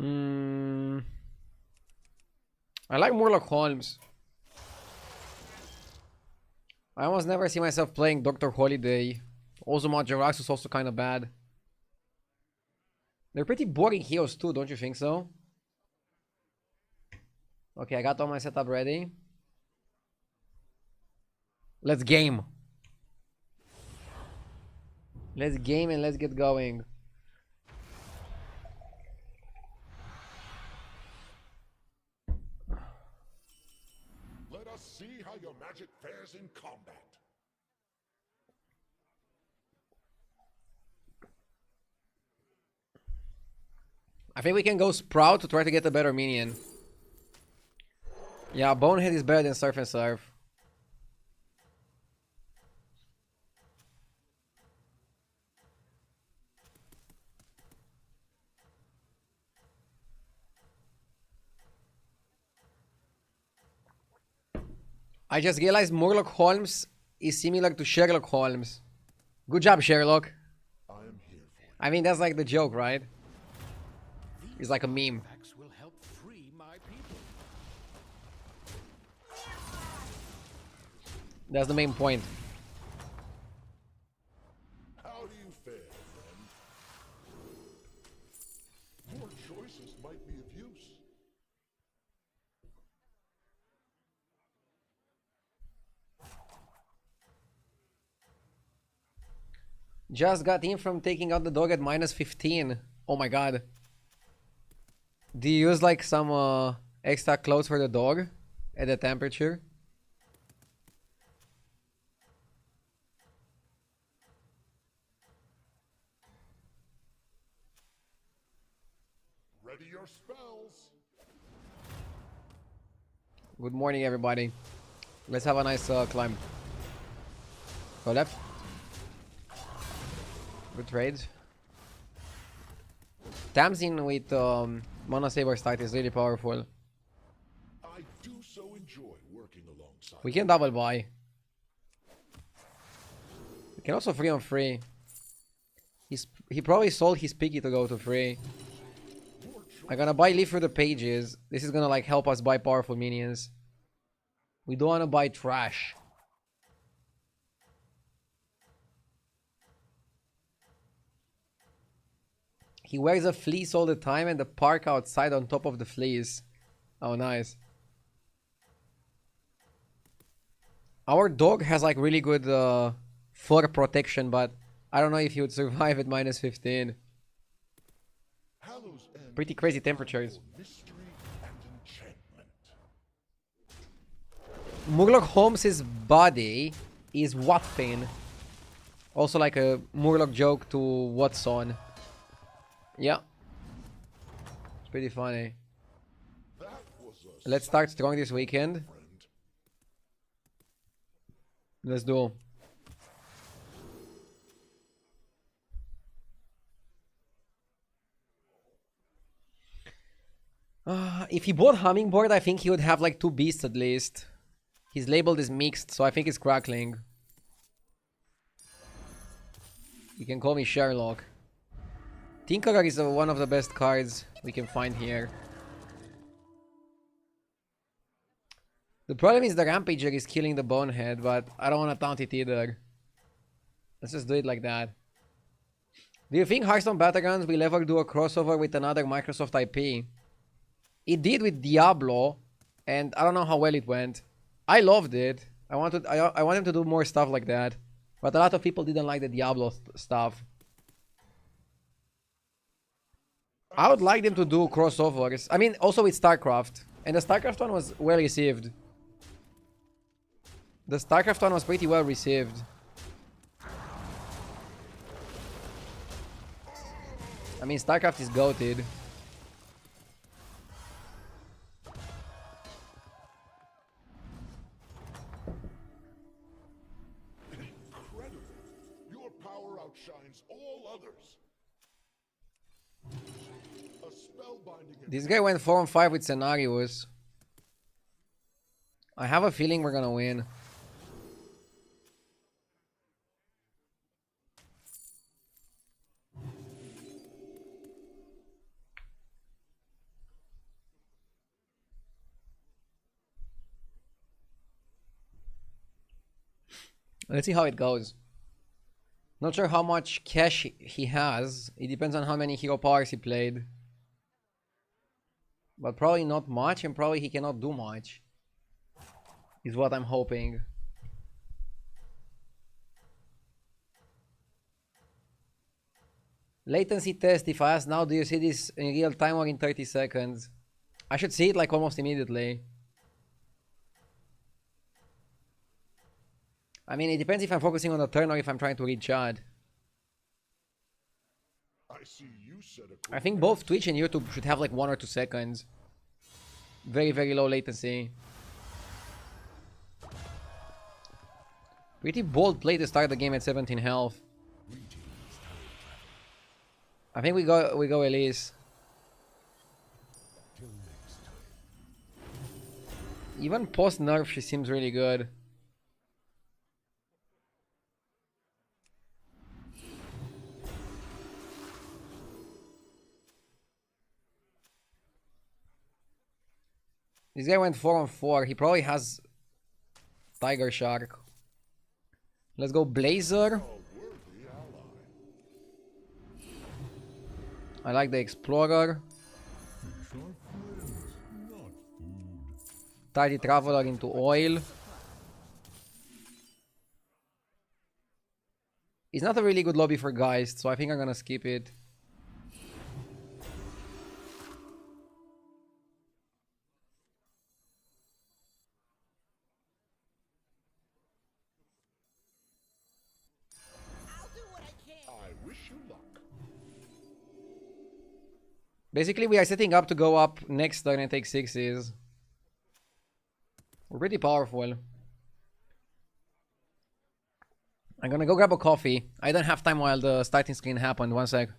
Mm, I like Murloc Holmes. I almost never see myself playing Dr. Holiday. Also, Majarax is also kind of bad. They're pretty boring heroes too, don't you think so? Okay, I got all my setup ready. Let's game. Let's game and let's get going. Let us see how your magic fares in combat. I think we can go Sprout to try to get a better minion. Yeah, Bonehead is better than Surf and Surf. I just realized Murloc Holmes is similar to Sherlock Holmes. Good job, Sherlock. I am here for I mean, that's like the joke, right? It's like a meme. Will help free my people. That's the main point. How do you fare, friend? Your choices might be of use. Just got in from taking out the dog at minus 15. Oh my god. Do you use like some extra clothes for the dog at the temperature? Ready your spells. Good morning, everybody. Let's have a nice climb. Go left. Good trade. Tamsin with Mono Saber start is really powerful. I do so enjoy working alongside. We can double buy. We can also free on free. He probably sold his piggy to go to free. I'm gonna buy Leaf for the pages. This is gonna like help us buy powerful minions. We don't wanna buy trash. He wears a fleece all the time and the park outside on top of the fleece. Oh, nice. Our dog has like really good fur protection, but I don't know if he would survive at minus 15. Pretty crazy temperatures. Murloc Holmes' body is Watfin. Also like a Murloc joke to Watson. Yeah. It's pretty funny. Let's start strong this weekend. Let's do. If he bought Hummingbird, I think he would have like 2 beasts at least. He's labeled as mixed, so I think it's crackling. You can call me Sherlock. Tinkerer is one of the best cards we can find here. The problem is the Rampager is killing the Bonehead, but I don't want to taunt it either. Let's just do it like that. Do you think Hearthstone Battlegrounds will ever do a crossover with another Microsoft IP? It did with Diablo, and I don't know how well it went. I loved it. I want them to do more stuff like that, but a lot of people didn't like the Diablo stuff. I would like them to do crossovers. I mean, also with StarCraft, and the StarCraft one was well received. The StarCraft one was pretty well received. I mean, StarCraft is goated. Incredible. Your power outshines all others. A spellbinding. This guy went 4-on-5 with scenarios. I have a feeling we're gonna win. Let's see how it goes. Not sure how much cash he has. It depends on how many hero powers he played. But probably not much, and probably he cannot do much. Is what I'm hoping. Latency test, if I ask now, do you see this in real time or in 30 seconds? I should see it like almost immediately. I mean, it depends if I'm focusing on the turn or if I'm trying to read chat. I see you set a I think both Twitch and YouTube should have like 1 or 2 seconds. Very, very low latency. Pretty bold play to start the game at 17 health. I think we go Elise. Even post nerf, she seems really good. This guy went 4 on 4. He probably has Tiger Shark. Let's go Blazer. I like the Explorer. Tidy Traveler into Oil. It's not a really good lobby for Geist, so I think I'm gonna skip it. I wish you luck. Basically, we are setting up to go up next turn and take 6s. We're pretty powerful. I'm gonna go grab a coffee. I don't have time while the starting screen happened. 1 sec.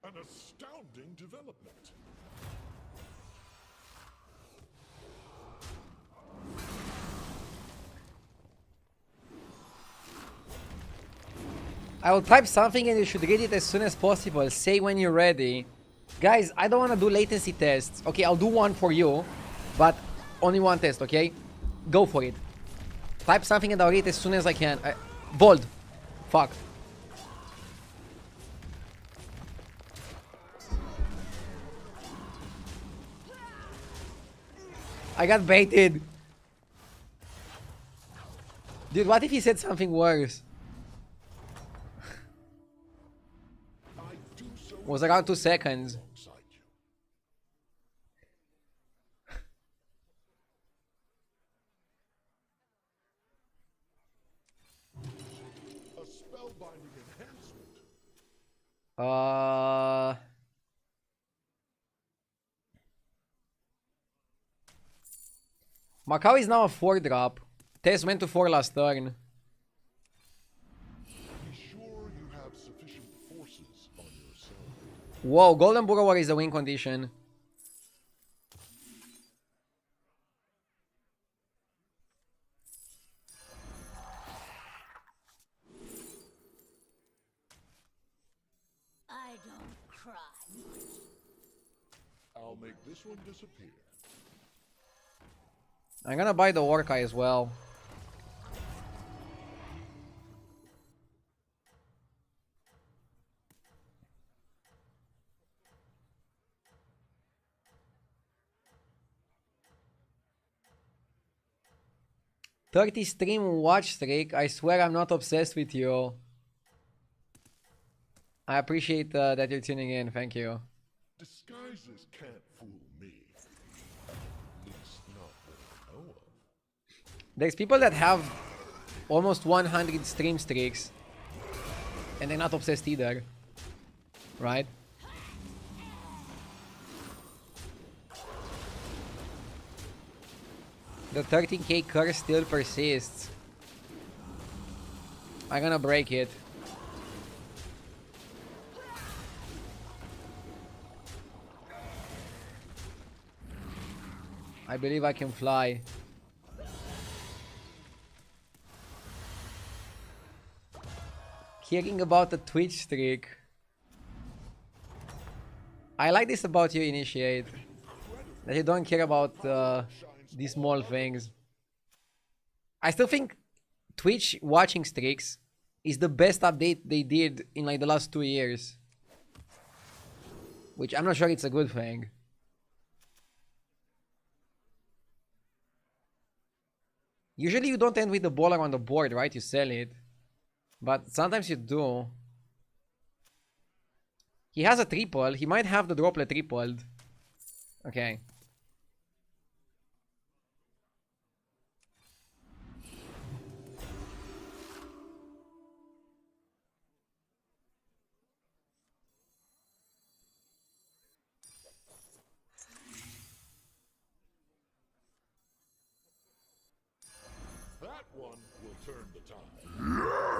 An astounding development. I will type something and you should read it as soon as possible. Say when you're ready. Guys, I don't want to do latency tests. Okay, I'll do one for you, but only one test, okay? Go for it. Type something and I'll read it as soon as I can. Bold. Fuck. I got baited. Dude, what if he said something worse? I do so Was around 2 seconds. alongside you. A spellbinding enhancement. Macau is now a 4 drop. Tess went to 4 last turn. Be sure you have sufficient forces on your side. Whoa, Golden Burrower is a win condition. I don't cry. I'll make this one disappear. I'm gonna buy the Orkai as well. "30 stream watch streak. I swear I'm not obsessed with you." I appreciate that you're tuning in. Thank you. Disguises can't fool me. There's people that have almost 100 stream streaks and they're not obsessed either, right? The 13k curse still persists. I'm gonna break it. I believe I can fly. Hearing about the Twitch streak. I like this about you, Initiate. That you don't care about these small things. I still think Twitch watching streaks is the best update they did in like the last 2 years. Which I'm not sure it's a good thing. Usually you don't end with the baller on the board, right? You sell it. But sometimes you do. He has a triple. He might have the droplet tripled. Okay. That one will turn the tide.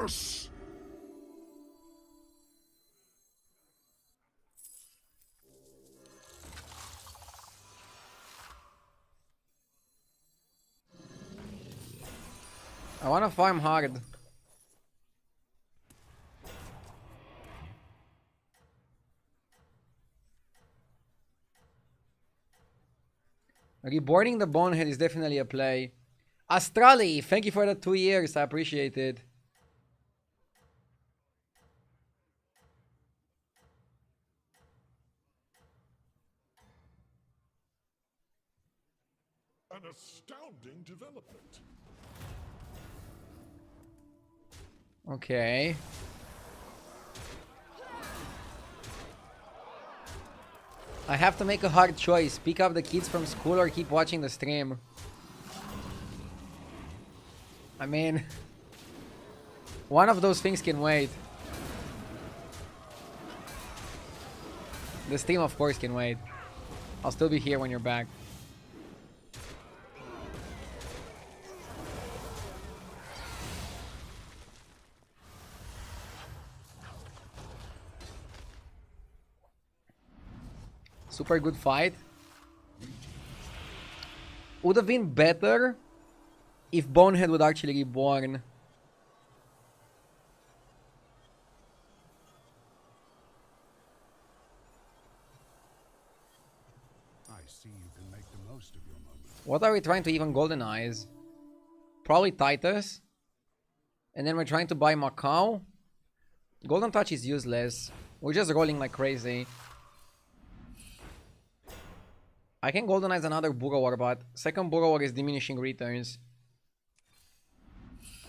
Yes! I wanna farm hard. Reborning the Bonehead is definitely a play. Astrali, thank you for the 2 years. I appreciate it. An astounding development. Okay. I have to make a hard choice. Pick up the kids from school or keep watching the stream. I mean, one of those things can wait. The stream, of course, can wait. I'll still be here when you're back. Super good fight. Would have been better if Bonehead would actually be born. I see you can make the most of your moment. What are we trying to even goldenize? Probably Titus. And then we're trying to buy Macau. Golden Touch is useless. We're just rolling like crazy. I can goldenize another Burrower, but second Burrower is diminishing returns.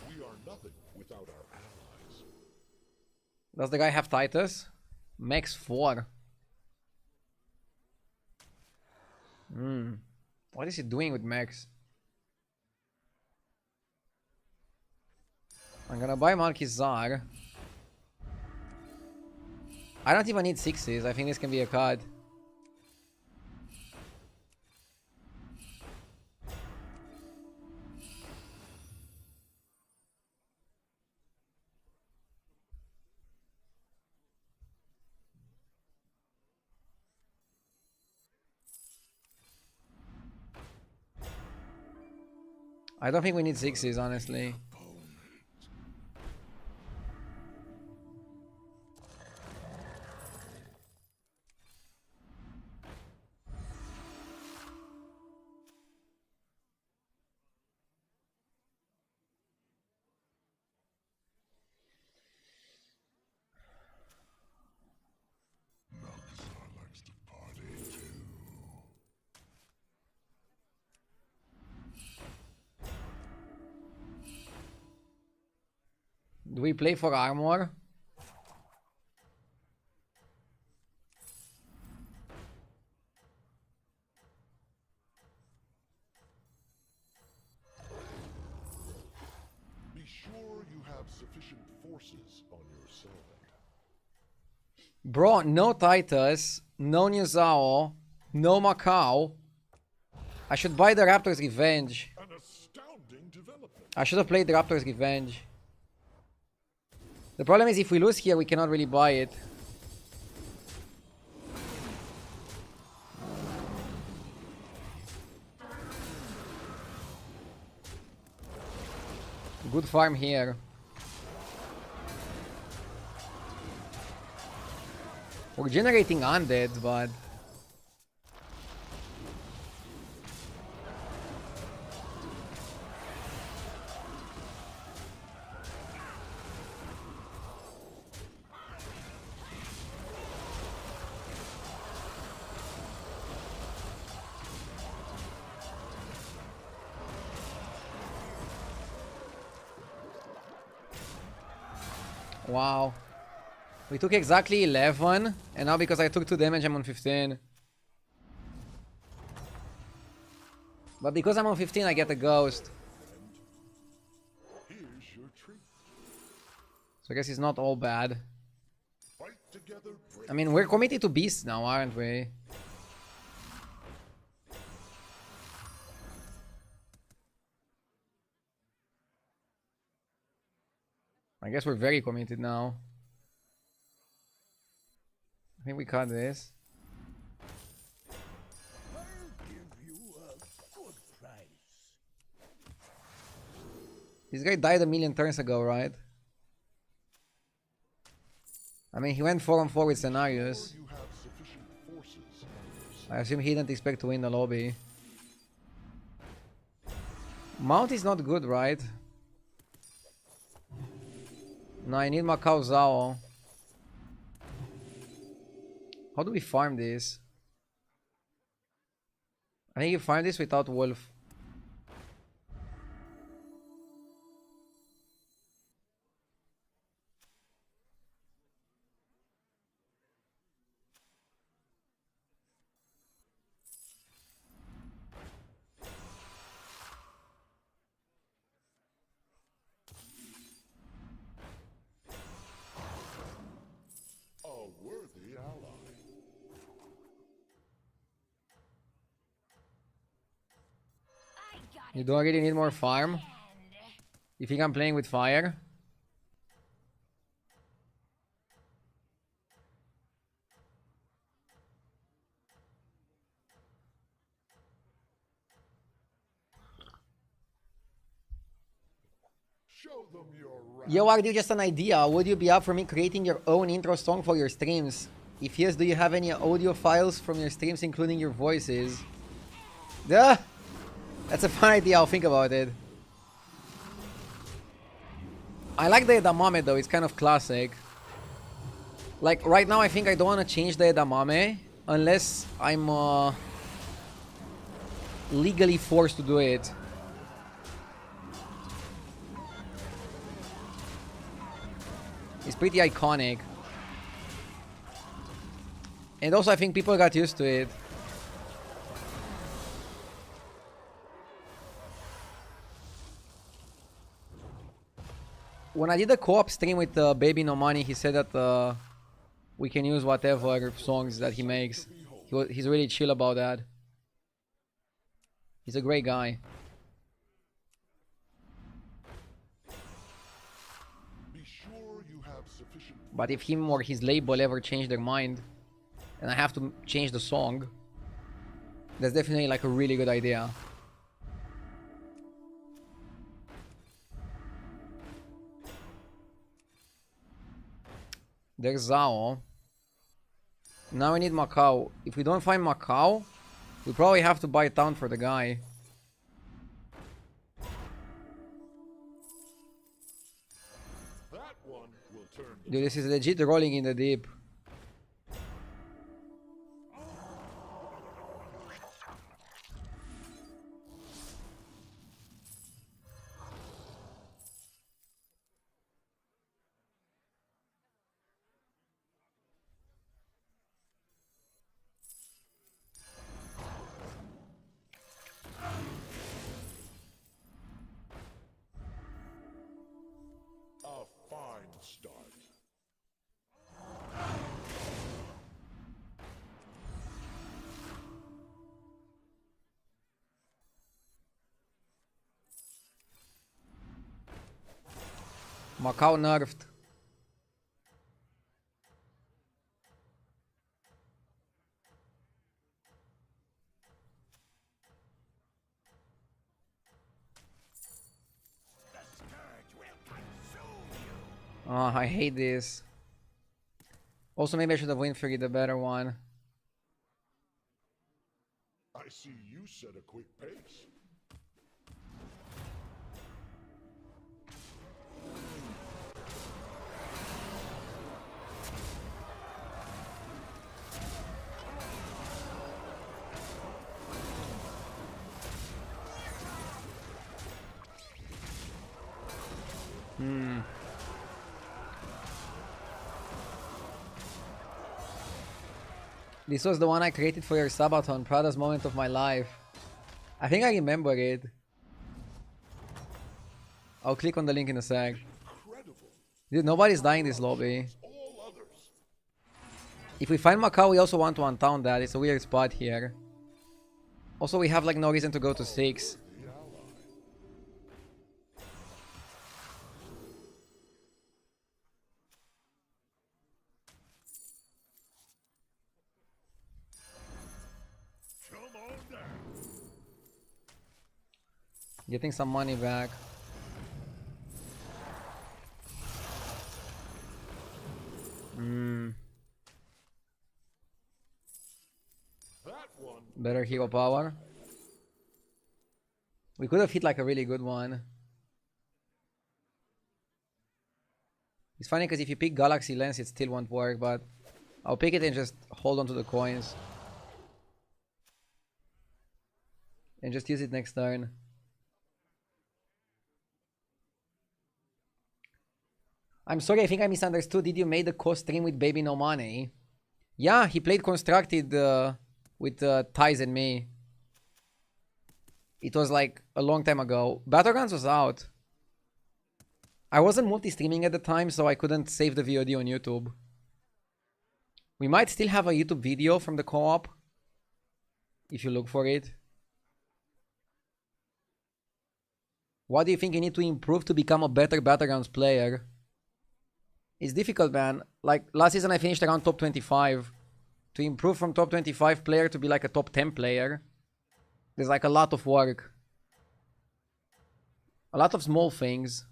We are nothing without our allies. Does the guy have Titus? Max 4. What is he doing with Max? I'm gonna buy Malkizar. I don't even need 6s. I think this can be a card. I don't think we need 6s, honestly. Balthazar likes to party too. Do we play for armor? have sufficient forces on your side. Bro, no Titus, no New Zao, no Macau. I should buy the Raptor's Revenge. An astounding development. I should have played the Raptor's Revenge. The problem is if we lose here, we cannot really buy it. Good farm here. We're generating undead, but... Wow. We took exactly 11, and now because I took 2 damage, I'm on 15. But because I'm on 15, I get a ghost. Here's your treat. So I guess it's not all bad. Fight together, break. I mean, we're committed to beasts now, aren't we? I guess we're very committed now. I think we cut this. I'll give you a good price. This guy died a million turns ago, right? I mean, he went 4-on-4 with scenarios. You have sufficient forces on your side. I assume he didn't expect to win the lobby. Mount is not good, right? No, I need Macau Zao. How do we farm this? I think you farm this without Wolf. A worthy ally. I got You it. don't really need more farm. And You think I'm playing with fire? Show them your wrath. Yo, Ardu, just an idea. Would you be up for me creating your own intro song for your streams? If yes, do you have any audio files from your streams, including your voices? Duh! That's a fun idea, I'll think about it. I like the edamame though, it's kind of classic. Like, right now I think I don't want to change the edamame unless I'm legally forced to do it. It's pretty iconic. And also I think people got used to it. When I did a co-op stream with Baby No Money, he said that we can use whatever songs that he makes. He's really chill about that. He's a great guy. Be sure you have sufficient. But if him or his label ever change their mind, and I have to change the song, that's definitely like a really good idea. There's Zao. Now we need Macau. If we don't find Macau, we probably have to buy town for the guy. That one will turn. Dude, this is legit rolling in the deep. A Macau nerfed. Oh, I hate this. Also, maybe I should have went for the better one. I see you set a quick pace. This was the one I created for your subathon. Proudest moment of my life. I think I remember it. I'll click on the link in a sec. Incredible. Dude, nobody's dying in this lobby. All others. If we find Macau, we also want to untown that. It's a weird spot here. Also, we have like no reason to go to 6. The ally. Come on down. Getting some money back. That one. Better hero power. We could have hit like a really good one. It's funny because if you pick Galaxy Lens, it still won't work, but I'll pick it and just hold on to the coins. And just use it next turn. I'm sorry, I think I misunderstood. Did you make the co-stream with Baby No Money? Yeah, he played Constructed with Ties and me. It was like a long time ago. Battlegrounds was out. I wasn't multi-streaming at the time, so I couldn't save the VOD on YouTube. We might still have a YouTube video from the co-op, if you look for it. What do you think you need to improve to become a better Battlegrounds player? It's difficult, man. Like, last season I finished around top 25. To improve from top 25 player to be like a top 10 player, there's like a lot of work. A lot of small things.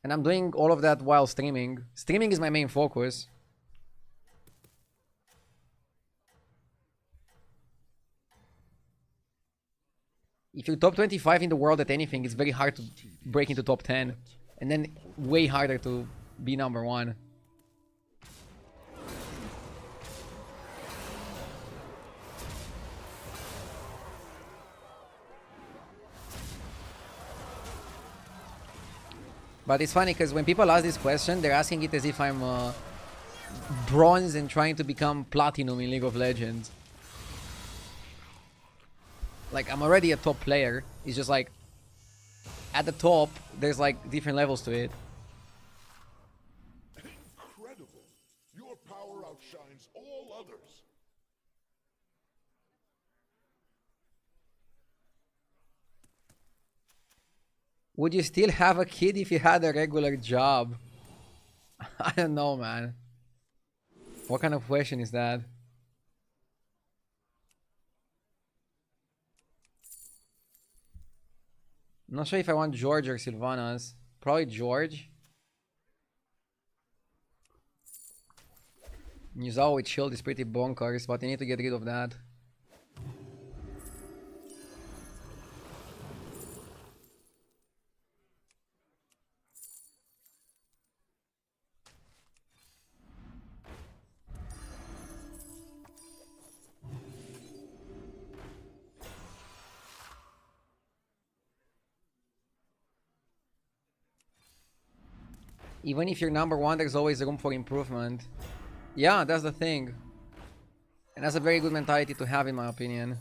And I'm doing all of that while streaming. Streaming is my main focus. If you're top 25 in the world at anything, it's very hard to break into top 10. And then way harder to be number 1. But it's funny because when people ask this question, they're asking it as if I'm bronze and trying to become platinum in League of Legends. Like, I'm already a top player. It's just like, at the top, there's like different levels to it. Incredible. Your power outshines all others. Would you still have a kid if you had a regular job? I don't know, man. What kind of question is that? I'm not sure if I want George or Sylvanas. Probably George. Nuzao with shield is pretty bonkers, but you need to get rid of that. Even if you're number 1, there's always room for improvement. Yeah, that's the thing. And that's a very good mentality to have, in my opinion.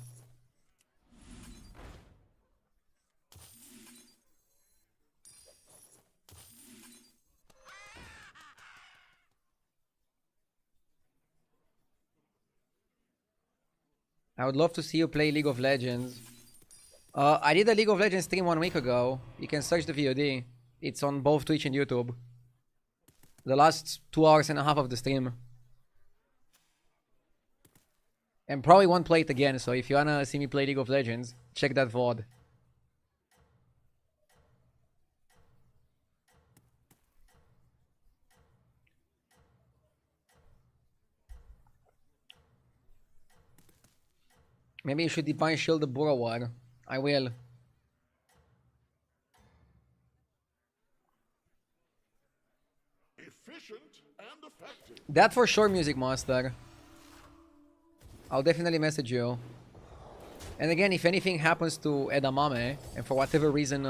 I would love to see you play League of Legends. I did a League of Legends stream 1 week ago. You can search the VOD. It's on both Twitch and YouTube. The last 2 hours and a half of the stream. And probably won't play it again, so if you wanna see me play League of Legends, check that VOD. Maybe you should Divine Shield the Borrower. I will. Efficient and effective. That for sure, Music Master. I'll definitely message you. And again, if anything happens to Edamame, and for whatever reason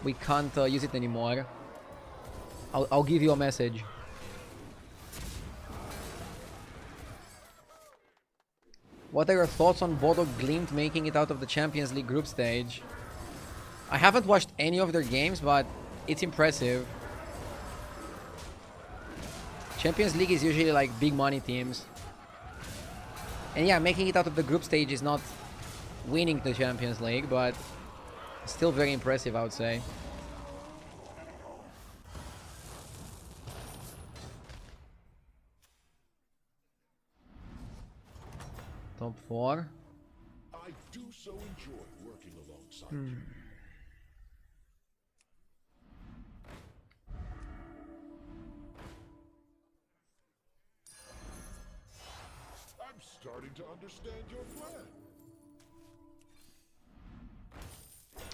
we can't use it anymore, I'll give you a message. What are your thoughts on Bodo Glimt making it out of the Champions League group stage? I haven't watched any of their games, but it's impressive. Champions League is usually like big money teams. And yeah, making it out of the group stage is not winning the Champions League, but still very impressive, I would say. Top 4. I do so enjoy working alongside you. I'm starting to understand your plan.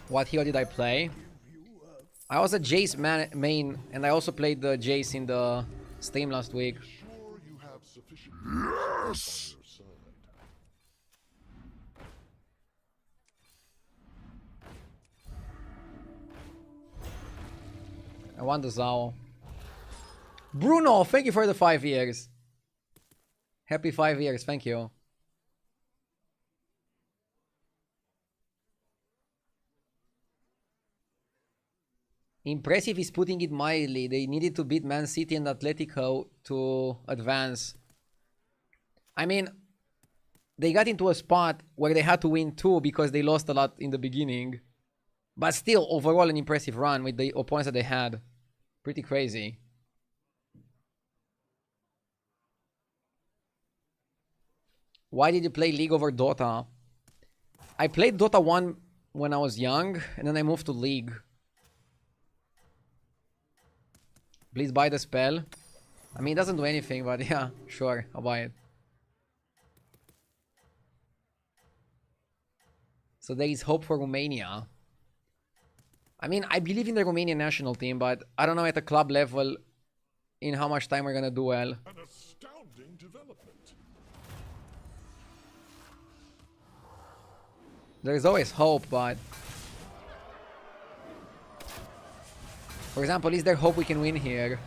What hero did I play? I was a Jace main, and I also played the Jace in the stream last week. Sure you have sufficient resources on your side. I want the Zao. Bruno, thank you for the 5 years. Happy 5 years, thank you. Impressive is putting it mildly. They needed to beat Man City and Atletico to advance. I mean, they got into a spot where they had to win 2 because they lost a lot in the beginning. But still, overall an impressive run with the opponents that they had. Pretty crazy. Why did you play League over Dota? I played Dota 1 when I was young, and then I moved to League. Please buy the spell. I mean, it doesn't do anything, but yeah, sure, I'll buy it. So there is hope for Romania. I mean, I believe in the Romanian national team, but I don't know at the club level in how much time we're gonna do well. An astounding development. There's always hope, but... For example, is there hope we can win here?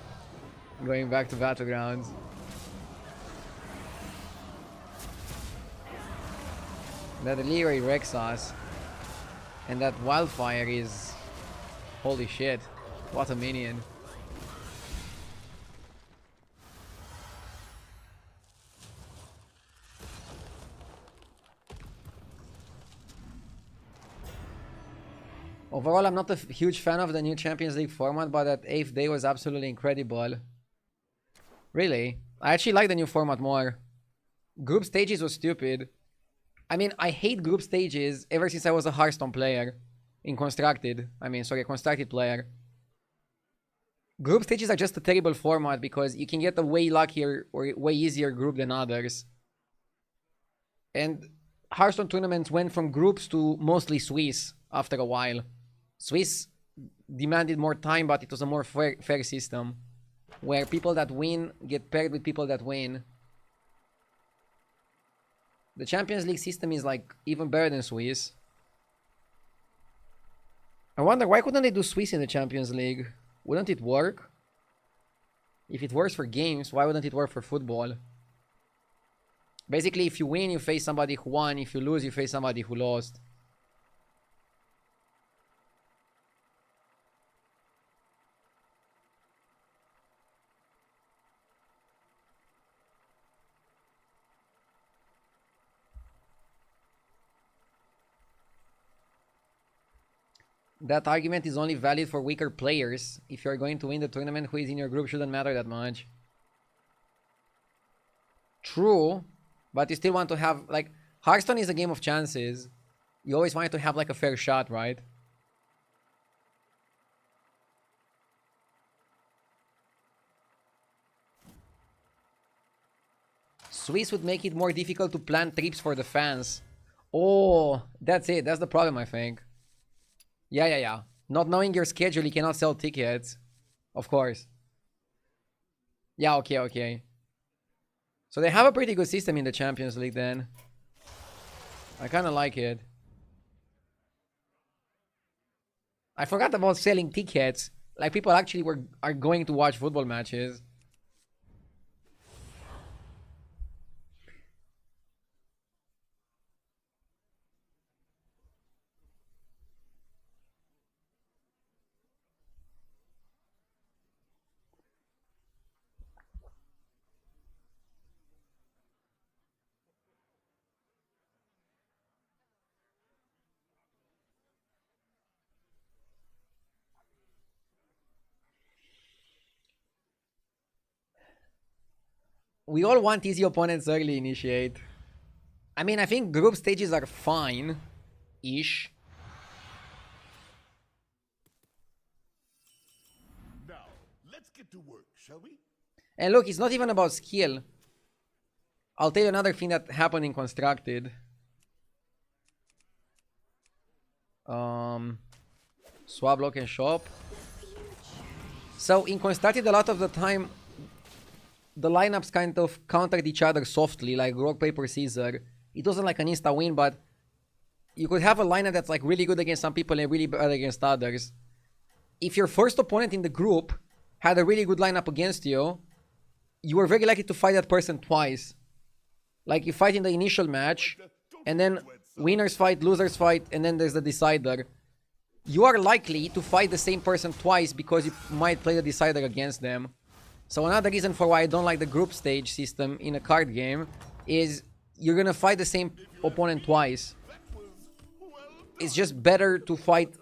Going back to Battlegrounds. That Leroy wrecks us. And that Wildfire is... Holy shit. What a minion. Overall, I'm not a huge fan of the new Champions League format, but that 8th day was absolutely incredible. Really? I actually like the new format more. Group stages was stupid. I mean, I hate group stages ever since I was a Hearthstone player. In Constructed. Constructed player. Group stages are just a terrible format because you can get a way luckier or way easier group than others. And Hearthstone tournaments went from groups to mostly Swiss after a while. Swiss demanded more time, but it was a more fair system. Where people that win get paired with people that win. The Champions League system is like even better than Swiss. I wonder why couldn't they do Swiss in the Champions League? Wouldn't it work? If it works for games, why wouldn't it work for football? Basically, if you win, you face somebody who won. If you lose, you face somebody who lost. That argument is only valid for weaker players. If you're going to win the tournament, who is in your group shouldn't matter that much. True, but you still want to have, like, Hearthstone is a game of chances. You always want to have, like, a fair shot, right? Swiss would make it more difficult to plan trips for the fans. Oh, that's it. That's the problem, I think. Yeah. Not knowing your schedule, you cannot sell tickets. Of course. Yeah, okay. So they have a pretty good system in the Champions League then. I kind of like it. I forgot about selling tickets. Like, people actually are going to watch football matches. We all want easy opponents early, Initiate. I mean, I think group stages are fine-ish. Now, let's get to work, shall we? And look, it's not even about skill. I'll tell you another thing that happened in Constructed. Swap, lock, and shop. So in Constructed, a lot of the time, the lineups kind of countered each other softly, like rock, paper, scissor. It wasn't like an insta win, but you could have a lineup that's like really good against some people and really bad against others. If your first opponent in the group had a really good lineup against you, you were very likely to fight that person twice. Like, you fight in the initial match, and then winners fight, losers fight, and then there's the decider. You are likely to fight the same person twice because you might play the decider against them. So another reason for why I don't like the group stage system in a card game is you're gonna fight the same opponent twice. It's just better to fight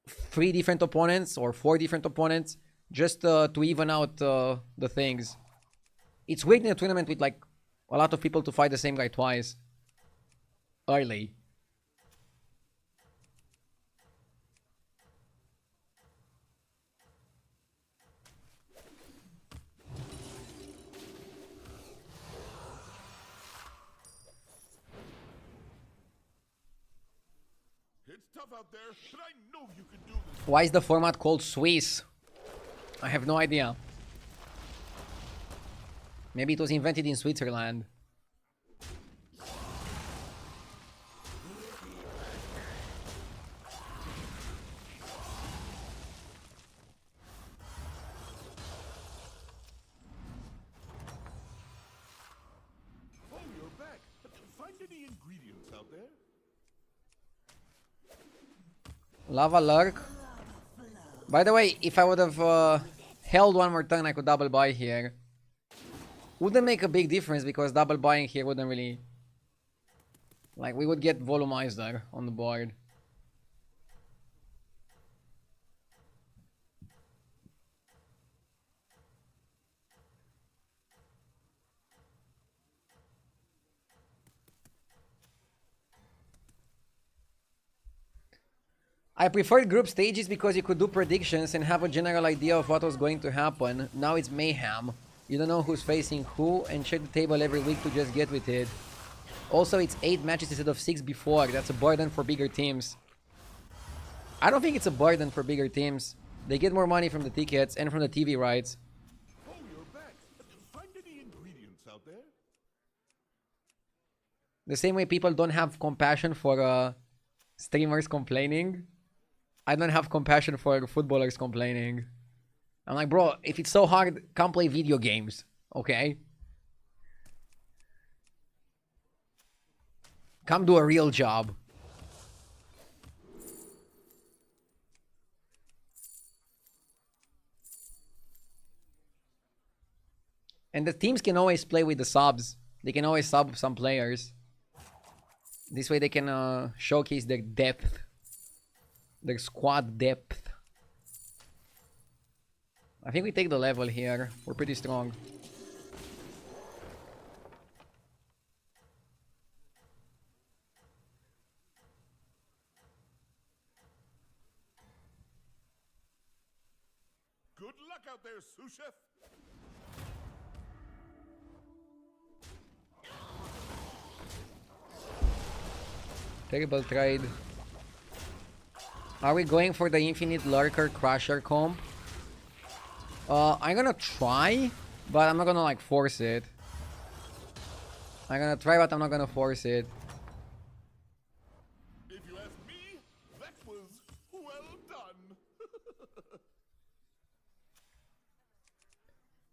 3 different opponents or 4 different opponents just to even out the things. It's weird in a tournament with like a lot of people to fight the same guy twice early. It's tough out there, but I know you can do this. Why is the format called Swiss? I have no idea. Maybe it was invented in Switzerland. Oh, you're back. Find any ingredients out there? Lava Lurk. By the way, if I would have held one more turn, I could double buy here. Wouldn't make a big difference because double buying here wouldn't really... Like, we would get Volumizer on the board. I preferred group stages because you could do predictions and have a general idea of what was going to happen. Now it's mayhem. You don't know who's facing who and check the table every week to just get with it. Also, it's 8 matches instead of 6 before. That's a burden for bigger teams. I don't think it's a burden for bigger teams. They get more money from the tickets and from the TV rights. Oh, you're back. Find any ingredients out there? The same way people don't have compassion for streamers complaining. I don't have compassion for footballers complaining. I'm like, bro, if it's so hard, come play video games, okay? Come do a real job. And the teams can always play with the subs. They can always sub some players. This way they can showcase their depth. Their squad depth. I think we take the level here. We're pretty strong. Good luck out there, sous chef. Terrible trade. Are we going for the Infinite Lurker Crusher comp? I'm gonna try, but I'm not gonna like force it. I'm gonna try, but I'm not gonna force it. If you ask me, that was well done.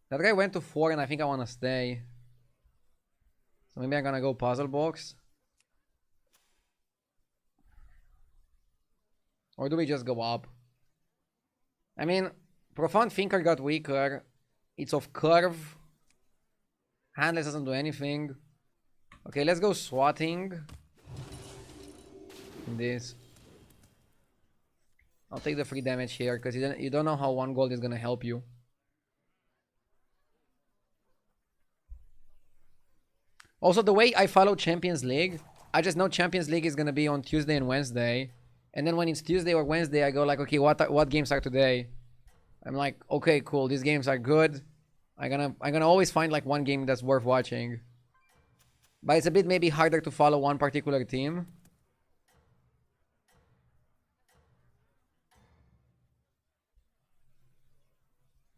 That guy went to 4 and I think I wanna stay. So maybe I'm gonna go Puzzle Box. Or do we just go up? I mean, Profound Thinker got weaker. It's off curve. Handless doesn't do anything. Okay, let's go swatting. This. I'll take the free damage here because you don't know how 1 gold is gonna help you. Also, the way I follow Champions League, I just know Champions League is gonna be on Tuesday and Wednesday. And then when it's Tuesday or Wednesday, I go like, okay, what games are today? I'm like, okay, cool, these games are good. I'm gonna always find like one game that's worth watching. But it's a bit maybe harder to follow one particular team.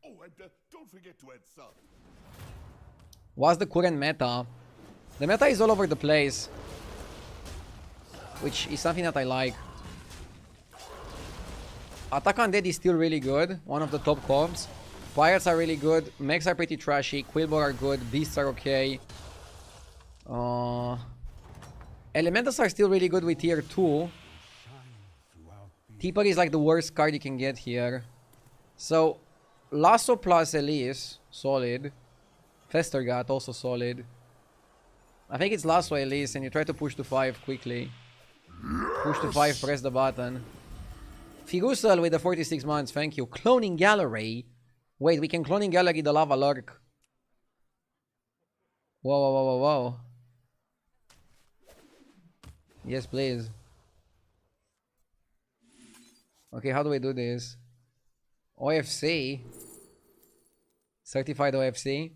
Oh, and don't forget to add sub. What's the current meta? The meta is all over the place, which is something that I like. Attack Undead is still really good, one of the top comps. Pirates are really good, mechs are pretty trashy, Quillbor are good, beasts are okay. Elementals are still really good with tier 2. Tipper is like the worst card you can get here. So, Lasso plus Elise, solid. Festergat, also solid. I think it's Lasso Elise and you try to push to 5 quickly. Push to 5, press the button. Figusel with the 46 months, thank you. Cloning Gallery. Wait, we can Cloning Gallery the Lava Lurk. Whoa, whoa, whoa, whoa, whoa. Yes, please. Okay, how do we do this? OFC. Certified OFC.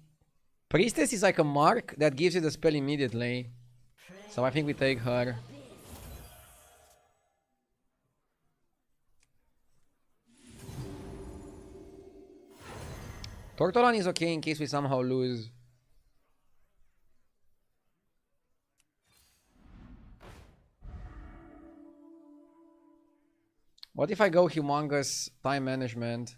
Priestess is like a mark that gives you the spell immediately. So I think we take her. Tortolan is okay in case we somehow lose. What if I go humongous time management?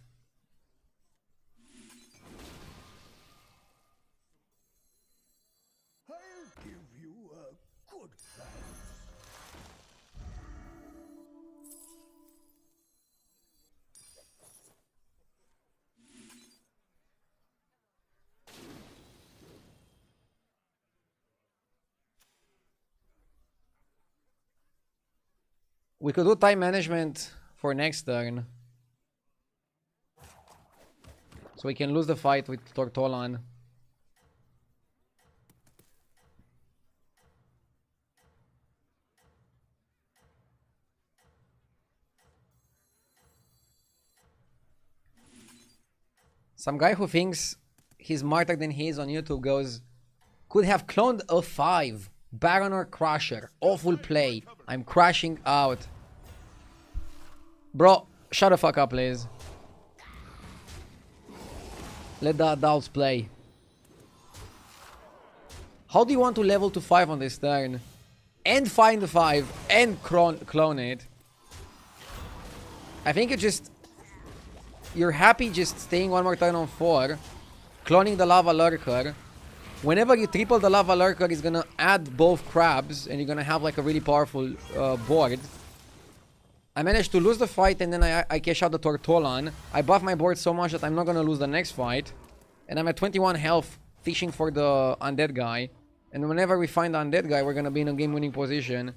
I'll give you a good price. We could do time management for next turn. So we can lose the fight with Tortolan. Some guy who thinks he's smarter than he is on YouTube goes, could have cloned a 5. Baron or Crusher. Awful play. I'm crashing out. Bro, shut the fuck up, please. Let the adults play. How do you want to level to 5 on this turn? And find the 5 and clone it? I think you're happy just staying one more turn on 4. Cloning the Lava Lurker. Whenever you triple the Lava Lurker, it's gonna add both crabs, and you're gonna have like a really powerful board. I managed to lose the fight, and then I cash out the Tortolan. I buff my board so much that I'm not gonna lose the next fight. And I'm at 21 health, fishing for the undead guy. And whenever we find the undead guy, we're gonna be in a game-winning position.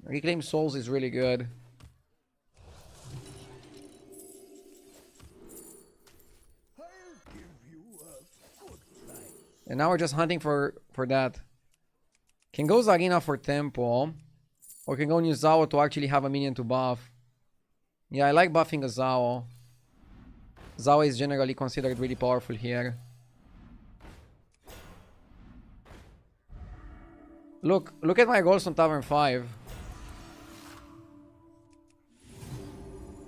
Reclaim Souls is really good. I'll give you a good price. And now we're just hunting for that. Can go Zarina for tempo. Or can go use Zao to actually have a minion to buff. Yeah, I like buffing a Zao. Zao is generally considered really powerful here. Look at my goals on Tavern 5.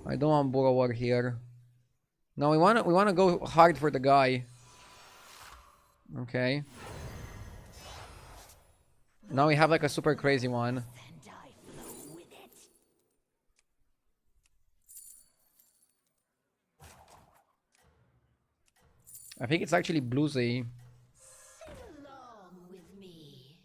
I don't want Borrower here. No, we wanna go hard for the guy. Okay. Now we have like a super crazy one. And I flow with it. I think it's actually bluesy. Sing along with me.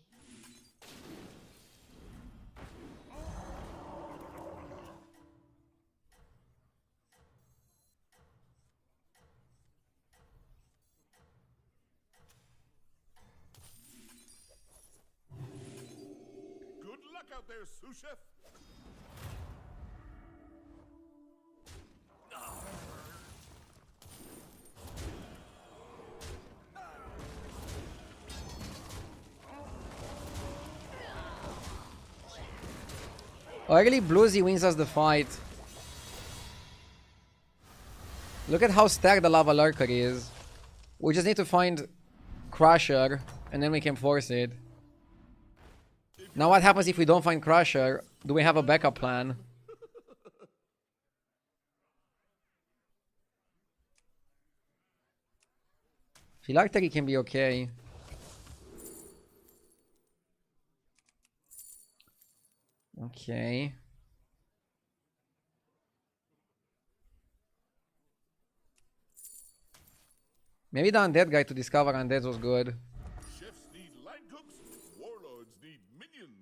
Good luck out there, sous chef. Early bluesy wins us the fight. Look at how stacked the Lava Lurker is. We just need to find Crusher, and then we can force it. Now what happens if we don't find Crusher? Do we have a backup plan? Phylactery can be okay. Okay. Maybe the undead guy to discover undeads was good. Chefs need line cooks, warlords need minions.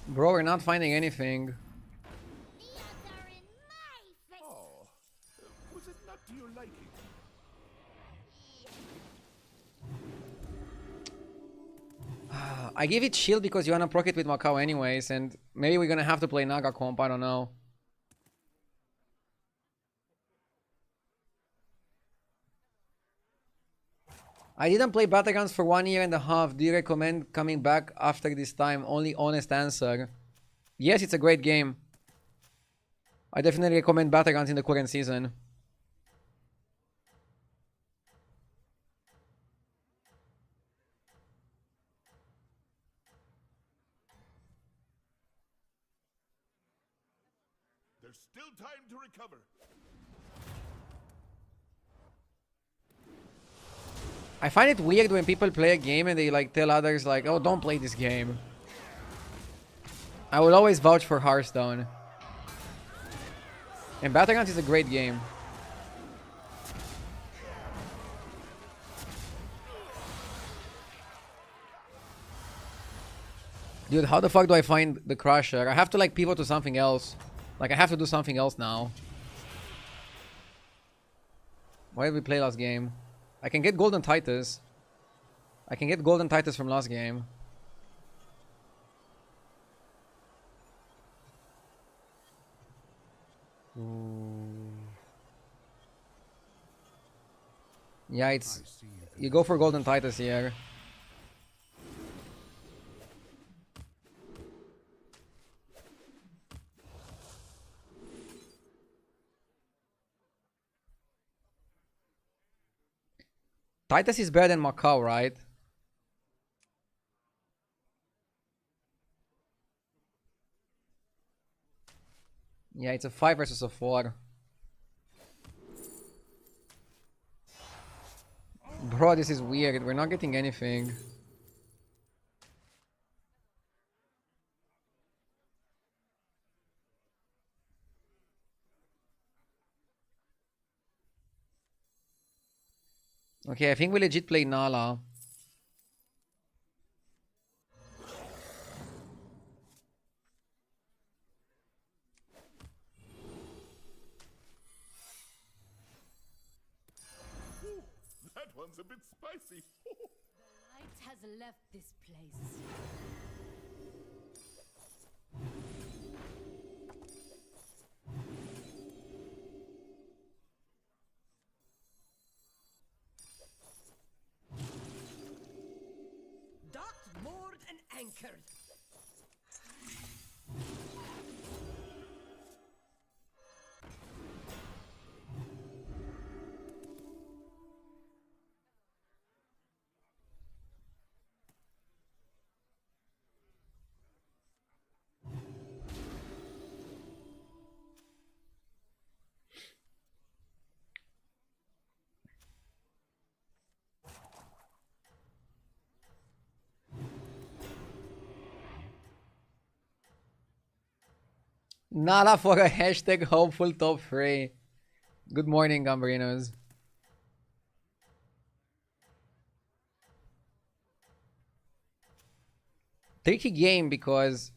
Bro, we're not finding anything. The odds are in my favor. Oh, was it not to your liking? I give it shield because you wanna proc it with Macau anyways, and maybe we're gonna have to play Naga comp, I don't know. I didn't play Battlegrounds for 1.5 years. Do you recommend coming back after this time? Only honest answer. Yes, it's a great game. I definitely recommend Battlegrounds in the current season. There's still time to recover. I find it weird when people play a game and they like tell others like, oh, don't play this game. I will always vouch for Hearthstone. And Battlegrounds is a great game. Dude, how the fuck do I find the Crusher? I have to like pivot to something else. Like I have to do something else now. Why did we play last game? I can get Golden Titus. I can get Golden Titus from last game. Yeah, it's... You go for Golden Titus here. Titus is better than Macau, right? Yeah, it's a 5 versus a 4. Bro, this is weird. We're not getting anything. Okay, I think we legit play Nala. That one's a bit spicy. Light has left this place. Docked, moored, and anchored. Nala for a hashtag hopeful top 3. Good morning, Gambarinos. Tricky game because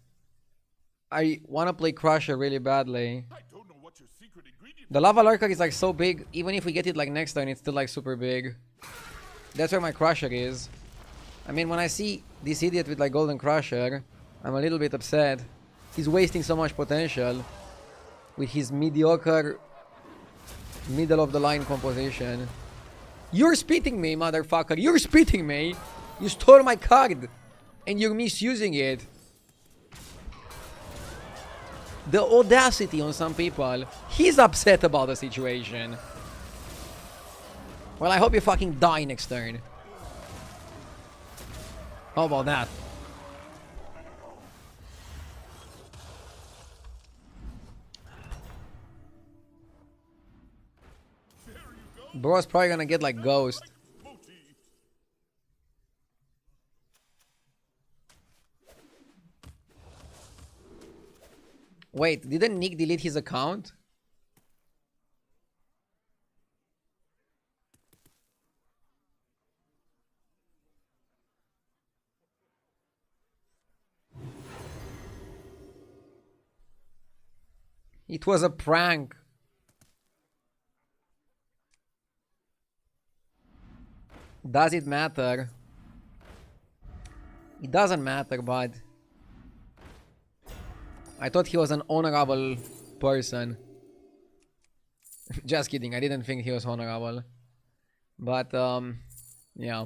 I want to play Crusher really badly. I don't know what your secret ingredient The Lava Lurker is like so big, even if we get it like next turn, it's still like super big. That's where my Crusher is. I mean, when I see this idiot with like Golden Crusher, I'm a little bit upset. He's wasting so much potential with his mediocre middle of the line composition. You're spitting me, motherfucker. You're spitting me. You stole my card and you're misusing it. The audacity on some people. He's upset about the situation. Well, I hope you fucking die next turn. How about that? Bro's probably gonna get like Ghost. booty. Wait, didn't Nick delete his account? It was a prank. Does it matter? It doesn't matter, but I thought he was an honorable person. Just kidding, I didn't think he was honorable. But, yeah.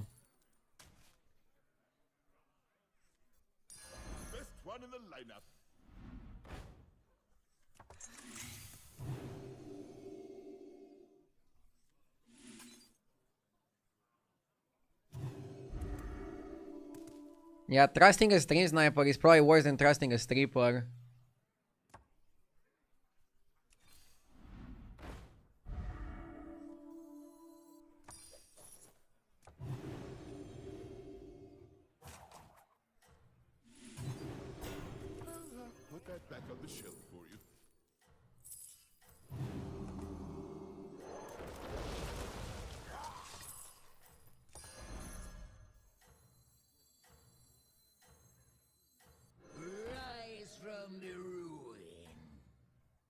Best one in the lineup. Yeah, trusting a stream sniper is probably worse than trusting a stripper. Put that back on the shelf for you. Rise from the ruin.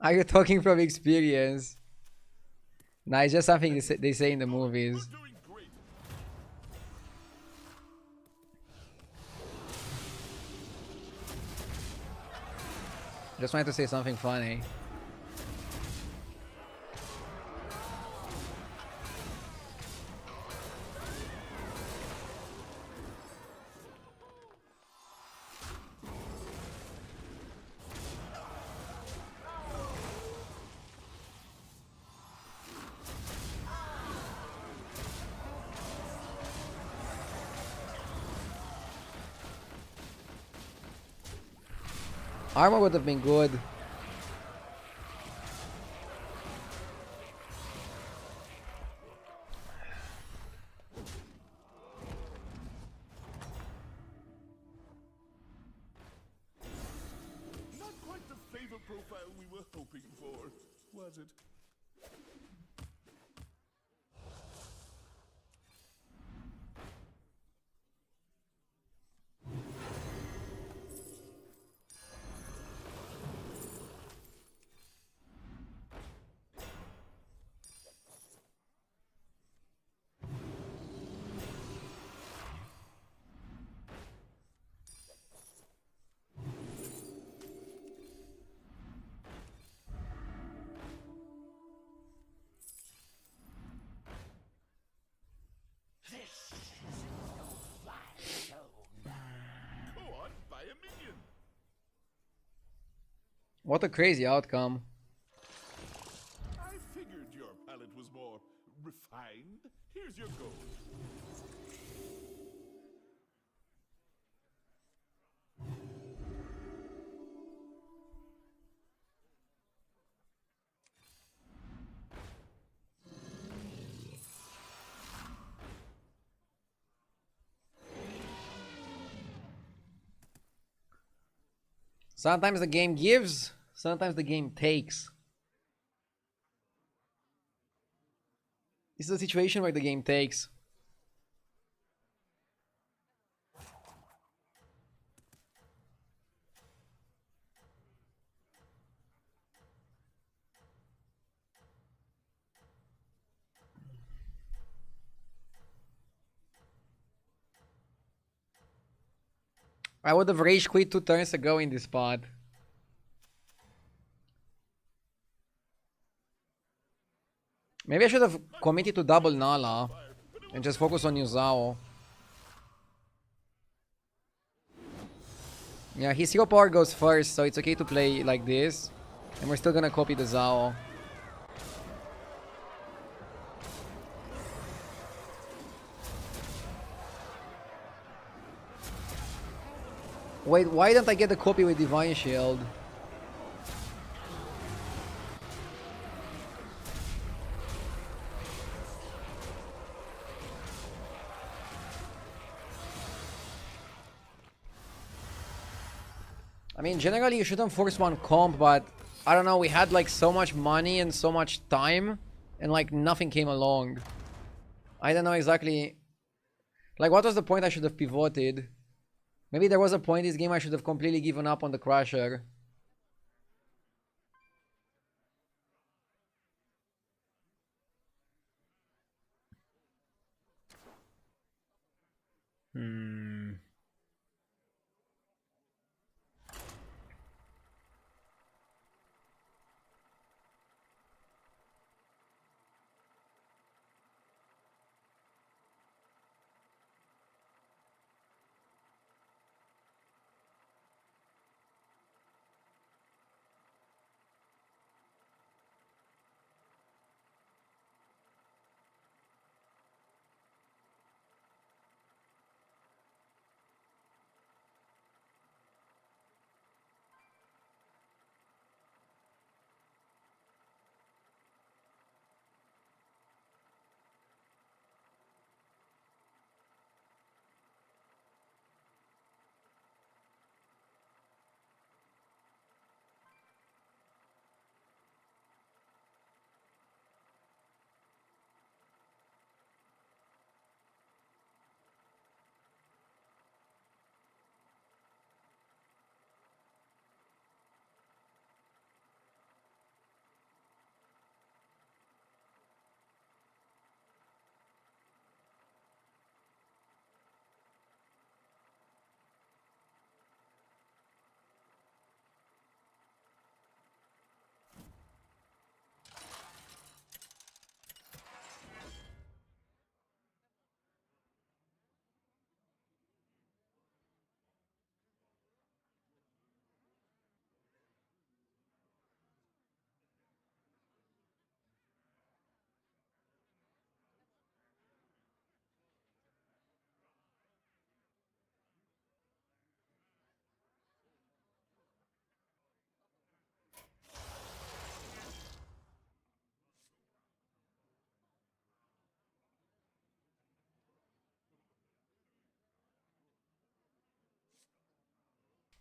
Are you talking from experience? Nah, it's just something they say in the movies. We're doing great. Just wanted to say something funny. Armor would have been good. profile we were hoping for, was it? This is no Hearthstone. Go on, buy a minion. What a crazy outcome. I figured your palate was more refined. Here's your gold. Sometimes the game gives, sometimes the game takes. This is a situation where the game takes. I would have rage quit 2 turns ago in this spot. Maybe I should have committed to double Nala and just focus on Yuzao. Yeah, his hero power goes first, so it's okay to play like this. And we're still gonna copy the Zao. Wait, why don't I get the copy with Divine Shield? I mean, generally you shouldn't force one comp, but I don't know, we had like so much money and so much time, and like nothing came along. I don't know exactly. Like, what was the point I should have pivoted? Maybe there was a point this game I should have completely given up on the Crusher. Hmm.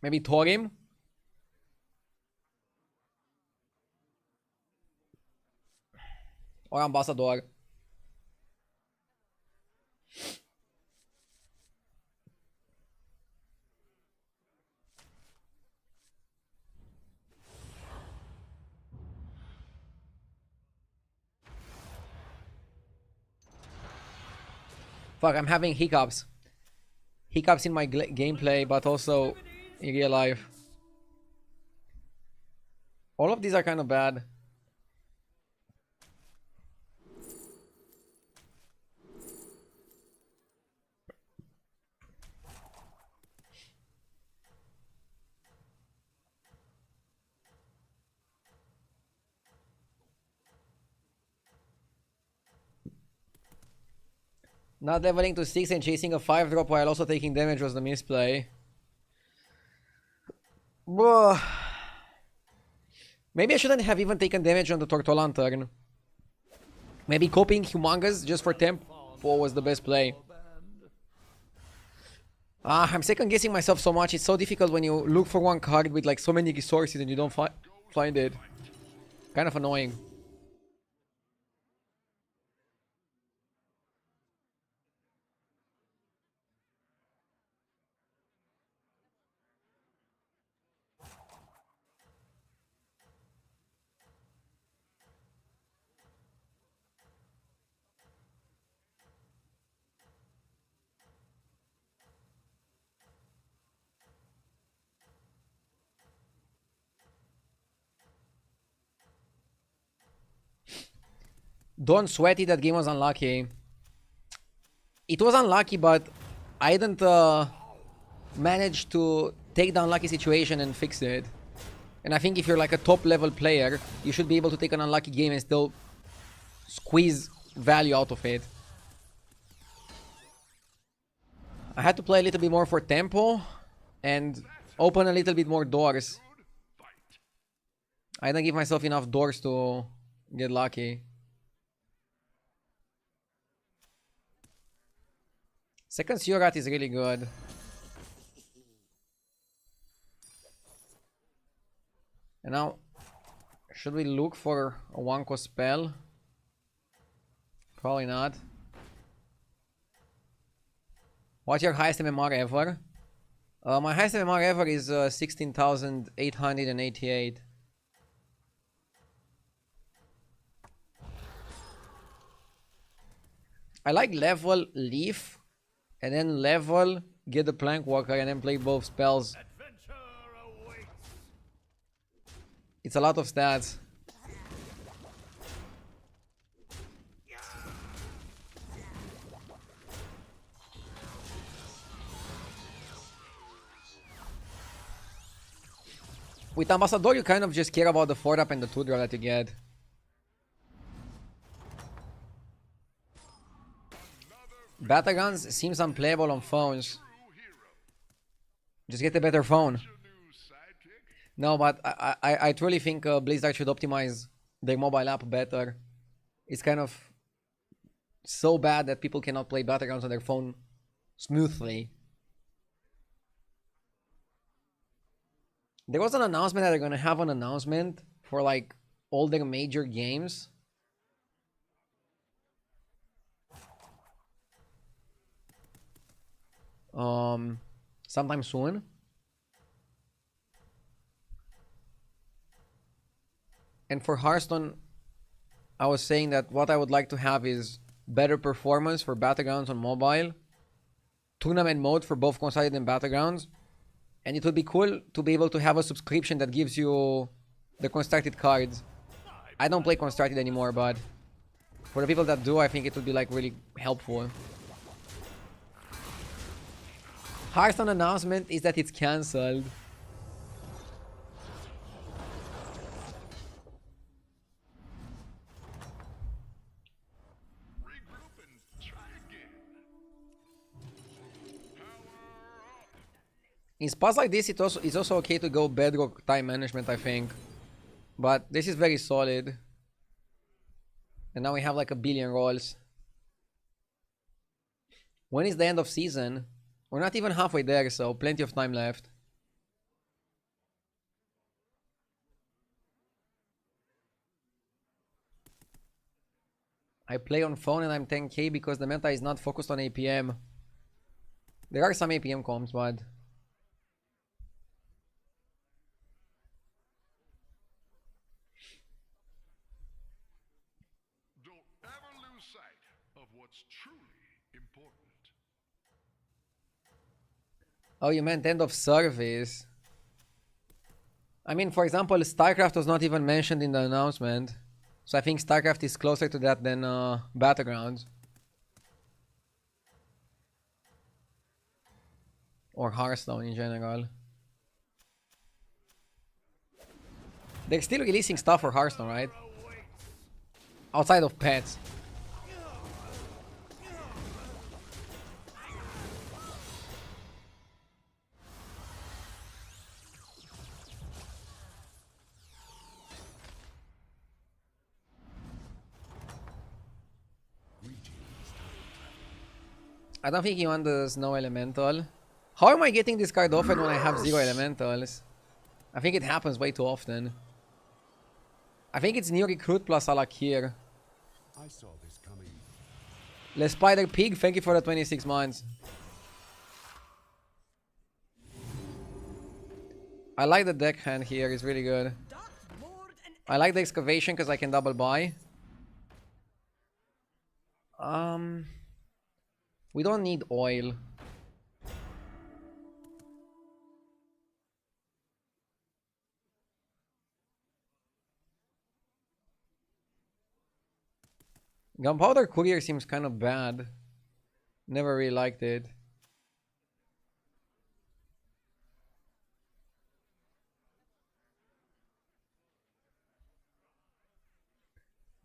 Maybe Torim? Or Ambassador. Fuck, I'm having hiccups. Hiccups in my gameplay, but also in real life. All of these are kind of bad. Not leveling to 6 and chasing a 5-drop while also taking damage was the misplay. Maybe I shouldn't have even taken damage on the Tortolan turn. Maybe copying Humongous just for tempo was the best play. I'm second guessing myself so much. It's so difficult when you look for one card with like so many resources and you don't find it. Kind of annoying. Don't sweat it, that game was unlucky. It was unlucky, but I didn't manage to take the unlucky situation and fix it. And I think if you're like a top level player, you should be able to take an unlucky game and still squeeze value out of it. I had to play a little bit more for tempo and open a little bit more doors. I didn't give myself enough doors to get lucky. Second Surat is really good. And now, should we look for a 1-cost spell? Probably not. What's your highest MMR ever? My highest MMR ever is 16,888. I like level Leaf and then level get the Plankwalker and then play both spells. It's a lot of stats. With Ambassador, you kind of just care about the 4-up and the 2-drop that you get. Batagons seems unplayable on phones. Just get a better phone. No, but I truly think Blizzard should optimize their mobile app better. It's kind of so bad that people cannot play Battlegrounds on their phone smoothly. There was an announcement that they're gonna have an announcement for like all their major games. Sometime soon. And for Hearthstone, I was saying that what I would like to have is better performance for Battlegrounds on mobile, tournament mode for both Constructed and Battlegrounds, and it would be cool to be able to have a subscription that gives you the Constructed cards. I don't play Constructed anymore, but for the people that do, I think it would be like really helpful. Hearthstone announcement is that it's cancelled. In spots like this, it's also okay to go Bedrock time management, I think. But this is very solid. And now we have like a billion rolls. When is the end of season? We're not even halfway there, so plenty of time left. I play on phone and I'm 10k because the meta is not focused on APM. There are some APM comps, but Don't ever lose sight of what's truly important. oh, you meant end of service. I mean, for example, StarCraft was not even mentioned in the announcement. So I think StarCraft is closer to that than Battlegrounds. Or Hearthstone in general. They're still releasing stuff for Hearthstone, right? Outside of pets. I don't think he wants the Snow Elemental. How am I getting this card often when I have 0 Elementals? I think it happens way too often. I think it's new recruit plus Alakir. I saw this coming. Le Spider Pig, thank you for the 26 months. I like the deck hand here, it's really good. I like the excavation because I can double buy. We don't need oil. Gunpowder Courier seems kind of bad. Never really liked it.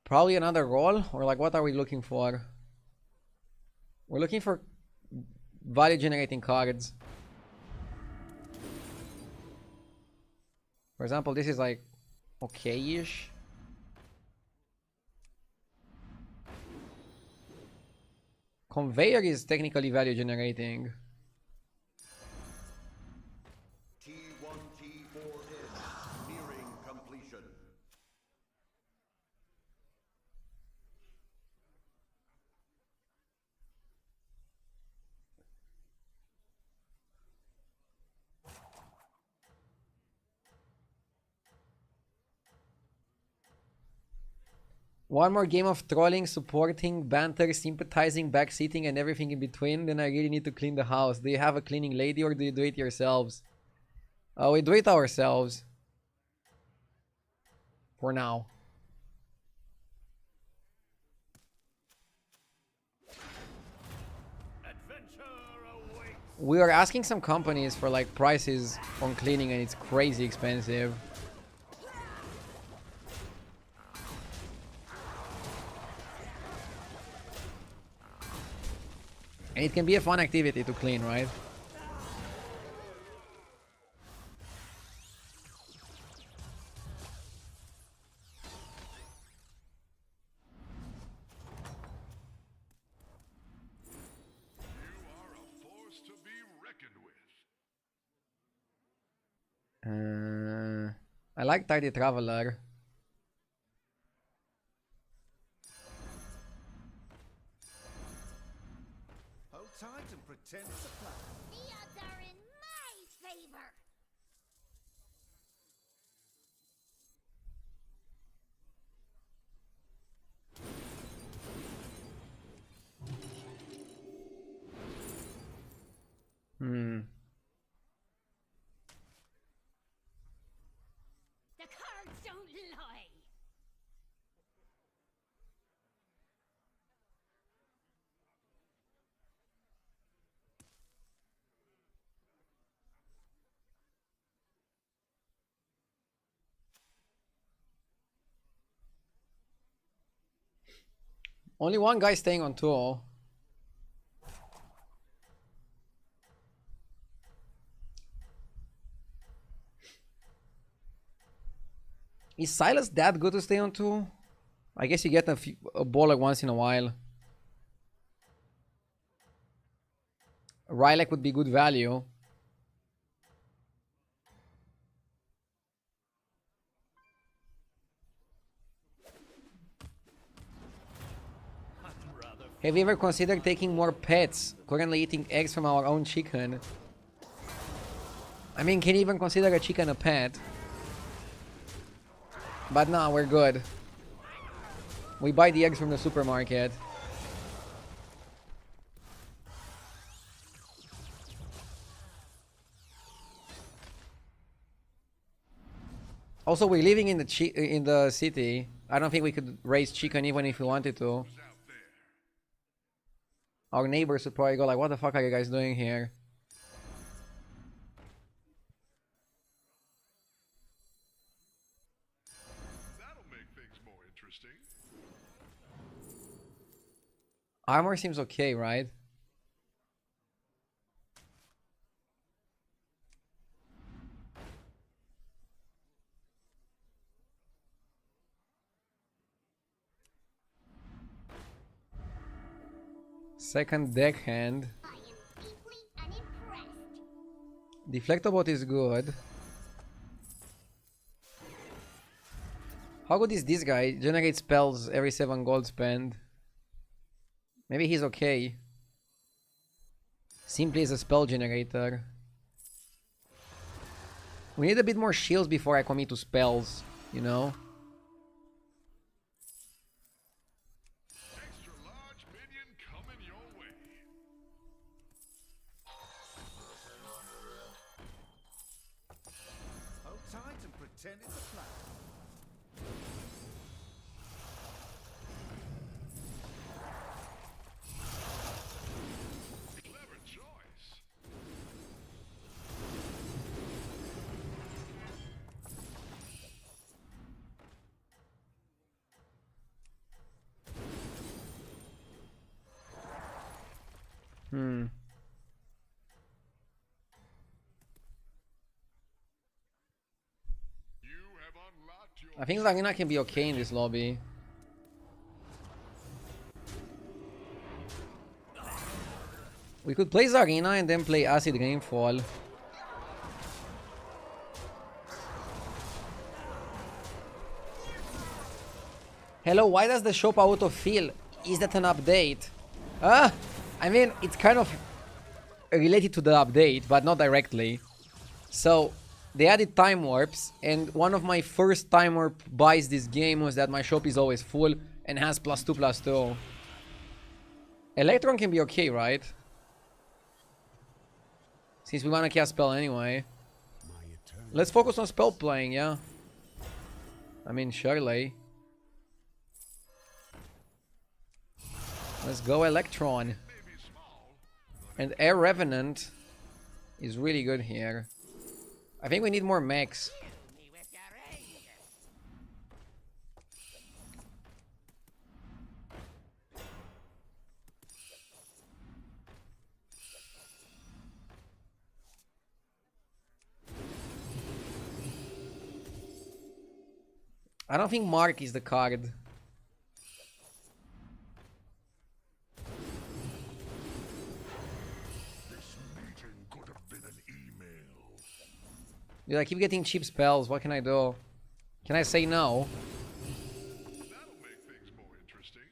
Probably another roll? Or like what are we looking for? We're looking for value generating cards. For example, this is like okay-ish. Conveyor is technically value generating. T1, T4 is nearing completion. One more game of trolling, supporting, banter, sympathizing, backseating, and everything in between, then I really need to clean the house. Do you have a cleaning lady or do you do it yourselves? We do it ourselves. For now. We are asking some companies for like prices on cleaning and it's crazy expensive. And it can be a fun activity to clean, right? You are a force to be reckoned with. I like Tidy Traveler. Hold tight and pretend it's a plan. The odds are in my favor. The cards don't lie. Only one guy staying on tour. Is Silas that good to stay on tour? I guess you get a baller once in a while. Rylak would be good value. Have you ever considered taking more pets? Currently eating eggs from our own chicken. I mean, can you even consider a chicken a pet? But no, we're good. We buy the eggs from the supermarket. Also, we're living in the city. I don't think we could raise chicken even if we wanted to. Our neighbors would probably go like, what the fuck are you guys doing here? That'll make things more interesting. Armor seems okay, right? Second deckhand. I am deeply unimpressed. Deflectobot is good. How good is this guy? Generates spells every 7 gold spend. Maybe he's okay. Simply is a spell generator. We need a bit more shields before I commit to spells, you know? Extra large minion coming your way. Hold tight and pretend it's a plan. Clever choice. Hmm. You have unlocked your I think Zarina can be okay in this lobby. We could play Zarina and then play Acid Rainfall. Hello, why does the shop autofill? Is that an update? I mean, it's kind of related to the update, but not directly. So, they added time warps, and one of my first time warp buys this game was that my shop is always full and has +2/+2. Electron can be okay, right? Since we wanna cast spell anyway. Let's focus on spell playing, yeah. I mean, surely. Let's go Electron. And Air Revenant is really good here. I think we need more mechs. I don't think Mark is the card. This meeting could have been an email. Dude, I keep getting cheap spells. What can I do? Can I say no? That'll make things more interesting.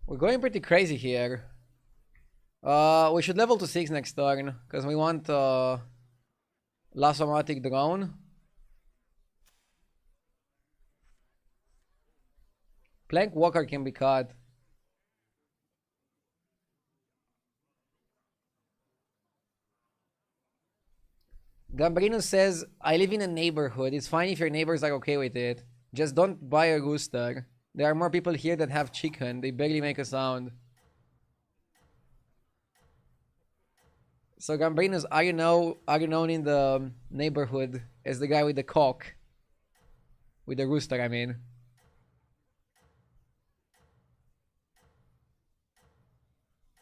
We're going pretty crazy here. We should level to 6 next turn, because we want Lasomatic Drone. Plank Walker can be cut. Gambrinus says, I live in a neighborhood. It's fine if your neighbors are okay with it. Just don't buy a rooster. There are more people here that have chicken. They barely make a sound. So Gambrinus, are you known in the neighborhood as the guy with the cock? With the rooster, I mean.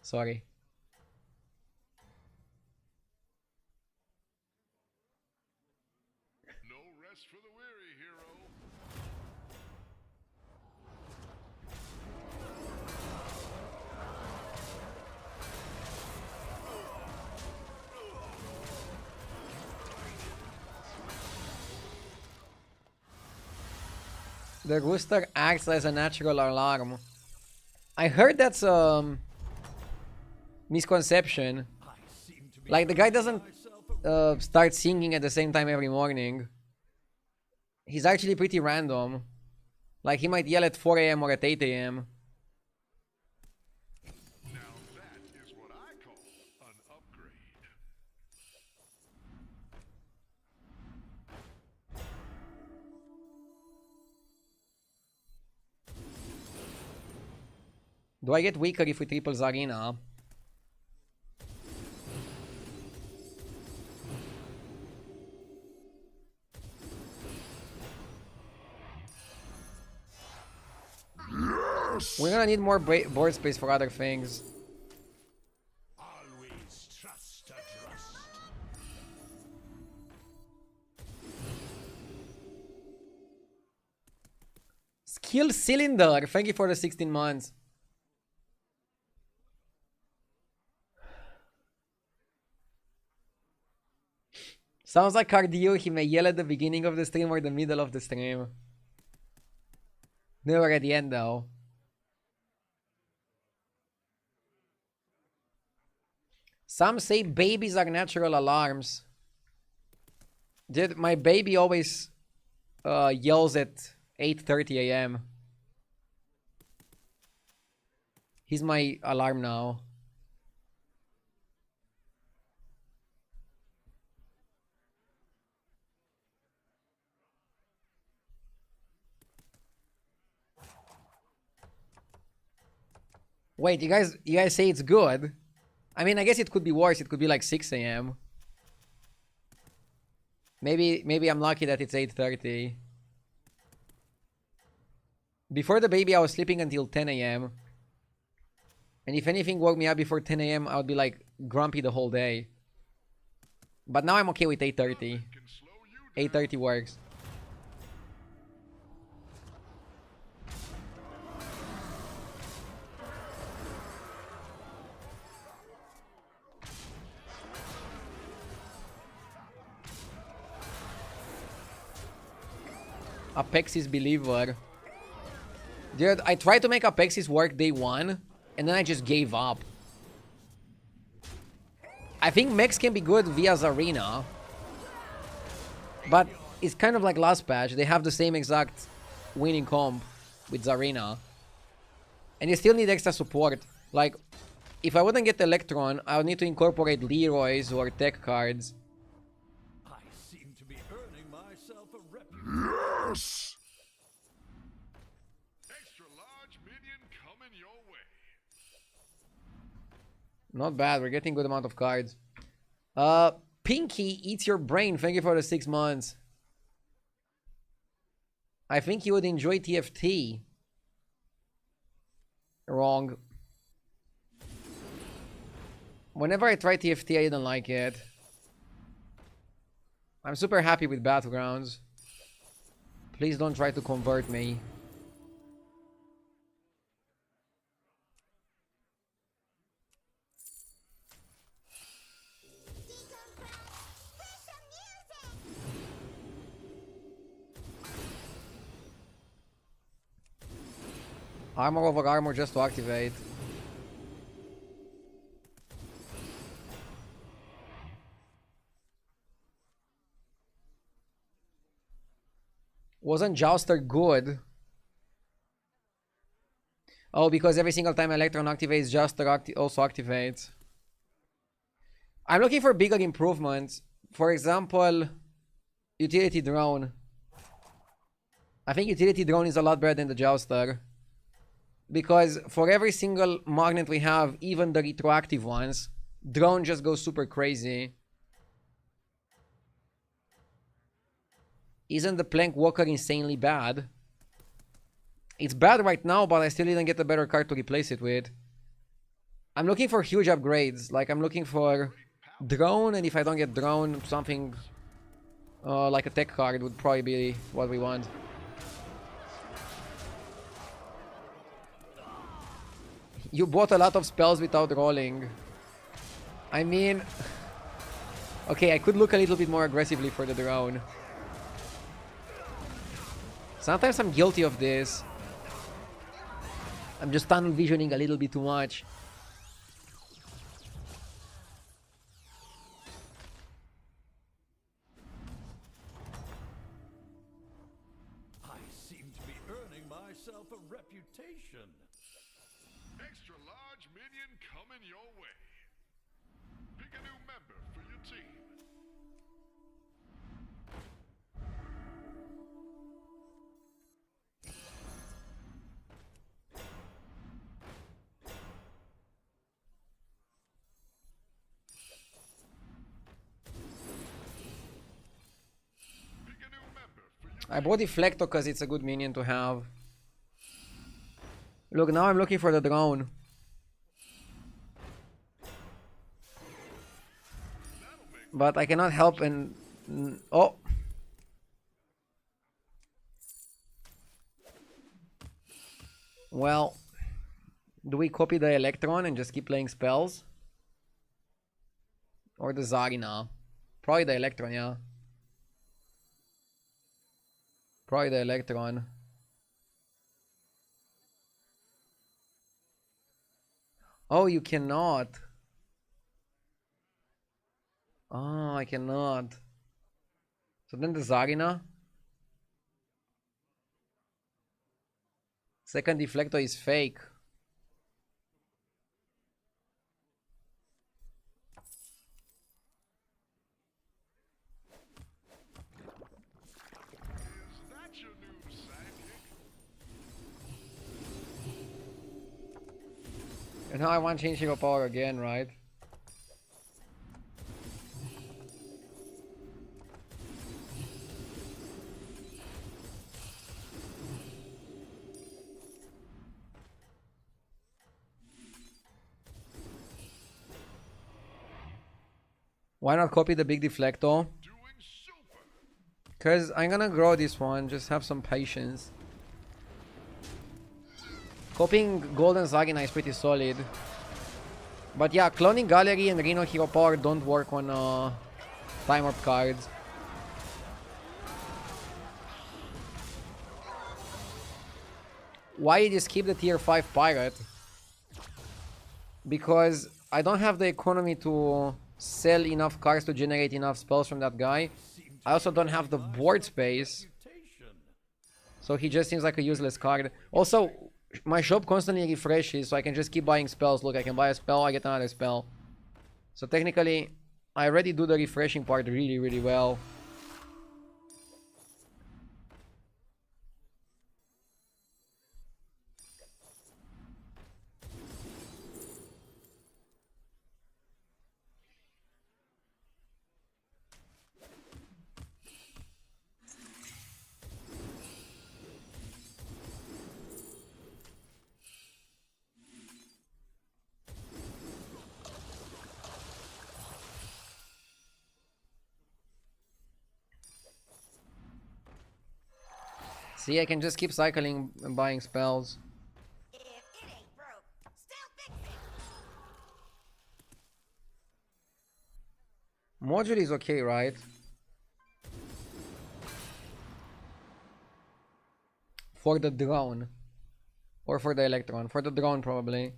Sorry. The rooster acts as a natural alarm. I heard that's misconception. Like the guy doesn't start singing at the same time every morning. He's actually pretty random. Like he might yell at 4 a.m. or at 8 a.m. Now that is what I call an upgrade. Do I get weaker if we triple Zarina? We're gonna need more board space for other things. Always trust a trust. Skill cylinder. Thank you for the 16 months. Sounds like cardio. He may yell at the beginning of the stream or the middle of the stream. Never at the end though. Some say babies are natural alarms. Dude, my baby always yells at 8:30 a.m. He's my alarm now. Wait, you guys say it's good? I mean, I guess it could be worse. It could be like 6 a.m. Maybe I'm lucky that it's 8:30. Before the baby, I was sleeping until 10 a.m. And if anything woke me up before 10 a.m., I would be like grumpy the whole day. But now I'm okay with 8:30. 8:30 works. Apexis believer. Dude, I tried to make Apexis work day one, and then I just gave up. I think mechs can be good via Zarina. But it's kind of like last patch. They have the same exact winning comp with Zarina. And you still need extra support. Like, if I wouldn't get Electron, I would need to incorporate Leroy's or tech cards. I seem to be earning myself a reputation. Yes! Extra large minion coming your way. Not bad, we're getting good amount of cards. Pinky eats your brain. Thank you for the 6 months. I think you would enjoy TFT. Wrong. Whenever I try TFT, I didn't like it. I'm super happy with Battlegrounds. Please don't try to convert me. Armor over armor just to activate. Wasn't Jouster good? Oh, because every single time Electron activates, Jouster also activates. I'm looking for bigger improvements. For example, Utility Drone. I think Utility Drone is a lot better than the Jouster. Because for every single magnet we have, even the retroactive ones, Drone just goes super crazy. Isn't the Plank Walker insanely bad? It's bad right now, but I still didn't get a better card to replace it with. I'm looking for huge upgrades. Like, I'm looking for Drone, and if I don't get Drone, something like a tech card would probably be what we want. You bought a lot of spells without rolling. I mean... Okay, I could look a little bit more aggressively for the drone. Sometimes I'm guilty of this. I'm just tunnel visioning a little bit too much. I seem to be earning myself a reputation. Extra large minion coming your way. Pick a new member for your team. Pick a new member for your I bought Deflecto because it's a good minion to have. Look, now I'm looking for the drone. But I cannot help and... Oh! Well... Do we copy the Electron and just keep playing spells? Or the Zarina? Probably the Electron, yeah. Probably the Electron. Oh, you cannot. Oh, I cannot. So then the Zarina. Second Deflector is fake. Is that your new sidekick? And now I want to change hero power again, right? Why not copy the big Deflector? Doing super. Because I'm gonna grow this one, just have some patience. Copying Golden Zagina is pretty solid. But yeah, cloning Gallery and Reno Hero Power don't work on Time Warp cards. Why just keep the tier 5 pirate? Because I don't have the economy to sell enough cards to generate enough spells from that guy. I also don't have the board space. So he just seems like a useless card. Also, my shop constantly refreshes, so I can just keep buying spells. Look, I can buy a spell, I get another spell. So technically, I already do the refreshing part really, really well. See, I can just keep cycling and buying spells. If it ain't broke, still fix it. Module is okay, right? For the drone. Or for the Electron. For the drone, probably.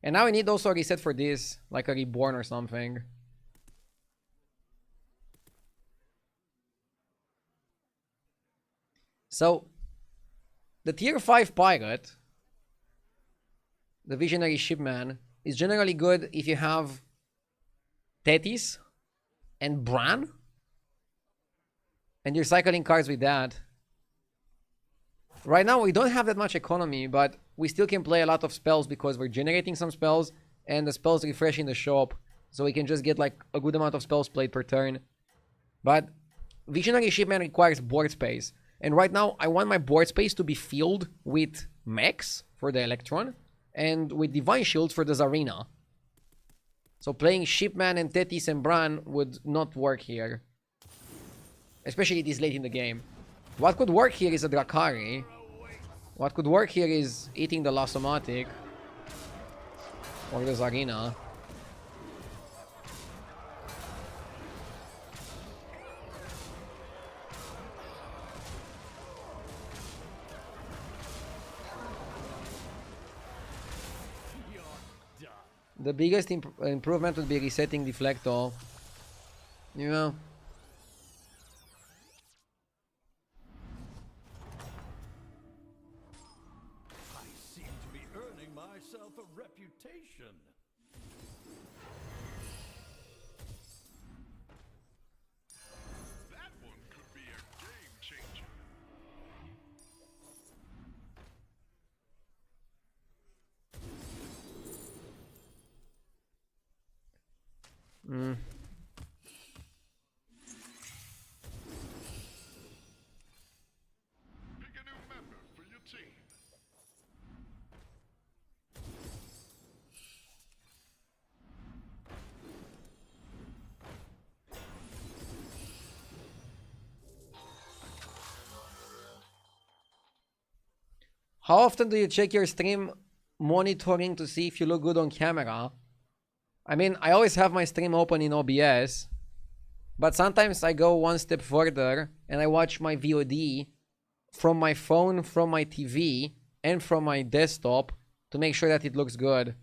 And now I need also a reset for this. Like a reborn or something. So, the tier 5 pirate, the visionary shipman, is generally good if you have Tethys and Bran, and you're cycling cards with that. Right now we don't have that much economy, but we still can play a lot of spells because we're generating some spells and the spells refreshing the shop, so we can just get like a good amount of spells played per turn. But visionary shipman requires board space. And right now, I want my board space to be filled with mechs for the Electron and with Divine Shields for the Zarina. So playing Shipman and Tethys and Bran would not work here. Especially this late in the game. What could work here is a Drakari. What could work here is eating the Lasomatic. Or the Zarina. The biggest improvement would be resetting Deflecto. You know. I seem to be earning myself a reputation. That one could be a game changer. Pick a new member for your team. How often do you check your stream monitoring to see if you look good on camera? I mean, I always have my stream open in OBS, but sometimes I go one step further and I watch my VOD from my phone, from my TV, and from my desktop to make sure that it looks good.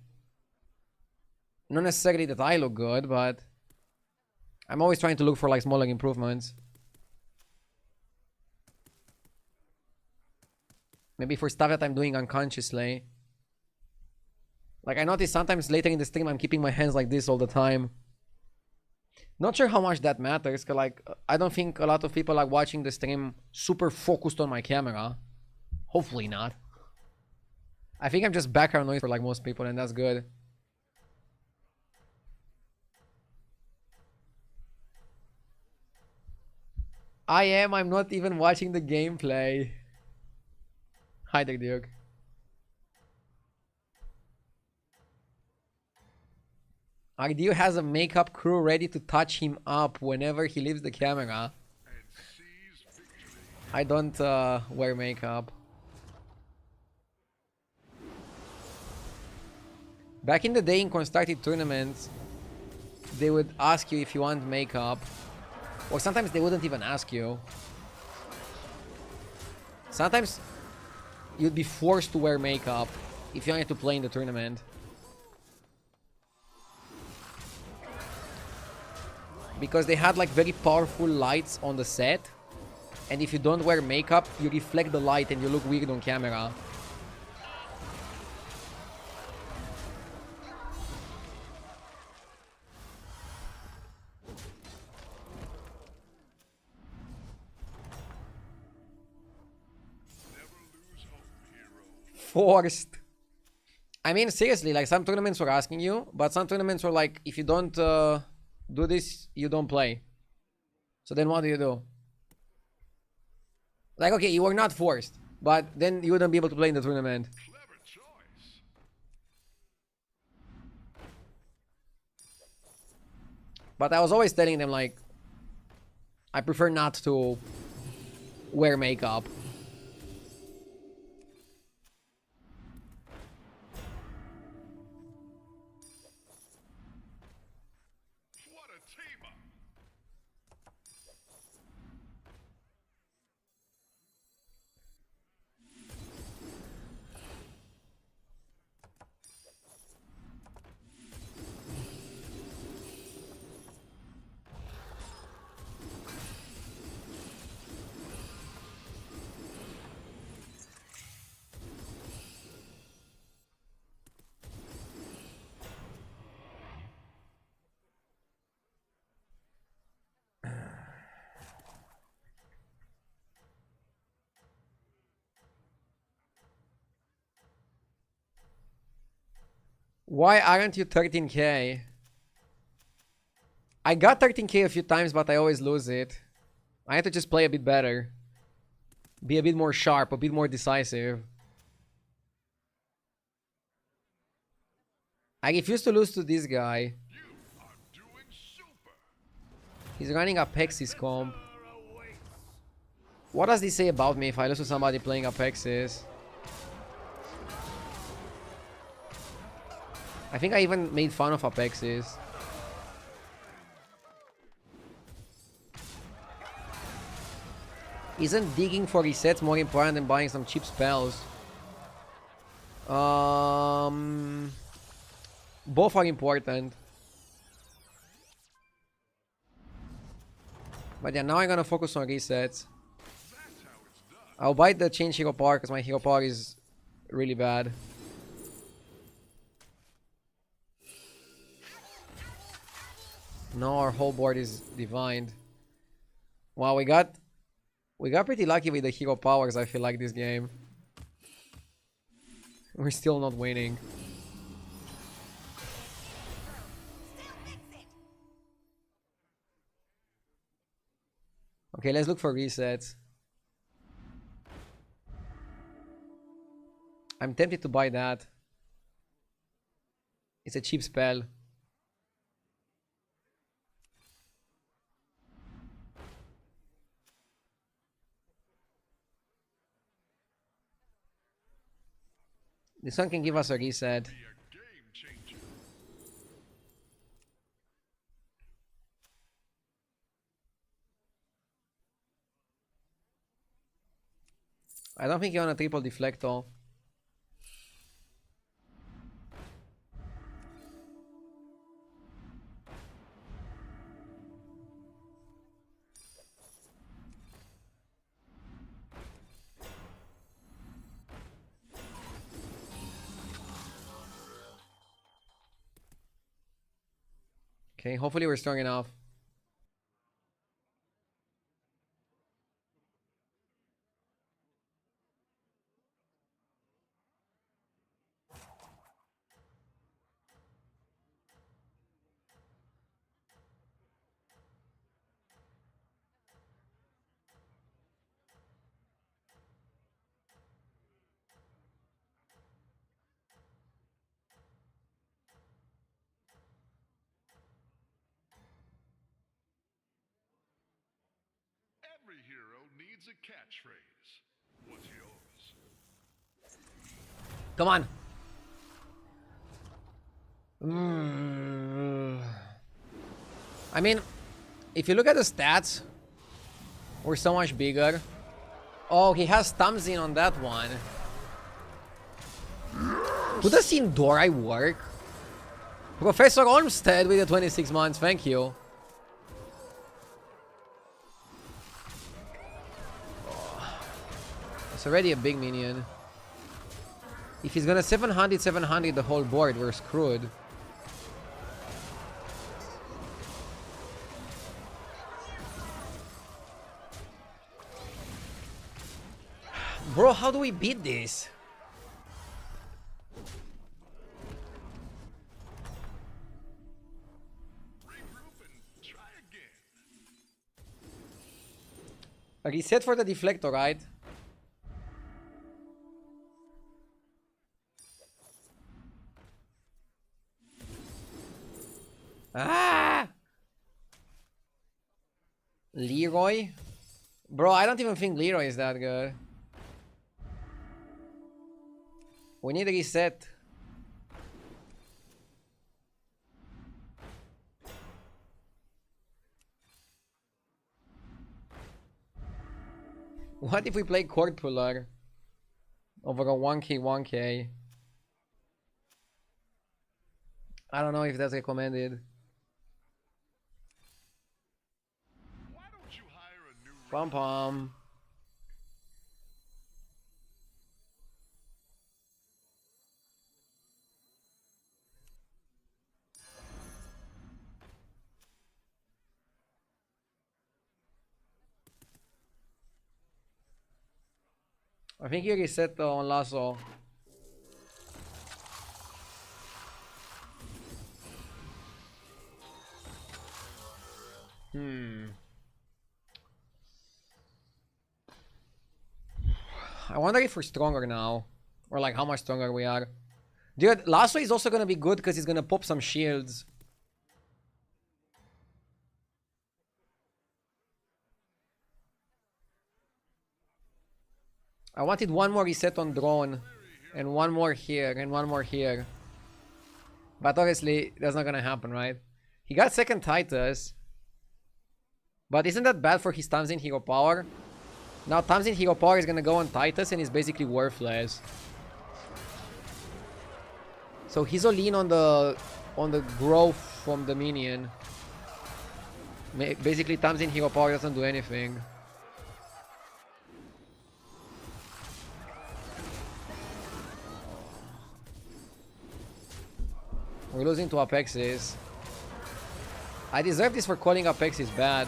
Not necessarily that I look good, but I'm always trying to look for like smaller improvements. Maybe for stuff that I'm doing unconsciously. Like I notice sometimes later in the stream I'm keeping my hands like this all the time. Not sure how much that matters, cause like I don't think a lot of people are watching the stream super focused on my camera. Hopefully not. I think I'm just background noise for like most people, and that's good. I'm not even watching the gameplay. Hi there, Duke. Ardio has a makeup crew ready to touch him up whenever he leaves the camera. And seize victory. I don't wear makeup. Back in the day in constructed tournaments, they would ask you if you want makeup. Or sometimes they wouldn't even ask you. Sometimes you'd be forced to wear makeup if you wanted to play in the tournament. Because they had like very powerful lights on the set, and if you don't wear makeup, you reflect the light and you look weird on camera. Never lose hope, hero. Forced. I mean, seriously, like some tournaments were asking you, but some tournaments were like, if you don't do this, you don't play. So then what do you do? Like, okay, you were not forced, but then you wouldn't be able to play in the tournament. Clever choice. But I was always telling them, like, I prefer not to wear makeup. What a team up. Why aren't you 13k? I got 13k a few times, but I always lose it. I had to just play a bit better. Be a bit more sharp, a bit more decisive. I refuse to lose to this guy. You are doing super. He's running Apexis comp. What does this say about me if I lose to somebody playing Apexis? I think I even made fun of Apexis. Isn't digging for resets more important than buying some cheap spells? Both are important. But yeah, now I'm gonna focus on resets. I'll buy the change hero power because my hero power is really bad. No, our whole board is divined. Wow, we got pretty lucky with the hero powers, I feel like, this game. We're still not winning. Okay, let's look for resets. I'm tempted to buy that. It's a cheap spell. This one can give us a reset. Be a game changer. I don't think you want a triple deflector. Okay, hopefully we're strong enough. Every hero needs a catchphrase. What's yours? Come on. I mean, if you look at the stats, we're so much bigger. Oh, he has Tamsin on that one. Would the Sindora work? Professor Olmsted with the 26 months, thank you. It's already a big minion. If he's gonna 700 the whole board, we're screwed. Bro, how do we beat this? Regroup and try again. A reset for the deflector, right? Ah! Leroy? Bro, I don't even think Leroy is that good. We need a reset. What if we play Court Puller over a 1k 1k? I don't know if that's recommended. Why don't you hire a new Pom pom. I think you reset on Lasso. I wonder if we're stronger now. Or like how much stronger we are. Dude, Lasso is also gonna be good because he's gonna pop some shields. I wanted one more reset on drone. And one more here. And one more here. But obviously, that's not gonna happen, right? He got second Titus. But isn't that bad for his Tamsin hero power? Now Tamsin hero power is gonna go on Titus and is basically worthless. So he's all in on the on the growth from the minion. Basically, Tamsin hero power doesn't do anything. We're losing to Apexis. I deserve this for calling Apexis bad.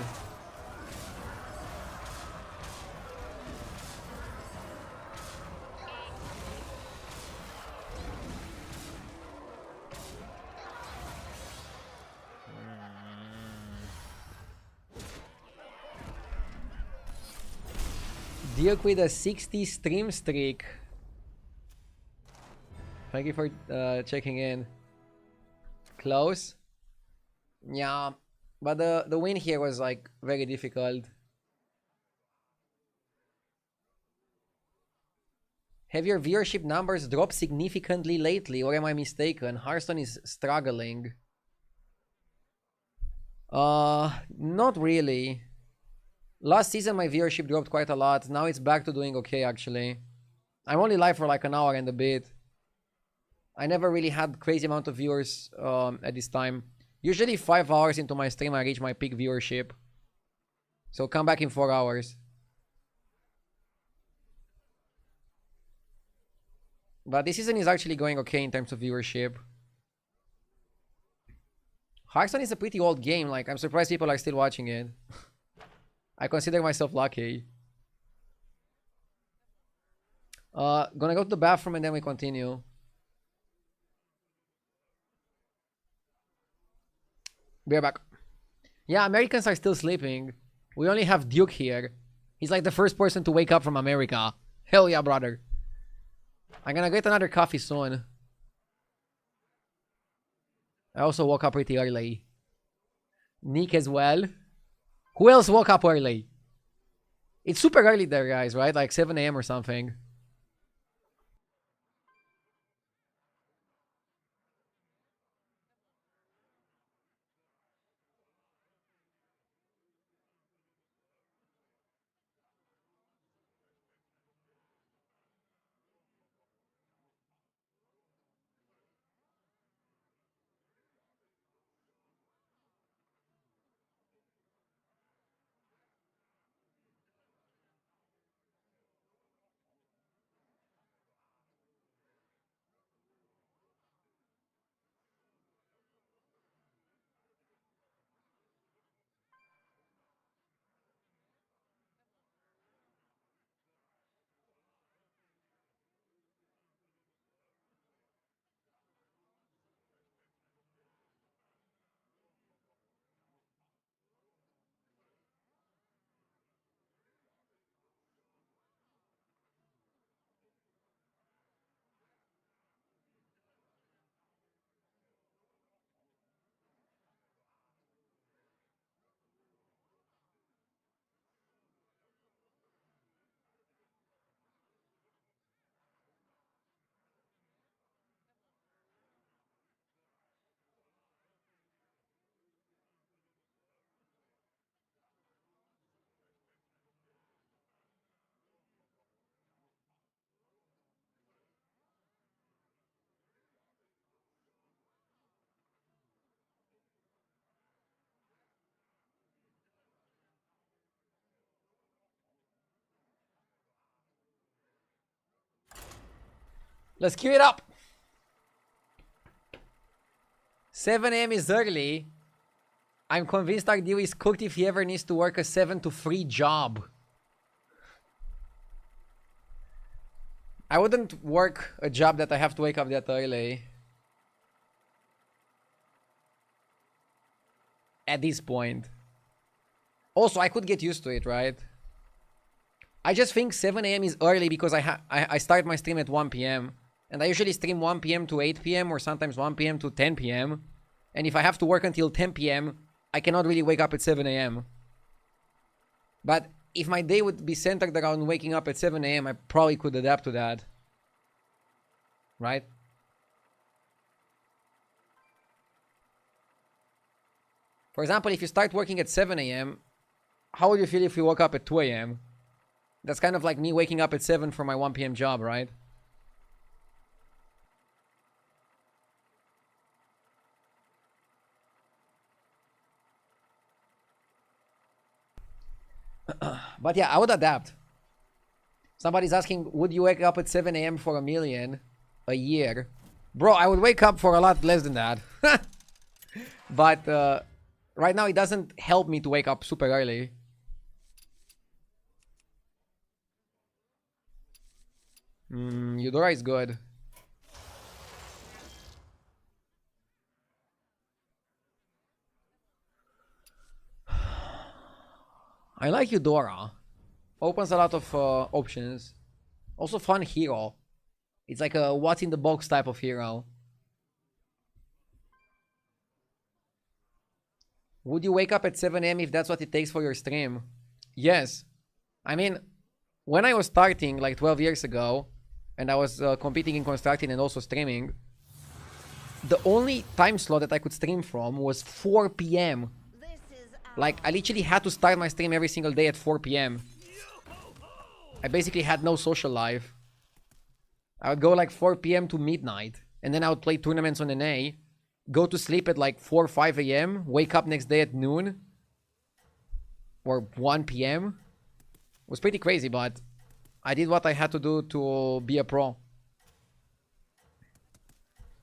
Duke with a 60 stream streak. Thank you for checking in. Close. Yeah, but the win here was like very difficult. Have your viewership numbers dropped significantly lately, or am I mistaken? Hearthstone is struggling. Not really. Last season my viewership dropped quite a lot. Now it's back to doing okay actually. I'm only live for like an hour and a bit. I never really had crazy amount of viewers at this time. Usually 5 hours into my stream I reach my peak viewership. So come back in 4 hours. But this season is actually going okay in terms of viewership. Hearthstone is a pretty old game. Like, I'm surprised people are still watching it. I consider myself lucky. Gonna go to the bathroom and then we continue. Be right back. Yeah, Americans are still sleeping. We only have Duke here. He's like the first person to wake up from America. Hell yeah, brother. I'm gonna get another coffee soon. I also woke up pretty early. Nick as well. Who else woke up early? It's super early there, guys, right? Like 7 a.m. or something. Let's queue it up. 7 a.m. is early. I'm convinced Ardew is cooked if he ever needs to work a 7 to 3 job. I wouldn't work a job that I have to wake up that early. At this point. Also, I could get used to it, right? I just think 7 a.m. is early because I start my stream at 1 p.m. And I usually stream 1 p.m. to 8 p.m. or sometimes 1 p.m. to 10 p.m. And if I have to work until 10 p.m., I cannot really wake up at 7 a.m. But if my day would be centered around waking up at 7 a.m., I probably could adapt to that. Right? For example, if you start working at 7 a.m., how would you feel if you woke up at 2 a.m.? That's kind of like me waking up at 7 for my 1 p.m. job, right? But yeah, I would adapt. Somebody's asking, would you wake up at 7 a.m. for $1 million a year? Bro, I would wake up for a lot less than that. But right now, it doesn't help me to wake up super early. Eudora is good. I like Eudora. Opens a lot of options. Also fun hero. It's like a what's in the box type of hero. Would you wake up at 7 a.m. if that's what it takes for your stream? Yes. I mean, when I was starting like 12 years ago, and I was competing in constructing and also streaming, the only time slot that I could stream from was 4 p.m. Like, I literally had to start my stream every single day at 4 p.m. I basically had no social life. I would go like 4 p.m. to midnight, and then I would play tournaments on NA, go to sleep at like 4 or 5 a.m., wake up next day at noon, or 1 p.m. It was pretty crazy, but I did what I had to do to be a pro.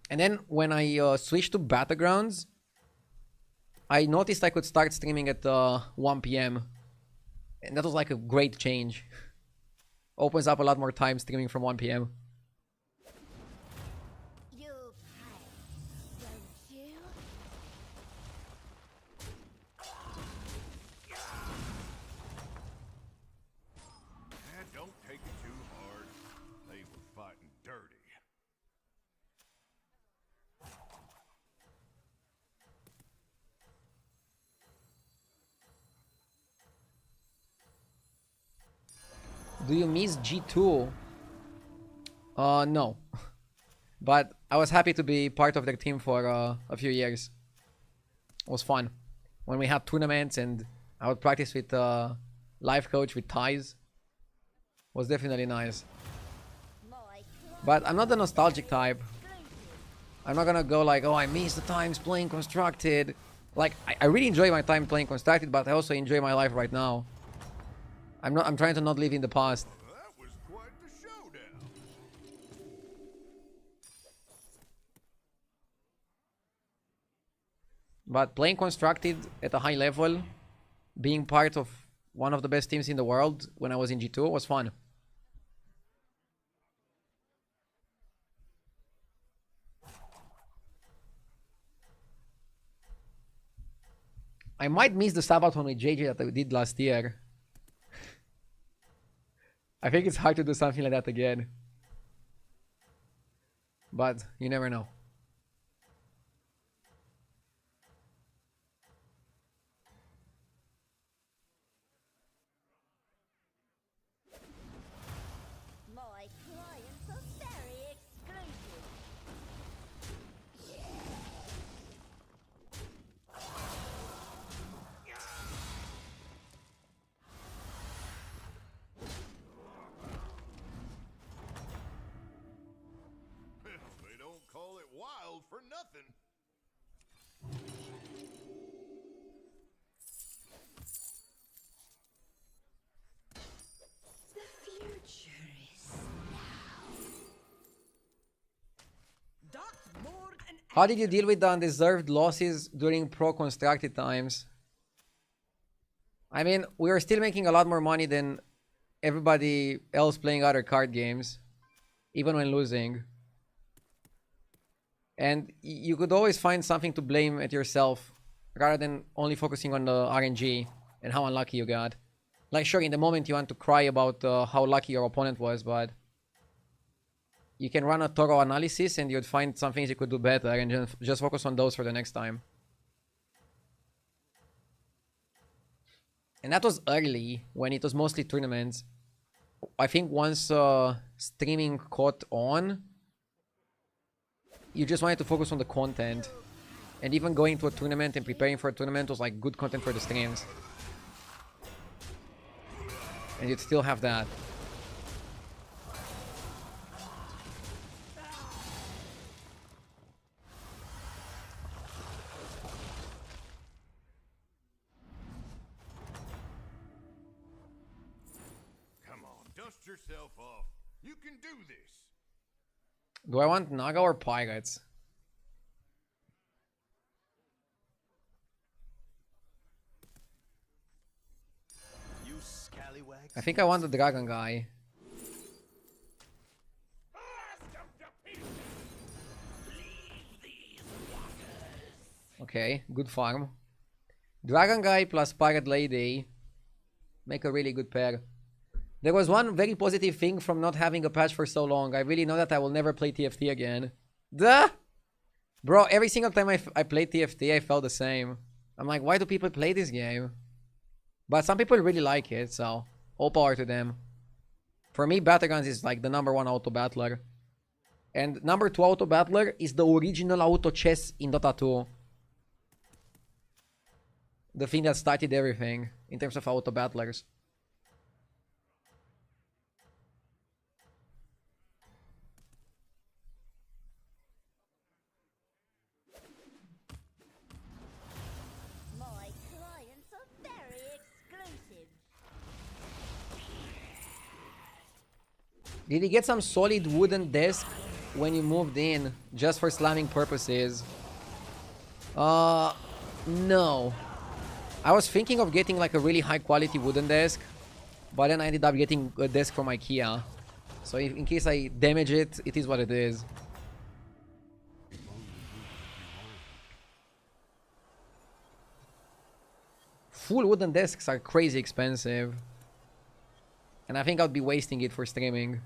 And then when I switched to Battlegrounds, I noticed I could start streaming at 1 p.m. And that was like a great change. Opens up a lot more time streaming from 1 p.m. You pay, won't you? Don't take it too hard. They were fighting dirty. Do you miss G2? No. But I was happy to be part of their team for a few years. It was fun. When we had tournaments and I would practice with life coach with ties. Was definitely nice. But I'm not the nostalgic type. I'm not gonna go like, oh, I miss the times playing Constructed. Like, I really enjoy my time playing Constructed, but I also enjoy my life right now. I'm trying to not live in the past. That was quite the showdown. But playing Constructed at a high level, being part of one of the best teams in the world when I was in G2 was fun. I might miss the Sabaton with JJ that I did last year. I think it's hard to do something like that again. But you never know. My clients are very exclusive. They don't call it wild for nothing. The future is That's more an How did you deal with the undeserved losses during pro constructed times? I mean, we were still making a lot more money than everybody else playing other card games, even when losing. And you could always find something to blame at yourself rather than only focusing on the RNG and how unlucky you got. Like, sure, in the moment you want to cry about how lucky your opponent was, but you can run a thorough analysis and you'd find some things you could do better and just focus on those for the next time. And that was early, when it was mostly tournaments. I think once streaming caught on, you just wanted to focus on the content. And even going to a tournament and preparing for a tournament was like good content for the streams. And you'd still have that. yourself off. You can do this. Do I want Naga or Pirates? You scallywags. I think I want the Dragon guy. Okay, good farm. Dragon guy plus Pirate Lady make a really good pair. There was one very positive thing from not having a patch for so long. I really know that I will never play TFT again. Duh! Bro, every single time I played TFT, I felt the same. I'm like, why do people play this game? But some people really like it, so all power to them. For me, Battlegrounds is like the #1 auto battler. And #2 auto battler is the original auto chess in Dota 2. The thing that started everything in terms of auto battlers. My clients are very exclusive. Did he get some solid wooden desk when you moved in just for slamming purposes? No. I was thinking of getting like a really high quality wooden desk, but then I ended up getting a desk from IKEA. So in case I damage it, it is what it is. Full wooden desks are crazy expensive. And I think I'd be wasting it for streaming.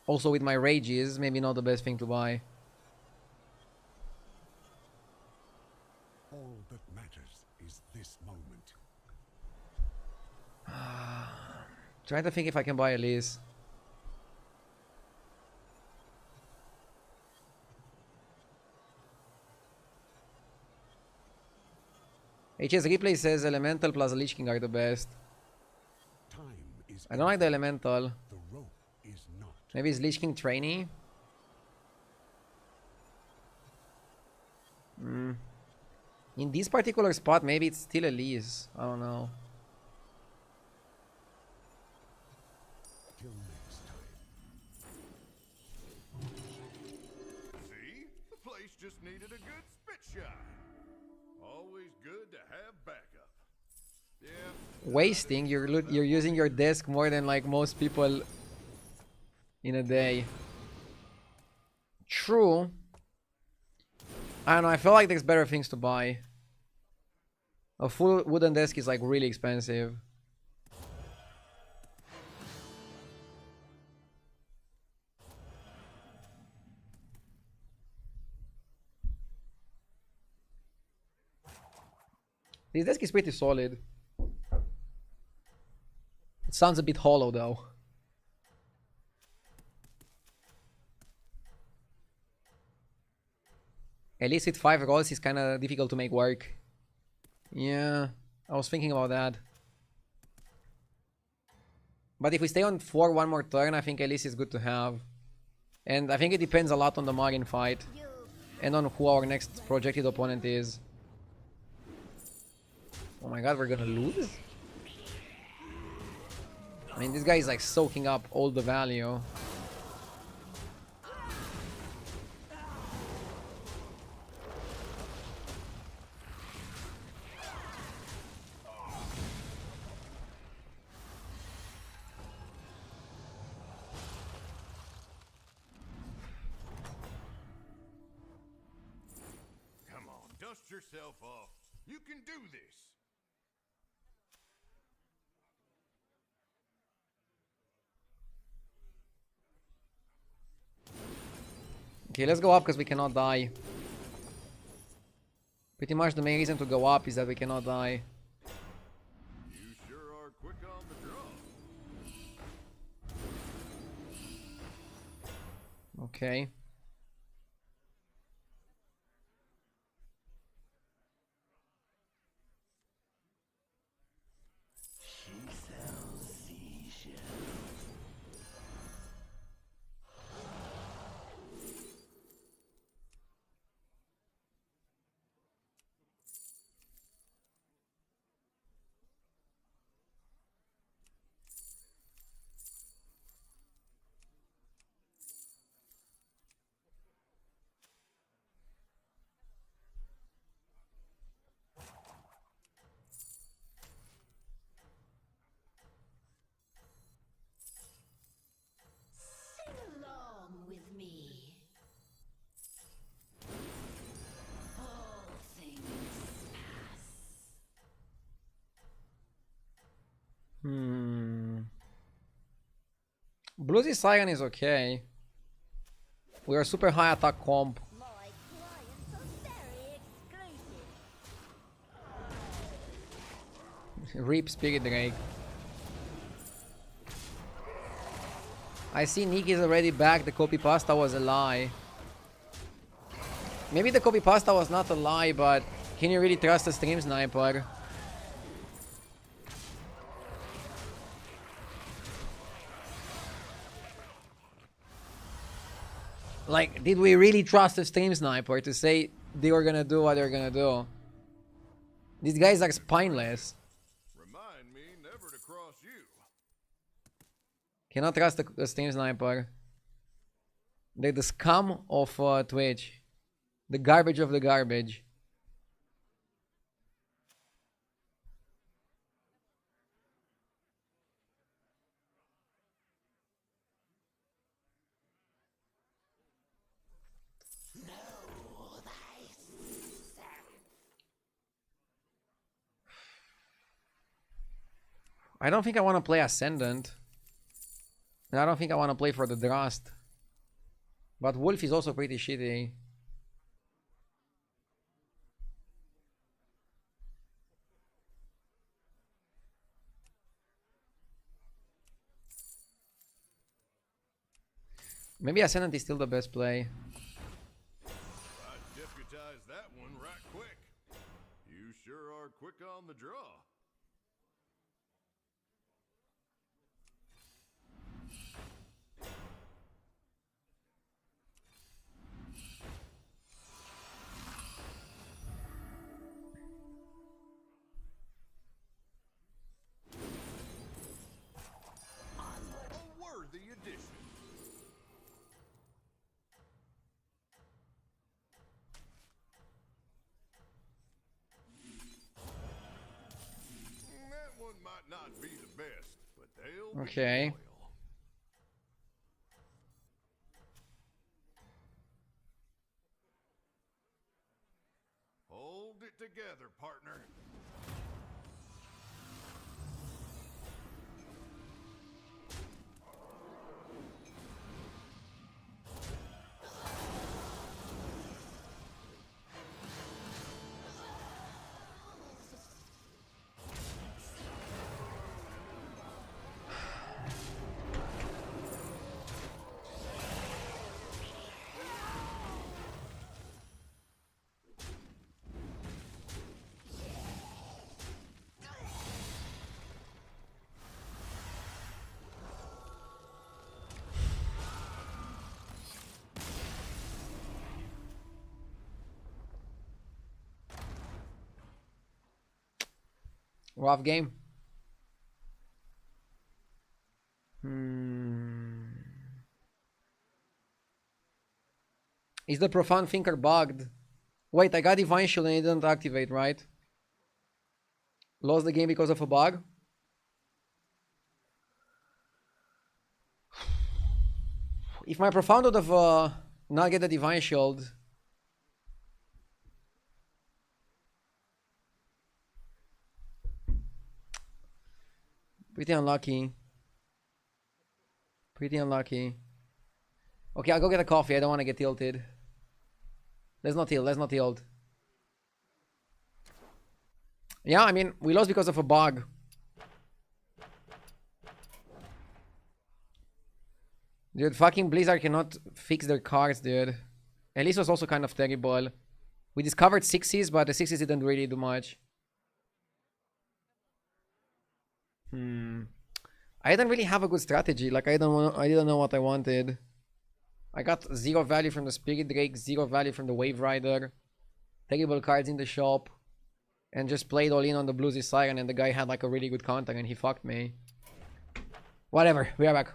Also with my rages, maybe not the best thing to buy. All that matters is this moment. Trying to think if I can buy a lease. HS Replay says Elemental plus Lich King are the best. Time is I don't like the Elemental. the rope is not. Maybe it's Lich King trainee? In this particular spot, maybe it's still a lease. I don't know. Till next time. See? The place just needed a good spit shot. Always good to have backup. Yeah. Wasting, you're using your desk more than like most people in a day. True. I don't know, I feel like there's better things to buy. A full wooden desk is like really expensive. This desk is pretty solid. It sounds a bit hollow though. At least with 5 rolls it's kinda difficult to make work. Yeah, I was thinking about that. But if we stay on 4 one more turn, I think at least it's good to have. And I think it depends a lot on the Marin fight. And on who our next projected opponent is. Oh my god, we're gonna lose? I mean, this guy is like soaking up all the value. Come on, dust yourself off. You can do this. Okay, let's go up because we cannot die. Pretty much the main reason to go up is that we cannot die. You sure are quick on the draw. Okay. Bluesy Siren is okay. We are super high attack comp. My clients are very exclusive. Rip Spirit Drake. I see Nick is already back. The copy pasta was a lie. Maybe the copy pasta was not a lie, but can you really trust a stream sniper? Like, did we really trust a stream sniper to say they were gonna do what they're gonna do? These guys are spineless. Remind me never to cross you. Cannot trust the stream sniper. They're the scum of Twitch. The garbage of the garbage. I don't think I want to play Ascendant. And I don't think I want to play for the Drast. But Wolf is also pretty shitty. Maybe Ascendant is still the best play. I deputized that one right quick. You sure are quick on the draw. A worthy addition. That one might not be the best, but they'll Okay. be loyal. Hold it together, partner. Rough game. Hmm. Is the Profound Thinker bugged? Wait, I got Divine Shield and it didn't activate, right? Lost the game because of a bug? If my Profound would have not get the Divine Shield... Pretty unlucky. Pretty unlucky. Okay, I'll go get a coffee. I don't want to get tilted. Let's not tilt. Let's not tilt. Yeah, I mean, we lost because of a bug. Dude, fucking Blizzard cannot fix their cards, dude. Elise was also kind of terrible. We discovered sixes, but the sixes didn't really do much. I didn't really have a good strategy. Like, I didn't know what I wanted. I got 0 value from the Spirit Drake, 0 value from the Wave Rider. Terrible cards in the shop. And just played all in on the Bluesy Siren, and the guy had like a really good counter and he fucked me. Whatever, we are back.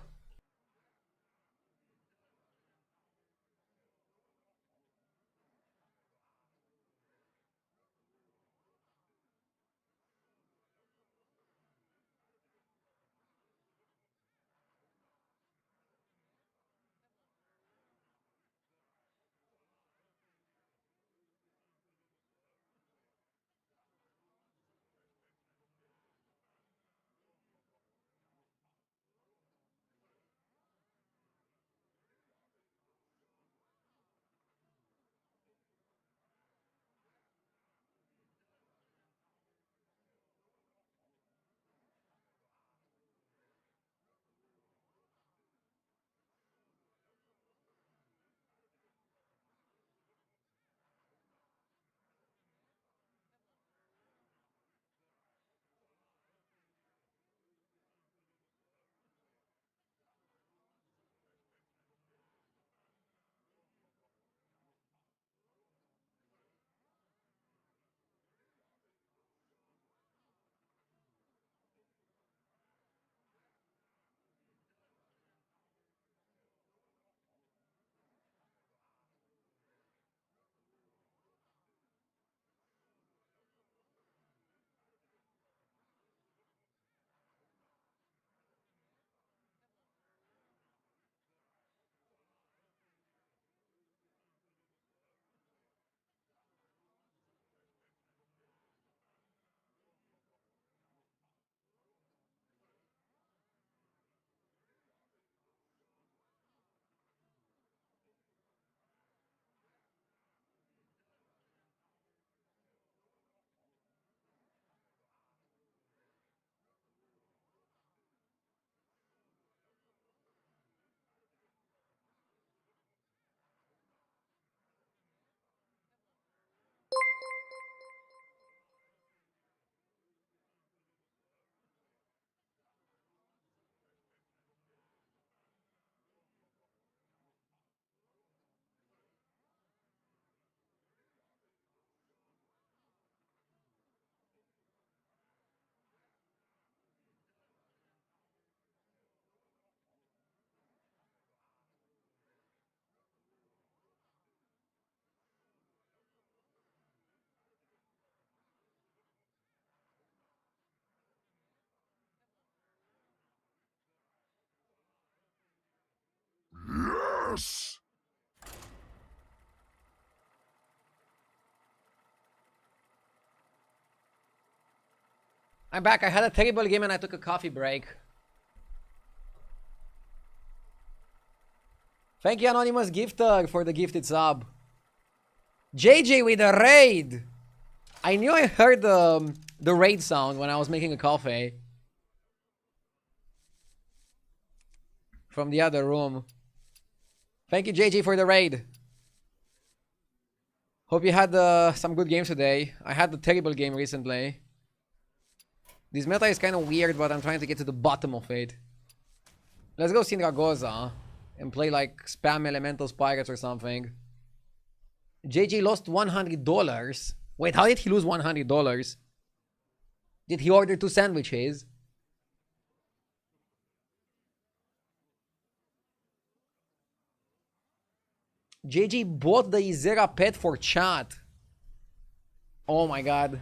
I'm back. I had a terrible game and I took a coffee break. Thank you, Anonymous Gifter, for the gifted sub. JJ with a raid! I knew I heard the raid sound when I was making a coffee. From the other room. Thank you, JJ, for the raid. Hope you had some good games today. I had a terrible game recently. This meta is kind of weird, but I'm trying to get to the bottom of it. Let's go Sindragoza and play like spam Elementals Pirates or something. JJ lost $100. Wait, how did he lose $100? Did he order 2 sandwiches? JJ bought the Izera pet for chat. Oh my god.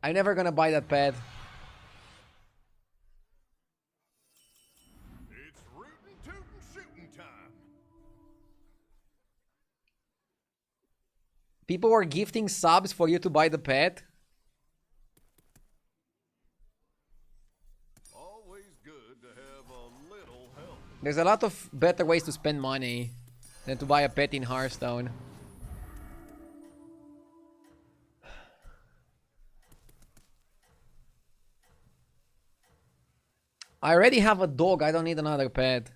I'm never gonna buy that pet. It's rootin', tootin', shootin' time. People were gifting subs for you to buy the pet. Always good to have a little help. There's a lot of better ways to spend money than to buy a pet in Hearthstone. I already have a dog. I don't need another pet.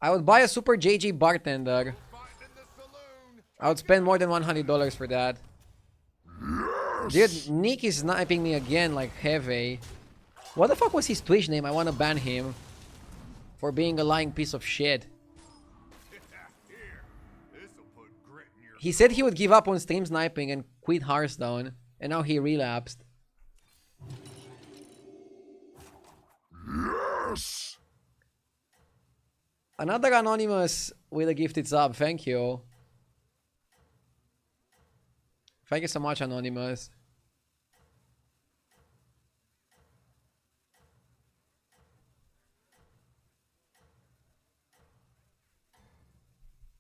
I would buy a Super JG bartender. I would spend more than $100 for that. Dude, Nick is sniping me again like heavy. What the fuck was his Twitch name? I want to ban him for being a lying piece of shit. He said he would give up on stream sniping and quit Hearthstone, and now he relapsed. Yes! Another Anonymous with a gifted sub, thank you. Thank you so much, Anonymous.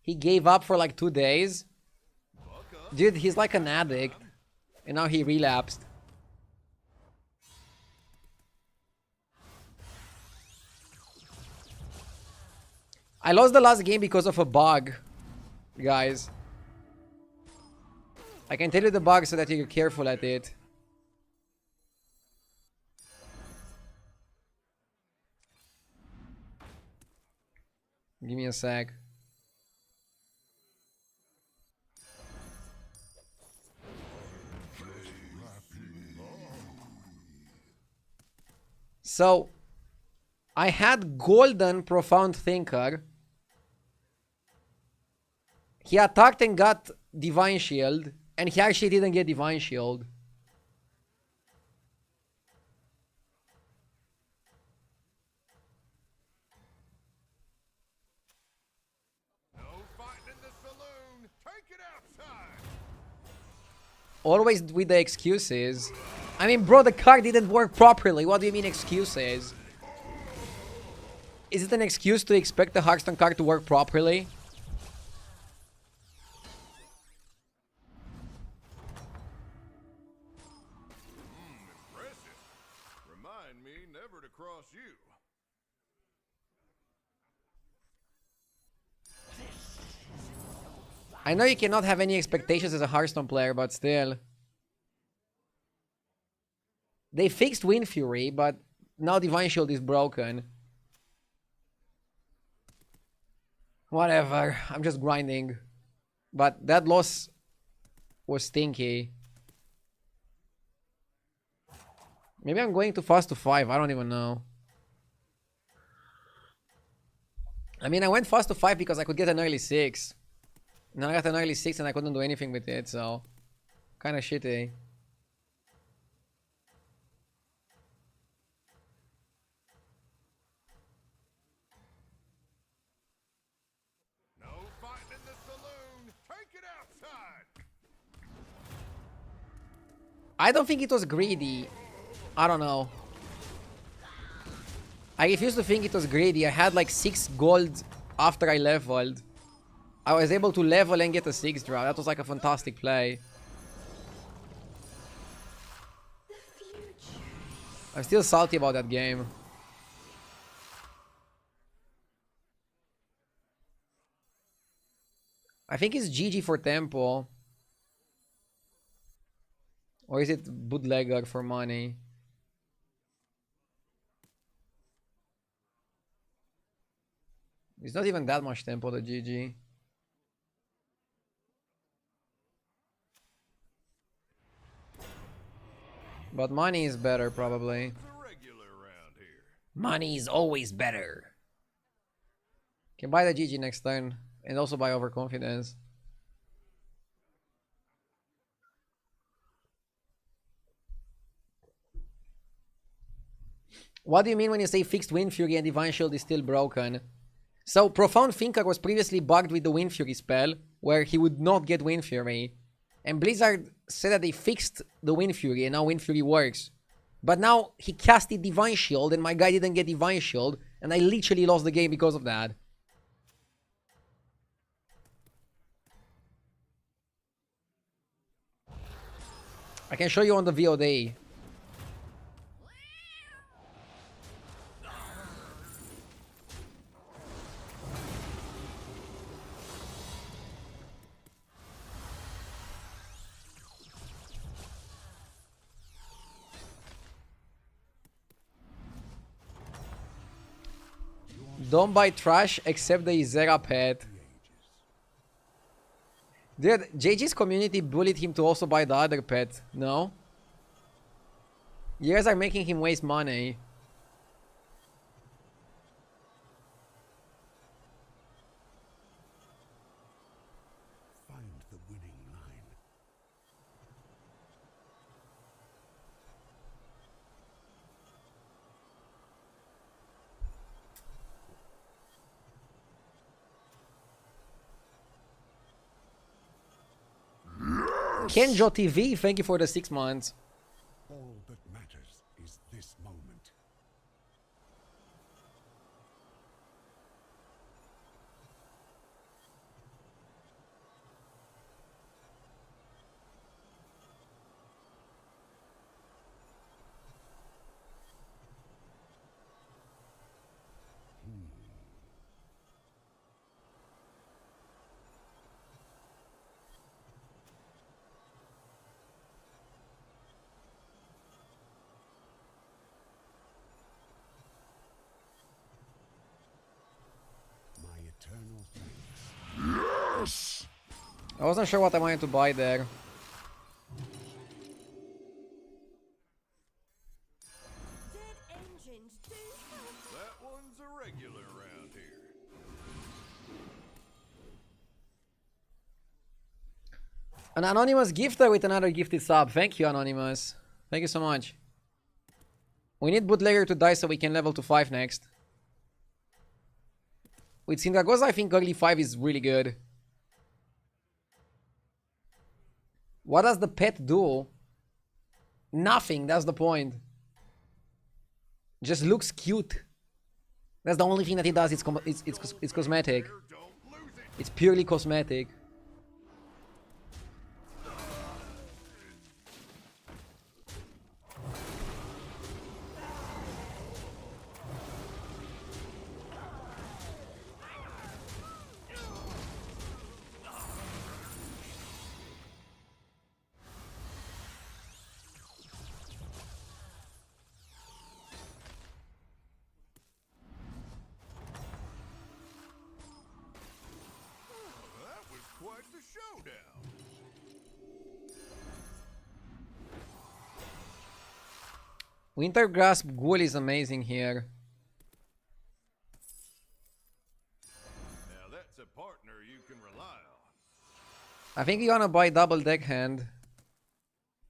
He gave up for like 2 days. Dude, he's like an addict. And now he relapsed. I lost the last game because of a bug, guys. I can tell you the bug so that you're careful at it. Give me a sec. So, I had Golden Profound Thinker. He attacked and got Divine Shield, and he actually didn't get Divine Shield. No fighting in the saloon. Take it outside. Always with the excuses. I mean, bro, the card didn't work properly. What do you mean excuses? Is it an excuse to expect the Hearthstone card to work properly? Impressive. Remind me never to cross you. I know you cannot have any expectations as a Hearthstone player, but still. They fixed Wind Fury, but now Divine Shield is broken. Whatever, I'm just grinding. But that loss was stinky. Maybe I'm going too fast to 5, I don't even know. I mean, I went fast to 5 because I could get an early 6. Now I got an early 6 and I couldn't do anything with it, so... Kinda shitty. I don't think it was greedy. I don't know. I refuse to think it was greedy. I had like 6 gold after I leveled. I was able to level and get a 6 drop. That was like a fantastic play. I'm still salty about that game. I think it's GG for Tempo. Or is it bootlegger for money? It's not even that much Tempo, the GG. But money is better, probably. It's a regular around here. Money is always better. Can buy the GG next turn. And also buy overconfidence. What do you mean when you say fixed Wind Fury and Divine Shield is still broken? So Profound Thinker was previously bugged with the Wind Fury spell, where he would not get Wind Fury. And Blizzard said that they fixed the Wind Fury and now Wind Fury works. But now he casted Divine Shield and my guy didn't get Divine Shield, and I literally lost the game because of that. I can show you on the VOD. Don't buy trash except the Izera pet. Dude, JG's community bullied him to also buy the other pet. No? You guys are making him waste money. Find the winning line. Kenjo TV, thank you for the 6 months. All that matters is this moment. My eternal thanks. I wasn't sure what I wanted to buy there. That one's a regular around here. An anonymous gifter with another gifted sub. Thank you, Anonymous. Thank you so much. We need Bootlegger to die so we can level to 5 next. With Syndragoza, I think early 5 is really good. What does the pet do? Nothing, that's the point. Just looks cute. That's the only thing that it does. It's cosmetic. Don't lose it. It's purely cosmetic. That was quite the showdown. Wintergrasp Ghoul is amazing here. Now that's a partner you can rely on. I think you wanna buy double deckhand.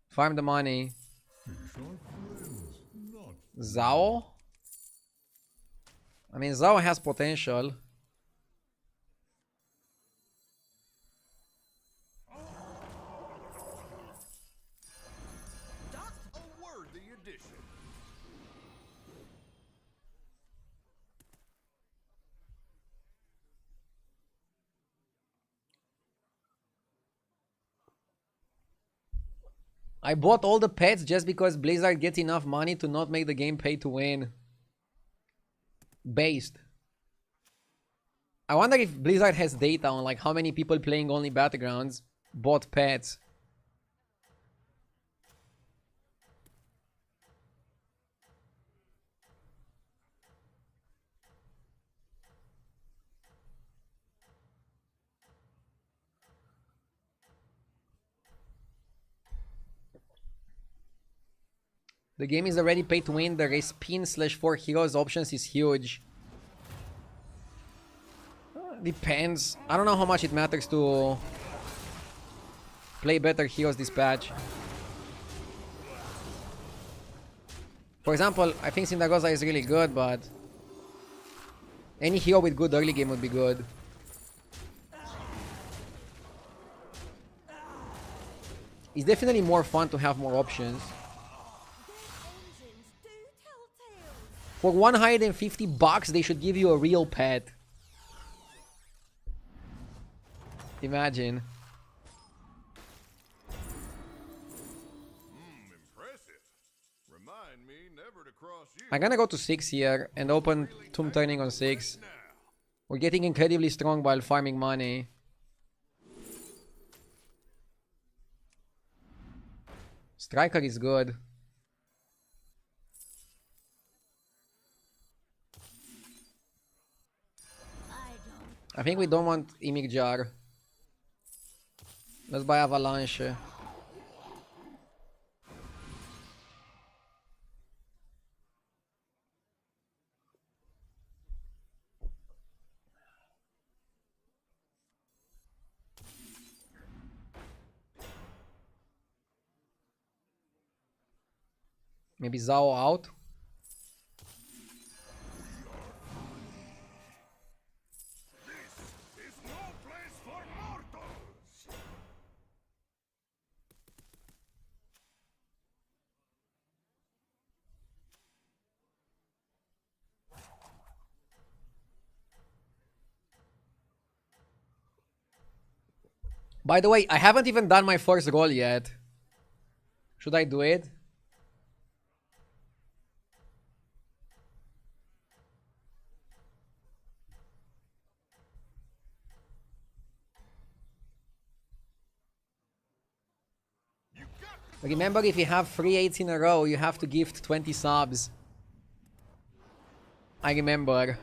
Farm the money. Zhao? I mean, Zhao has potential. A worthy addition. I bought all the pets just because Blizzard gets enough money to not make the game pay to win. Based. I wonder if Blizzard has data on like how many people playing only Battlegrounds bought pets. The game is already pay to win. The respin /4 heroes options is huge. Depends. I don't know how much it matters to play better heroes this patch. For example, I think Sindagoza is really good, but any hero with good early game would be good. It's definitely more fun to have more options. For $150, they should give you a real pet. Imagine. Impressive. Remind me never to cross you. I'm gonna go to 6 here and open Tomb Turning on 6. We're getting incredibly strong while farming money. Striker is good. I think we don't want Imig Jar. Let's buy Avalanche. Maybe Zhao out. It's no place for mortals. By the way, I haven't even done my first roll yet. Should I do it? Remember, if you have 3 8s in a row, you have to gift 20 subs. I remember.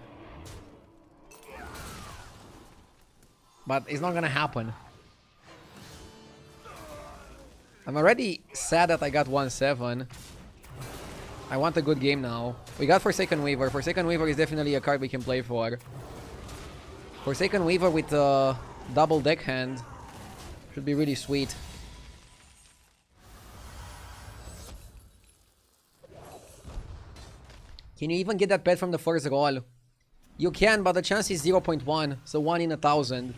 But it's not gonna happen. I'm already sad that I got 1-7. I want a good game now. We got Forsaken Weaver. Forsaken Weaver is definitely a card we can play for. Forsaken Weaver with a double deck hand should be really sweet. Can you even get that pet from the first roll? You can, but the chance is 0.1, so 1 in 1,000.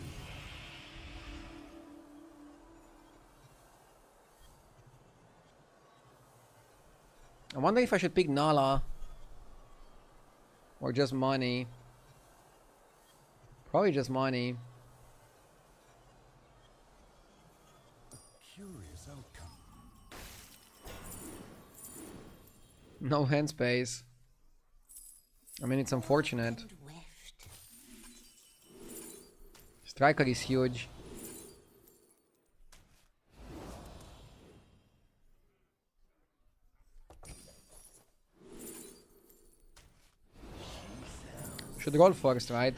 I wonder if I should pick Nala. Or just money. Probably just money. Curious outcome. No hand space. I mean, it's unfortunate. Striker is huge. Should roll first, right?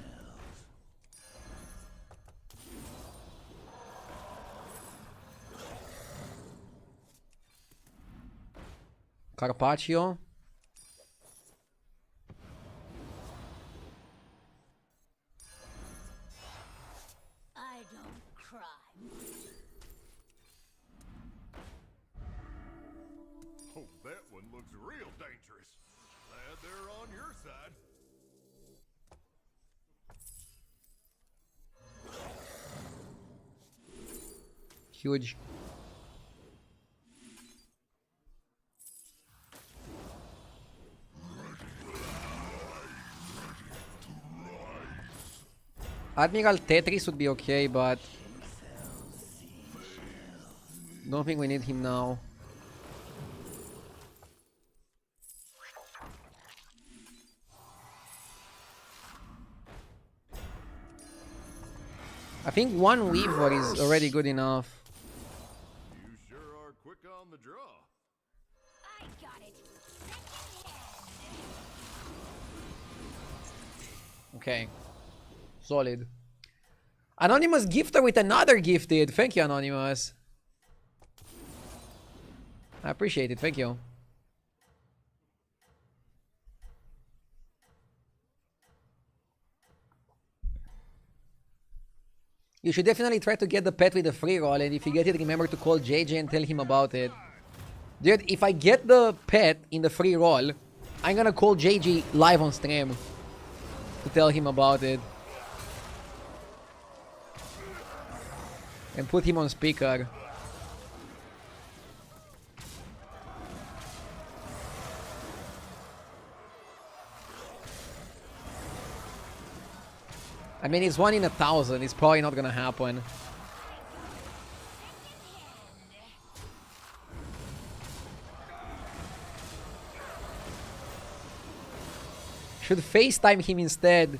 Carpaccio. I don't cry. Oh, that one looks real dangerous. Glad they're on your side. Huge. Admiral Tetris would be okay, but don't think we need him now. I think one Weaver is already good enough. You sure are quick on the draw. I got it. Okay. Solid. Anonymous gifter with another gifted. Thank you, Anonymous. I appreciate it. Thank you. You should definitely try to get the pet with the free roll, and if you get it, remember to call JJ and tell him about it. Dude, if I get the pet in the free roll, I'm gonna call JJ live on stream to tell him about it. And put him on speaker. I mean, it's 1 in 1,000. It's probably not gonna happen. Should FaceTime him instead.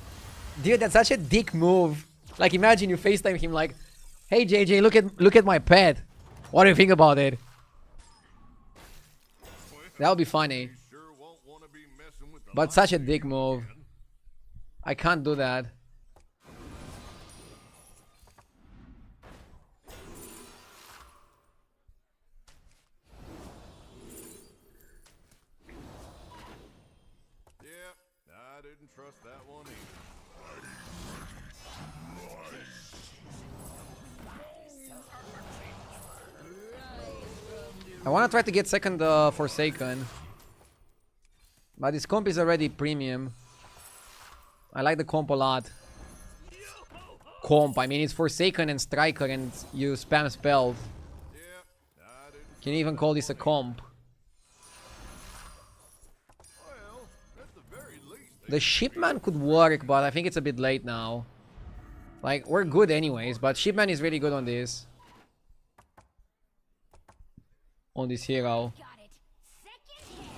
Dude, that's such a dick move. Like, imagine you FaceTime him like, "Hey JJ, look at my pet. What do you think about it?" That would be funny. Sure won't want to be messing with the But such a dick move. I can't do that. Yeah, I didn't trust that one either. I want to try to get second Forsaken. But this comp is already premium. I like the comp a lot. Comp, I mean, it's Forsaken and Striker and you spam spells. Yeah, I didn't. Can you even call this a comp? Well, at the very least, The Shipman could work, but I think it's a bit late now. Like, we're good anyways, but Shipman is really good on this. On this hero. Got it. Second hand.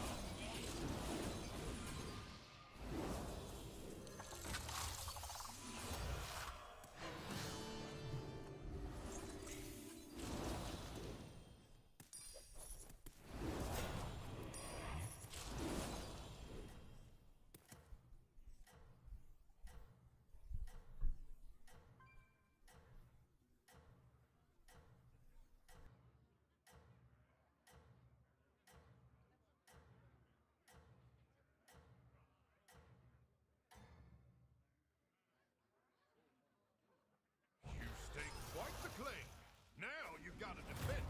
you stake quite the claim. Now you've got to defend it.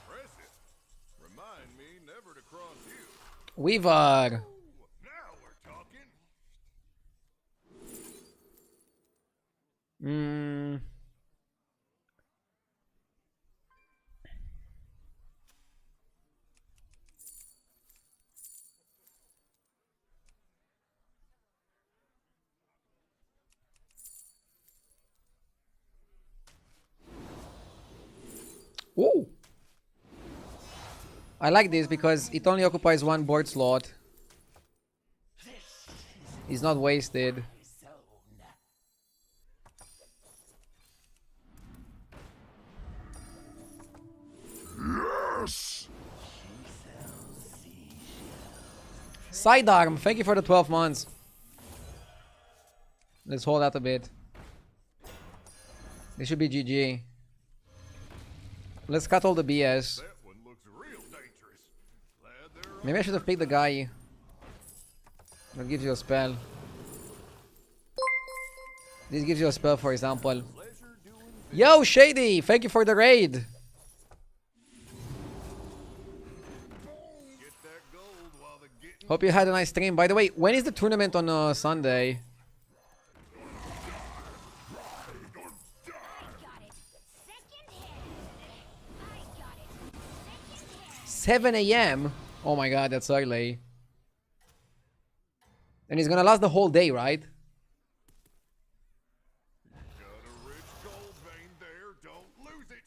Impressive. Remind me never to cross you. Weaver. Now we're talking. Mm. Ooh. I like this because it only occupies 1 board slot. It's not wasted. Sidearm, thank you for the 12 months. Let's hold out a bit. This should be GG. Let's cut all the BS. That one looks real dangerous. Glad they're Maybe I should have picked the guy that gives you a spell. This gives you a spell, for example. Yo, Shady! Thank you for the raid! Get that gold while the getting Hope you had a nice stream. By the way, when is the tournament on Sunday? Got it. Second hand. I got it. Second hand. 7 a.m.? Oh my god, that's early. And it's gonna last the whole day, right? got a rich gold vein there. Don't lose it.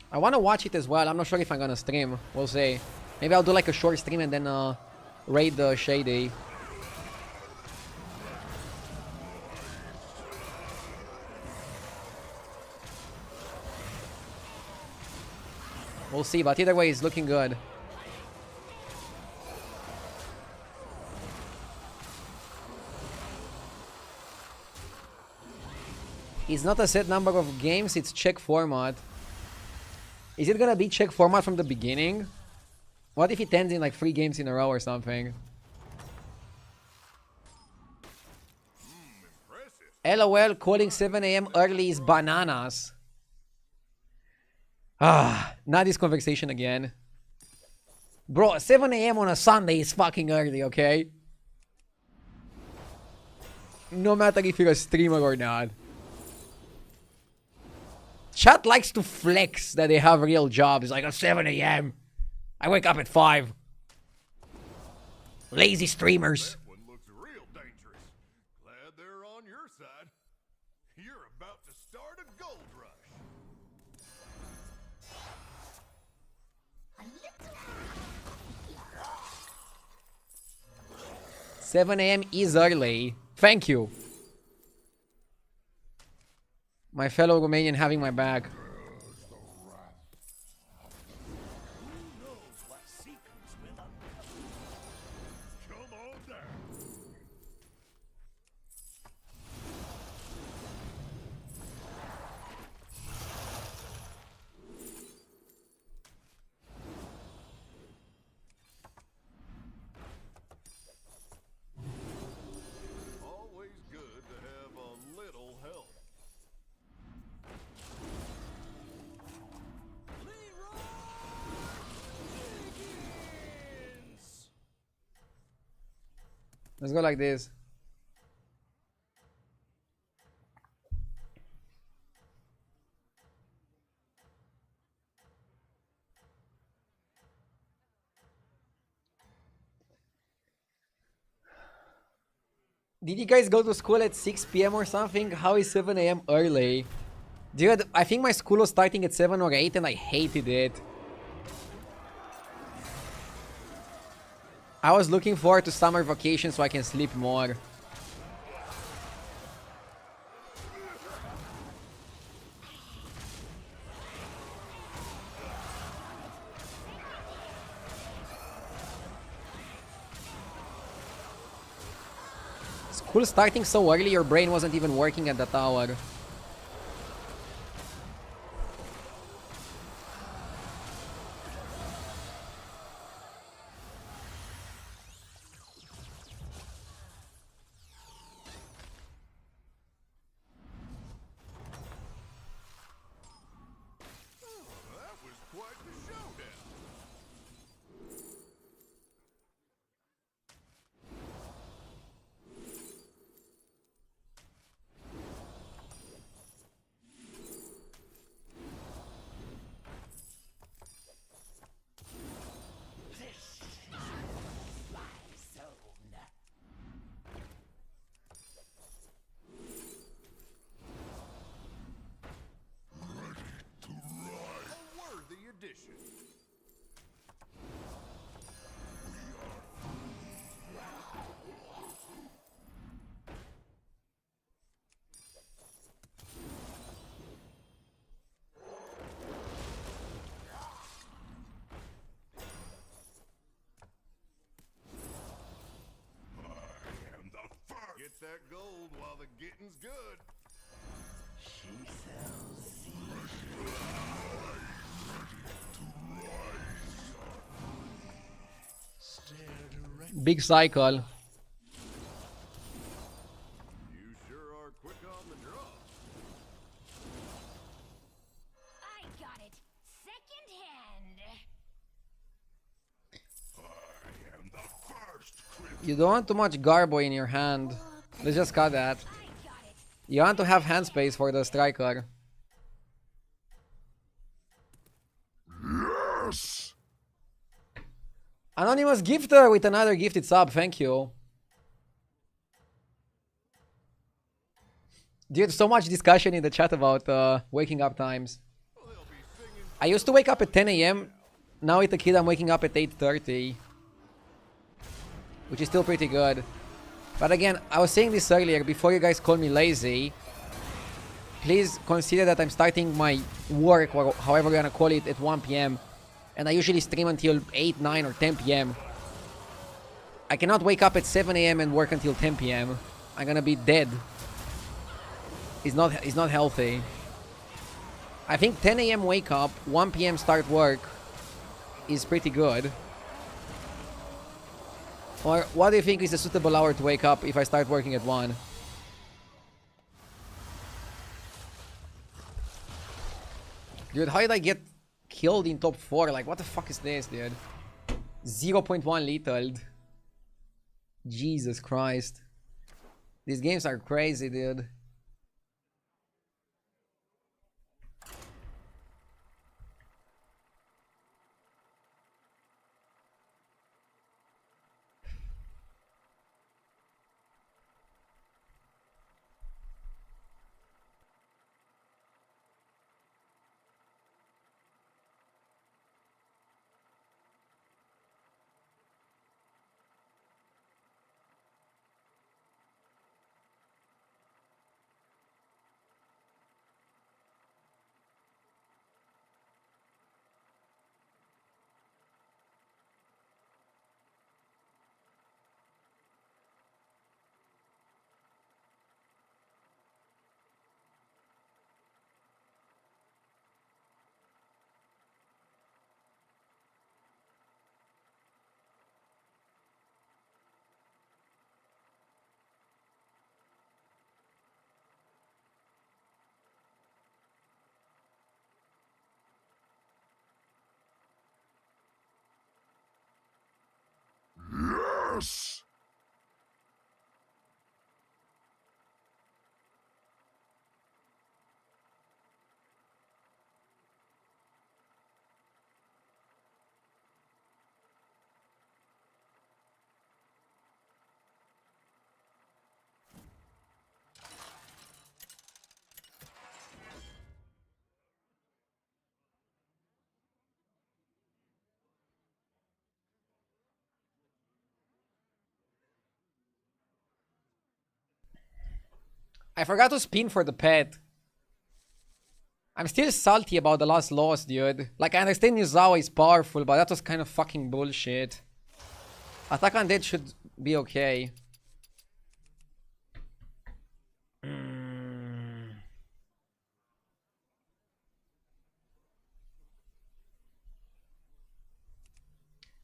I wanna watch it as well. I'm not sure if I'm gonna stream. We'll see. Maybe I'll do like a short stream and then raid the Shady. We'll see, but either way, it's looking good. It's not a set number of games, it's check format. Is it gonna be check format from the beginning? What if it ends in like 3 games in a row or something? Impressive. LOL, calling 7 a.m. early is bananas. Ah, not this conversation again. Bro, 7 a.m. on a Sunday is fucking early, okay? No matter if you're a streamer or not. Chat likes to flex that they have real jobs. Like at 7 a.m. I wake up at 5. Lazy streamers. That one looks real dangerous. Glad they're on your side. You're about to start a gold rush. 7 a.m. is early. Thank you. My fellow Romanian having my back. Come on down. Always good to have a little help. Let's go like this. Did you guys go to school at 6 p.m. or something? How is 7 a.m. early? Dude, I think my school was starting at 7 or 8 and I hated it. I was looking forward to summer vacation so I can sleep more. School starting so early, your brain wasn't even working at the tower. That was quite the showdown. A worthy addition. Get that gold while the getting's good. Big cycle. You sure are quick on the draw. I got it. Second hand. I am the first You don't want too much garbo in your hand. Let's just cut that. I got it. You want to have hand space for the striker. Yes. Anonymous gifter with another gifted sub, thank you. Dude, so much discussion in the chat about waking up times. I used to wake up at 10 AM. Now with the kid I'm waking up at 8:30. Which is still pretty good. But again, I was saying this earlier, before you guys call me lazy, please consider that I'm starting my work, or however you're gonna call it, at 1 PM. And I usually stream until 8, 9 or 10 PM. I cannot wake up at 7 AM and work until 10 PM. I'm gonna be dead. It's not healthy. I think 10 AM wake up, 1 PM start work is pretty good. Or what do you think is a suitable hour to wake up if I start working at 1? Dude, how did I get killed in top 4? Like, what the fuck is this, dude? 0.1 lethal. Jesus Christ. These games are crazy, dude. Yes. I forgot to spin for the pet. I'm still salty about the last loss, dude. Like, I understand Yuzawa is powerful, but that was kind of fucking bullshit. Attack Undead should be okay.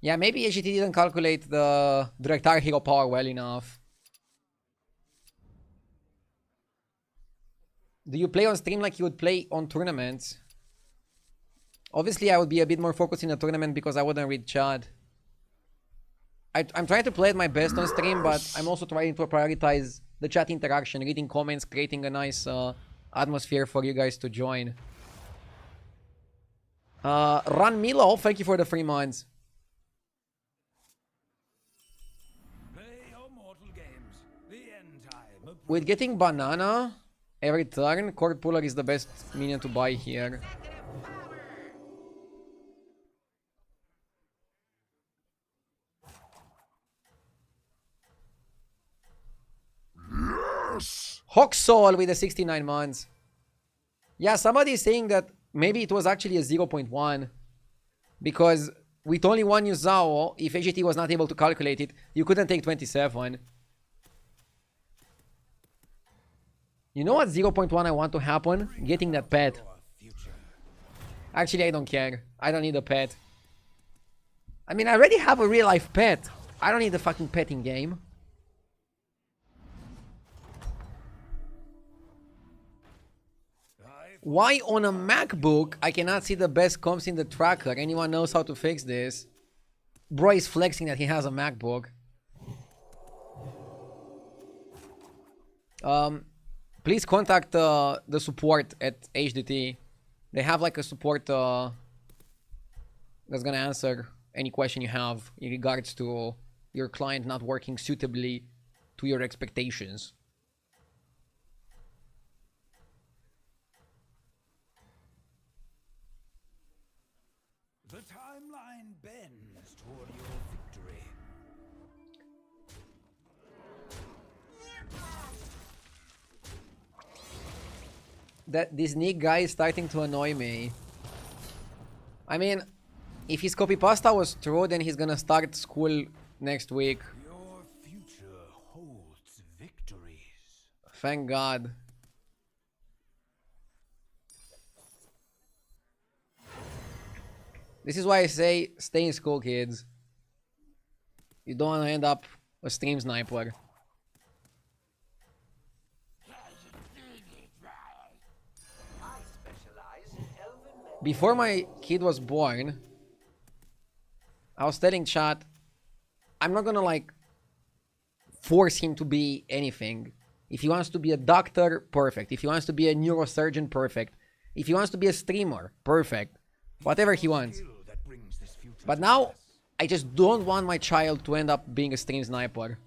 Yeah, maybe AGT didn't calculate the Directar hero power well enough. Do you play on stream like you would play on tournaments? Obviously, I would be a bit more focused in a tournament because I wouldn't read chat. I'm trying to play at my best on stream, but I'm also trying to prioritize the chat interaction, reading comments, creating a nice atmosphere for you guys to join. Run Milo, thank you for the 3 months. Play your mortal games. The end time. With getting banana every turn, Cord Puller is the best minion to buy here. Yes. Hawksoul with the 69 months. Yeah, somebody is saying that maybe it was actually a 0.1. Because with only one Yuzao, if AGT was not able to calculate it, you couldn't take 27. You know what 0.1 I want to happen? Getting that pet. Actually, I don't care. I don't need a pet. I mean, I already have a real life pet. I don't need the fucking petting game. Why on a MacBook I cannot see the best comps in the tracker? Anyone knows how to fix this? Bro is flexing that he has a MacBook. Please contact the support at HDT. They have like a support that's gonna answer any question you have in regards to your client not working suitably to your expectations. The timeline bends toward your victory. That this Nick guy is starting to annoy me. I mean, if his copy pasta was true, then he's gonna start school next week. Your future holds victories. Thank God. This is why I say stay in school, kids. You don't want to end up a stream sniper. Before my kid was born, I was telling chat, I'm not gonna like force him to be anything. If he wants to be a doctor, perfect. If he wants to be a neurosurgeon, perfect. If he wants to be a streamer, perfect. Whatever he wants. But now, I just don't want my child to end up being a stream sniper.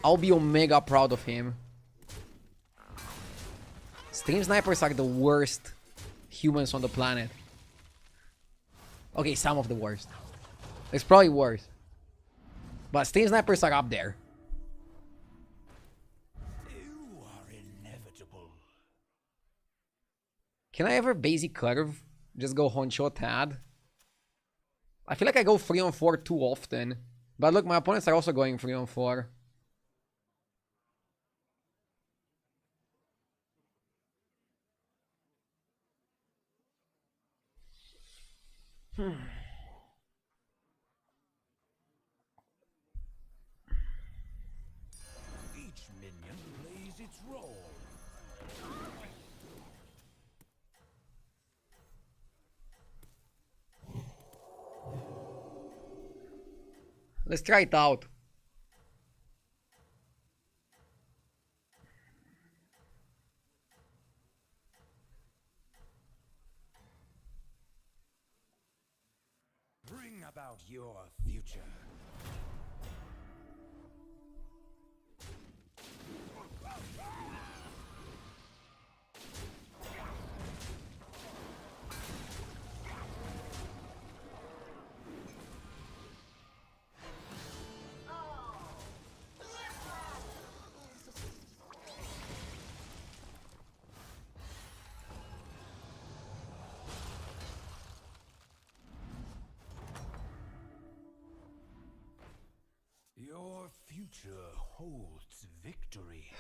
I'll be omega proud of him. Stream snipers are the worst humans on the planet. Okay, some of the worst. It's probably worse. But stream snipers are up there. You are inevitable. Can I ever basic curve? Just go honcho tad? I feel like I go 3 on 4 too often. But look, my opponents are also going 3 on 4. Each minion plays its role. Let's try it out. Bring about your future. Your future holds victory.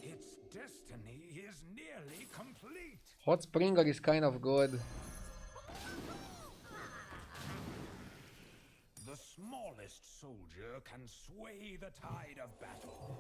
Its destiny is nearly complete. Hot Springer is kind of good. The smallest soldier can sway the tide of battle.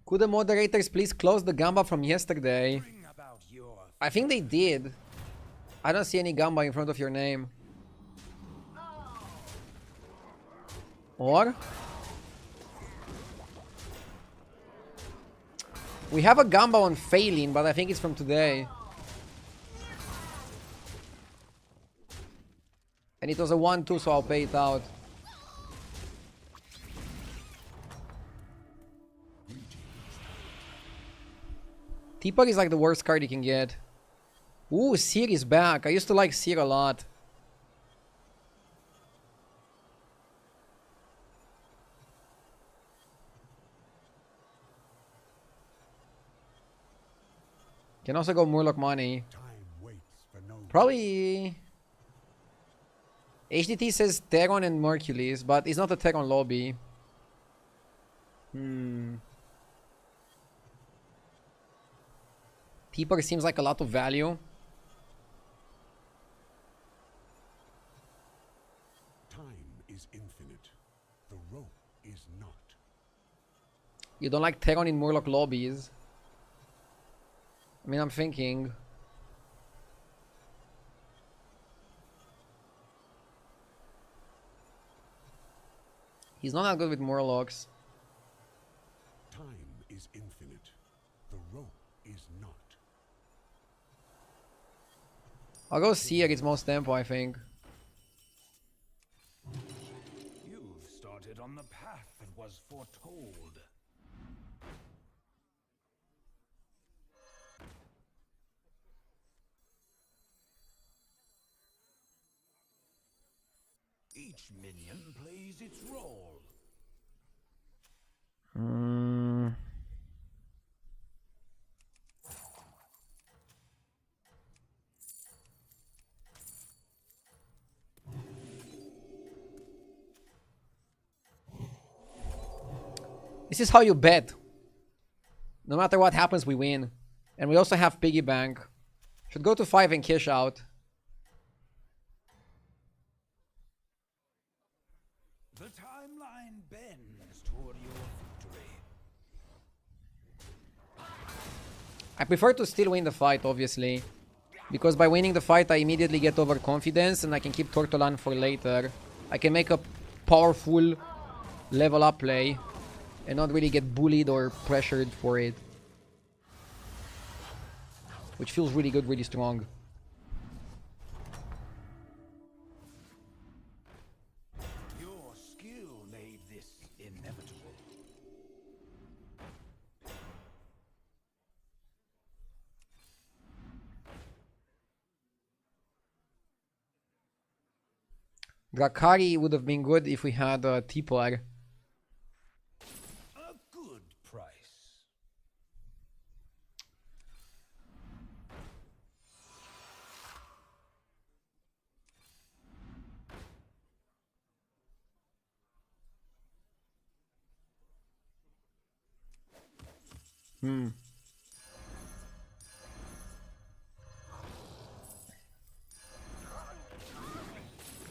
Could the moderators please close the gamba from yesterday? Bring about your I think they did. I don't see any gamba in front of your name. Or? We have a gamba on Phelan, but I think it's from today. And it was a 1-2, so I'll pay it out. Teapot is like the worst card you can get. Ooh, Seer is back. I used to like Seer a lot. Can also go Murloc money. Time waits for no Probably... HDT says Teron and Mercules, but it's not a Teron lobby. Teeper seems like a lot of value. time is infinite. The rope is not. You don't like Teron in Murloc lobbies. I mean, I'm thinking... He's not that good with Murlocs. Time is infinite. The rope is not. I'll go Seer, it's most tempo, I think. You've started on the path that was foretold. Each minion plays its role. This is how you bet. No matter what happens, we win. And we also have Piggy Bank. Should go to 5 and cash out. The timeline bends toward your victory. I prefer to still win the fight, obviously. Because by winning the fight, I immediately get overconfidence and I can keep Tortolan for later. I can make a powerful level up play and not really get bullied or pressured for it. Which feels really good, really strong. Your skill made this inevitable. Drakari would have been good if we had Tipar. A good price.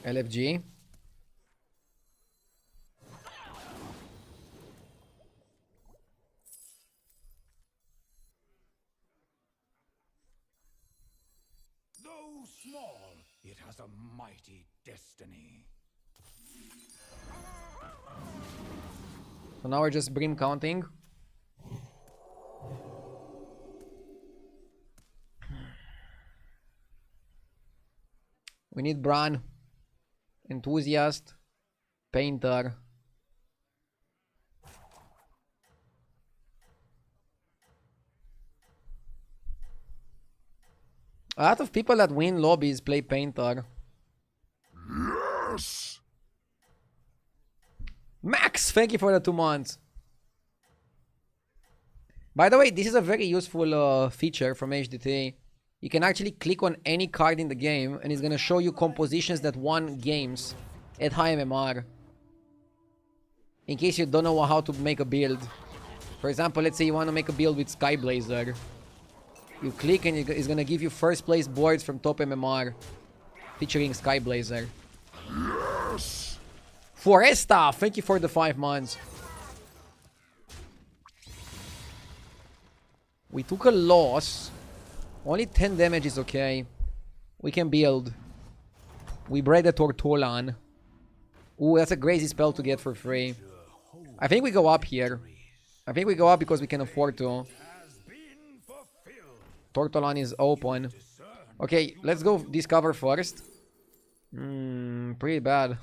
LFG. Though small, it has a mighty destiny. So now we're just Brim counting. We need Bran, Enthusiast, Painter. A lot of people that win lobbies play Painter. Yes! Max, thank you for the 2 months. By the way, this is a very useful feature from HDT. You can actually click on any card in the game and it's gonna show you compositions that won games at high MMR. In case you don't know how to make a build. For example, let's say you want to make a build with Skyblazer. You click and it's gonna give you first place boards from top MMR featuring Skyblazer. Yes! Foresta, thank you for the 5 months. We took a loss. Only 10 damage is okay. We can build. We bred a Tortolan. Ooh, that's a crazy spell to get for free. I think we go up here. I think we go up because we can afford to. Has been fulfilled. Tortolan is open. Okay, let's go discover first. Pretty bad.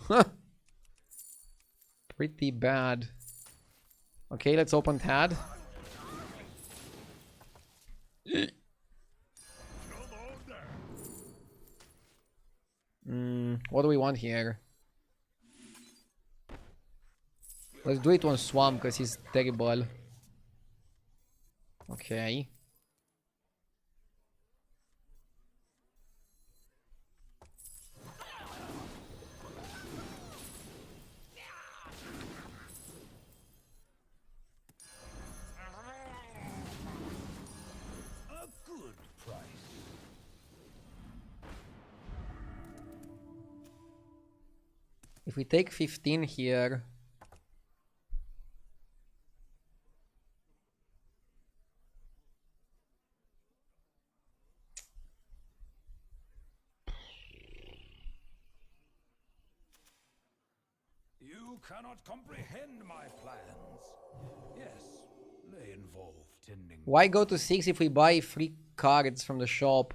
Pretty bad. Okay, let's open Tad. Come on down. What do we want here? Let's do it on Swamp because he's terrible. Okay. A good price. If we take 15 here. You cannot comprehend my plans. Yes, they involve tending. Why go to 6 if we buy 3 cards from the shop?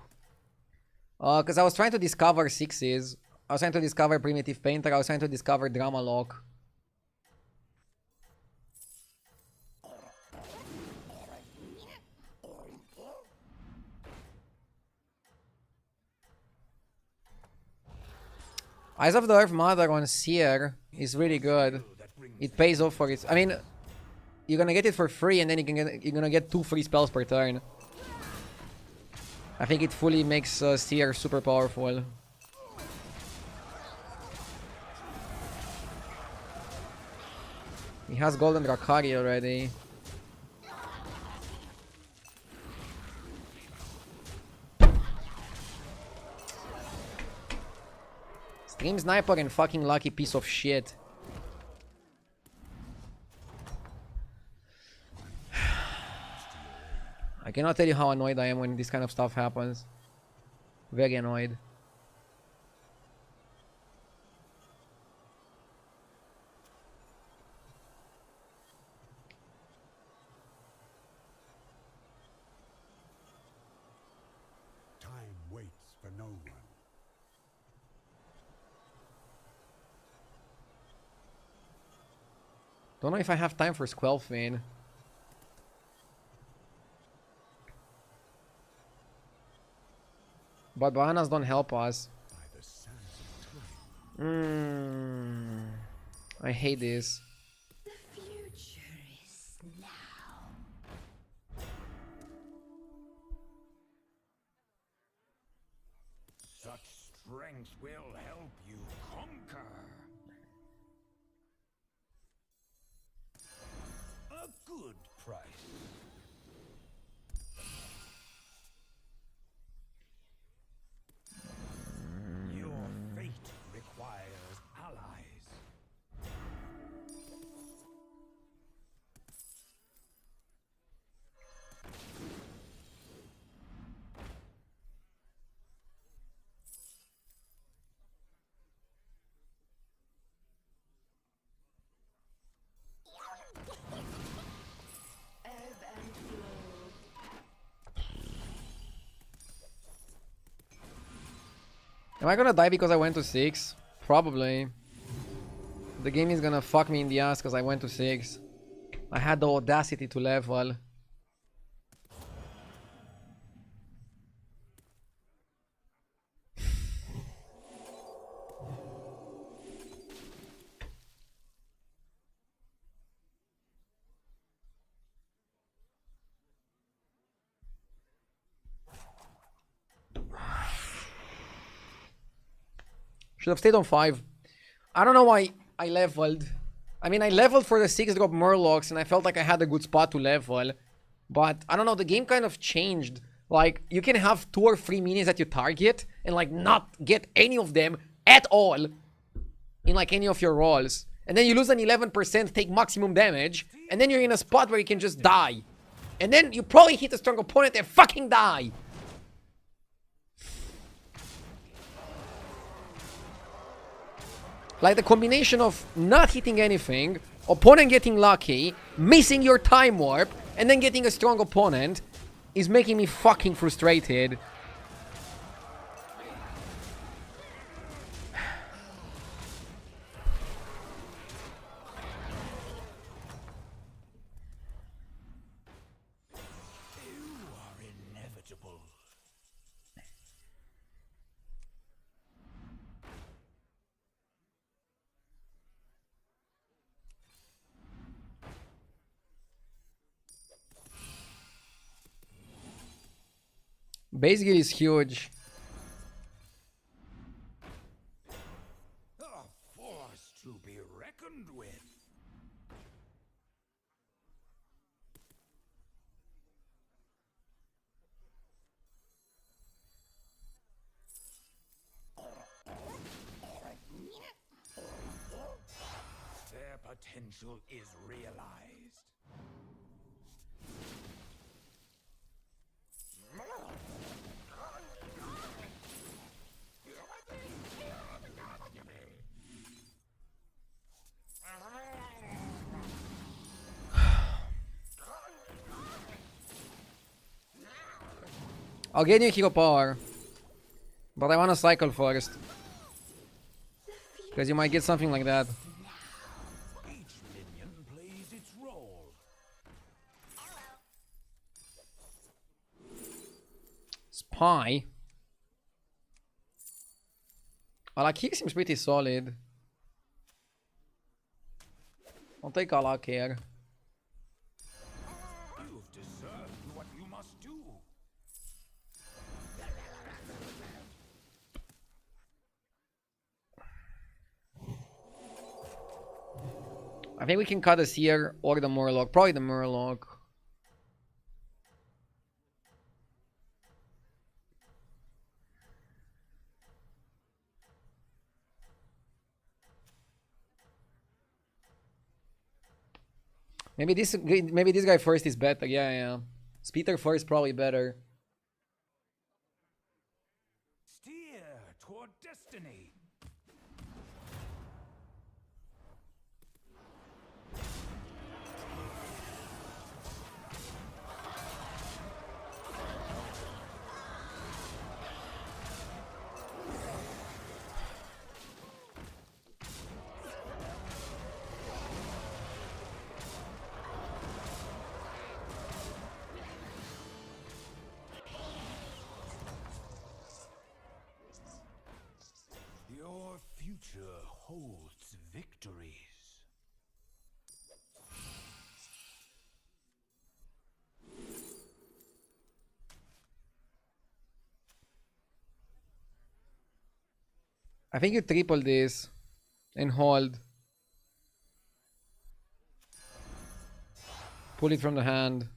Because I was trying to discover 6s. I was trying to discover Primitive Painter. I was trying to discover Drama Lock. Eyes of the Earth Mother on Seer is really good. It pays off for it. I mean, you're gonna get it for free, and then you're gonna get 2 free spells per turn. I think it fully makes Seer super powerful. He has Golden Drakari already. Stream Sniper and fucking lucky piece of shit. I cannot tell you how annoyed I am when this kind of stuff happens. Very annoyed. Time waits for no one. Don't know if I have time for Squelfane. But bananas don't help us. By the sands of time. I hate this. The future is now. Such strength will help you conquer. A good price. Your fate requires allies. Am I gonna die because I went to 6? Probably. The game is gonna fuck me in the ass because I went to 6. I had the audacity to level. Should have stayed on 5. I don't know why I leveled. I mean, I leveled for the 6-drop Murlocs and I felt like I had a good spot to level. But, I don't know, the game kind of changed. Like, you can have 2 or 3 minions that you target and, like, not get any of them at all in, like, any of your rolls. And then you lose an 11%, take maximum damage, and then you're in a spot where you can just die. And then you probably hit a strong opponent and fucking die. Like the combination of not hitting anything, opponent getting lucky, missing your time warp, and then getting a strong opponent is making me fucking frustrated. You are inevitable. Base gear is huge. A force to be reckoned with. Their potential is realized. I'll get you hero power. But I wanna cycle first. Because you might get something like that. Each minion plays its role. Spy. Alakir seems pretty solid. I'll take Alak here. You've deserved what you must do. I think we can cut the Seer or the Murloc. Probably the Murloc. Maybe this guy first is better. Yeah, yeah. Speeder first probably better. Steer toward destiny. Your future holds victories. I think you triple this and hold. Pull it from the hand.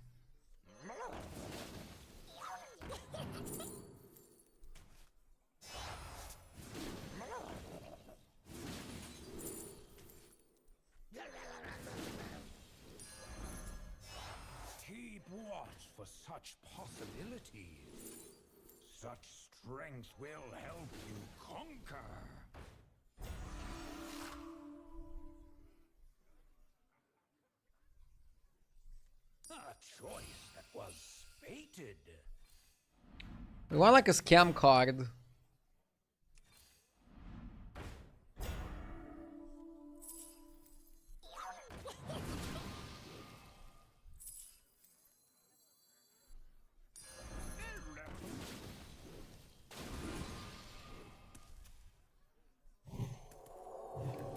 Keep watch for such possibilities. Such strength will help you conquer. A choice that was fated. We want like a scam card.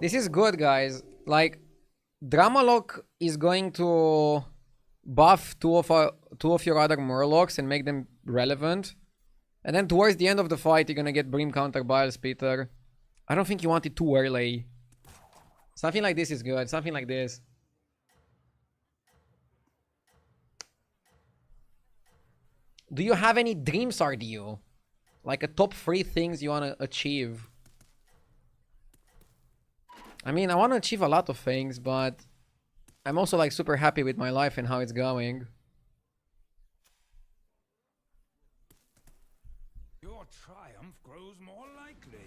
This is good, guys. Like, Dramalock is going to buff two of your other Murlocs and make them relevant. And then towards the end of the fight, you're gonna get Brim counter Bile Splitter. I don't think you want it too early. Something like this is good. Something like this. Do you have any dreams, RDU? Like a top 3 things you want to achieve? I mean, I want to achieve a lot of things, but I'm also like super happy with my life and how it's going. Your triumph grows more likely.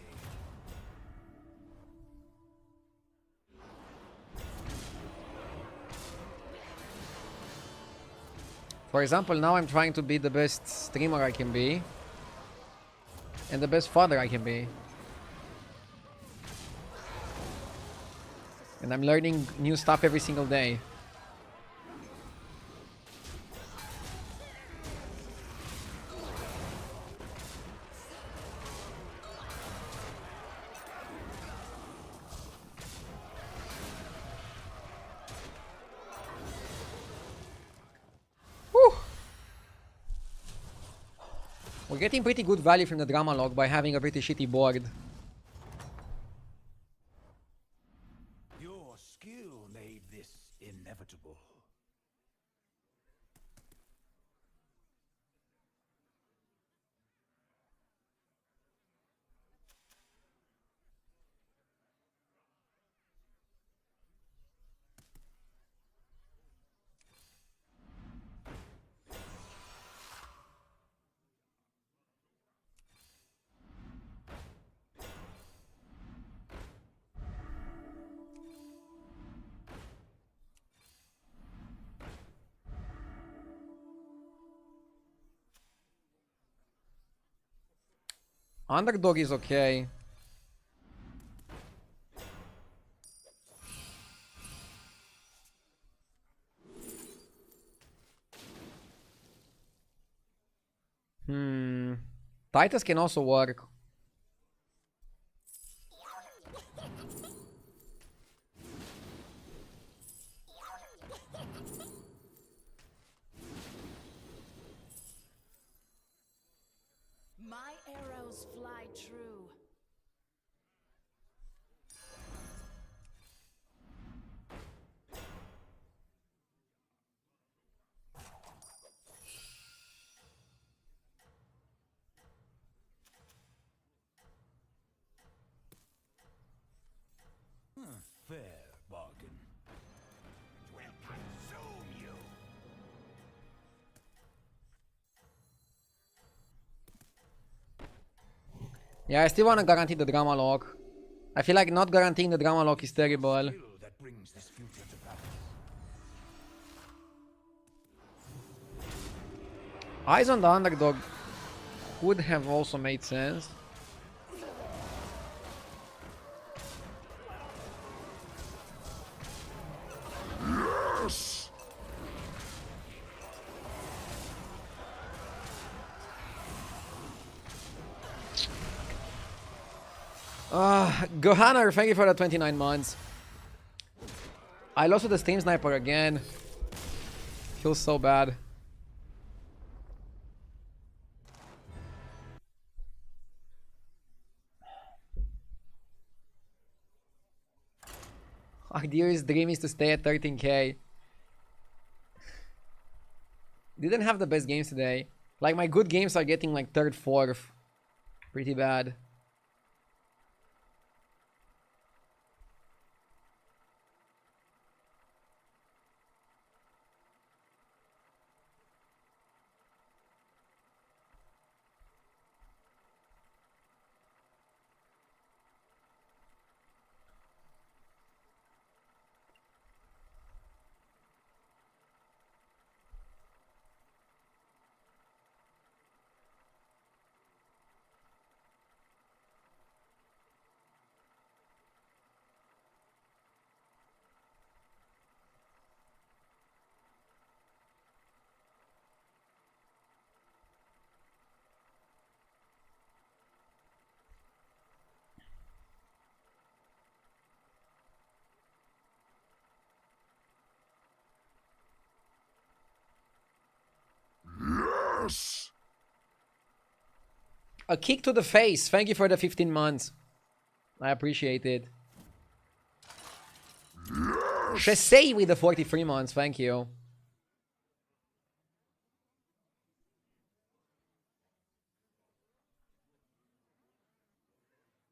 For example, now I'm trying to be the best streamer I can be. And the best father I can be. And I'm learning new stuff every single day. We're getting pretty good value from the drama log by having a pretty shitty board. Your skill made this inevitable. Underdog is okay. Titus can also work. My arrows fly true. Fair bargain. Will consume you. Yeah, I still want to guarantee the drama lock. I feel like not guaranteeing the drama lock is terrible. Skill that brings this future to pass. Eyes on the underdog would have also made sense. Gohanner, thank you for the 29 months. I lost to the Steam Sniper again. Feels so bad. Our dearest dream is to stay at 13k. Didn't have the best games today. Like, my good games are getting like 3rd, 4th. Pretty bad. A kick to the face. Thank you for the 15 months. I appreciate it. Shesay with the 43 months. Thank you.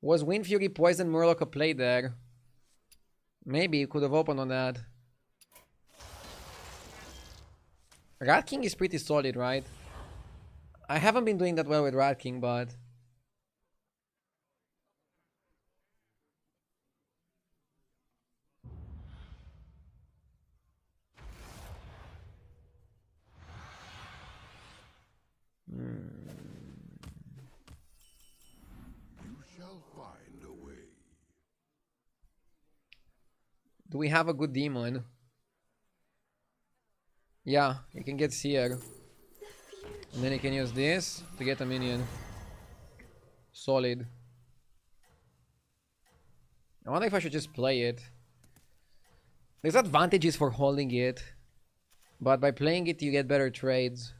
Was Wind Fury Poison Murloc a play there? Maybe you could have opened on that. Rat King is pretty solid, right? I haven't been doing that well with Rat King, but... You shall find a way. Do we have a good demon? Yeah, you can get Seer. And then you can use this to get a minion. Solid. I wonder if I should just play it. There's advantages for holding it. But by playing it you get better trades.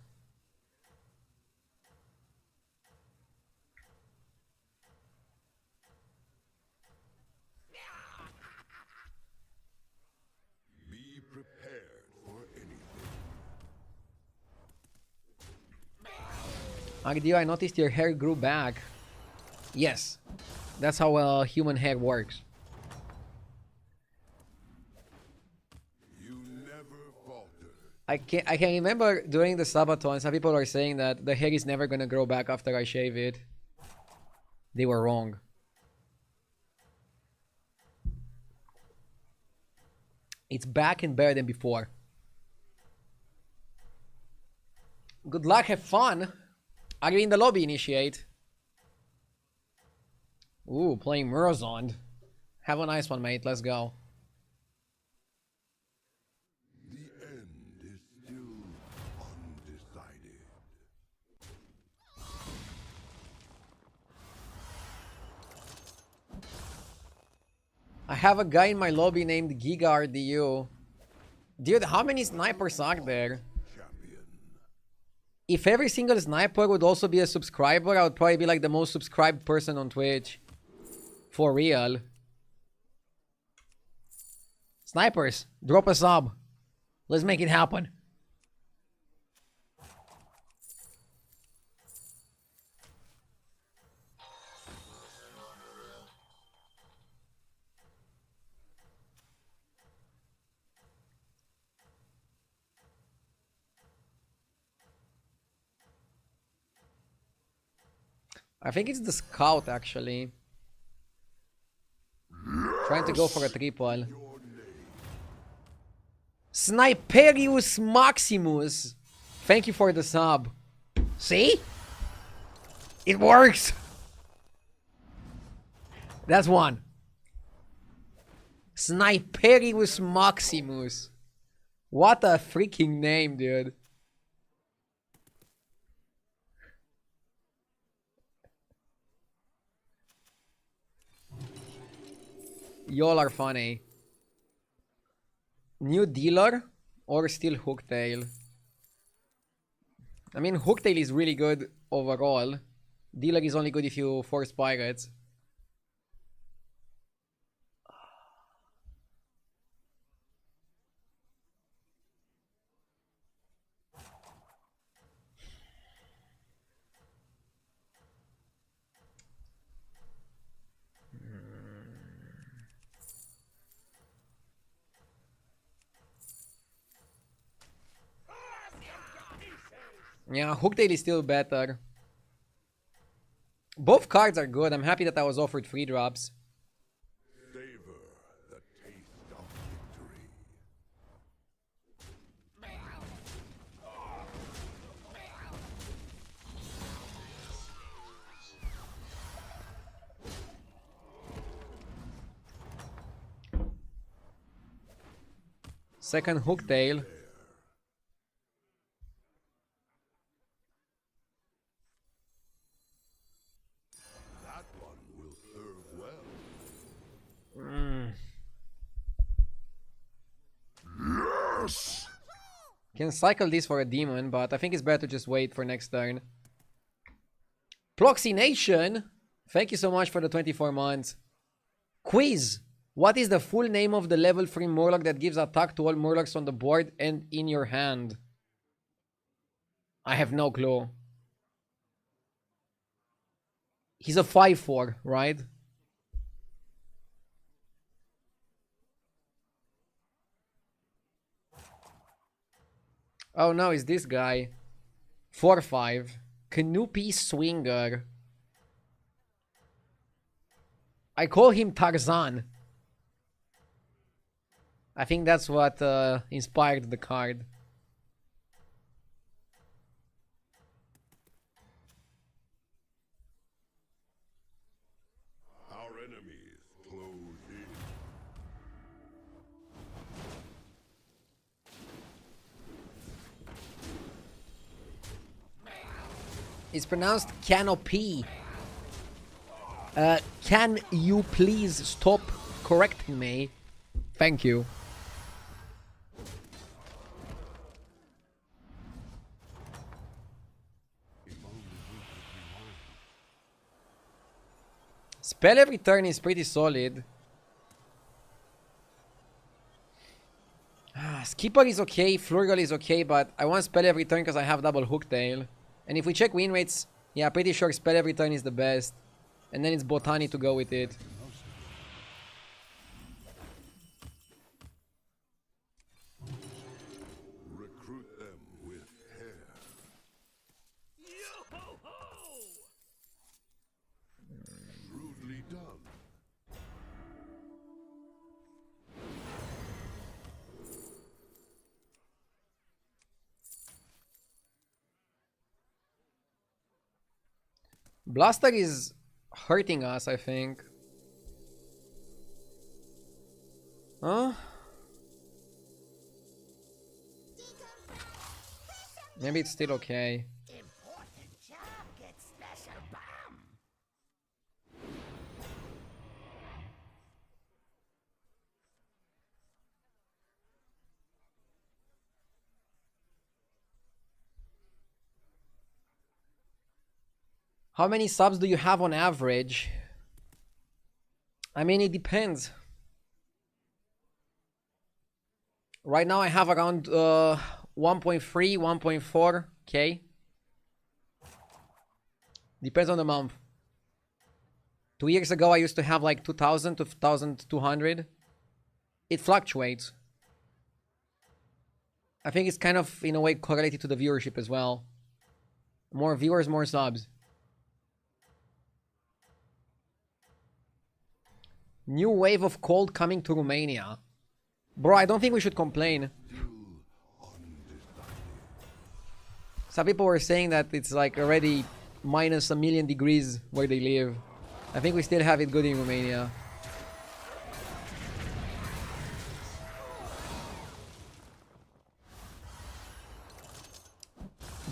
Agdio, I noticed your hair grew back. Yes. That's how human hair works. You never faltered. I can remember during the Sabaton, some people are saying that the hair is never gonna grow back after I shave it. They were wrong. It's back and better than before. Good luck, have fun. Are you in the lobby, Initiate? Ooh, playing Murazond. Have a nice one, mate. Let's go. The end is still undecided. I have a guy in my lobby named Giga RDU. Dude, how many snipers are there? Champion. If every single sniper would also be a subscriber, I would probably be like the most subscribed person on Twitch. For real. Snipers, drop a sub. Let's make it happen. I think it's the scout actually. Trying to go for a triple. Sniperius Maximus. Thank you for the sub. See? It works. That's one. Sniperius Maximus. What a freaking name, dude. Y'all are funny. New dealer or still Hooktail? I mean, Hooktail is really good overall. Dealer is only good if you force pirates. Yeah, Hooktail is still better. Both cards are good. I'm happy that I was offered free drops. Savor the taste of victory. Second Hooktail. That one will serve well. Yes! Can cycle this for a demon, but I think it's better to just wait for next turn. Ploxination! Thank you so much for the 24 months. Quiz! What is the full name of the level 3 Murloc that gives attack to all Murlocs on the board and in your hand? I have no clue. He's a 5-4, right? Oh no, it's this guy. 4-5. Canoopy Swinger. I call him Tarzan. I think that's what inspired the card. Our enemies close in. It's pronounced canopy. Can you please stop correcting me? Thank you. Spell every turn is pretty solid. Skipper is okay, Flurgle is okay, but I want spell every turn because I have double Hooktail. And if we check win rates, Yeah, pretty sure spell every turn is the best. And then it's Botany to go with it. Recruit them with hair. Shrewdly done. Blaster is hurting us, I think. Huh? Maybe it's still okay. Important job gets special bomb. How many subs do you have on average? I mean, it depends. Right now I have around 1.3, 1.4k. Depends on the month. 2 years ago I used to have like 2,000 to 2,200. It fluctuates. I think it's kind of, in a way, correlated to the viewership as well. More viewers, more subs. New wave of cold coming to Romania. Bro, I don't think we should complain. Some people were saying that it's like already minus 1,000,000 degrees where they live. I think we still have it good in Romania.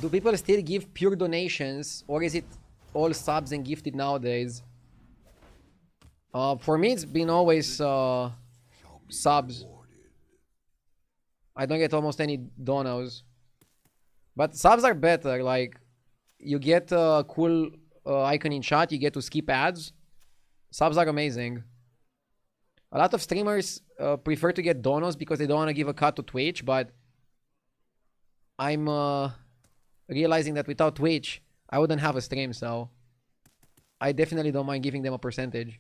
Do people still give pure donations, or is it all subs and gifted nowadays? For me, it's been always subs. I don't get almost any donos. But subs are better. Like, you get a cool icon in chat, you get to skip ads. Subs are amazing. A lot of streamers prefer to get donos because they don't want to give a cut to Twitch, but I'm realizing that without Twitch, I wouldn't have a stream, so I definitely don't mind giving them a percentage.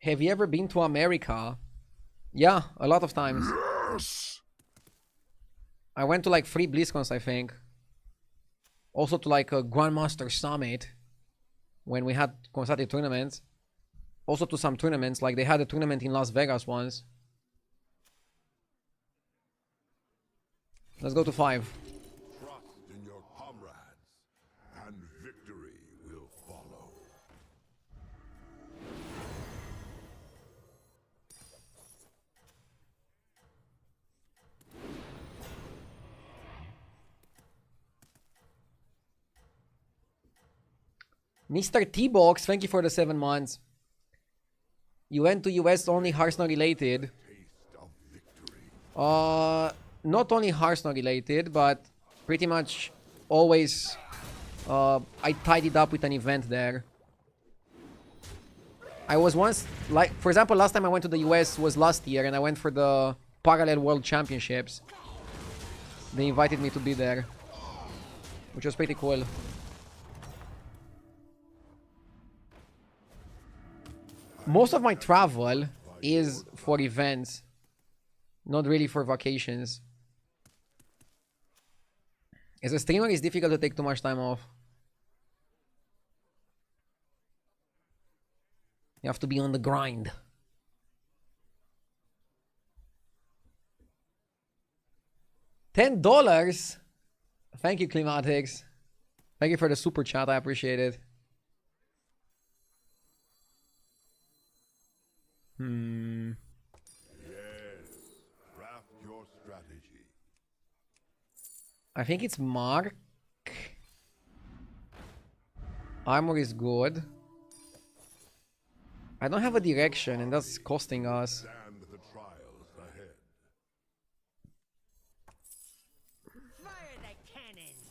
Have you ever been to America? Yeah, a lot of times. Yes! I went to like 3 BlizzCons, I think. Also to like a Grandmaster Summit when we had consecutive tournaments. Also to some tournaments, like they had a tournament in Las Vegas once. Let's go to 5. Trust in your comrades, and victory will follow. Mr. T-Box, thank you for the 7 months. You went to US only Hearthstone related. Taste of victory. Not only Hearthstone related, but pretty much always I tied it up with an event there. I was once, like, for example, last time I went to the US was last year, and I went for the Parallel World Championships. They invited me to be there, which was pretty cool. Most of my travel is for events, not really for vacations. As a streamer, it's difficult to take too much time off. You have to be on the grind. $10? Thank you, Climatics. Thank you for the super chat, I appreciate it. Yes, craft your strategy. I think it's Mark. Armor is good. I don't have a direction, and that's costing us. Stand the trials ahead. Fire the cannons.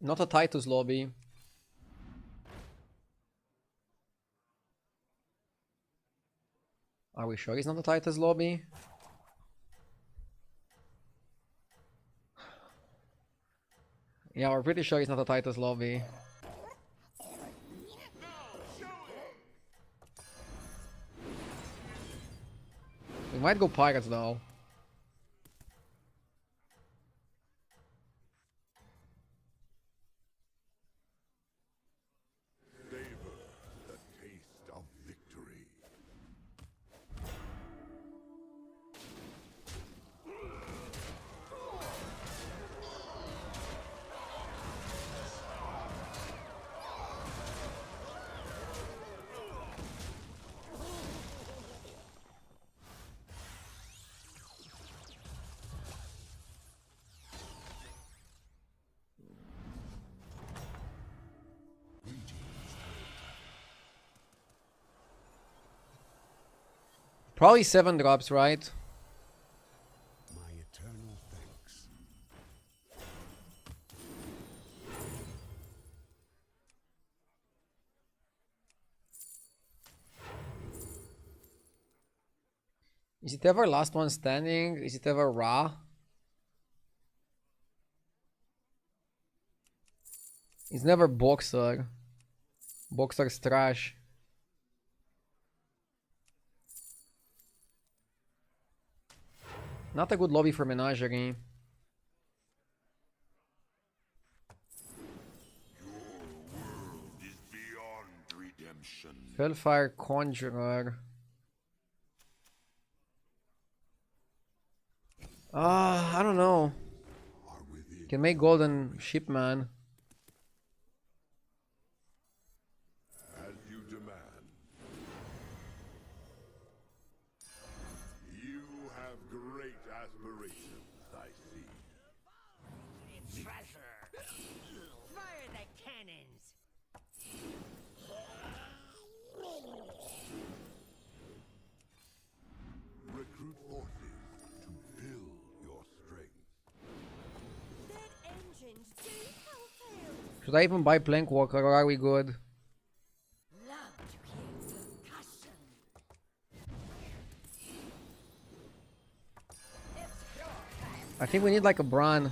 Not a Titus lobby. Are we sure it's not a Titus lobby? Yeah, we're pretty sure it's not a Titus lobby. We might go Pirates though. Savor the taste of victory. Probably 7 drops, right? My eternal thanks. Is it ever last one standing? Is it ever Ra? It's never Boxer. Boxer's trash. Not a good lobby for Menagerie. Is beyond redemption. Hellfire Conjurer. I don't know. Are within. Can make Golden Shipman. As you demand. You have great aspirations, I see. Treasure. Fire the cannons. Recruit forces to fill your strength. That engines do helltails. Should I even buy Plankwalker or are we good? Love to hear percussion. It's your time. I think we need like a Bran.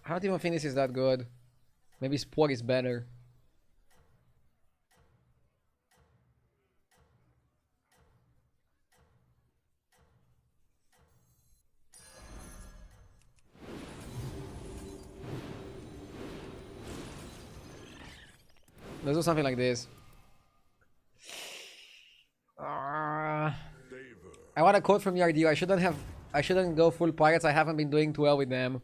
I don't even think this is that good. Maybe Spore is better. Let's do something like this. I want a code from ERD. I shouldn't go full pirates. I haven't been doing too well with them.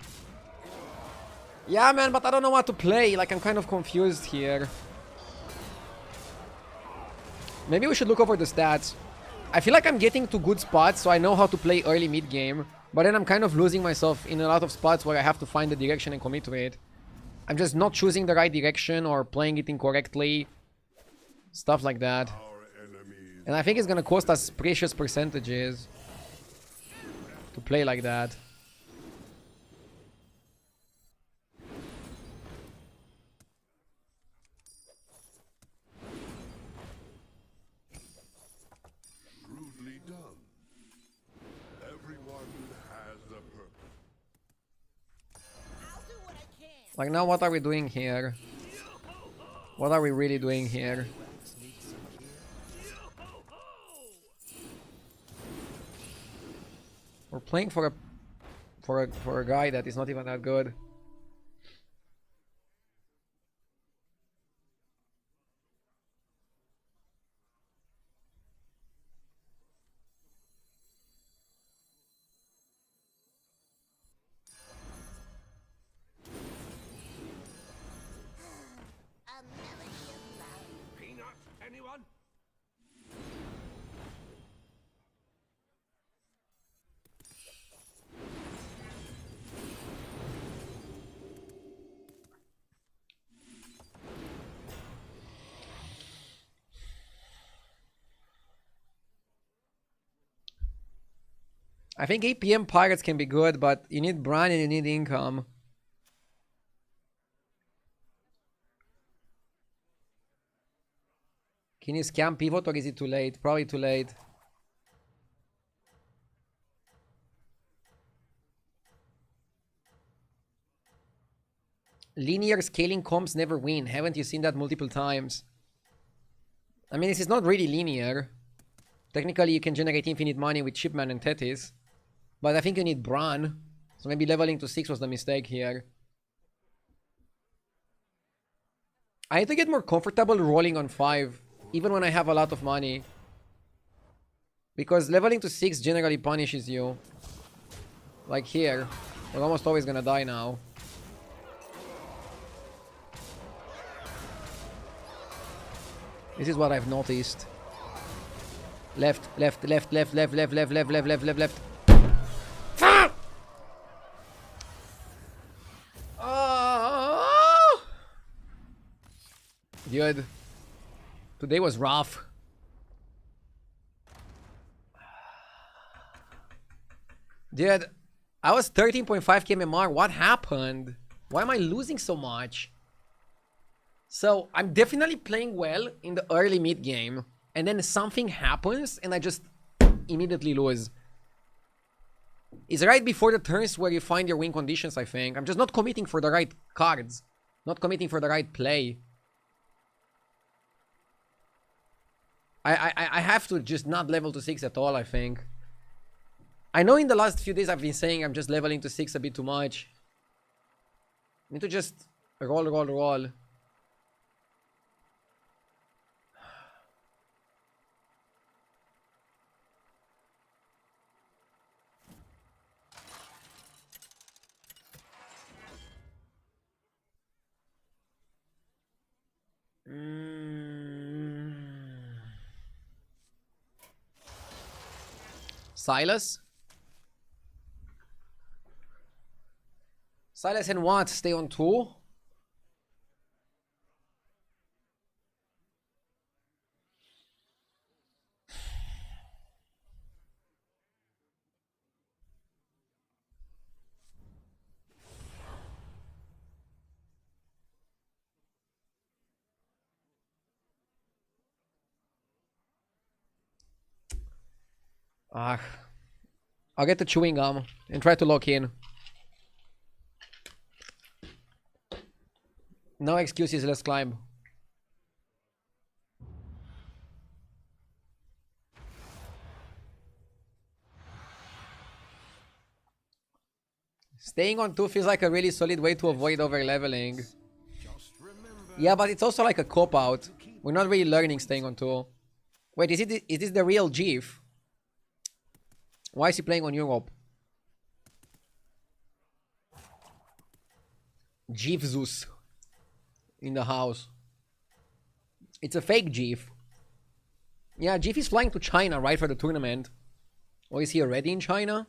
Yeah, man, but I don't know what to play. Like, I'm kind of confused here. Maybe we should look over the stats. I feel like I'm getting to good spots, so I know how to play early mid game. But then I'm kind of losing myself in a lot of spots where I have to find the direction and commit to it. I'm just not choosing the right direction or playing it incorrectly. Stuff like that. Our enemies. And I think it's gonna cost us precious percentages to play like that. Rudely done. Everyone has a purpose. I'll do what I can. Like, now what are we doing here? What are we really doing here? We're playing for a guy that is not even that good. A melody of love. Peanut, anyone? I think 8 PM Pirates can be good, but you need Bran and you need income. Can you scam pivot or is it too late? Probably too late. Linear scaling comps never win. Haven't you seen that multiple times? I mean, this is not really linear. Technically, you can generate infinite money with Shipman and Tethys. But I think you need Bran. So maybe leveling to 6 was the mistake here. I need to get more comfortable rolling on 5. Even when I have a lot of money. Because leveling to 6 generally punishes you. Like here. We're almost always gonna die now. This is what I've noticed. Left, left, left, left, left, left, left, left, left, left, left, left. Dude. Today was rough. Dude, I was 13.5 KMR. What happened? Why am I losing so much? So, I'm definitely playing well in the early mid game. And then something happens and I just immediately lose. It's right before the turns where you find your win conditions, I think. I'm just not committing for the right cards. Not committing for the right play. I have to just not level to 6 at all, I think. I know in the last few days I've been saying I'm just leveling to 6 a bit too much. I need to just roll, roll, roll. Silas? Silas and what? Stay on 2? Ah, I'll get the chewing gum and try to lock in. No excuses, let's climb. Staying on 2 feels like a really solid way to avoid over leveling. Yeah, but it's also like a cop-out. We're not really learning staying on 2. Wait, is this the real Jeef? Why is he playing on Europe? Jeef Zeus. In the house. It's a fake Jeef. Yeah, Jeef is flying to China, right, for the tournament. Or is he already in China?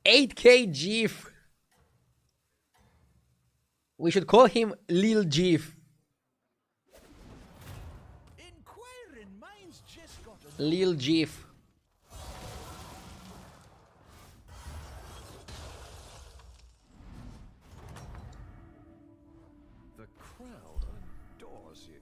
$8K Jeef. We should call him Lil Jeef. Lil Jeef. The crowd adores you.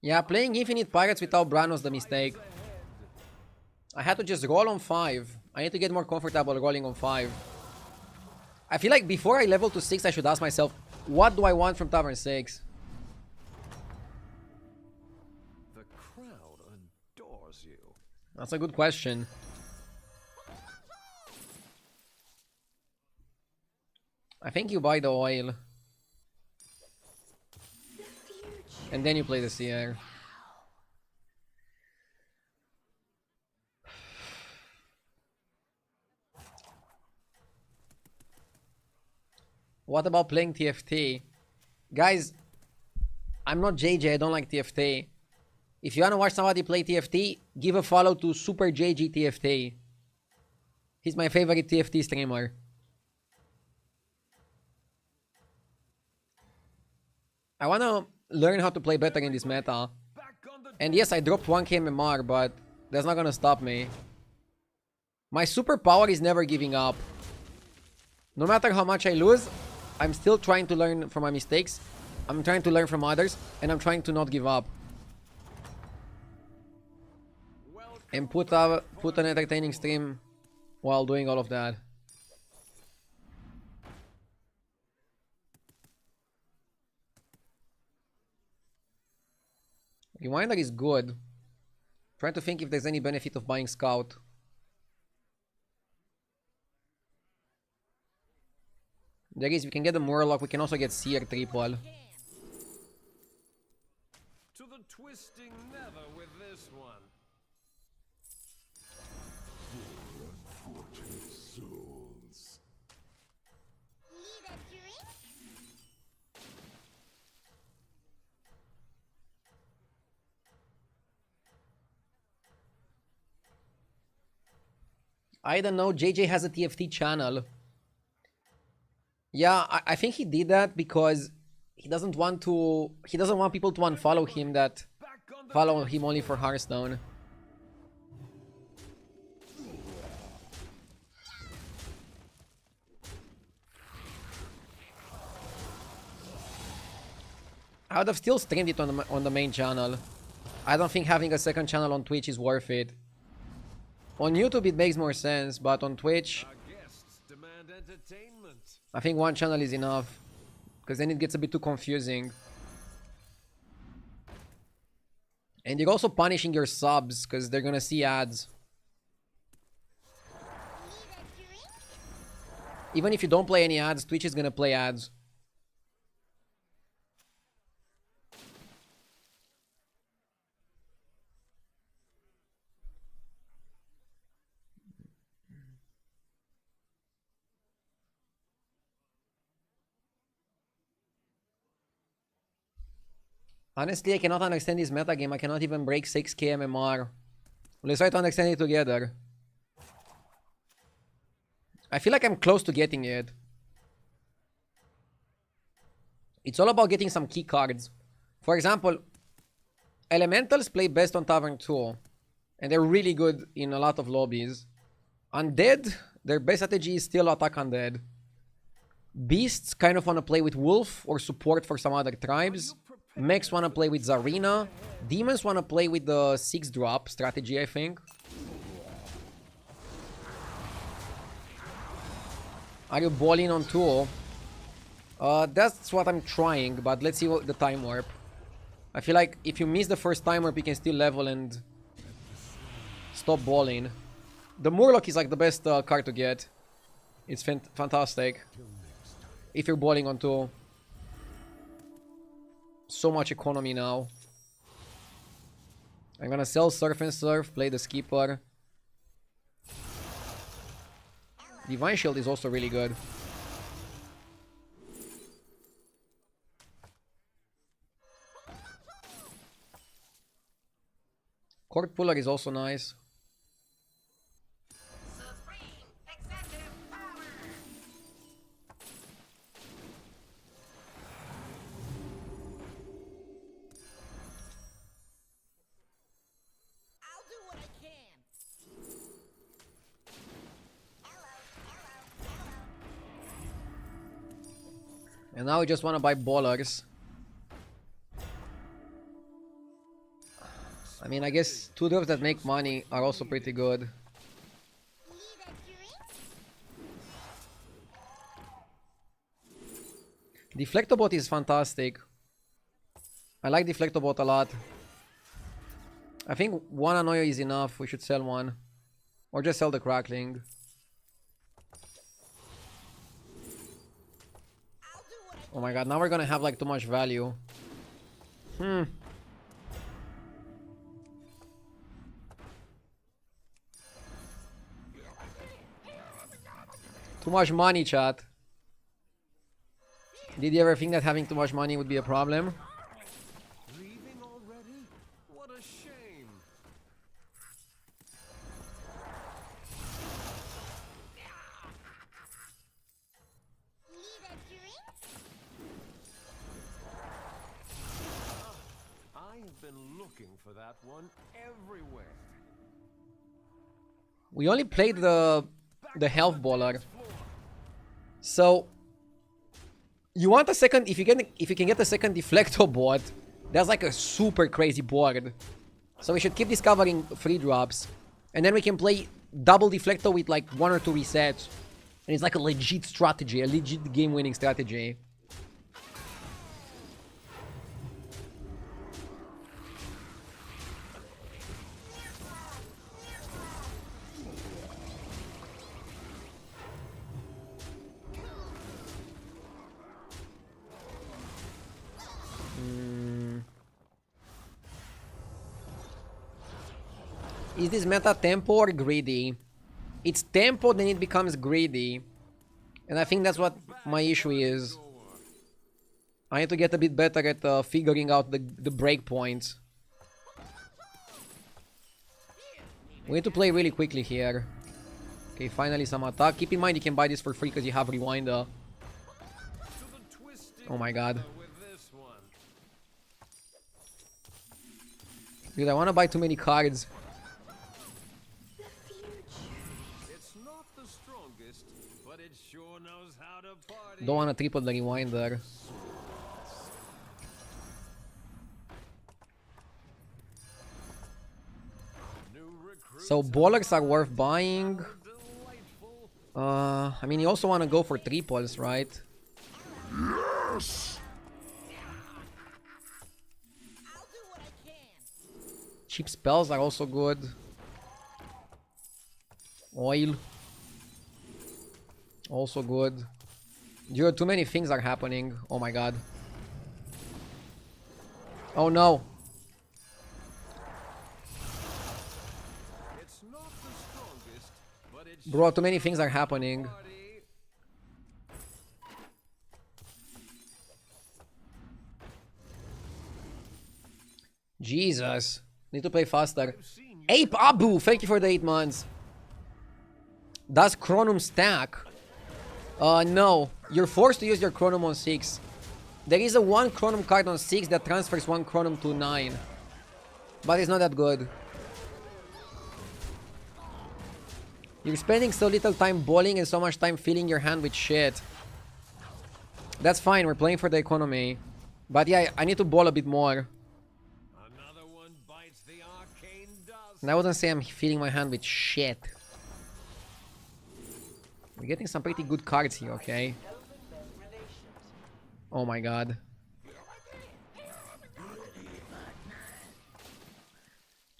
Yeah, playing Infinite Pirates without Bran was the mistake. I had to just roll on 5. I need to get more comfortable rolling on 5. I feel like before I level to 6, I should ask myself, what do I want from Tavern 6? The crowd adores you. That's a good question. I think you buy the oil. And then you play the CR. What about playing TFT? Guys, I'm not JJ, I don't like TFT. If you wanna watch somebody play TFT, give a follow to Super JG TFT. He's my favorite TFT streamer. I wanna learn how to play better in this meta. And yes, I dropped 1k MMR, but that's not gonna stop me. My superpower is never giving up. No matter how much I lose, I'm still trying to learn from my mistakes. I'm trying to learn from others, and I'm trying to not give up. And put an entertaining stream while doing all of that. Reminder is good. Trying to think if there's any benefit of buying Scout. There is, we can get the Murloc, we can also get Seer triple. To the twisting nether with this one. Souls. Need a drink? I don't know, JJ has a TFT channel. Yeah, I think he did that because he doesn't want people to unfollow him that follow him only for Hearthstone. I would have still streamed it on the main channel. I don't think having a second channel on Twitch is worth it. On YouTube it makes more sense, but on Twitch, Our guests demand entertainment. I think one channel is enough. Because then it gets a bit too confusing. And you're also punishing your subs, because they're gonna see ads. Need a drink? Even if you don't play any ads, Twitch is gonna play ads. Honestly, I cannot understand this metagame. I cannot even break 6k MMR. Let's try to understand it together. I feel like I'm close to getting it. It's all about getting some key cards. For example, Elementals play best on Tavern 2. And they're really good in a lot of lobbies. Undead, their best strategy is still attack undead. Beasts kind of want to play with Wolf or support for some other tribes. Mechs want to play with Zarina. Demons want to play with the 6-drop strategy, I think. Are you balling on 2? That's what I'm trying, but let's see what the time warp. I feel like if you miss the first time warp, you can still level and stop balling. The Murloc is like the best card to get. It's fantastic. If you're balling on 2. So much economy now. I'm gonna sell Surf and Surf, play the Skipper. Divine Shield is also really good. Court Puller is also nice. I'll do what I can. And now we just want to buy ballers. I mean, I guess 2 dwarves that make money are also pretty good. Need a drink? Deflectobot is fantastic. I like Deflectobot a lot. I think 1 Annoyer is enough. We should sell 1. Or just sell the Crackling. Oh my god, now we're gonna have like too much value. Too much money, chat. Did you ever think that having too much money would be a problem? Leaving already? What a shame. Need a drink? I have been looking for that one everywhere. We only played the health baller. So you want a second, if you can get a second deflector board, that's like a super crazy board. So we should keep discovering free drops. And then we can play double deflector with like 1 or 2 resets. And it's like a legit strategy, a legit game winning strategy. Is this meta tempo or greedy? It's tempo, then it becomes greedy. And I think that's what my issue is. I need to get a bit better at figuring out the breakpoints. We need to play really quickly here. Okay, finally some attack. Keep in mind you can buy this for free because you have Rewinder. Oh my god. Dude, I want to buy too many cards. Sure knows how to party. Don't want to triple the Rewinder. So ballers are worth buying. I mean, you also want to go for triples, right? Yes! Cheap spells are also good. Oil. Also good. Dude, too many things are happening. Oh my god. Oh no. It's not the strongest, but it's Bro, too many things are happening. Jesus. Need to play faster. Ape Abu, thank you for the 8 months. Does Chronum stack? No. You're forced to use your Chronum on 6. There is a 1 Chronum card on 6 that transfers 1 Chronum to 9. But it's not that good. You're spending so little time bowling and so much time filling your hand with shit. That's fine, we're playing for the economy. But yeah, I need to bowl a bit more. another one bites the arcane dust. And I wouldn't say I'm filling my hand with shit. We're getting some pretty good cards here, okay? Oh my god.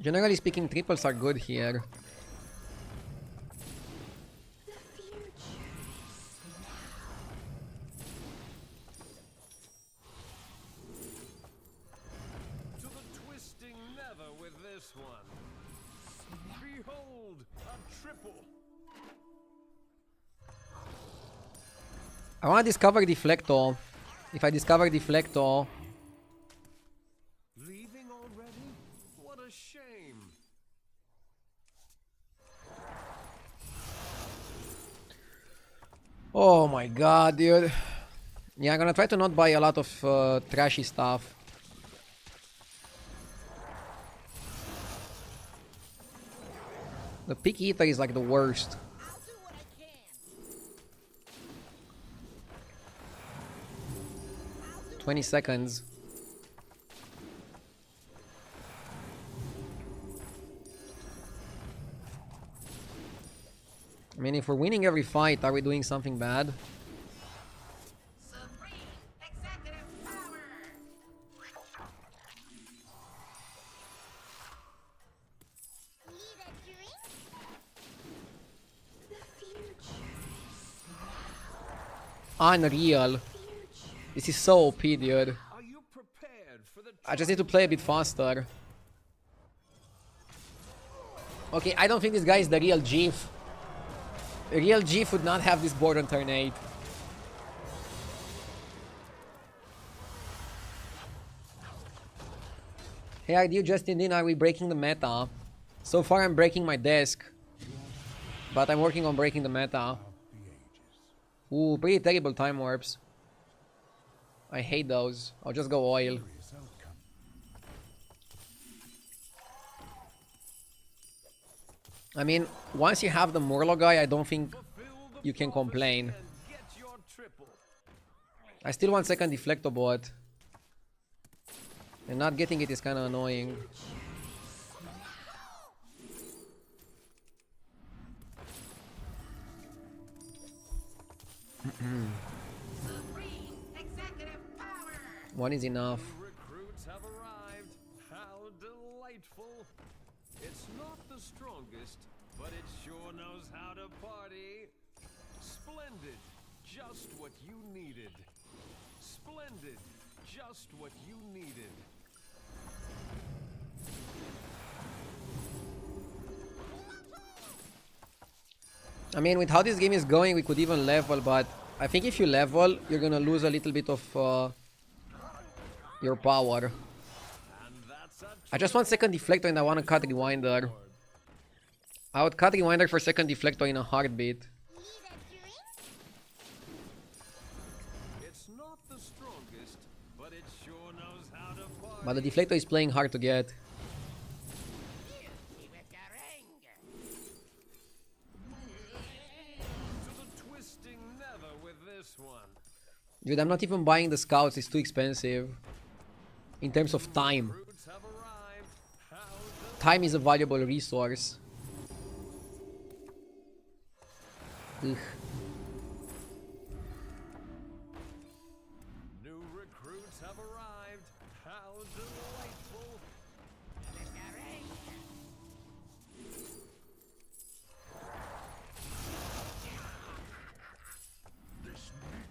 Generally speaking, triples are good here. To the twisting nether with this one. Behold, a triple. I want to discover Deflector. If I discover Deflector... Leaving already? What a shame. Oh my god, dude. Yeah, I'm gonna try to not buy a lot of trashy stuff. The Pick Eater is like the worst. 20 seconds. I mean, if we're winning every fight, are we doing something bad? Supreme executive power. Need a drink? The future is Unreal. This is so OP, dude. Are you prepared for the I just need to play a bit faster. Okay, I don't think this guy is the real Jeef. The real Jeef would not have this board on turn 8. Hey, I do Justin Dean, are we breaking the meta? So far I'm breaking my desk. But I'm working on breaking the meta. Ooh, pretty terrible time warps. I hate those. I'll just go oil. I mean, once you have the Murloc guy, I don't think you can complain. I still want second Deflecto bot. And not getting it is kind of annoying. One is enough. Recruits have arrived. How delightful. It's not the strongest, but it sure knows how to party. Splendid. Just what you needed. Splendid. Just what you needed. I mean, with how this game is going, we could even level, but I think if you level, you're gonna lose a little bit of your power. I just want second Deflector and I want to cut Rewinder. I would cut Rewinder for second Deflector in a heartbeat. It's not the strongest, but it sure knows how to party. But the Deflector is playing hard to get. To the twisting nether with this one. Dude, I'm not even buying the scouts, it's too expensive. In terms of time. Recruits have arrived. How Time is a valuable resource. Ugh. new recruits have arrived. How delightful.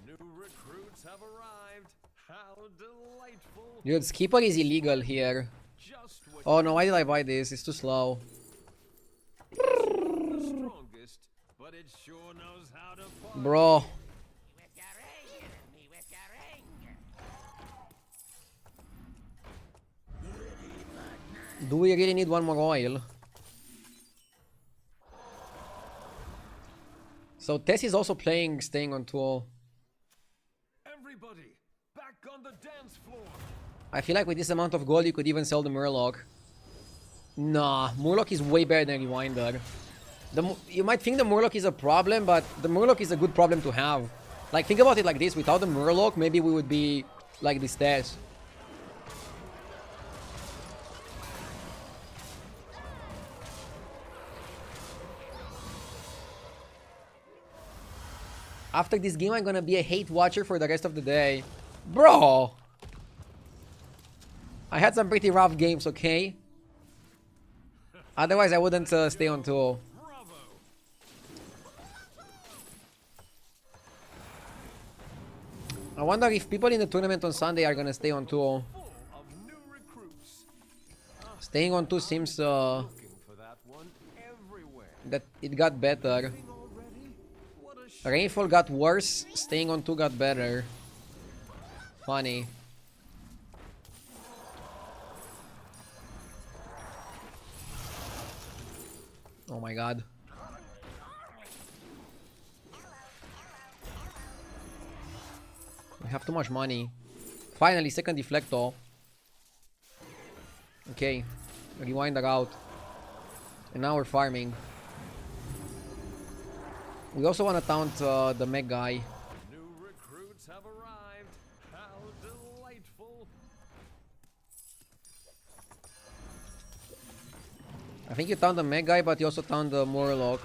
New recruits have arrived. How delightful. Dude, Skipper is illegal here. Just what Oh no, why did I buy this? It's too slow. the strongest, but it sure knows how to party. Bro. Do we really need one more oil? So Tess is also playing staying on 2. Everybody, back on the dance floor. I feel like with this amount of gold you could even sell the Murloc. Nah, Murloc is way better than Rewinder. You might think the Murloc is a problem, but the Murloc is a good problem to have. Like, think about it like this, without the Murloc, maybe we would be like this Tess. After this game, I'm gonna be a hate watcher for the rest of the day. Bro! I had some pretty rough games, okay? Otherwise, I wouldn't stay on 2. Bravo. I wonder if people in the tournament on Sunday are gonna stay on 2. Full of new recruits. Staying on 2 seems Looking for that one everywhere. that it got better. Already? What a shame. Rainfall got worse, staying on 2 got better. Funny. Oh my god. We have too much money. Finally, second Deflector. Okay. Rewind her out. And now we're farming. We also want to taunt the mech guy. New recruits have arrived. How delightful. I think you taunt the mech guy, but you also taunt the Murloc.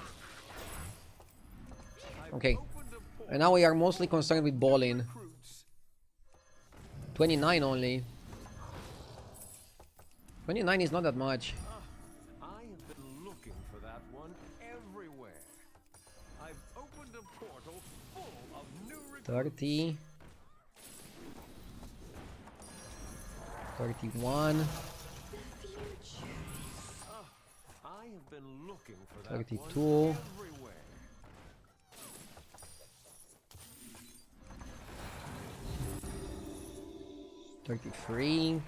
Okay. Opened a portal. And now we are mostly concerned with balling. Recruits. 29 only. 29 is not that much. I have been looking for that one everywhere. I've opened a portal full of new recruits. 30. 31. I have been looking for that 32. one everywhere. 33.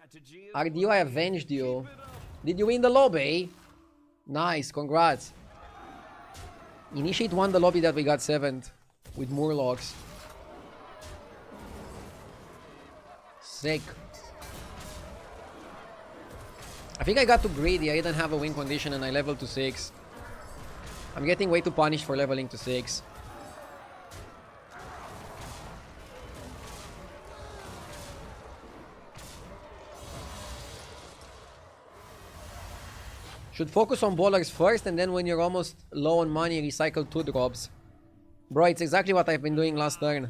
strategy is RDO, I avenged you. Did you win the lobby? Nice, congrats. Initiate won the lobby that we got 7th with Murlocs. Sick. I think I got too greedy. I didn't have a win condition and I leveled to 6. I'm getting way too punished for leveling to 6. Should focus on bowlers first, and then when you're almost low on money, recycle 2 drops. Bro, it's exactly what I've been doing last turn.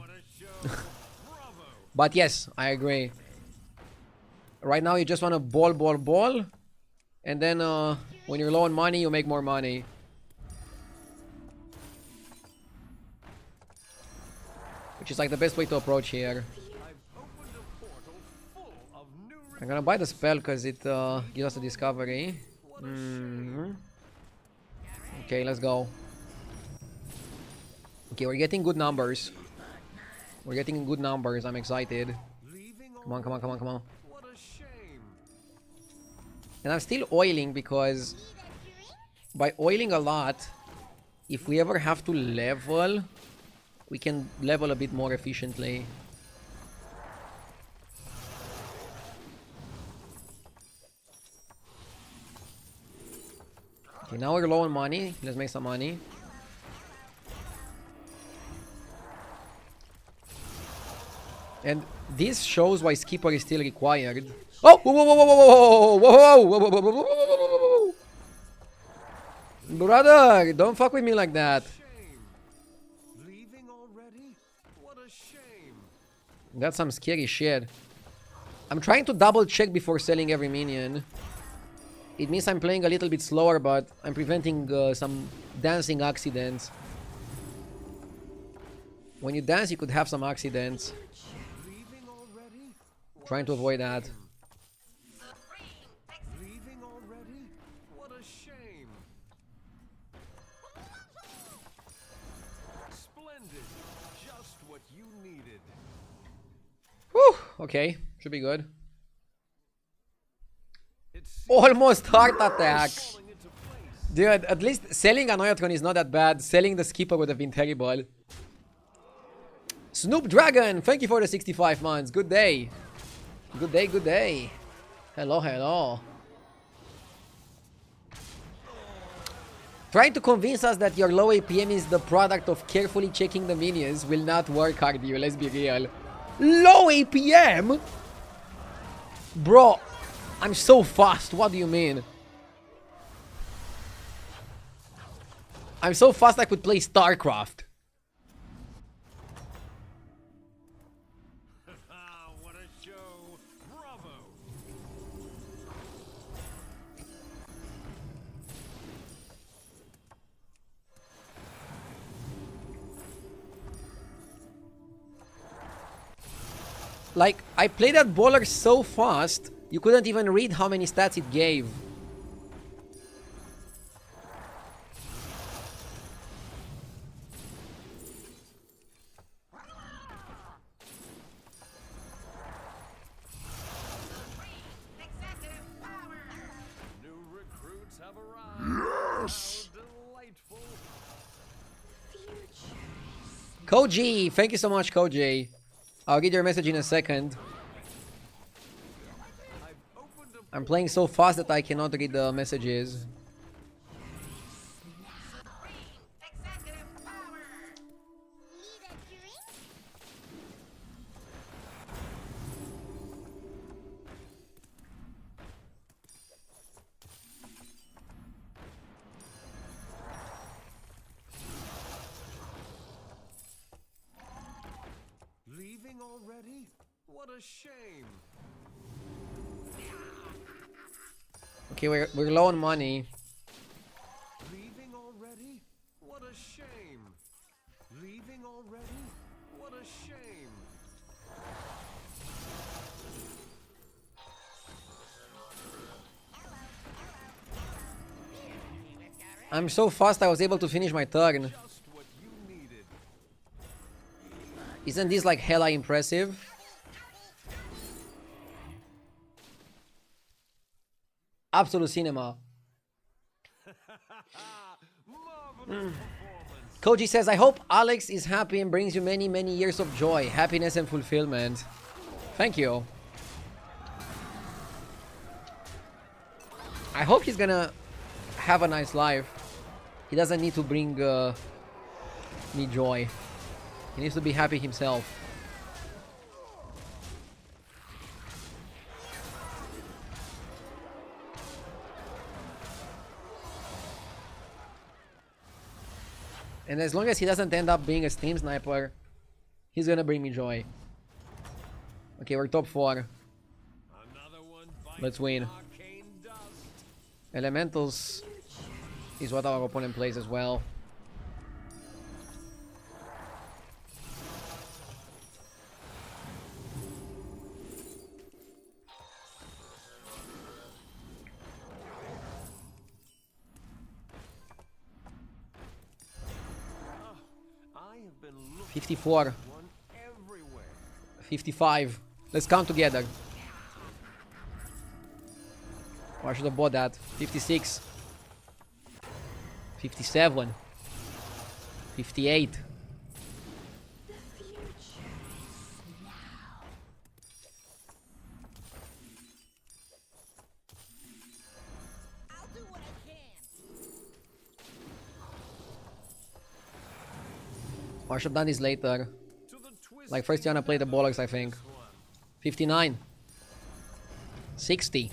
But yes, I agree. Right now you just want to ball. And then when you're low on money, you make more money. Which is like the best way to approach here. I'm gonna buy the spell because it gives us a discovery. Okay, let's go. Okay, we're getting good numbers. We're getting good numbers. I'm excited. Come on. What a shame. And I'm still oiling because by oiling a lot, if we ever have to level, we can level a bit more efficiently. Okay, now we're low on money. Let's make some money. And this shows why Skipper is still required. Oh! Whoa! Brother, don't fuck with me like that. Leaving already? What a shame. That's some scary shit. I'm trying to double check before selling every minion. It means I'm playing a little bit slower, but I'm preventing some dancing accidents. When you dance, you could have some accidents. Leaving already? Trying to avoid that. Leaving already? What a shame. Splendid. Just what you needed. Whew, okay, should be good. It's Almost heart attack. falling into place. Dude, at least selling Anoyatron is not that bad. Selling the Skipper would have been terrible. Snoop Dragon, thank you for the 65 months. Good day. Good day. Hello. Trying to convince us that your low APM is the product of carefully checking the minions will not work, Cardio. Let's be real. Low APM? Bro, I'm so fast. What do you mean? I'm so fast I could play StarCraft. Ah, what a show. Bravo. Like, I played that bowler so fast, you couldn't even read how many stats it gave. New recruits have arrived. Yes. How delightful. Koji, thank you so much, Koji. I'll get your message in a second. I've opened a I'm playing so fast that I cannot read the messages. leaving already? What a shame. Okay, we're low on money. Leaving already? What a shame. Leaving already? What a shame. I'm so fast I was able to finish my turn. Just what you needed. Isn't this like hella impressive? Absolute cinema. Marvelous performance. Koji says, I hope Alex is happy and brings you many, many years of joy, happiness, and fulfillment. Thank you. I hope he's gonna have a nice life. He doesn't need to bring me joy. He needs to be happy himself. And as long as he doesn't end up being a Steam Sniper, he's gonna bring me joy. Okay, we're top 4. Another one bites Let's win. arcane dust. Elementals is what our opponent plays as well. I have been looking 54, for one everywhere. 55. Let's count together. Oh, I should have bought that. 56, 57, 58. I'll do what I can. Oh, I should have done this later. To the twist Like first you wanna play the bollocks, I think. 59, 60,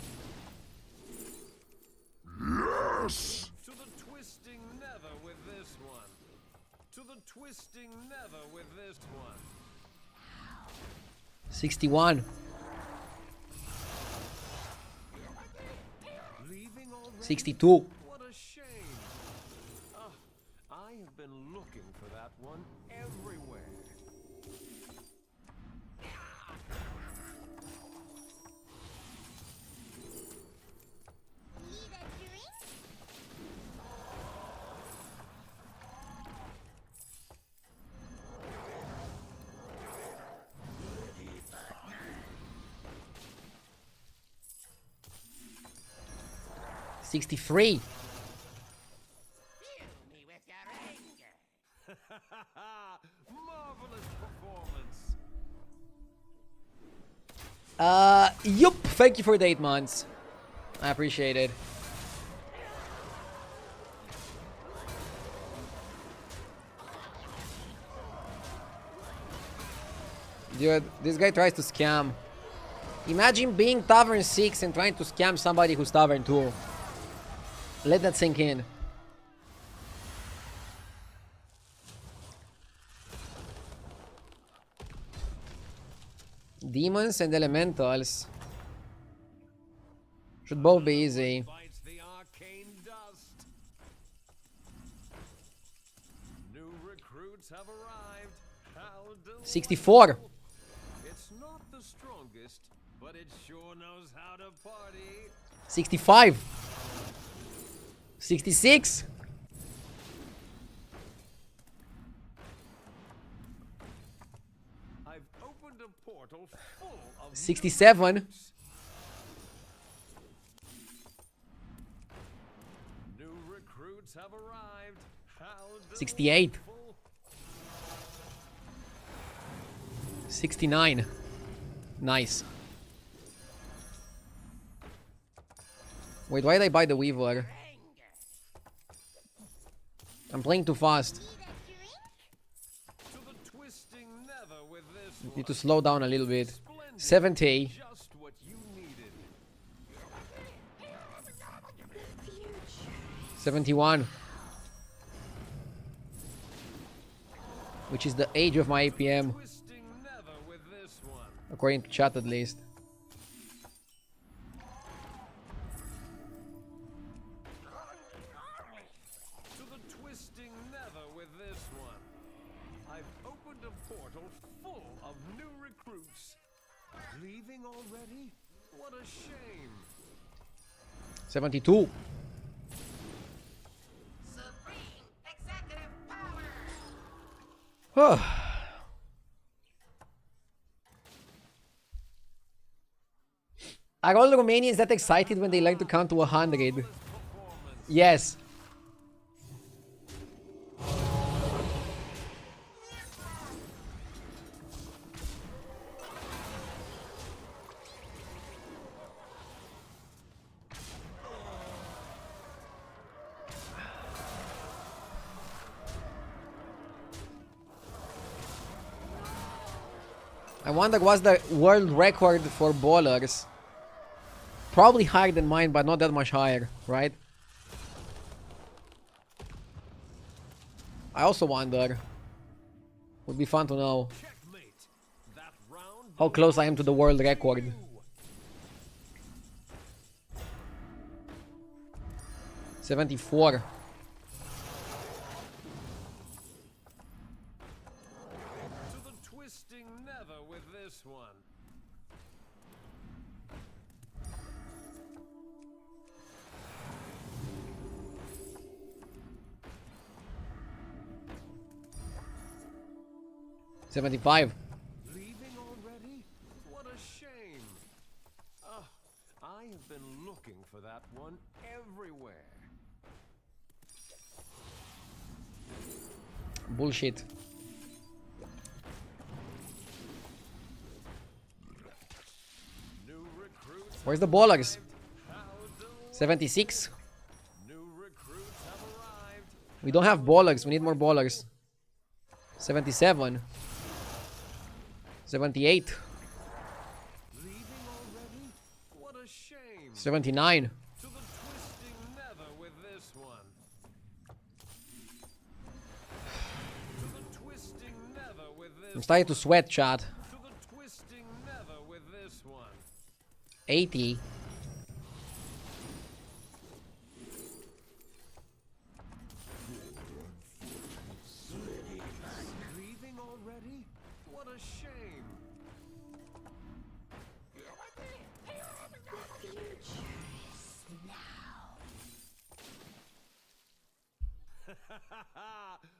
to the twisting nether with this one. To the twisting nether with this one. 61, Leaving already? 62. What a shame. I have been looking for that one everywhere. Need a drink? Sixty-three. Marvelous performance. Yup. Thank you for the 8 months. I appreciate it. Dude, this guy tries to scam. Imagine being Tavern 6 and trying to scam somebody who's Tavern 2. Let that sink in. Demons and Elementals should both be easy. Bites the arcane dust. New recruits have arrived. How delightful. 64. It's not the strongest, but it sure knows how to party. 65. 66. I've opened a portal full of new 67. recruits. New recruits have arrived. How 68. delightful. 69. Nice. Wait, why did I buy the Weaver? I'm playing too fast. Need a drink? To the twisting nether with this one. Need to slow down a little bit. Splendid. 70. Just what you needed. 71. Which is the age of my APM, Twisting nether with this one. according to chat at least. To the twisting nether with this one. I've opened a portal full of new recruits. Leaving already? What a shame. 72. Supreme executive power! Are all Romanians that excited when they learn to count to 100? Performance. Yes. I wonder what's the world record for bowlers. Probably higher than mine, but not that much higher, right? I also wonder. Would be fun to know Checkmate. That round how close I am to the world record. 74. to the twisting never with this one. $75. Leaving already? What a shame. I have been looking for that one everywhere. Bullshit. New recruits Where's the bowlers? how delightful. 76. New recruits have arrived. We don't have bowlers. We need more bowlers. 77. 78. Leaving already? What a shame. 79. To the twisting never with this one. To the twisting never with this I'm starting to sweat, chat. To the twisting never with this one. 80. Leaving already? What a shame.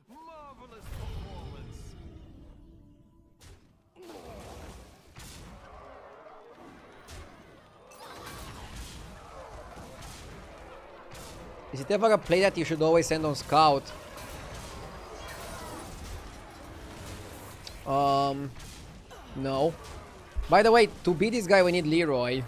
Marvelous performance. Is it ever a play that you should always send on scout? No. By the way, to beat this guy we need Leroy.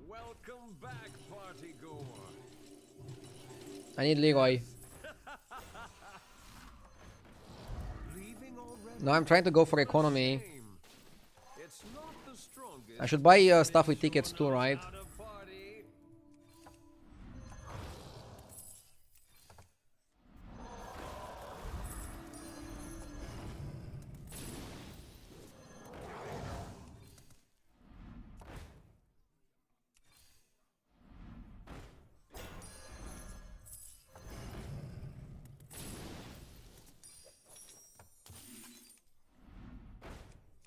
Welcome back, party goer. I need Leroy. Leaving already? No, I'm trying to go for economy. Shame. It's not the strongest. I should buy stuff with tickets too, right? How to party.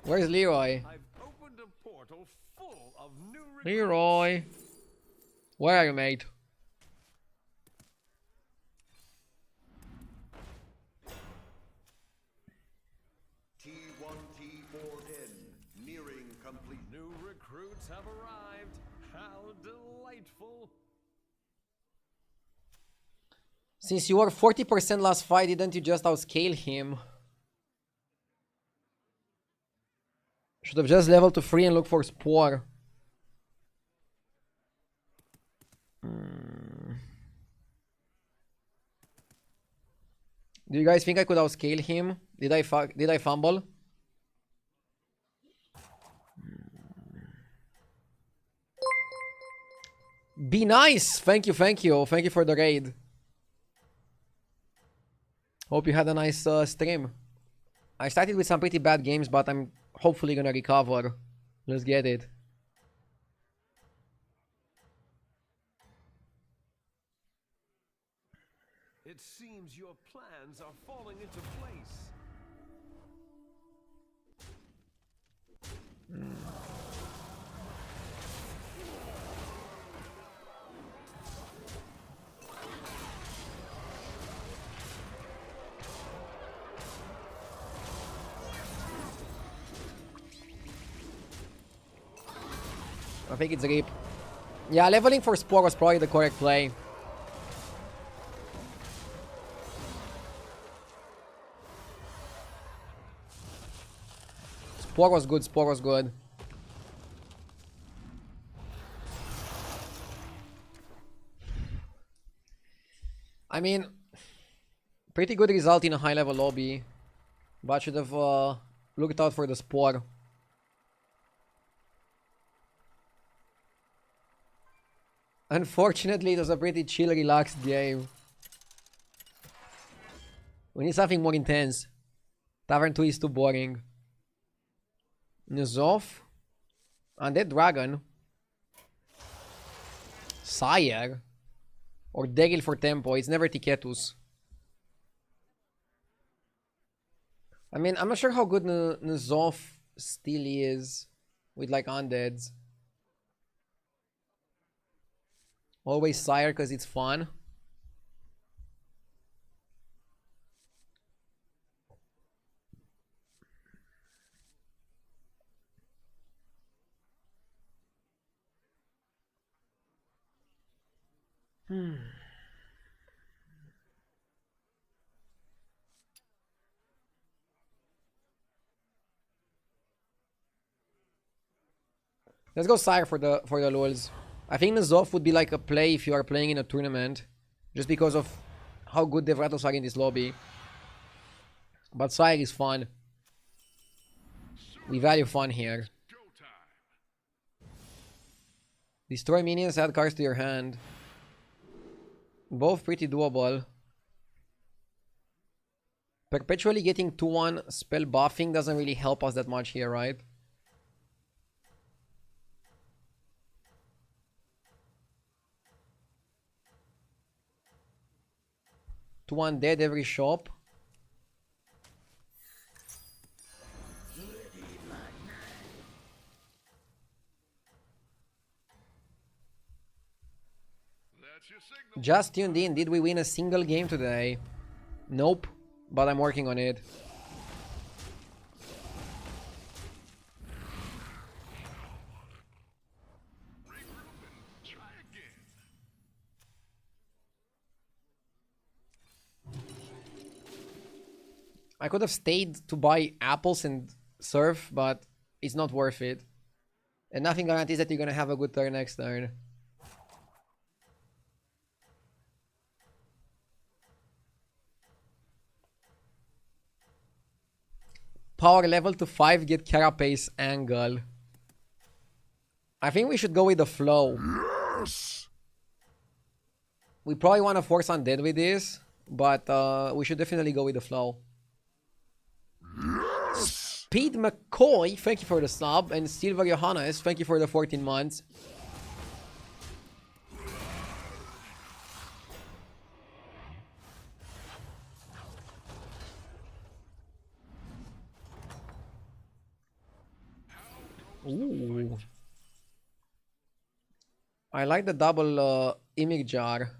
Where's Leroy? I've opened a portal full of new recruits. Leroy. Where are you, mate? T1T4N nearing complete. New recruits have arrived. How delightful. Since you were 40% last fight, didn't you just outscale him? Should have just leveled to 3 and look for Spore. Do you guys think I could outscale him? Did I fumble? Be nice! Thank you, thank you. Thank you for the raid. Hope you had a nice stream. I started with some pretty bad games, but I'm hopefully gonna recover. Let's get it. It seems your plans are falling into place. I think it's Reap. Yeah, leveling for Spore was probably the correct play. Spore was good, Spore was good. I mean, pretty good result in a high level lobby. But should have looked out for the Spore. Unfortunately, it was a pretty chill, relaxed game. We need something more intense. Tavern 2 is too boring. Nuzov. Undead Dragon. Sire. Or Degil for tempo. It's never Tiketus. I mean, I'm not sure how good Nuzov still is with like undeads. Always Sire because it's fun. Let's go Sire for the lulz. I think Nuzov would be like a play if you are playing in a tournament, just because of how good the Vratos are in this lobby. But Sire is fun. We value fun here. Destroy minions, add cards to your hand. Both pretty doable. Perpetually getting 2-1 spell buffing doesn't really help us that much here, right? 2-1 dead every shop. Just tuned in. Did we win a single game today? Nope. But I'm working on it. I could have stayed to buy apples and surf, but it's not worth it. And nothing guarantees that you're gonna have a good turn next turn. Power level to 5, get Carapace angle. I think we should go with the flow. Yes! We probably want to force undead with this, but we should definitely go with the flow. Yes! Speed McCoy, thank you for the sub, and Silver Johannes, thank you for the 14 months. Ooh. I like the double image jar.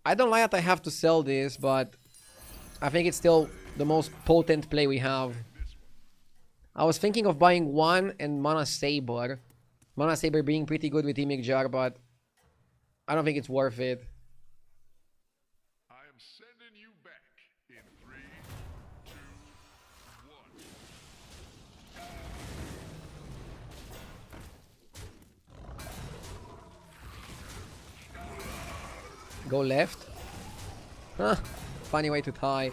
I don't like that I have to sell this, but I think it's still the most potent play we have. I was thinking of buying one and Mana Saber. Mana Saber being pretty good with Imig Jar, but I don't think it's worth it. I am sending you back in 3, 2, 1. Go left. Huh. Funny way to tie. You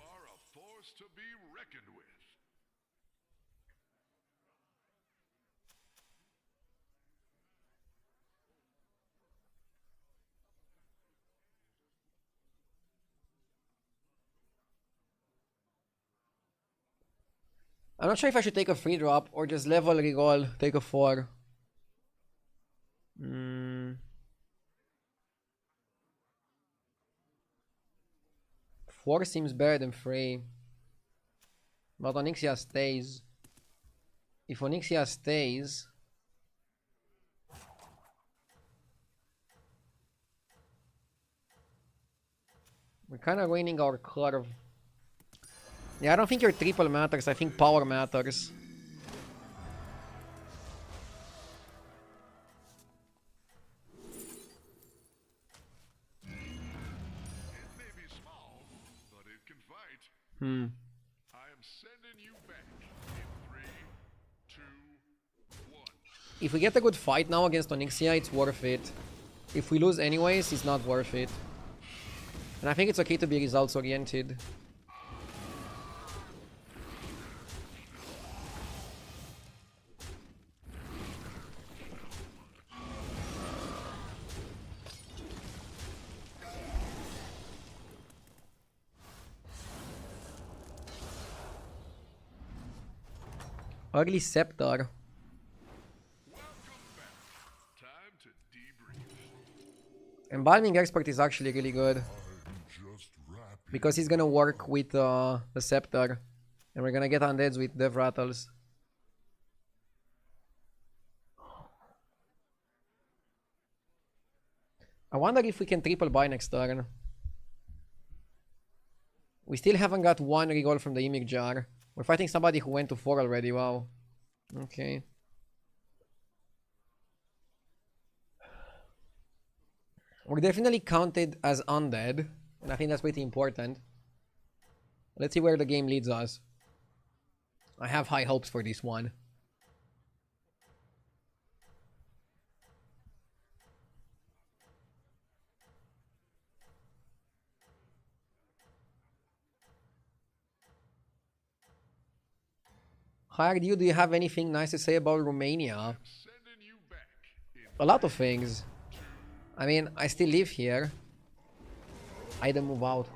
are a force to be reckoned with. I'm not sure if I should take a free drop or just level reroll, take a 4. 4 seems better than 3. But Onyxia stays. If Onyxia stays... we're kind of ruining our curve. Yeah, I don't think your triple matters. I think power matters. It may be small, but it can fight. I am sending you back in 3, 2, 1. If we get a good fight now against Onyxia, it's worth it. If we lose anyways, it's not worth it. And I think it's okay to be results oriented. Ugly Scepter. Time to debrief. Embalming Expert is actually really good. Because he's gonna work with the Scepter. And we're gonna get undeads with Death Rattles. I wonder if we can triple buy next turn. We still haven't got 1 reroll from the Emir Jar. We're fighting somebody who went to 4 already, wow. Okay. We're definitely counted as undead. And I think that's pretty important. Let's see where the game leads us. I have high hopes for this one. Hi, do you have anything nice to say about Romania? Sending you back in A lot of things. I mean, I still live here. I didn't move out.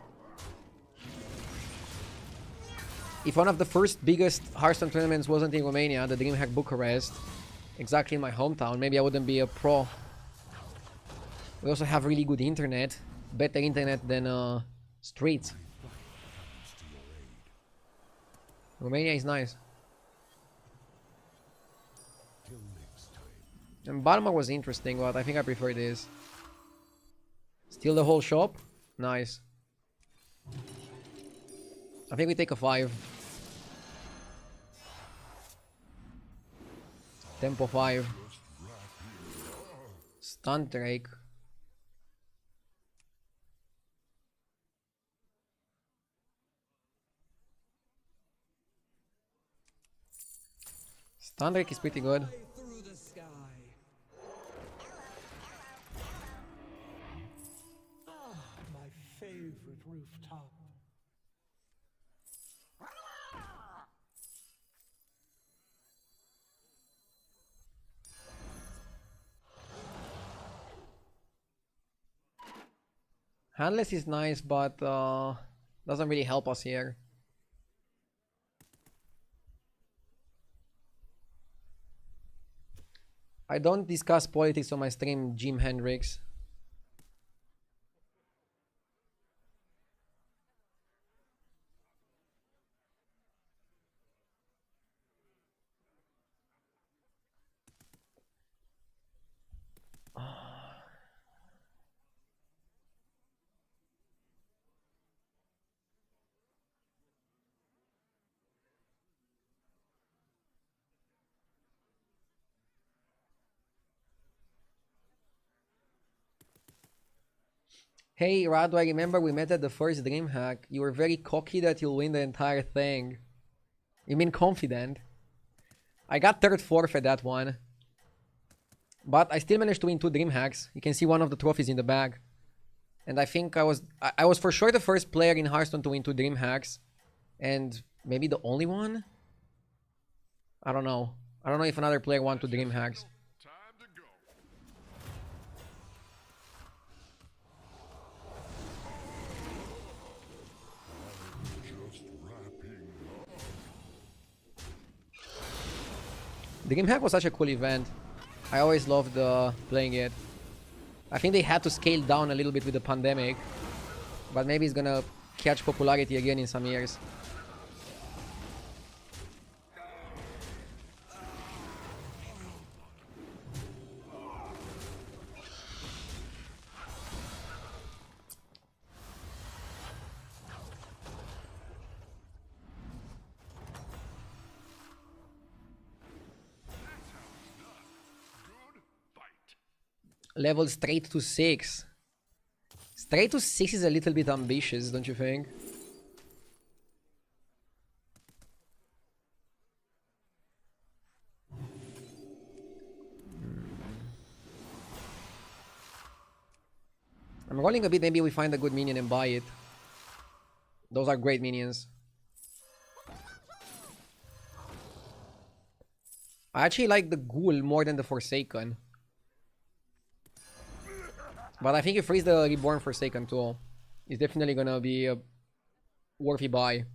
If one of the first biggest Hearthstone tournaments wasn't in Romania, the DreamHack Bucharest, exactly in my hometown, maybe I wouldn't be a pro. We also have really good internet. Better internet than streets. Romania is nice. And Balmor was interesting, but I think I prefer this. Steal the whole shop? Nice. I think we take a 5. Tempo 5. Stunt Drake. Stunt Drake is pretty good. Through the sky. My favorite rooftop. Handless is nice, but doesn't really help us here. I don't discuss politics on my stream, Jim Hendricks. Hey Radu, I remember we met at the first DreamHack. You were very cocky that you'll win the entire thing. You mean confident? I got 3rd, 4th at that one. But I still managed to win 2 DreamHacks. You can see one of the trophies in the bag. And I think I was for sure the first player in Hearthstone to win 2 DreamHacks. And maybe the only one? I don't know. I don't know if another player won 2 DreamHacks. time to go. DreamHack was such a cool event. I always loved playing it. I think they had to scale down a little bit with the pandemic. But maybe it's gonna catch popularity again in some years. Good fight. Level straight to 6. Straight to 6 is a little bit ambitious, don't you think? I'm rolling a bit, maybe we find a good minion and buy it. Those are great minions. I actually like the Ghoul more than the Forsaken. But I think if freeze the Reborn Forsaken too, it's definitely gonna be a worthy buy.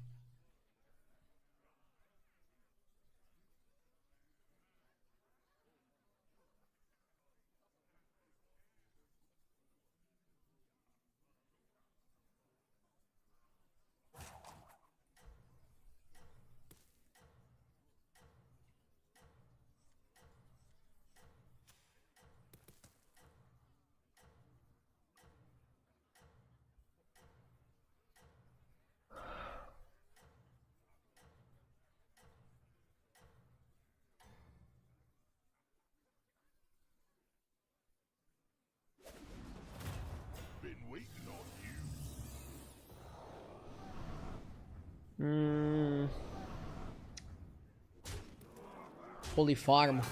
Been waiting on you. Holy farm.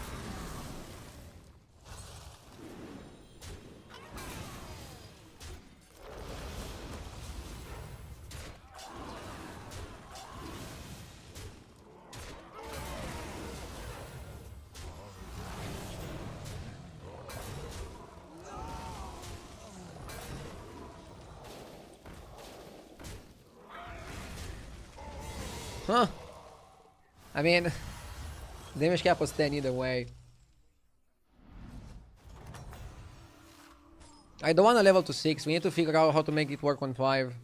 Huh. I mean, damage cap was 10 either way. I don't want to level to 6. We need to figure out how to make it work on 5.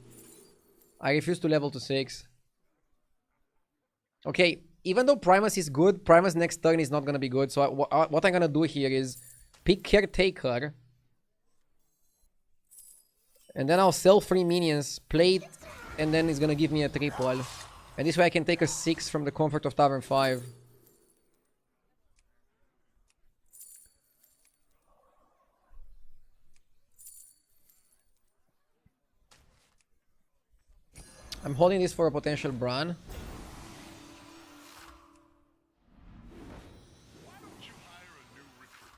I refuse to level to 6. Okay, even though Primus is good, Primus next turn is not going to be good. So what I'm going to do here is pick Caretaker. And then I'll sell 3 minions, play it, and then it's going to give me a triple. And this way I can take a 6 from the comfort of Tavern 5. I'm holding this for a potential Bran. Why don't you hire a new recruit?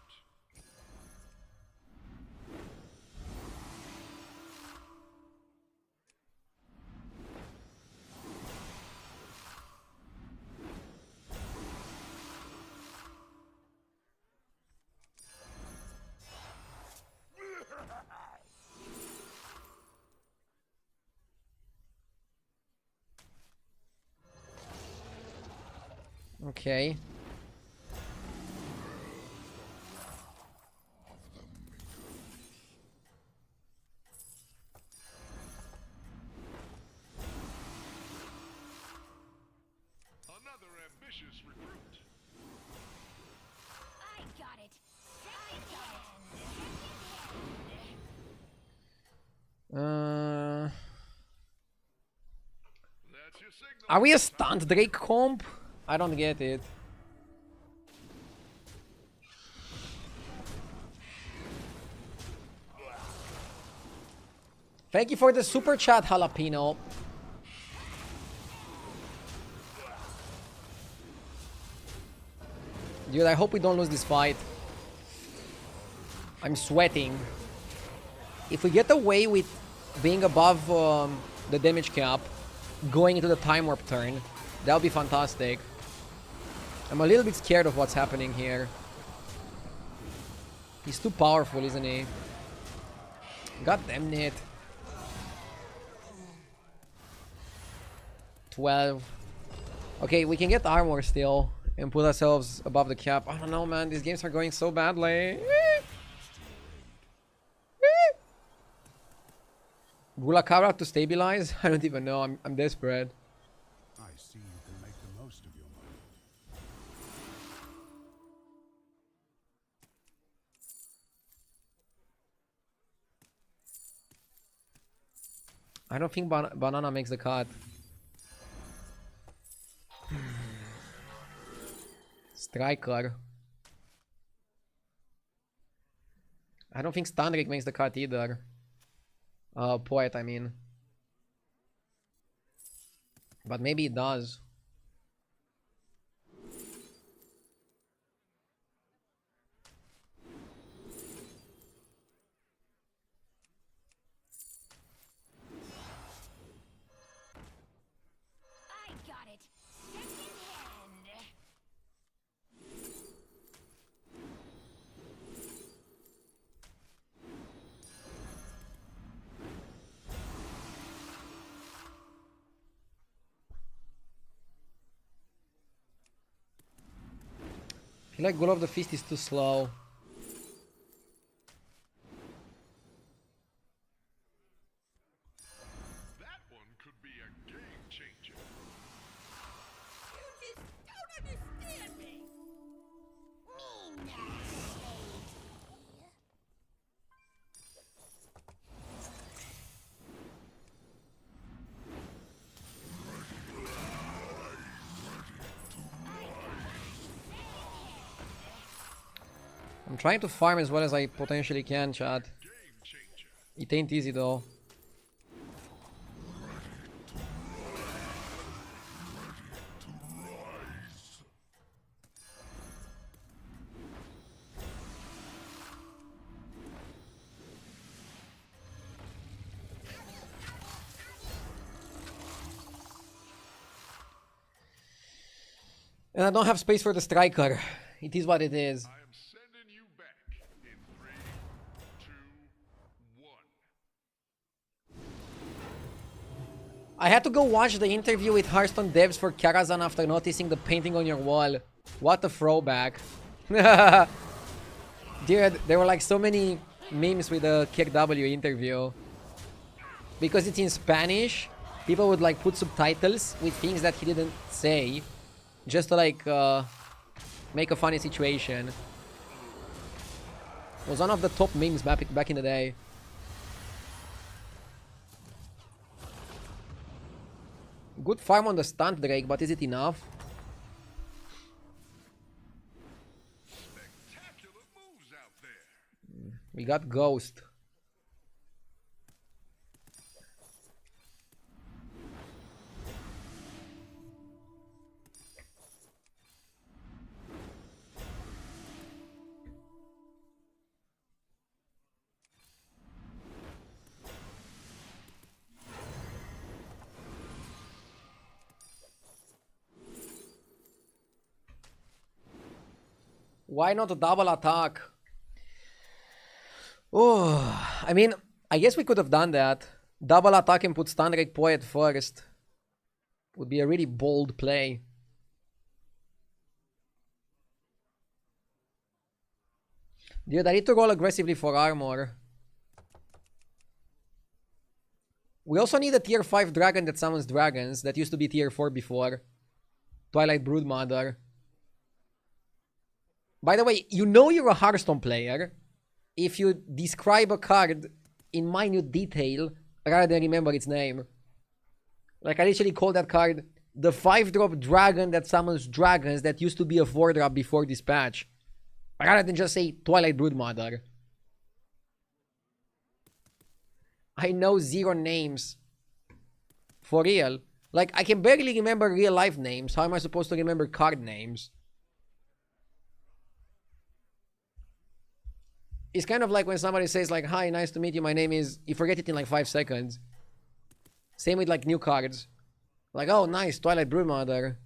Okay. Another ambitious recruit. I got it. I got That's your signal. Are we a stunt Drake comp? I don't get it. Thank you for the super chat, Jalapeno. Dude, I hope we don't lose this fight. I'm sweating. If we get away with being above the damage cap, going into the time warp turn, that would be fantastic. I'm a little bit scared of what's happening here. He's too powerful, isn't he? God damn it. 12. Okay, we can get armor still and put ourselves above the cap. I don't know, man. These games are going so badly. Gulakara to stabilize? I don't even know. I'm desperate. I see you can make the most of your money. I don't think banana makes the cut. Striker. I don't think Standrick makes the cut either. Poet, I mean. But maybe it does. I got it. Second hand. I feel like Goal of the Fist is too slow. That one could be a game changer. You just don't understand me. Me not shade. I'm trying to farm as well as I potentially can, chat. Game changer. It ain't easy though. And I don't have space for the striker. It is what it is. I am sending you back in 3, 2, 1. I had to go watch the interview with Hearthstone devs for Karazhan after noticing the painting on your wall. What a throwback. Dude, there were like so many memes with the KW interview. Because it's in Spanish, people would like put subtitles with things that he didn't say. Just to like make a funny situation. It was one of the top memes back in the day. Good farm on the stunt Drake, but is it enough? Spectacular moves out there. We got Ghost. Why not a double attack? Oh, I mean, I guess we could have done that. Double attack and put Stun Rake Poet first. Would be a really bold play. Dude, I need to roll aggressively for armor. We also need a tier 5 dragon that summons dragons. That used to be tier 4 before. Twilight Broodmother. By the way, you know you're a Hearthstone player if you describe a card in minute detail rather than remember its name. Like, I literally call that card the 5-drop dragon that summons dragons that used to be a 4-drop before this patch. Rather than just say Twilight Broodmother. I know 0 names. For real. Like, I can barely remember real life names. How am I supposed to remember card names? It's kind of like when somebody says like, hi, nice to meet you, my name is... You forget it in like 5 seconds. Same with like new cards. Like, oh, nice, Twilight Broodmother.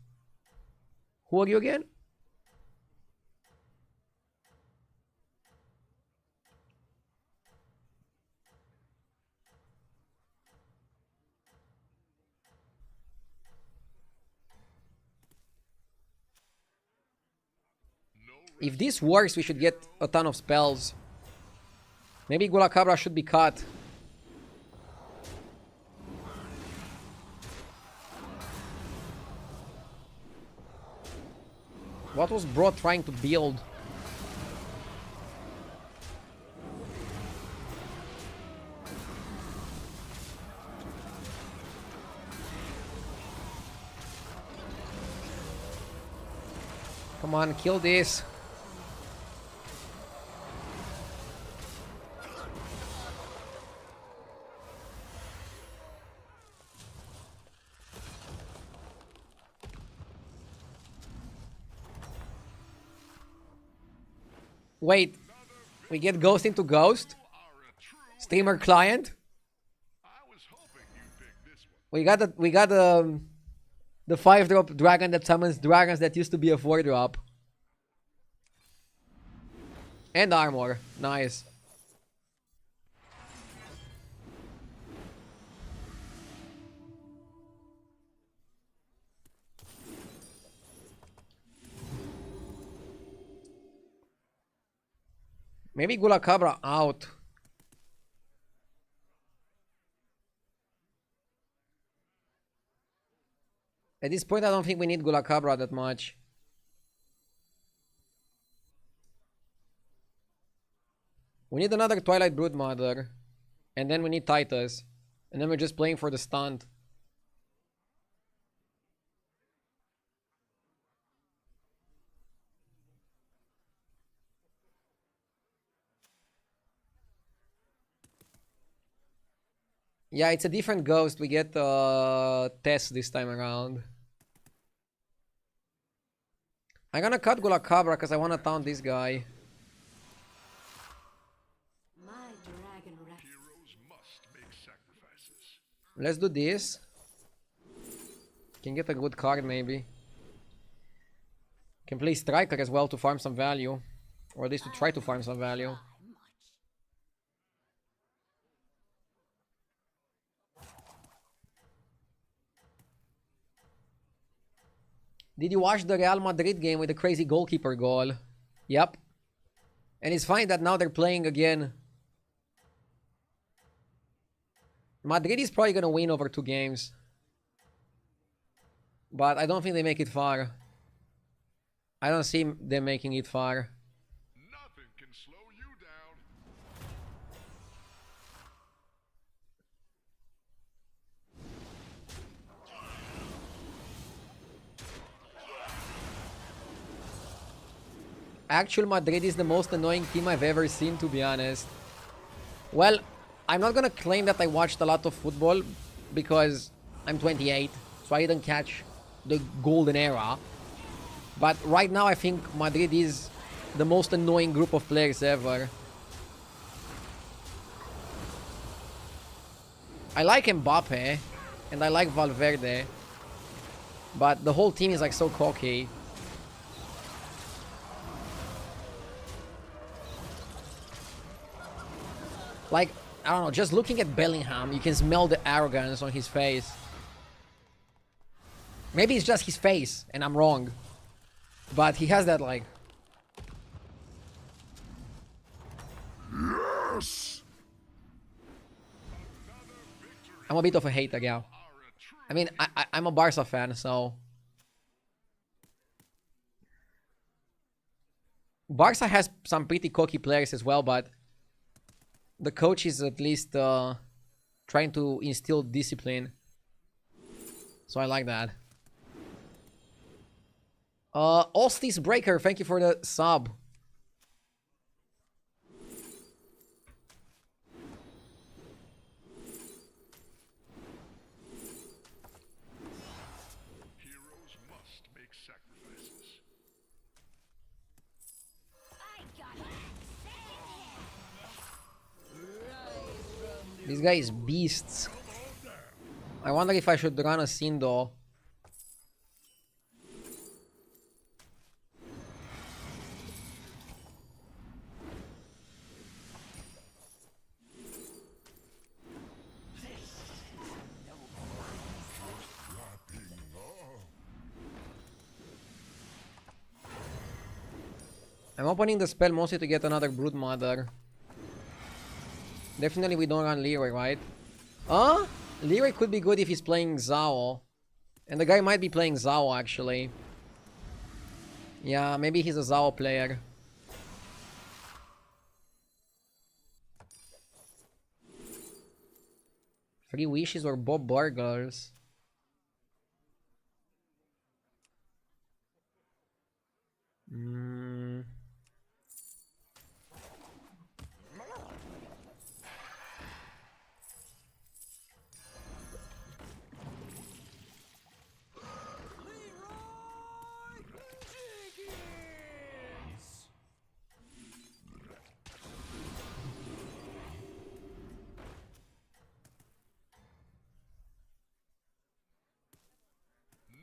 Who are you again? If this works, we should get a ton of spells. Maybe Gulakabra should be cut. What was Bro trying to build? Come on, kill this. Wait, we get Ghost into Ghost? Streamer client? I was hoping you'd pick this one. We got the 5-drop dragon that summons dragons that used to be a 4-drop. And armor. Nice. Maybe Gulakabra out. At this point, I don't think we need Gulakabra that much. We need another Twilight Broodmother. And then we need Titus. And then we're just playing for the stunt. Yeah, it's a different ghost. We get Tess this time around. I'm gonna cut Gulakabra because I want to taunt this guy. My dragon rests. Heroes must make sacrifices. Let's do this. Can get a good card maybe. Can play Striker as well to farm some value. Or at least to try to farm some value. Did you watch the Real Madrid game with the crazy goalkeeper goal? Yep. And it's fine that now they're playing again. Madrid is probably gonna win over 2 games. But I don't think they make it far. I don't see them making it far. Nothing can slow you down. Actual Madrid is the most annoying team I've ever seen, to be honest. Well, I'm not gonna claim that I watched a lot of football because I'm 28, so I didn't catch the golden era. But right now I think Madrid is the most annoying group of players ever. I like Mbappe and I like Valverde, but the whole team is like so cocky. Like, I don't know, just looking at Bellingham, you can smell the arrogance on his face. Maybe it's just his face, and I'm wrong. But he has that, like... Yes! I'm a bit of a hater, yeah. I mean, I'm a Barca fan, so... Barca has some pretty cocky players as well, but... The coach is at least trying to instill discipline. So I like that. Ostis Breaker, thank you for the sub. Heroes must make sacrifices. I got it. This guy is beasts. I wonder if I should run a Sindo. I'm opening the spell mostly to get another Broodmother. Definitely we don't run Leroy, right? Leroy could be good if he's playing Zao. And the guy might be playing Zao, actually. Yeah, maybe he's a Zao player. Three wishes or Bob Burgers.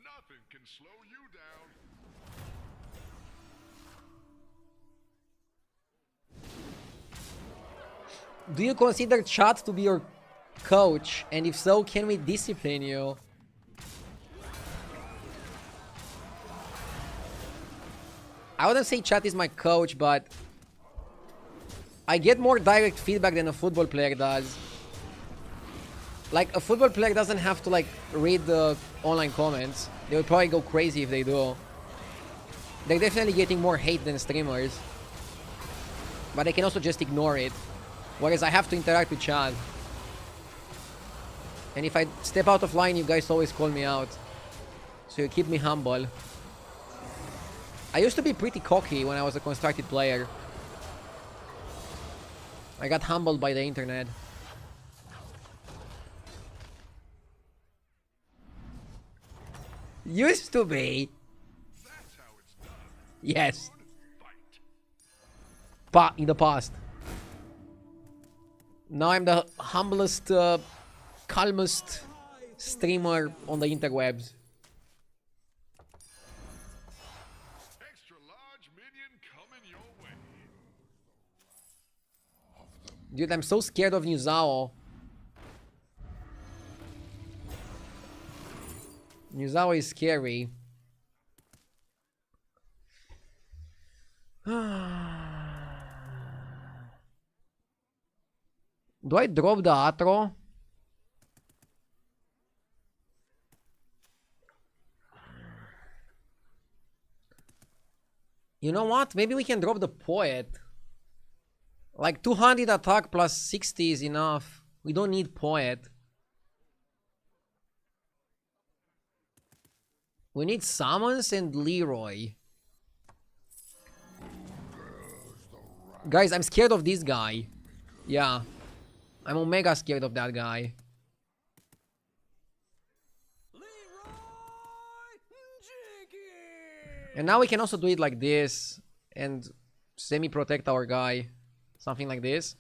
Nothing can slow you down. Do you consider chat to be your coach? And if so, can we discipline you? I wouldn't say chat is my coach, but I get more direct feedback than a football player does. Like, a football player doesn't have to, like, read the online comments. They would probably go crazy if they do. They're definitely getting more hate than streamers. But they can also just ignore it. Whereas I have to interact with chat. And if I step out of line, you guys always call me out. So you keep me humble. I used to be pretty cocky when I was a constructed player. I got humbled by the internet. Used to be. That's how it's done. Yes. Fight. In the past. Now I'm the humblest, calmest streamer on the interwebs. Extra large minion coming your way. Dude, I'm so scared of Nuzao. Nuzao is scary. Do I drop the Atro? You know what? Maybe we can drop the Poet. Like 200 attack plus 60 is enough. We don't need Poet. We need Summons and Leroy. Guys, I'm scared of this guy. Yeah. I'm omega scared of that guy. And now we can also do it like this. And semi-protect our guy. Something like this.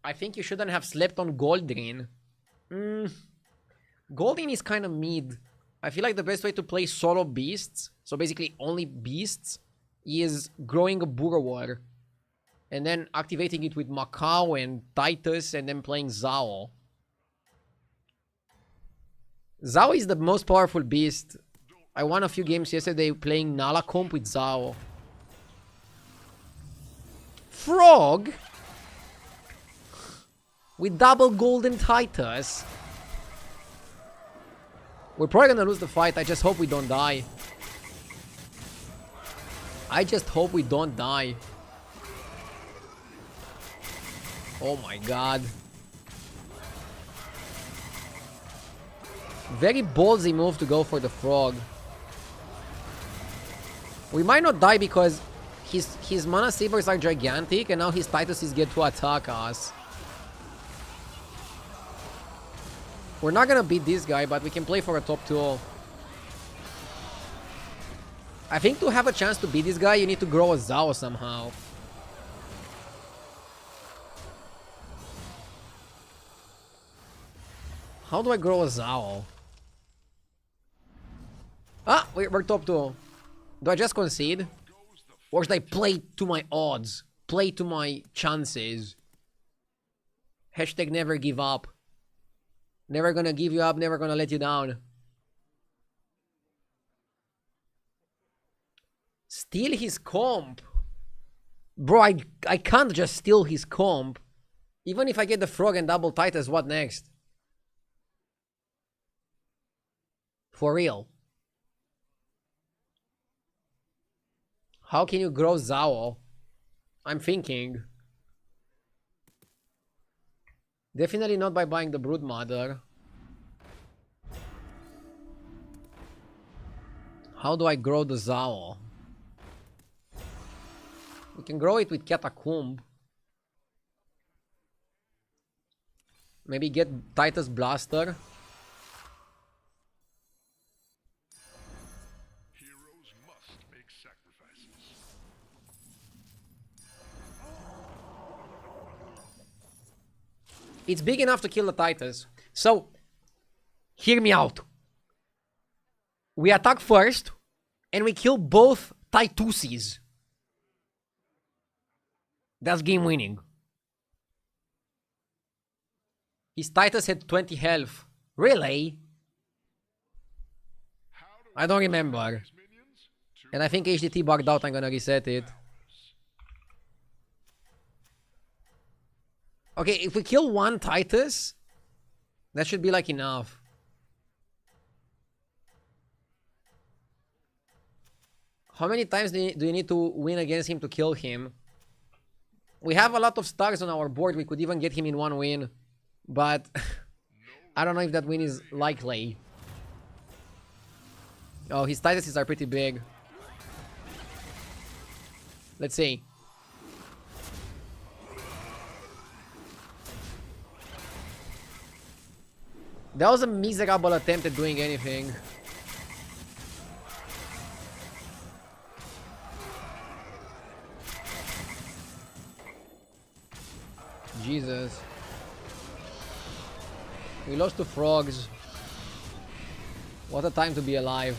I think you shouldn't have slept on Goldrin. Goldrin is kind of mid. I feel like the best way to play solo beasts, so basically only beasts, is growing a Burrower. And then activating it with Macau and Titus and then playing Zao. Zao is the most powerful beast. I won a few games yesterday playing Nala comp with Zao. Frog? With double golden Titus. We're probably gonna lose the fight. I just hope we don't die. I just hope we don't die. Oh my god. Very ballsy move to go for the frog. We might not die because his mana sabers are gigantic and now his Tituses get to attack us. We're not gonna beat this guy, but we can play for a top 2. I think to have a chance to beat this guy, you need to grow a Zao somehow. How do I grow a Zao? Ah, we're top 2. Do I just concede? Or should I play to my odds? Play to my chances? Hashtag never give up. Never gonna give you up, never gonna let you down. Steal his comp? Bro, I can't just steal his comp. Even if I get the frog and double Titus, what next? For real. How can you grow Zao? I'm thinking. Definitely not by buying the Broodmother. How do I grow the Zao? We can grow it with Catacomb. Maybe get Titus Blaster. Heroes must make sacrifices. It's big enough to kill the Titus. So, hear me out. We attack first, and we kill both Tituses. That's game winning. His Titus had 20 health. Really? I don't remember. And I think HDT bugged out. I'm gonna reset it. Okay, if we kill one Titus, that should be like enough. How many times do you need to win against him to kill him? We have a lot of stars on our board. We could even get him in one win. But I don't know if that win is likely. Oh, his Tituses are pretty big. Let's see. That was a miserable attempt at doing anything. Jesus. We lost to frogs. What a time to be alive.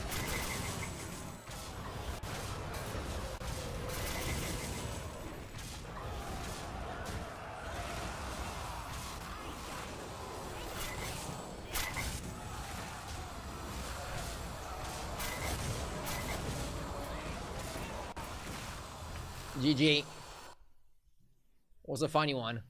GG. Was a funny one.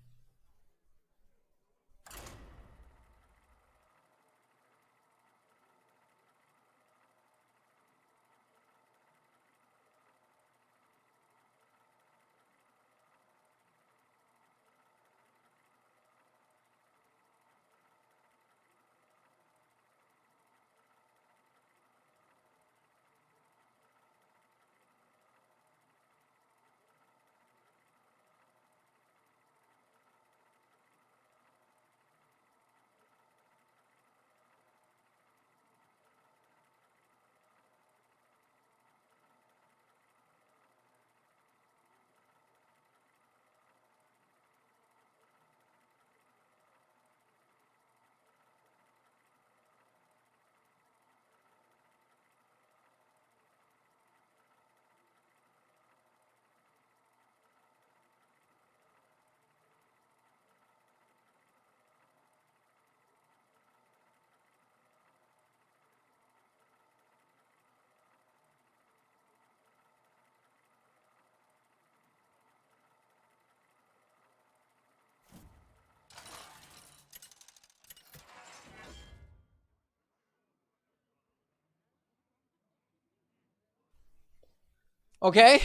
Okay.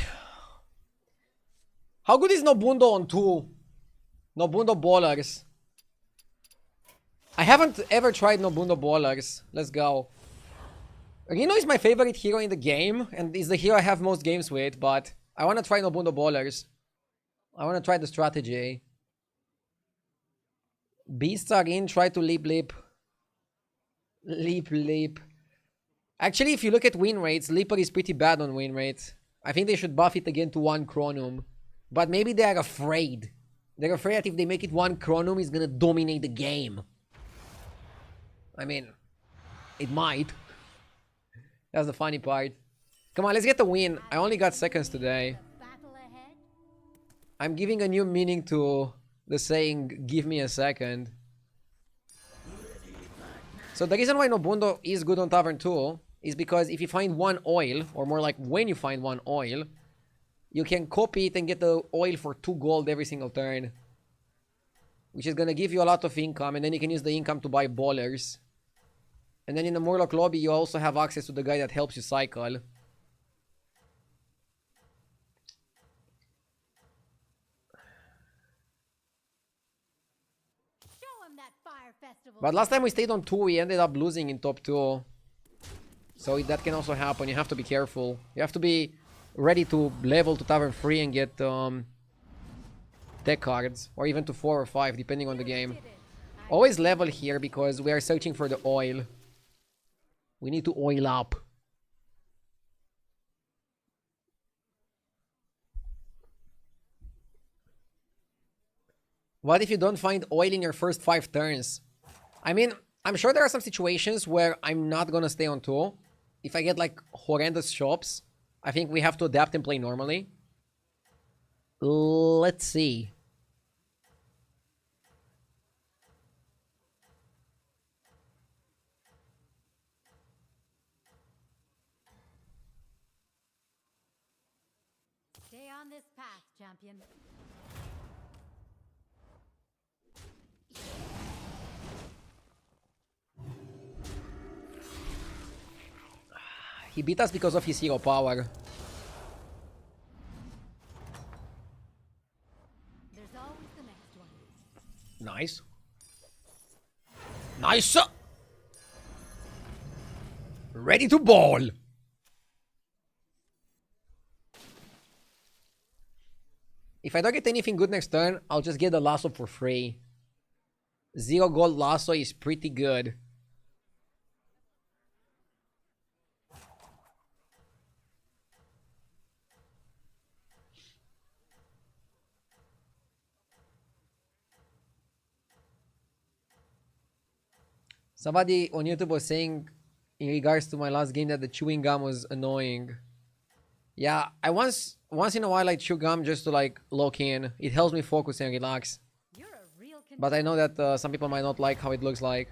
How good is Nobundo on 2? Nobundo Ballers. I haven't ever tried Nobundo Ballers. Let's go. Rino is my favorite hero in the game, and is the hero I have most games with, but I want to try Nobundo Ballers. I want to try the strategy. Beasts are in, try to leap leap. Leap leap. Actually, if you look at win rates, Leaper is pretty bad on win rates. I think they should buff it again to 1 Chronum. But maybe they are afraid. They're afraid that if they make it 1 Chronum, it's gonna dominate the game. I mean, it might. That's the funny part. Come on, let's get the win. I only got seconds today. I'm giving a new meaning to the saying, give me a second. So the reason why Nobundo is good on Tavern 2 is because if you find 1 oil, or more like when you find 1 oil, you can copy it and get the oil for 2 gold every single turn. Which is gonna give you a lot of income, and then you can use the income to buy ballers. And then in the Murloc lobby, you also have access to the guy that helps you cycle. Show 'em that fire festival. But last time we stayed on 2, we ended up losing in top 2. So that can also happen. You have to be careful. You have to be ready to level to Tavern 3 and get tech cards. Or even to 4 or 5, depending on the game. Always level here because we are searching for the oil. We need to oil up. What if you don't find oil in your first 5 turns? I mean, I'm sure there are some situations where I'm not gonna stay on 2. If I get like horrendous shops, I think we have to adapt and play normally. Let's see. Stay on this path, champion. He beat us because of his hero power. There's always the next one. Nice. Nice! Ready to ball! If I don't get anything good next turn, I'll just get the lasso for free. 0 gold lasso is pretty good. Somebody on YouTube was saying in regards to my last game that the chewing gum was annoying. Yeah, I once in a while I chew gum just to like lock in. It helps me focus and relax. You're a real But I know that some people might not like how it looks like.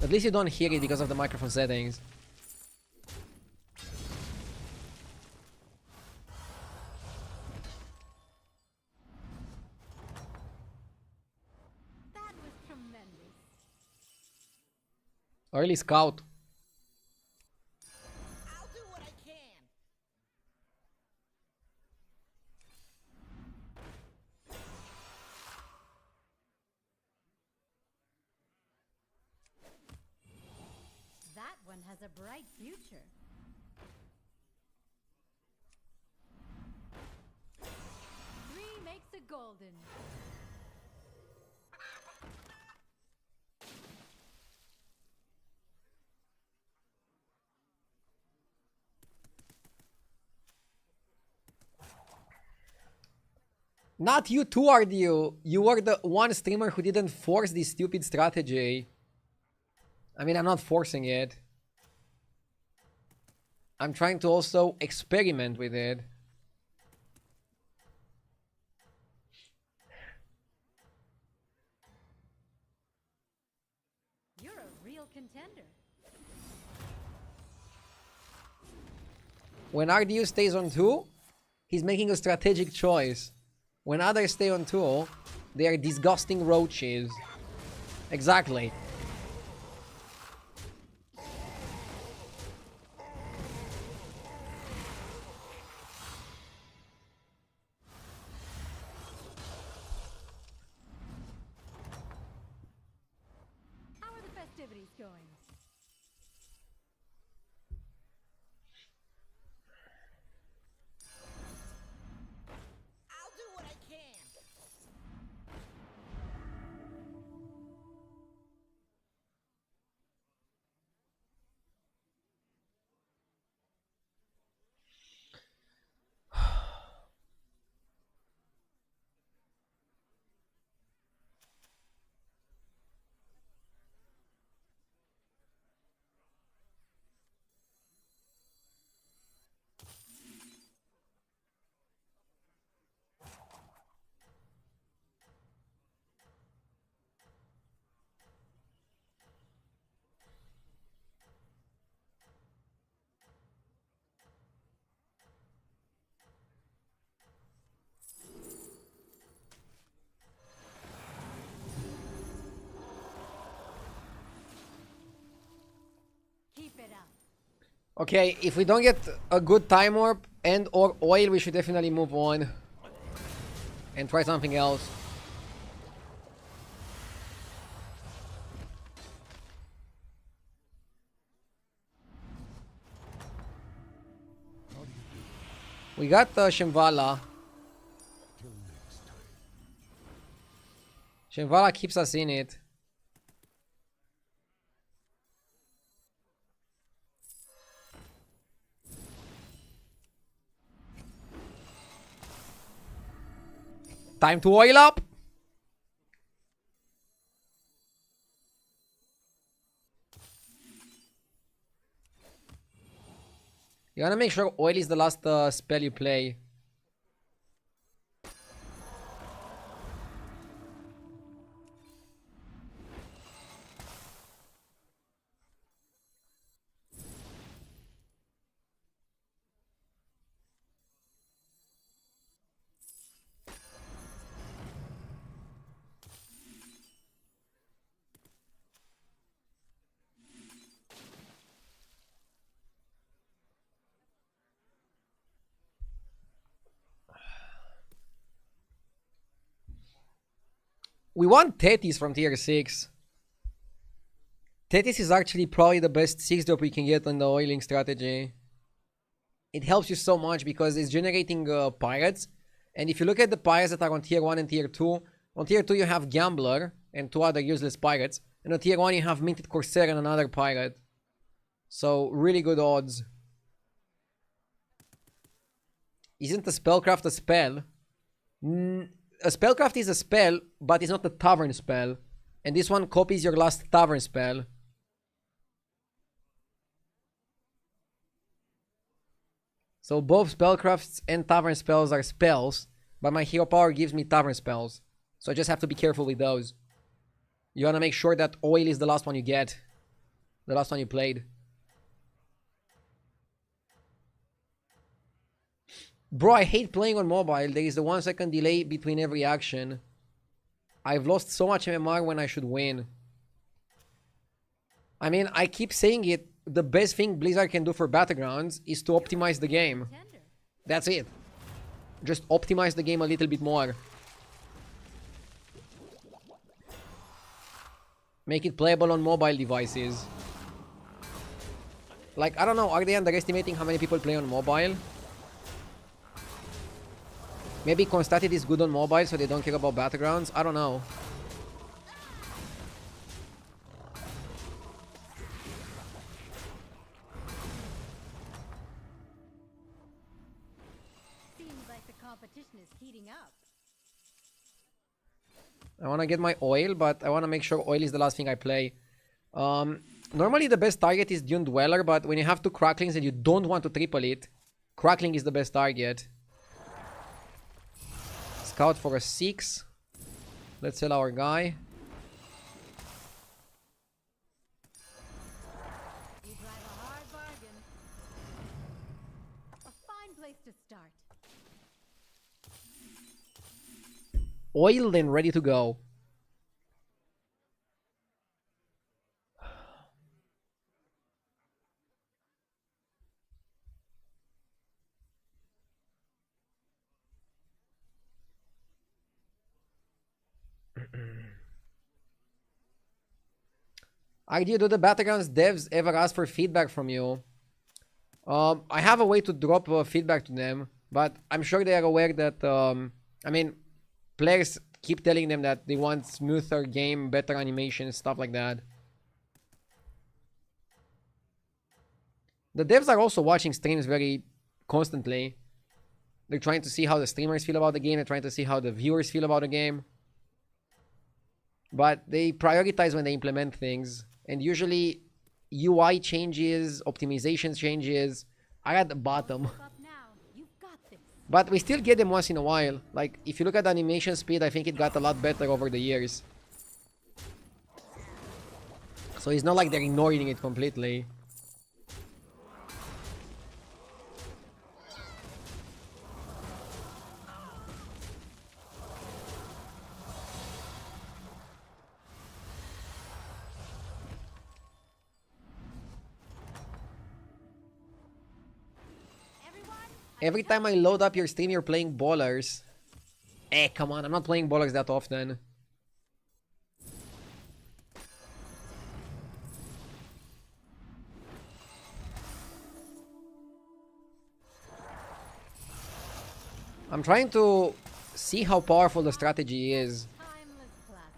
At least you don't hear it because of the microphone settings. That was tremendous. Early scout. I'll do what I can. That one has a bright future. Three makes a golden. Not you too, RDU. You were the one streamer who didn't force this stupid strategy. I mean, I'm not forcing it. I'm trying to also experiment with it. You're a real contender. When RDU stays on 2, he's making a strategic choice. When others stay on 2, they are disgusting roaches. Exactly. How are the festivities going? I'll do what I can. Okay, if we don't get a good time warp and or oil, we should definitely move on and try something else. We got Shimvala. Shimvala keeps us in it. Time to oil up. You wanna make sure oil is the last spell you play. We want Tethys from tier 6. Tethys is actually probably the best 6 drop we can get on the oiling strategy. It helps you so much because it's generating pirates. And if you look at the pirates that are on tier 1 and tier 2, on tier 2 you have Gambler and 2 other useless pirates. And on tier 1 you have Minted Corsair and another pirate. So really good odds. Isn't a spellcraft a spell? A spellcraft is a spell, but it's not a tavern spell. And this one copies your last tavern spell. So both spellcrafts and tavern spells are spells, but my hero power gives me tavern spells. So I just have to be careful with those. You wanna make sure that oil is the last one you get. The last one you played. Bro, I hate playing on mobile. There is a 1 second delay between every action. I've lost so much MMR when I should win. I mean, I keep saying it. The best thing Blizzard can do for Battlegrounds is to optimize the game. That's it. Just optimize the game a little bit more. Make it playable on mobile devices. Like, I don't know, are they underestimating how many people play on mobile? Maybe Constated is good on mobile, so they don't care about Battlegrounds. I don't know. Seems like the competition is heating up. I want to get my oil, but I want to make sure oil is the last thing I play. Normally the best target is Dune Dweller, but when you have 2 Cracklings and you don't want to triple it, Crackling is the best target. Scout for a 6. Let's sell our guy. You drive a hard bargain. A fine place to start. Oiled and ready to go. Idea, do the Battlegrounds devs ever ask for feedback from you? I have a way to drop feedback to them, but I'm sure they are aware that, I mean, players keep telling them that they want smoother game, better animation, stuff like that. The devs are also watching streams very constantly. They're trying to see how the streamers feel about the game, they're trying to see how the viewers feel about the game. But they prioritize when they implement things. And usually UI changes, optimization changes are at the bottom. Up now. You've got this. But we still get them once in a while. Like, if you look at the animation speed, I think it got a lot better over the years. So it's not like they're ignoring it completely. Every time I load up your stream, you're playing ballers. Eh, come on, I'm not playing ballers that often. I'm trying to see how powerful the strategy is. Timeless classic.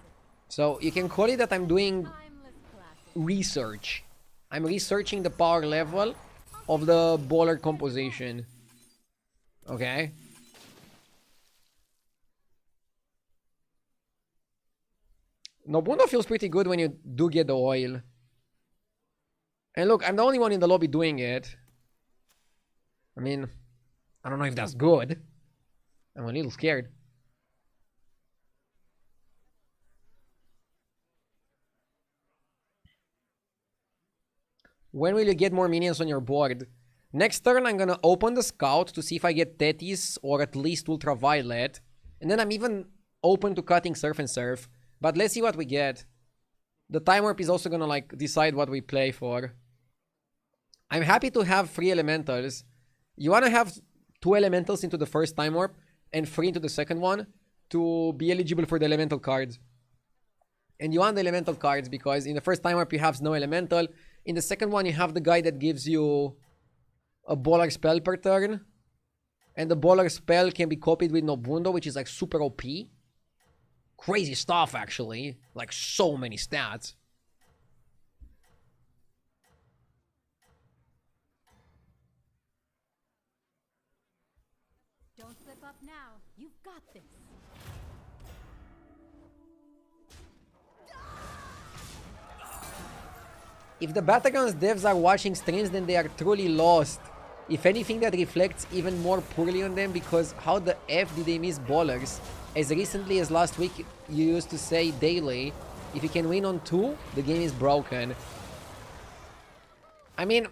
So you can call it that I'm doing Timeless classic. research. I'm researching the power level of the baller composition. Okay. Nobuno feels pretty good when you do get the oil. And look, I'm the only one in the lobby doing it. I mean, I don't know if that's good. I'm a little scared. When will you get more minions on your board? Next turn, I'm gonna open the scout to see if I get Thetis or at least Ultraviolet. And then I'm even open to cutting Surf and Surf. But let's see what we get. The Time Warp is also gonna like decide what we play for. I'm happy to have 3 elementals. You wanna have 2 elementals into the first Time Warp and 3 into the second one to be eligible for the elemental cards. And you want the elemental cards because in the first Time Warp you have no elemental. In the second one you have the guy that gives you a baller spell per turn. And the baller spell can be copied with Nobundo, which is like super OP. Crazy stuff, actually. Like, so many stats. Don't slip up now. You've got this. If the Battlegrounds devs are watching streams, then they are truly lost. If anything, that reflects even more poorly on them, because how the F did they miss ballers? As recently as last week, you used to say daily, if you can win on 2, the game is broken. I mean,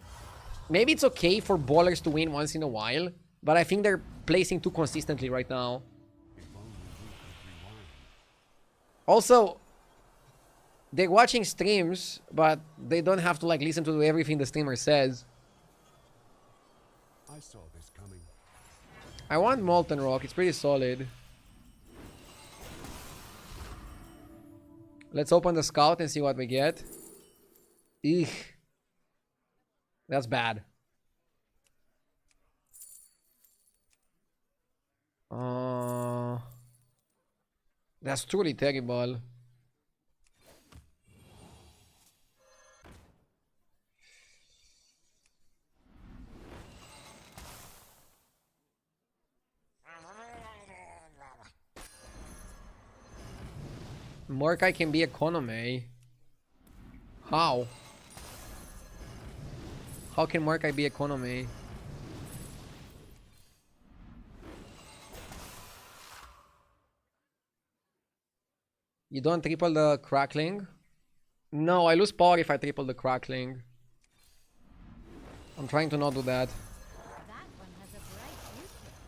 maybe it's okay for ballers to win once in a while, but I think they're placing too consistently right now. Also, they're watching streams, but they don't have to like listen to everything the streamer says. I saw this coming. I want Molten Rock, it's pretty solid. Let's open the scout and see what we get. Eek. That's bad. That's truly terrible. Mordecai can be economy. How? How can Mordecai be economy? You don't triple the crackling? No, I lose power if I triple the crackling. I'm trying to not do that. That one has a bright future.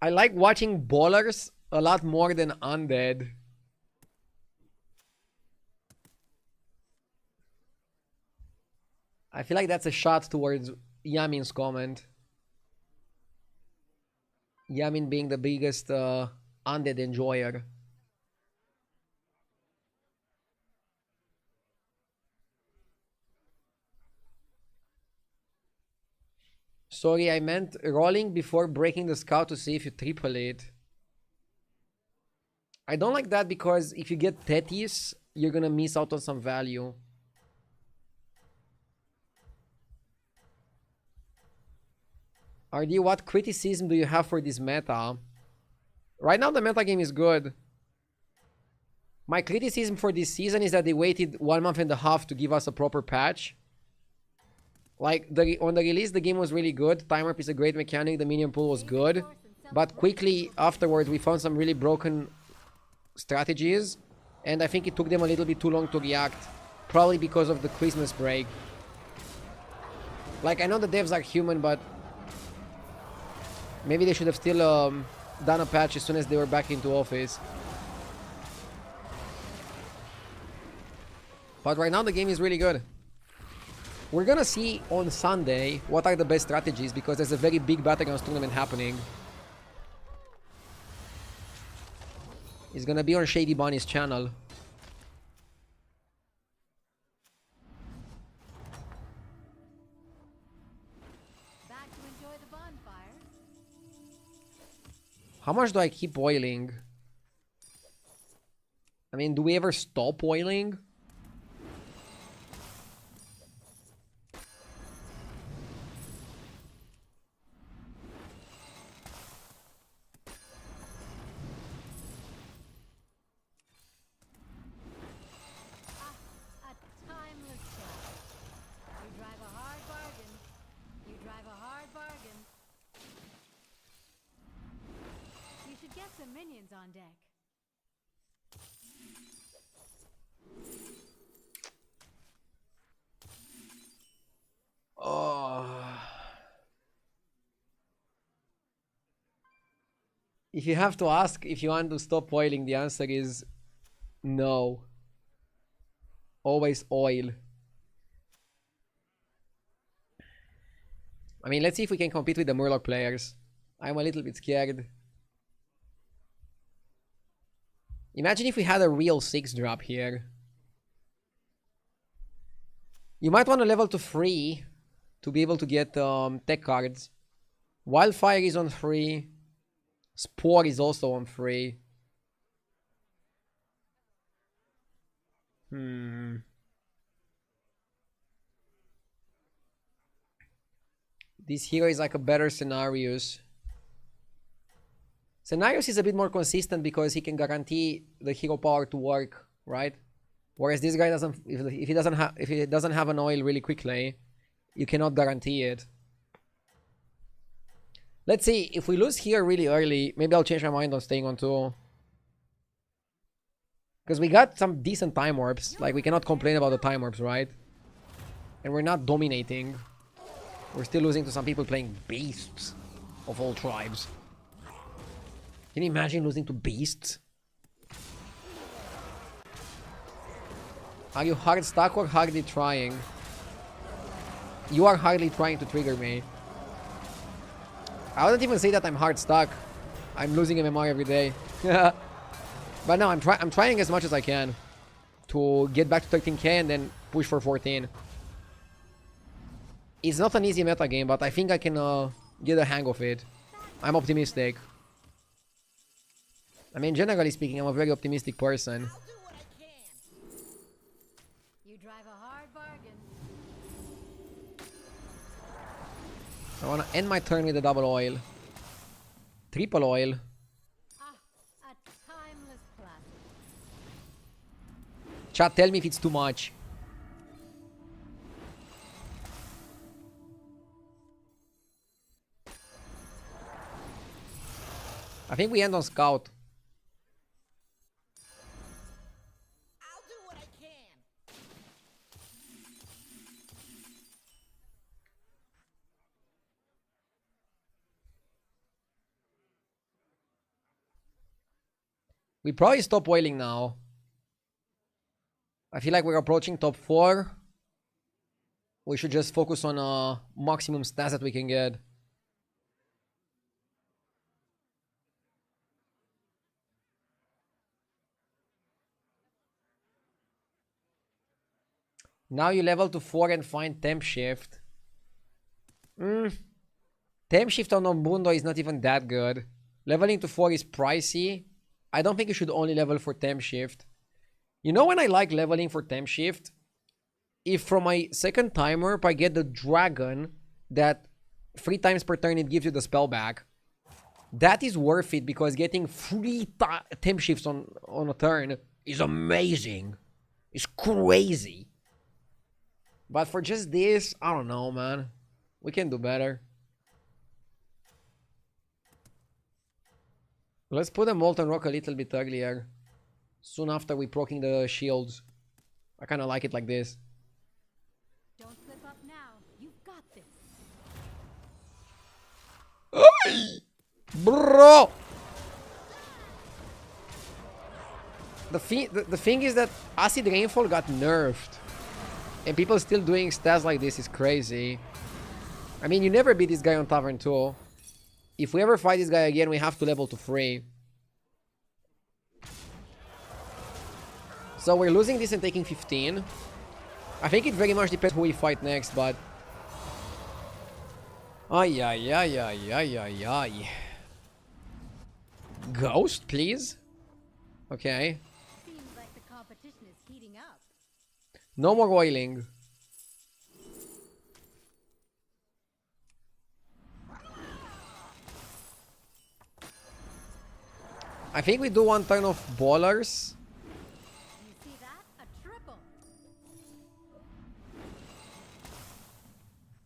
I like watching ballers a lot more than undead. I feel like that's a shot towards Yamin's comment. Yamin being the biggest undead enjoyer. Sorry, I meant rolling before breaking the scout to see if you triple it. I don't like that because if you get Thetis, you're gonna miss out on some value. RD, what criticism do you have for this meta? Right now the meta game is good. My criticism for this season is that they waited 1.5 months to give us a proper patch. Like, on the release, the game was really good. Time Warp is a great mechanic. The minion pool was good. But quickly afterwards, we found some really broken strategies. And I think it took them a little bit too long to react. Probably because of the Christmas break. Like, I know the devs are human, but maybe they should have still done a patch as soon as they were back into office. But right now the game is really good. We're gonna see on Sunday what are the best strategies, because there's a very big Battlegrounds tournament happening. It's gonna be on Shady Bunny's channel. Back to enjoy the bonfire. How much do I keep oiling? I mean, do we ever stop oiling? A timeless tale. You drive a hard bargain. You drive a hard bargain. You should get some minions on deck. Oh. If you have to ask if you want to stop oiling, the answer is no. Always oil. I mean, let's see if we can compete with the Murloc players. I'm a little bit scared. Imagine if we had a real 6 drop here. You might want to level to 3 to be able to get tech cards. Wildfire is on 3. Spore is also on 3. This hero is like a better Scenarios. Scenarios is a bit more consistent because he can guarantee the hero power to work, right? Whereas this guy doesn't. If he doesn't have an oil really quickly, you cannot guarantee it. Let's see, if we lose here really early, maybe I'll change my mind on staying on 2. Because we got some decent time warps. Like, we cannot complain about the time warps, right? And we're not dominating. We're still losing to some people playing beasts of all tribes. Can you imagine losing to beasts? Are you hard stuck or hardly trying? You are hardly trying to trigger me. I wouldn't even say that I'm hard stuck. I'm losing MMR every day. But no, I'm trying as much as I can to get back to 13k and then push for 14. It's not an easy meta game, but I think I can get a hang of it. I'm optimistic. I mean, generally speaking, I'm a very optimistic person. I'll do what I can. You drive a hard bargain. I want to end my turn with a double oil. Triple oil. A timeless classic. Chat, tell me if it's too much. I think we end on Scout. I'll do what I can. We probably stop oiling now. I feel like we're approaching top 4. We should just focus on maximum stats that we can get. Now you level to 4 and find temp shift. Temp shift on Ombundo is not even that good. Leveling to 4 is pricey. I don't think you should only level for temp shift. You know when I like leveling for temp shift? If from my second timer I get the dragon that 3 times per turn it gives you the spell back. That is worth it because getting 3 temp shifts on a turn is amazing. It's crazy. But for just this, I don't know, man. We can do better. Let's put a Molten Rock a little bit earlier. Soon after we proccing the shields. I kind of like it like this. Don't slip up now. You've got this. Bro! The thing is that Acid Rainfall got nerfed. And people still doing stats like this is crazy. I mean, you never beat this guy on Tavern 2. If we ever fight this guy again, we have to level to 3. So we're losing this and taking 15. I think it very much depends who we fight next, but... Ay, ay, ay, ay, ay, ay, ay. Ghost, please? Okay. Seems like the competition is heating up. No more oiling. I think we do one turn of ballers. You see that? A triple.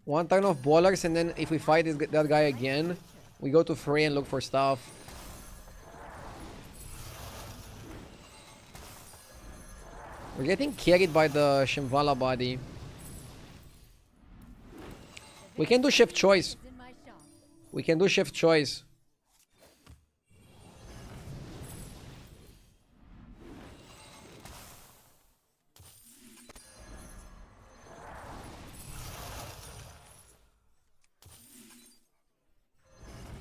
One turn of ballers, and then if we fight that guy again, we go to 3 and look for stuff. We're getting carried by the Shimvala body. We can do shift choice. It's in my shop. We can do shift choice.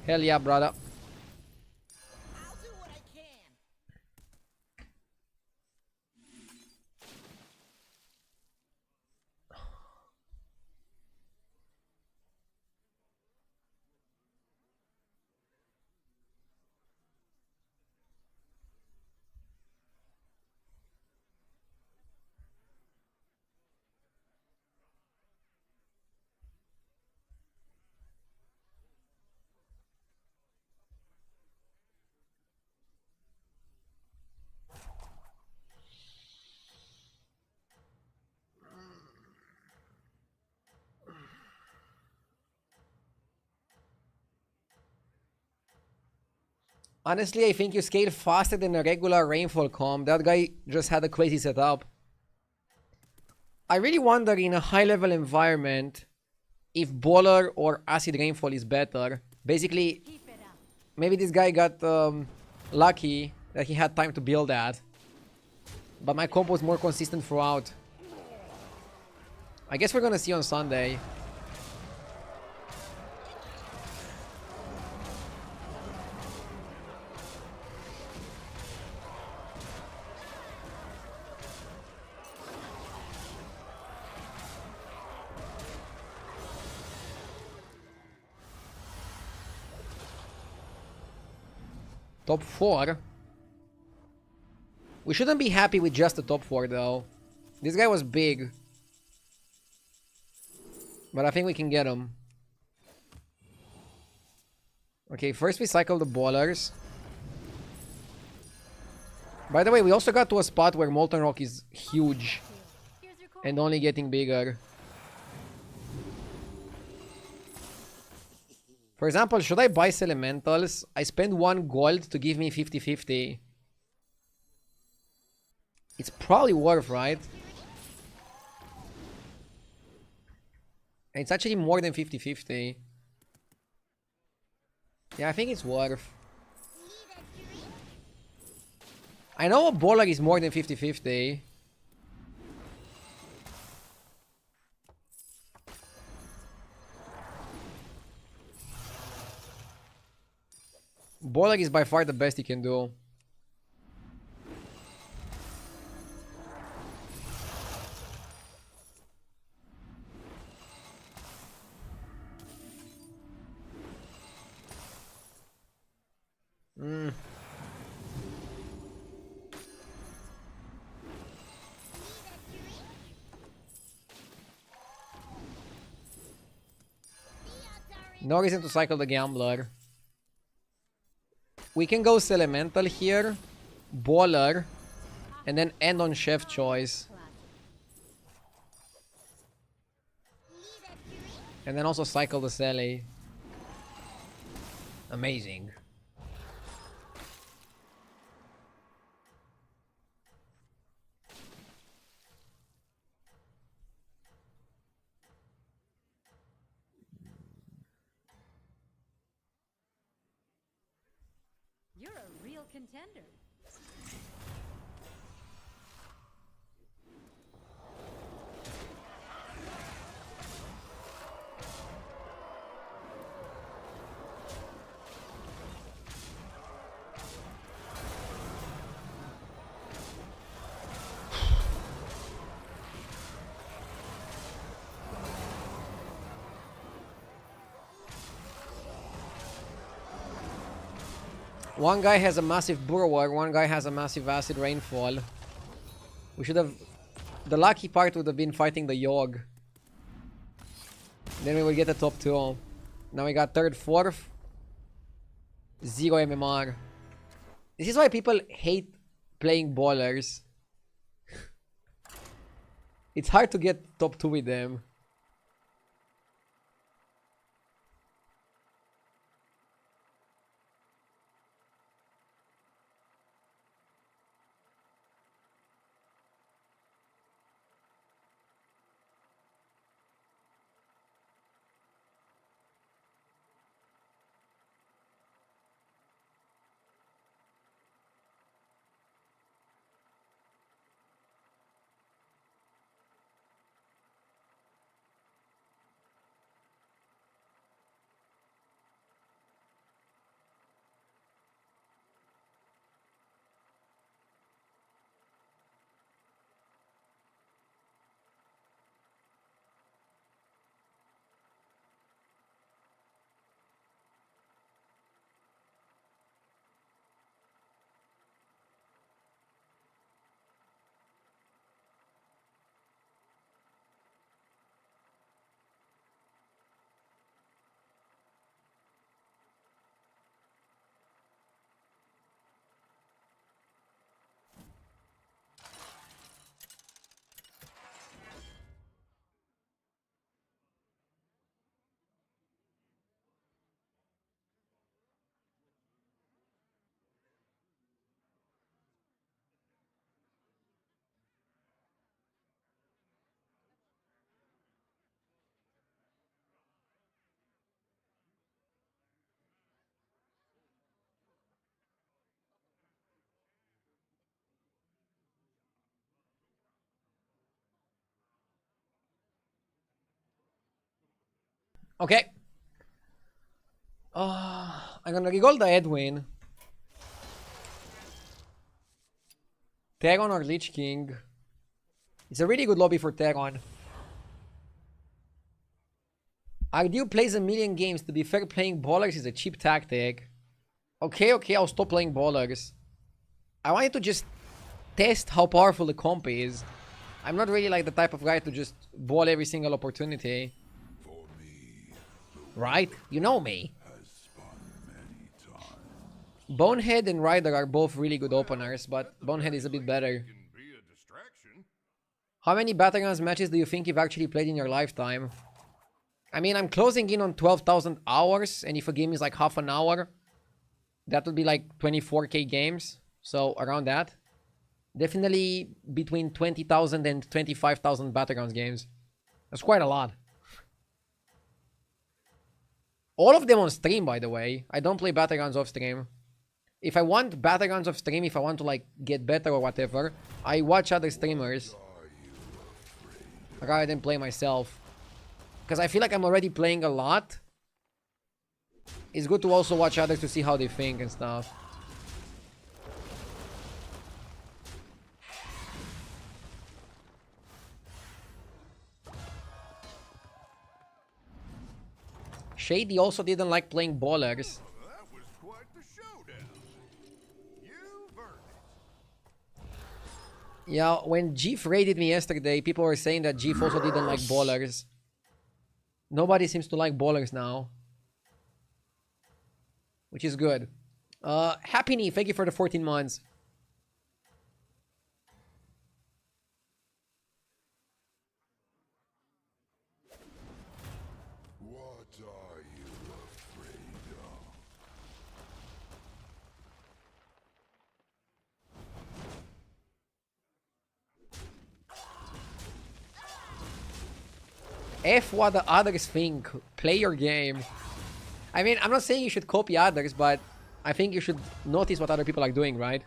Hell yeah, brother. I'll do what I can. Honestly, I think you scale faster than a regular Rainfall comp. That guy just had a crazy setup. I really wonder in a high-level environment if Baller or Acid Rainfall is better. Basically, Keep it up. maybe this guy got lucky that he had time to build that. But my comp was more consistent throughout. I guess we're gonna see on Sunday. Top 4. We shouldn't be happy with just the top 4 though. This guy was big. But I think we can get him. Okay, first we cycle the ballers. By the way, we also got to a spot where Molten Rock is huge. Here's your coin. And only getting bigger. For example, should I buy Elementals? I spend 1 gold to give me 50-50. It's probably worth, right? And it's actually more than 50-50. Yeah, I think it's worth. I know a baller is more than 50-50. Baller is by far the best he can do. No reason to cycle the Gambler. We can go Elemental here, Baller, and then end on Chef Choice. And then also cycle the Sally. Amazing. contender. One guy has a massive Burrower, one guy has a massive Acid Rainfall. We should have... The lucky part would have been fighting the Yogg. Then we would get the top 2. Now we got 3rd, 4th. 0 MMR. This is why people hate playing ballers. It's hard to get top 2 with them. Okay. I'm gonna reroll the Edwin. Teron or Lich King. It's a really good lobby for Teron. Ardew plays a million games. To be fair, playing ballers is a cheap tactic. Okay, I'll stop playing ballers. I wanted to just test how powerful the comp is. I'm not really like the type of guy to just ball every single opportunity. Right? You know me. Bonehead and Ryder are both really good openers, but Bonehead is a bit better. How many Battlegrounds matches do you think you've actually played in your lifetime? I mean, I'm closing in on 12,000 hours, and if a game is like half an hour, that would be like 24k games, so around that. Definitely between 20,000 and 25,000 Battlegrounds games. That's quite a lot. All of them on stream, by the way. I don't play Battlegrounds off stream. If I want Battlegrounds off stream, if I want to like get better or whatever, I watch other streamers rather than play myself. Because I feel like I'm already playing a lot. It's good to also watch others to see how they think and stuff. Shady also didn't like playing ballers. That was quite the showdown. You burned it. Yeah, when Jeef raided me yesterday, people were saying that Jeef also didn't like ballers. Nobody seems to like ballers now. Which is good. Happy Knee, thank you for the 14 months. What are you afraid of? F what the others think. Play your game. I mean, I'm not saying you should copy others, but I think you should notice what other people are doing, right?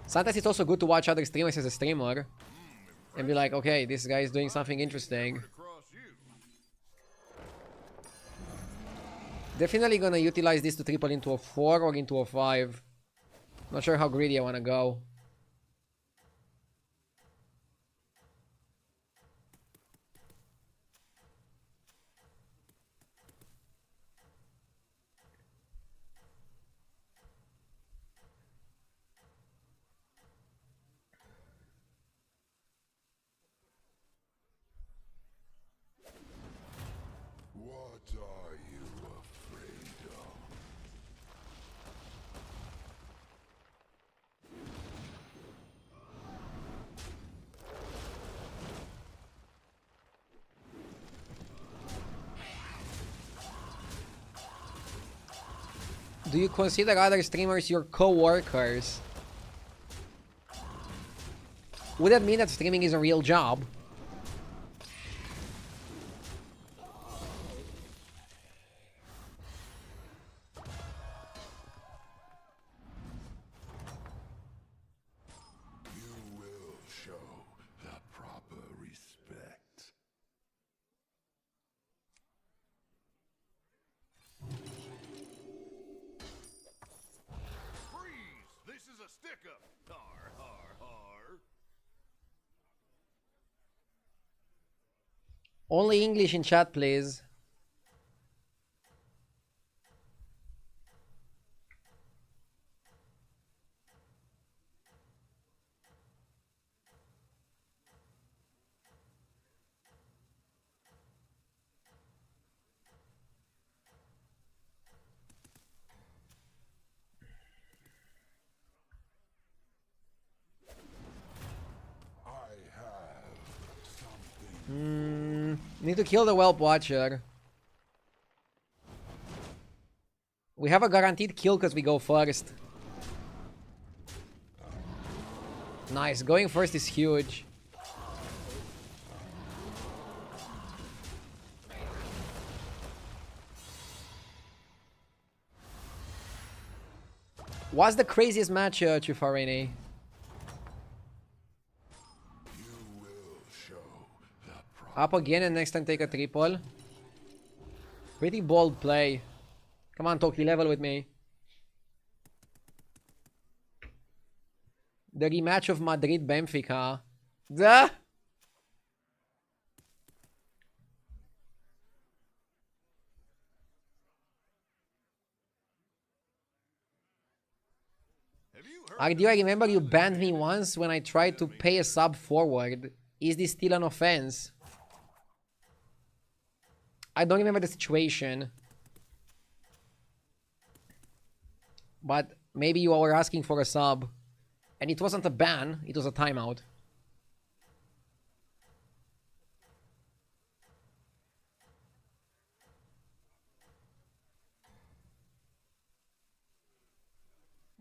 Sometimes it's also good to watch other streamers as a streamer and be like, okay, this guy is doing something interesting. Across you. Definitely gonna utilize this to triple into a 4 or into a 5. Not sure how greedy I wanna go. What are you afraid of? Do you consider other streamers your co-workers? Would that mean that streaming is a real job? You will show the proper respect. Freeze! This is a stick-up. Har, har, har. Only English in chat, please. I have something. Need to kill the Whelp Watcher. We have a guaranteed kill because we go first. Nice, going first is huge. What's the craziest match, Chufarini? You will show the proper. Up again and next time take a triple. Pretty bold play. Come on, Toki, level with me. The rematch of Madrid Benfica. Duh! Have you heard? Ardio, I remember you banned me once when I tried to pay a sub forward. Is this still an offense? I don't remember the situation. But maybe you were asking for a sub. And it wasn't a ban, it was a timeout.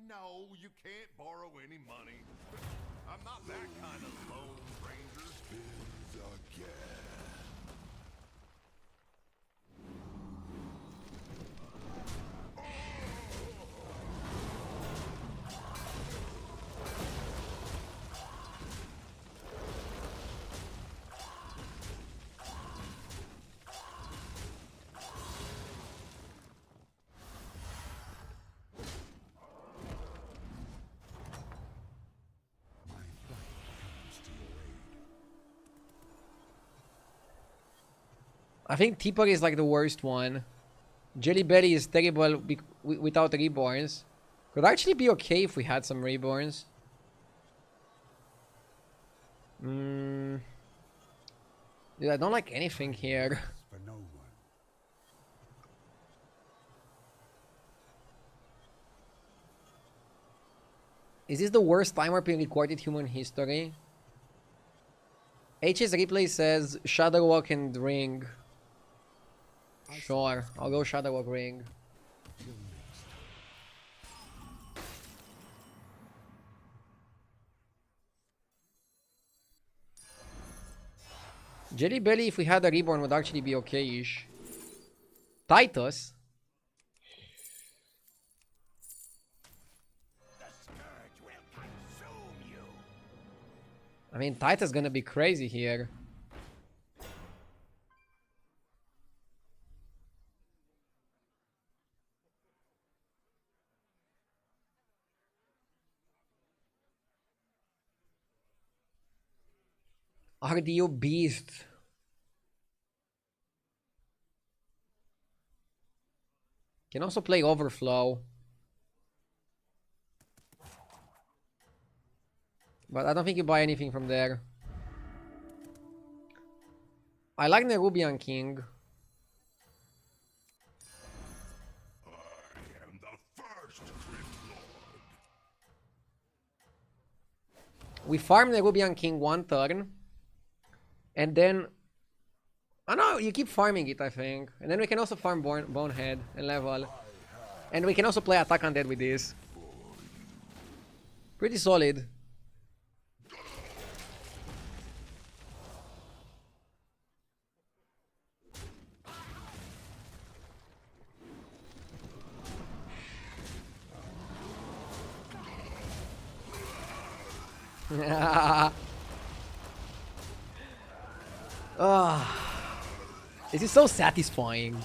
No, you can't borrow any money. I'm not that kind of lone ranger. Spins again. I think Tipper is like the worst one. Jelly Belly is terrible without reborns. Could actually be okay if we had some reborns. Dude, I don't like anything here. For no one. Is this the worst time warp in recorded human history? HS Replay says Shadowwalk and Ring. Sure, I'll go Shadowwalk Ring. Jelly Belly, if we had a reborn, would actually be okay-ish. Titus? I mean, Titan's gonna be crazy here. RDO Beast. Can also play Overflow. But I don't think you buy anything from there. I like Nerubian King. I am the first Crypt Lord. We farm Nerubian King one turn. And then... Oh no, you keep farming it, I think. And then we can also farm Bonehead and level. And we can also play Attack Undead with this. Pretty solid. This is so satisfying.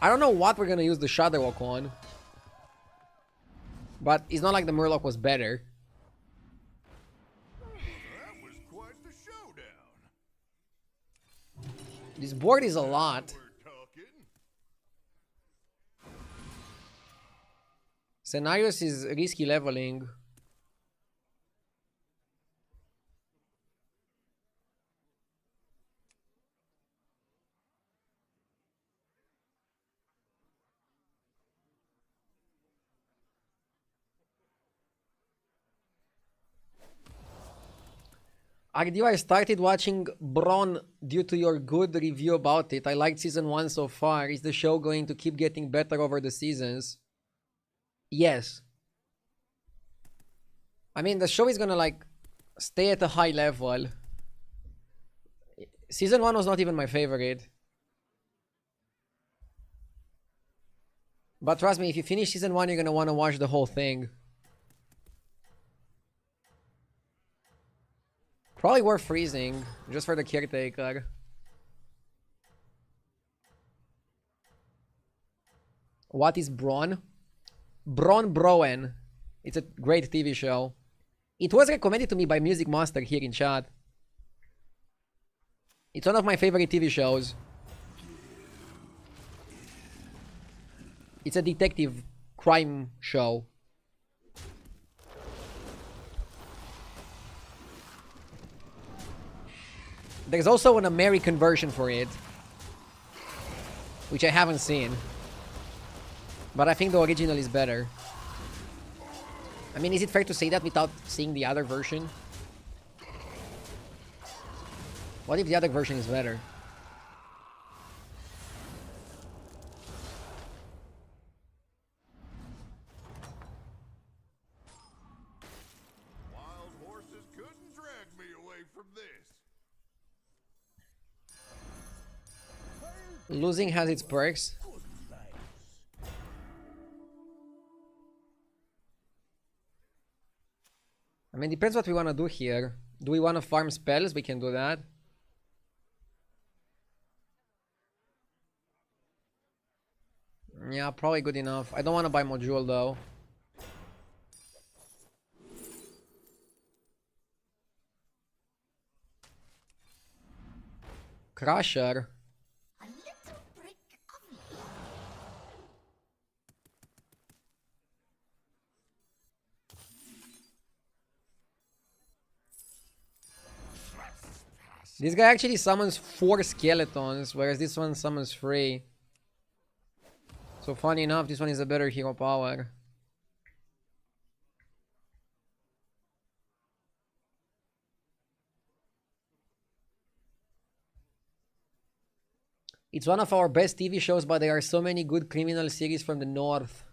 I don't know what we're gonna use the Shadowwalk on. But it's not like the Murloc was better. That was quite the showdown. This board is a lot. We're talking. Scenarios is risky leveling. Agdio, I started watching Bron due to your good review about it. I liked season 1 so far. Is the show going to keep getting better over the seasons? Yes. I mean, the show is gonna like stay at a high level. Season 1 was not even my favorite. But trust me, if you finish season 1, you're gonna want to watch the whole thing. Probably worth freezing, just for the caretaker. What is Braun? Braun Broen. It's a great TV show. It was recommended to me by Music Master here in chat. It's one of my favorite TV shows. It's a detective crime show. There's also an American version for it, which I haven't seen. But I think the original is better. I mean, is it fair to say that without seeing the other version? What if the other version is better? Wild horses couldn't drag me away from this. Losing has its perks. I mean, depends what we want to do here. Do we want to farm spells? We can do that. Yeah, probably good enough. I don't want to buy module though. Crusher. A little brick of love. This guy actually summons 4 skeletons, whereas this one summons 3. So funny enough, this one is a better hero power. It's one of our best TV shows, but there are so many good criminal series from the north.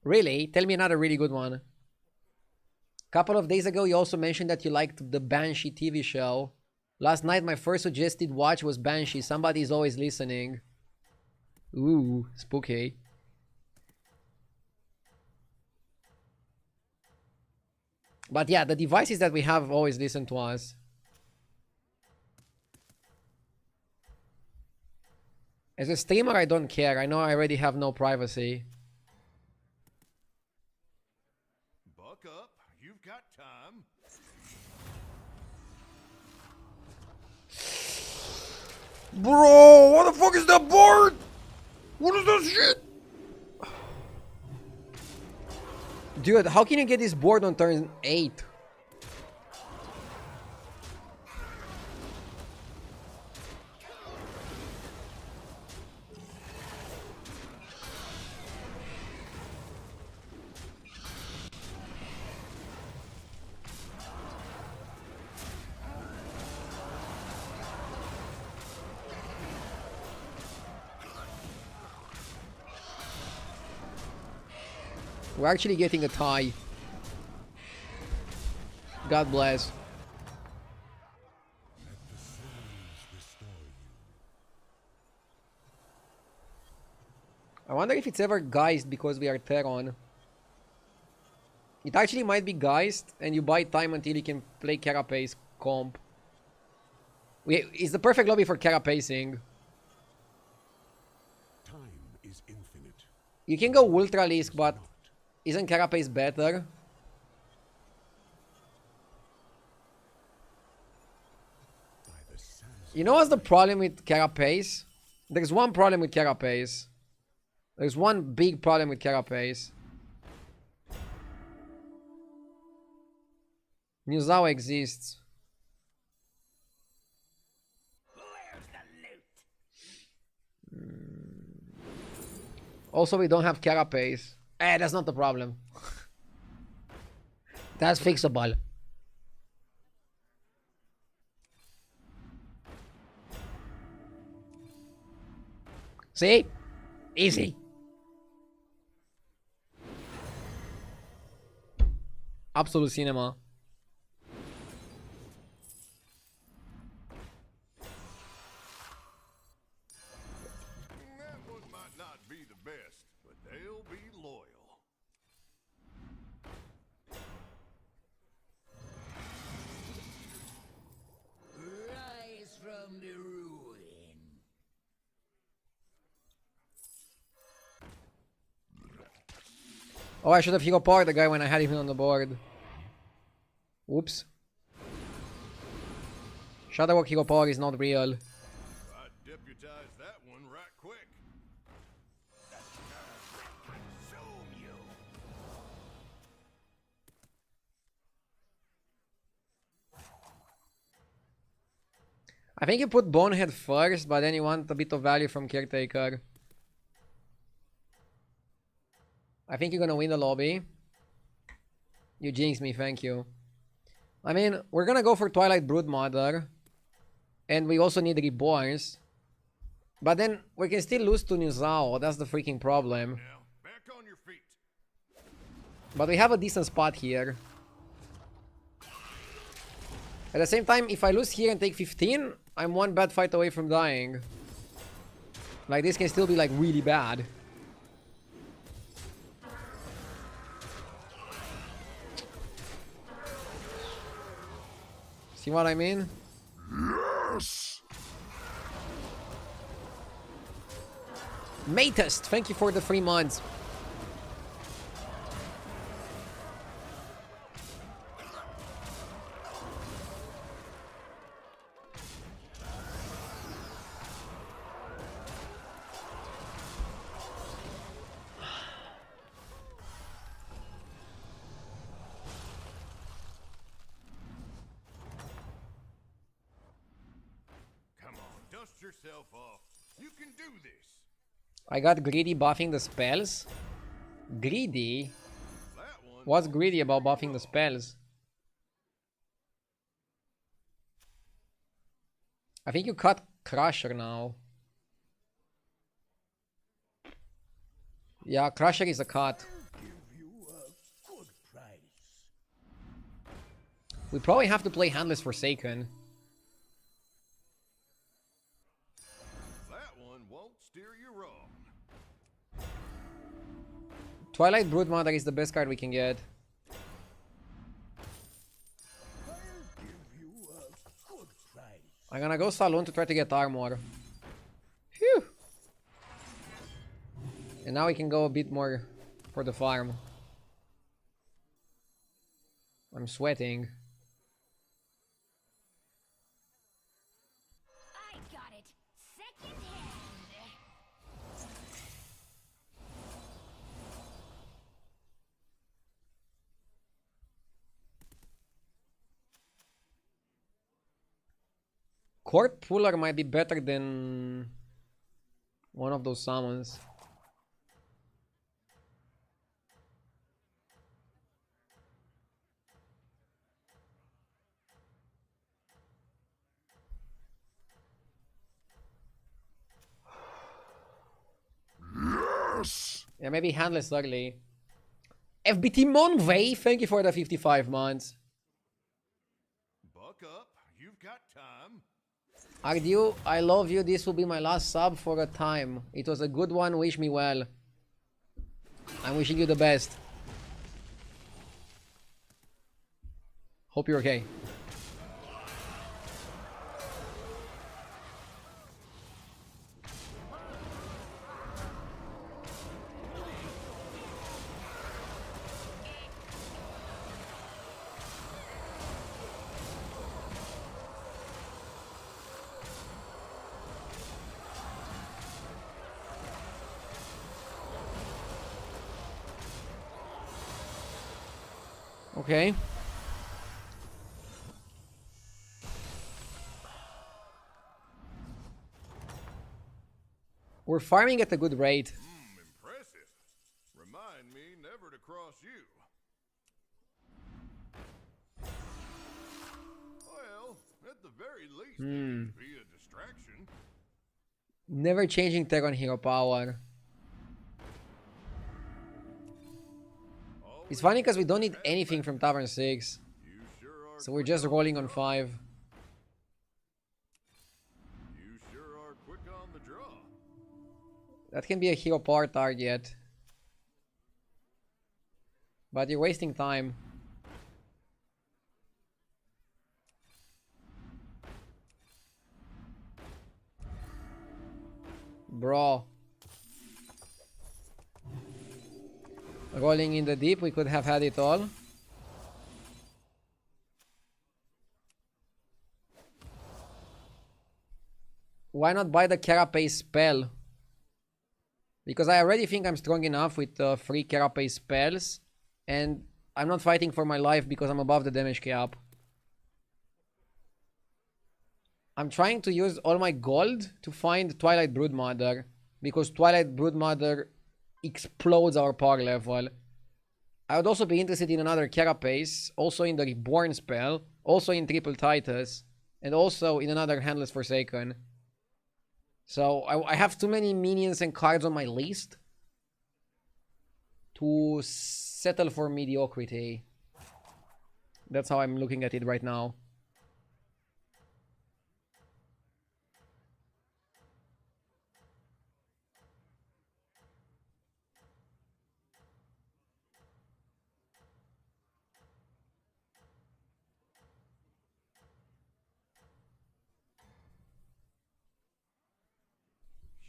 Really? Tell me another really good one. Couple of days ago, you also mentioned that you liked the Banshee TV show. Last night, my first suggested watch was Banshee. Somebody's always listening. Ooh, spooky. But yeah, the devices that we have always listen to us. As a streamer, I don't care. I know I already have no privacy. Buck up. You've got time. Bro, what the fuck is that board? What is that shit? Dude, how can you get this board on turn 8? We're actually getting a tie. God bless. I wonder if it's ever Geist because we are Theron. It actually might be Geist, and you buy time until you can play Carapace comp. It's the perfect lobby for Carapacing. Time is infinite. You can go Ultra Lisk, but isn't Carapace better? You know what's the problem with Carapace? There's one problem with Carapace. There's one big problem with Carapace. Nuzao exists. Also, we don't have Carapace. That's not the problem. That's fixable. See? Easy. Absolute cinema. That one might not be the best, but they'll be loyal. Rise from the ruin. Oh, I should have hero powered the guy when I had him on the board. Whoops. Shadowwalk hero power is not real. I'd deputize that one right quick. Consume you. I think you put Bonehead first, but then you want a bit of value from Caretaker. I think you're gonna win the lobby. You jinxed me, thank you. I mean, we're gonna go for Twilight Broodmother. And we also need Reborns. But then we can still lose to Nuzao. That's the freaking problem. Now, back on your feet. But we have a decent spot here. At the same time, if I lose here and take 15, I'm one bad fight away from dying. Like, this can still be, like, really bad. See what I mean? Yes! Matest, thank you for the 3 months. Come on, dust yourself off. You can do this. I got Greedy buffing the spells. Greedy? That one. What's greedy about buffing the spells? I think you cut Crusher now. Yeah, Crusher is a cut. Give you a good price. We probably have to play Handless Forsaken. That one won't steer you wrong. Twilight Broodmother is the best card we can get. I'm gonna go Saloon to try to get armor. Phew! And now we can go a bit more for the farm. I'm sweating. I got it. Second hand. Court Puller might be better than one of those summons. Yeah, maybe Handless early. FBT Monway, thank you for the 55 months. Buck up. You've got time. Ardew, I love you. This will be my last sub for a time. It was a good one. Wish me well. I'm wishing you the best. Hope you're okay. Okay. We're farming at a good rate. Impressive. Remind me never to cross you. Well, at the very least, it could be a distraction. Never changing Terran hero power. It's funny because we don't need anything from Tavern 6. You sure are. So we're just rolling on 5. You sure are quick on the draw. That can be a hero power target. But you're wasting time. Bro. Rolling in the deep, we could have had it all. Why not buy the Carapace spell? Because I already think I'm strong enough with 3 Carapace spells. And I'm not fighting for my life because I'm above the damage cap. I'm trying to use all my gold to find Twilight Broodmother. Because Twilight Broodmother explodes our power level. I would also be interested in another Carapace, also in the Reborn spell, also in Triple Titus, and also in another Handless Forsaken. So I have too many minions and cards on my list to settle for mediocrity. That's how I'm looking at it right now.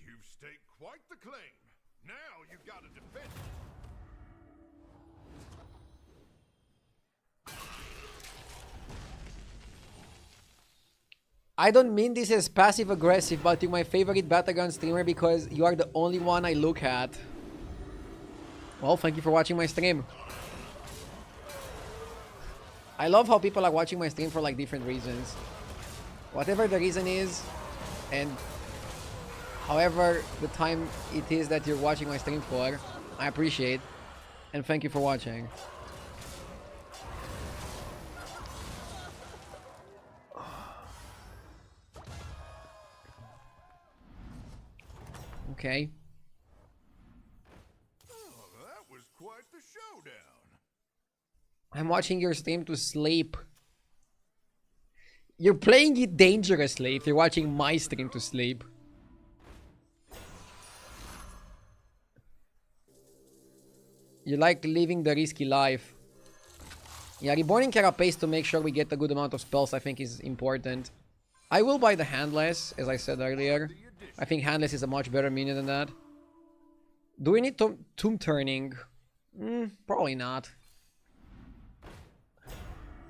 You've staked quite the claim. Now you've got to defend it. I don't mean this as passive-aggressive, but you're my favorite Battleground streamer because you are the only one I look at. Well, thank you for watching my stream. I love how people are watching my stream for like different reasons. Whatever the reason is, and however the time it is that you're watching my stream for, I appreciate. And thank you for watching. Okay. Oh, that was quite the showdown. I'm watching your stream to sleep. You're playing it dangerously if you're watching my stream to sleep. You like living the risky life. Yeah, reborning Carapace to make sure we get a good amount of spells I think is important. I will buy the Handless, as I said earlier. I think Handless is a much better minion than that. Do we need Tomb Turning? Probably not.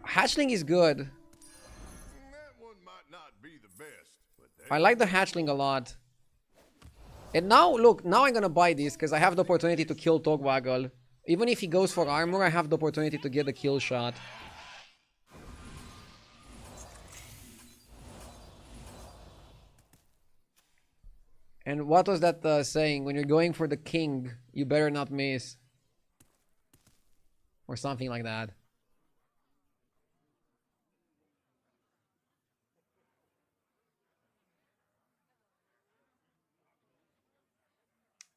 Hatchling is good. That one might not be the best, but I like the Hatchling a lot. And now, look, now I'm gonna buy this because I have the opportunity to kill Togwaggle. Even if he goes for armor, I have the opportunity to get a kill shot. And what was that saying? When you're going for the king, you better not miss. Or something like that.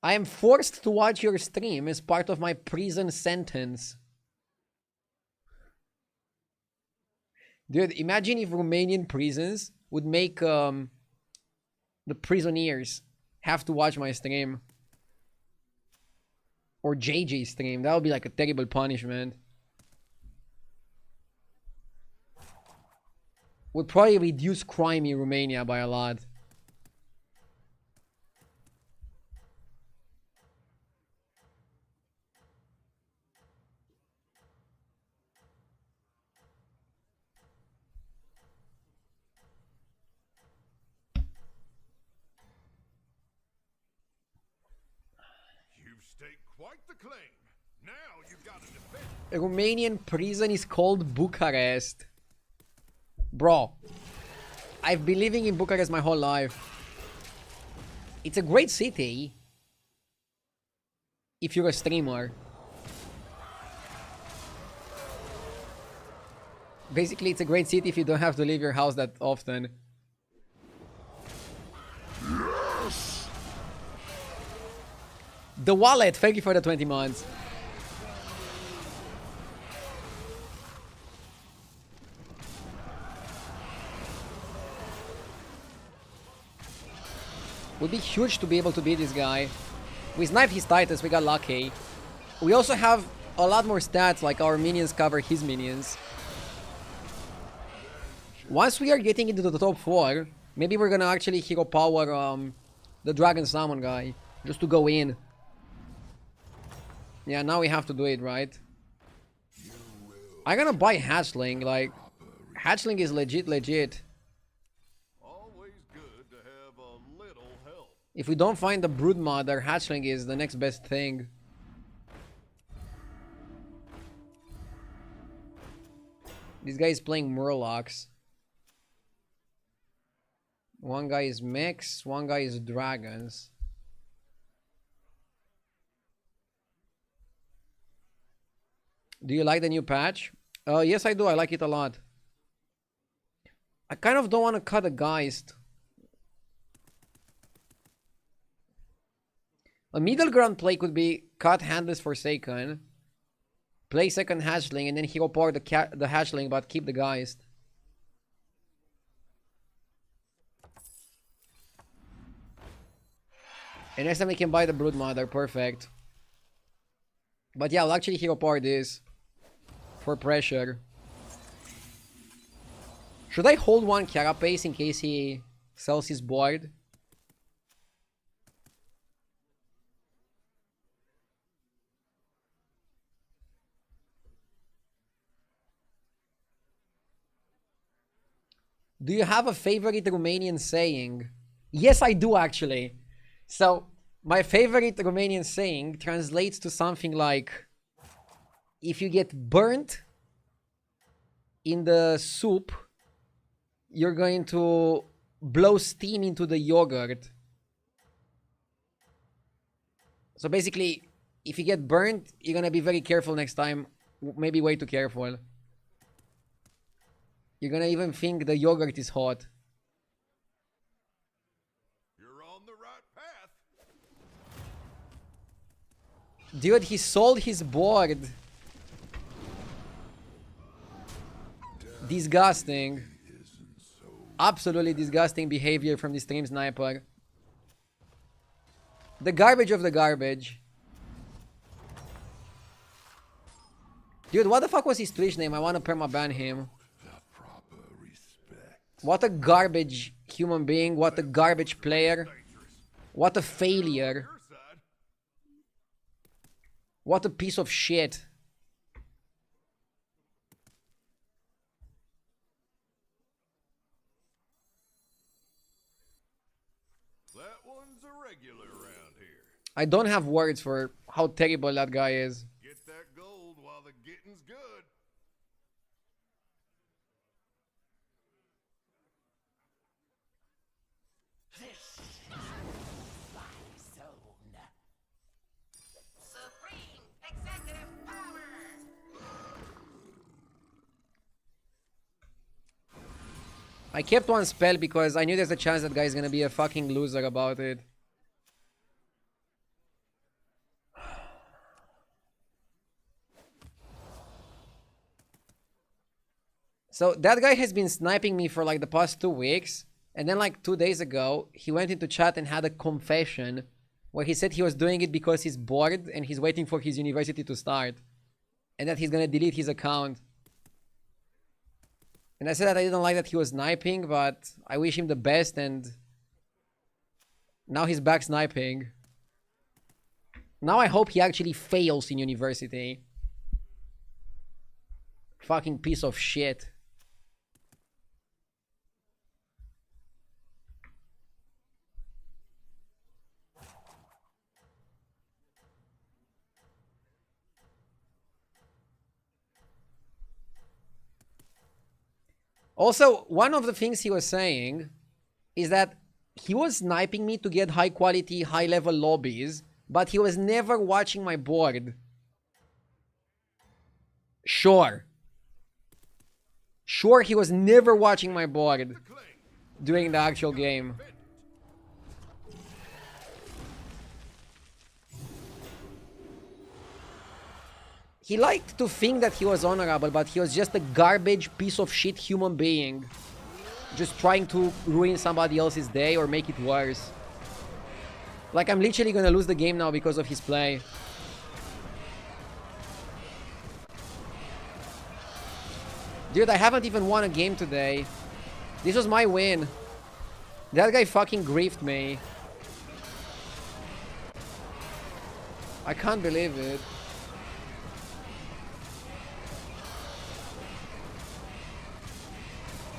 I am forced to watch your stream as part of my prison sentence. Dude, imagine if Romanian prisons would make the prisoners have to watch my stream. Or JJ's stream. That would be like a terrible punishment. Would probably reduce crime in Romania by a lot. you've staked quite the claim. Now you've got to defend. A Romanian prison is called Bucharest. Bro, I've been living in Bucharest my whole life. It's a great city if you're a streamer. Basically, it's a great city if you don't have to leave your house that often. Yes! The wallet, thank you for the 20 months. Would be huge to be able to beat this guy. We sniped his Titus, we got lucky. We also have a lot more stats, like our minions cover his minions. Once we are getting into the top 4, maybe we're gonna actually hero power the Dragon Summon guy, just to go in. Yeah, now we have to do it, right? I'm gonna buy Hatchling, like, Hatchling is legit. Always good to have a little help. If we don't find the Broodmother, Hatchling is the next best thing. This guy is playing Murlocs. One guy is mechs, one guy is dragons. Do you like the new patch? Yes, I do. I like it a lot. I kind of don't want to cut a Geist. A middle ground play could be cut Handless Forsaken, play second Hatchling, and then hero power the Hatchling, but keep the Geist. And next time we can buy the Broodmother, perfect. But yeah, I'll actually hero power this for pressure. Should I hold one Carapace in case he sells his board? Do you have a favorite Romanian saying? Yes, I do actually. So, my favorite Romanian saying translates to something like, if you get burnt in the soup, you're going to blow steam into the yogurt. So basically, if you get burnt, you're gonna be very careful next time. Maybe way too careful. You're gonna even think the yogurt is hot. You're on the right path. Dude, he sold his board. Disgusting. Absolutely disgusting behavior from the stream sniper. The garbage of the garbage. Dude, what the fuck was his Twitch name? I want to permaban him. What a garbage human being. What a garbage player. What a failure. Your side. What a piece of shit. That one's a regular around here. I don't have words for how terrible that guy is. Get that gold while the getting's good. Supreme executive power. I kept one spell because I knew there's a chance that guy is gonna be a fucking loser about it. So that guy has been sniping me for like the past 2 weeks. And then like 2 days ago, he went into chat and had a confession where he said he was doing it because he's bored and he's waiting for his university to start. And that he's gonna delete his account. And I said that I didn't like that he was sniping, but I wish him the best, and now he's back sniping. Now I hope he actually fails in university. Fucking piece of shit. Also, one of the things he was saying is that he was sniping me to get high quality, high level lobbies, but he was never watching my board. Sure, he was never watching my board during the actual game. He liked to think that he was honorable, but he was just a garbage piece of shit human being. Just trying to ruin somebody else's day or make it worse. Like, I'm literally gonna lose the game now because of his play. Dude, I haven't even won a game today. This was my win. That guy fucking griefed me. I can't believe it.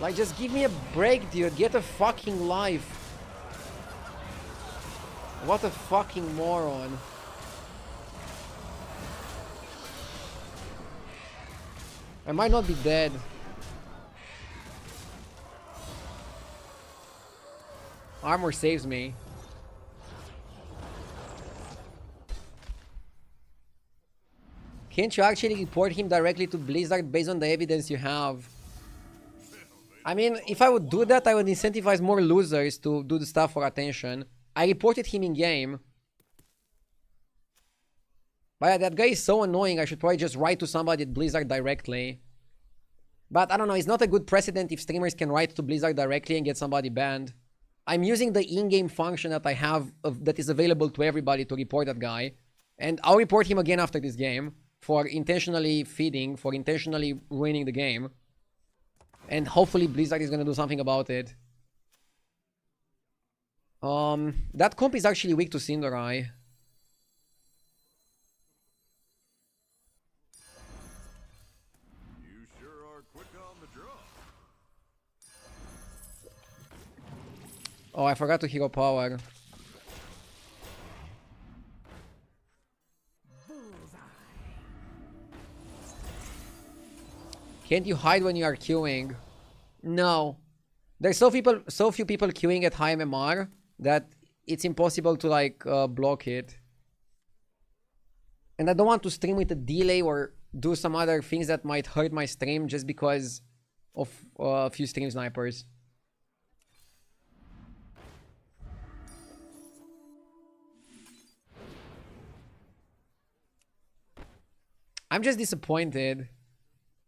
Like, just give me a break, dude. Get a fucking life. What a fucking moron. I might not be dead. Armor saves me. Can't you actually report him directly to Blizzard based on the evidence you have? I mean, if I would do that, I would incentivize more losers to do the stuff for attention. I reported him in game. But yeah, that guy is so annoying, I should probably just write to somebody at Blizzard directly. But I don't know, it's not a good precedent if streamers can write to Blizzard directly and get somebody banned. I'm using the in-game function that I have that is available to everybody to report that guy. And I'll report him again after this game for intentionally feeding, for intentionally ruining the game. And hopefully Blizzard is gonna do something about it. That comp is actually weak to Cinderai. You sure are quick on the draw. Oh, I forgot to hero power. Can't you hide when you are queuing? No. There's so few people queuing at high MMR that it's impossible to like block it. And I don't want to stream with a delay or do some other things that might hurt my stream just because of a few stream snipers. I'm just disappointed.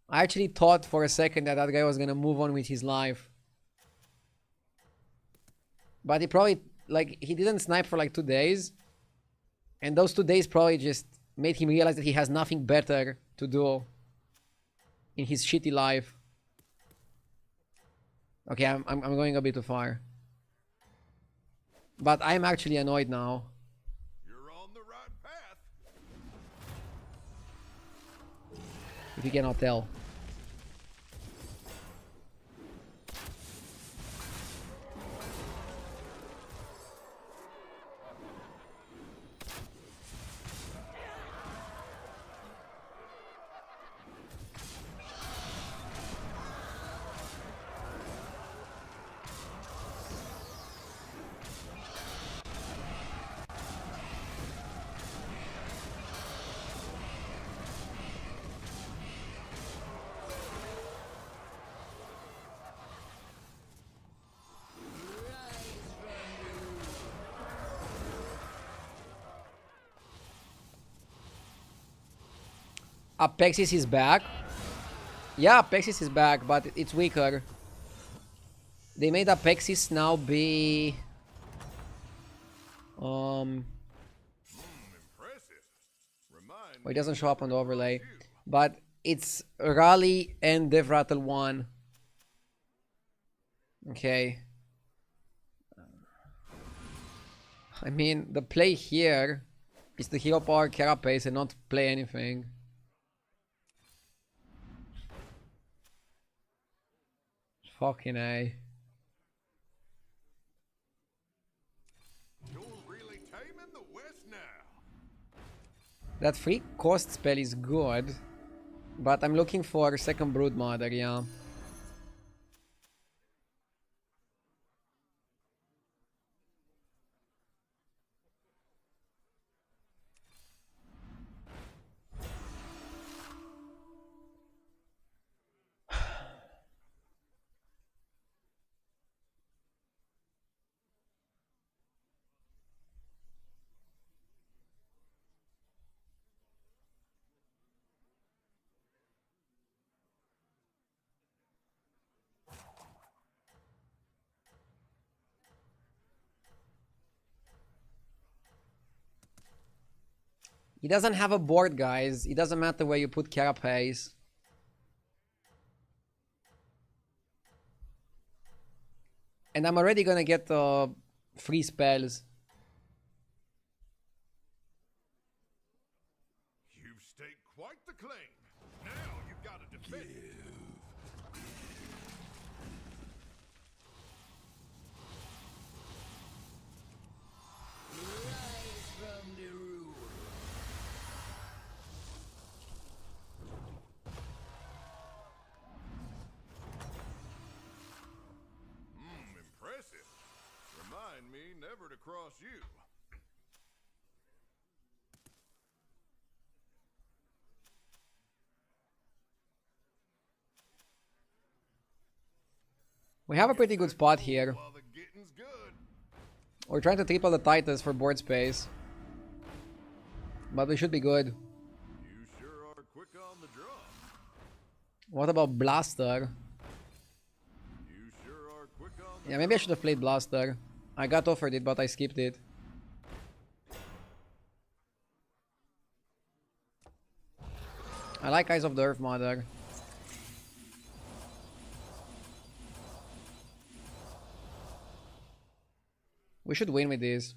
I actually thought for a second that that guy was gonna move on with his life. But he probably, like, he didn't snipe for like 2 days. And those 2 days probably just made him realize that he has nothing better to do in his shitty life. Okay, I'm going a bit too far. But I'm actually annoyed now. You're on the right path. If you cannot tell. Apexis is back. Yeah, Apexis is back, but it's weaker. They made Apexis now be... Impressive. Well, it doesn't show up on the overlay. But it's Rally and Dev Rattle 1. Okay. I mean, the play here is the hero power Carapace and not play anything. Fucking A. You're really taming the West now. That free cost spell is good. But I'm looking for a second Brood Mother, yeah. He doesn't have a board, guys. It doesn't matter where you put Carapace. And I'm already gonna get free spells. You've staked quite the claim. Now you've got to defend it. Impressive. Remind me never to cross you. We have a pretty good spot here. While the getting's good. We're trying to triple the Titans for board space. But we should be good. You sure are quick on the draw. What about Blaster? You sure are quick on the Yeah, maybe I should have played Blaster. I got offered it, but I skipped it. I like Eyes of the Earth Mother. We should win with this.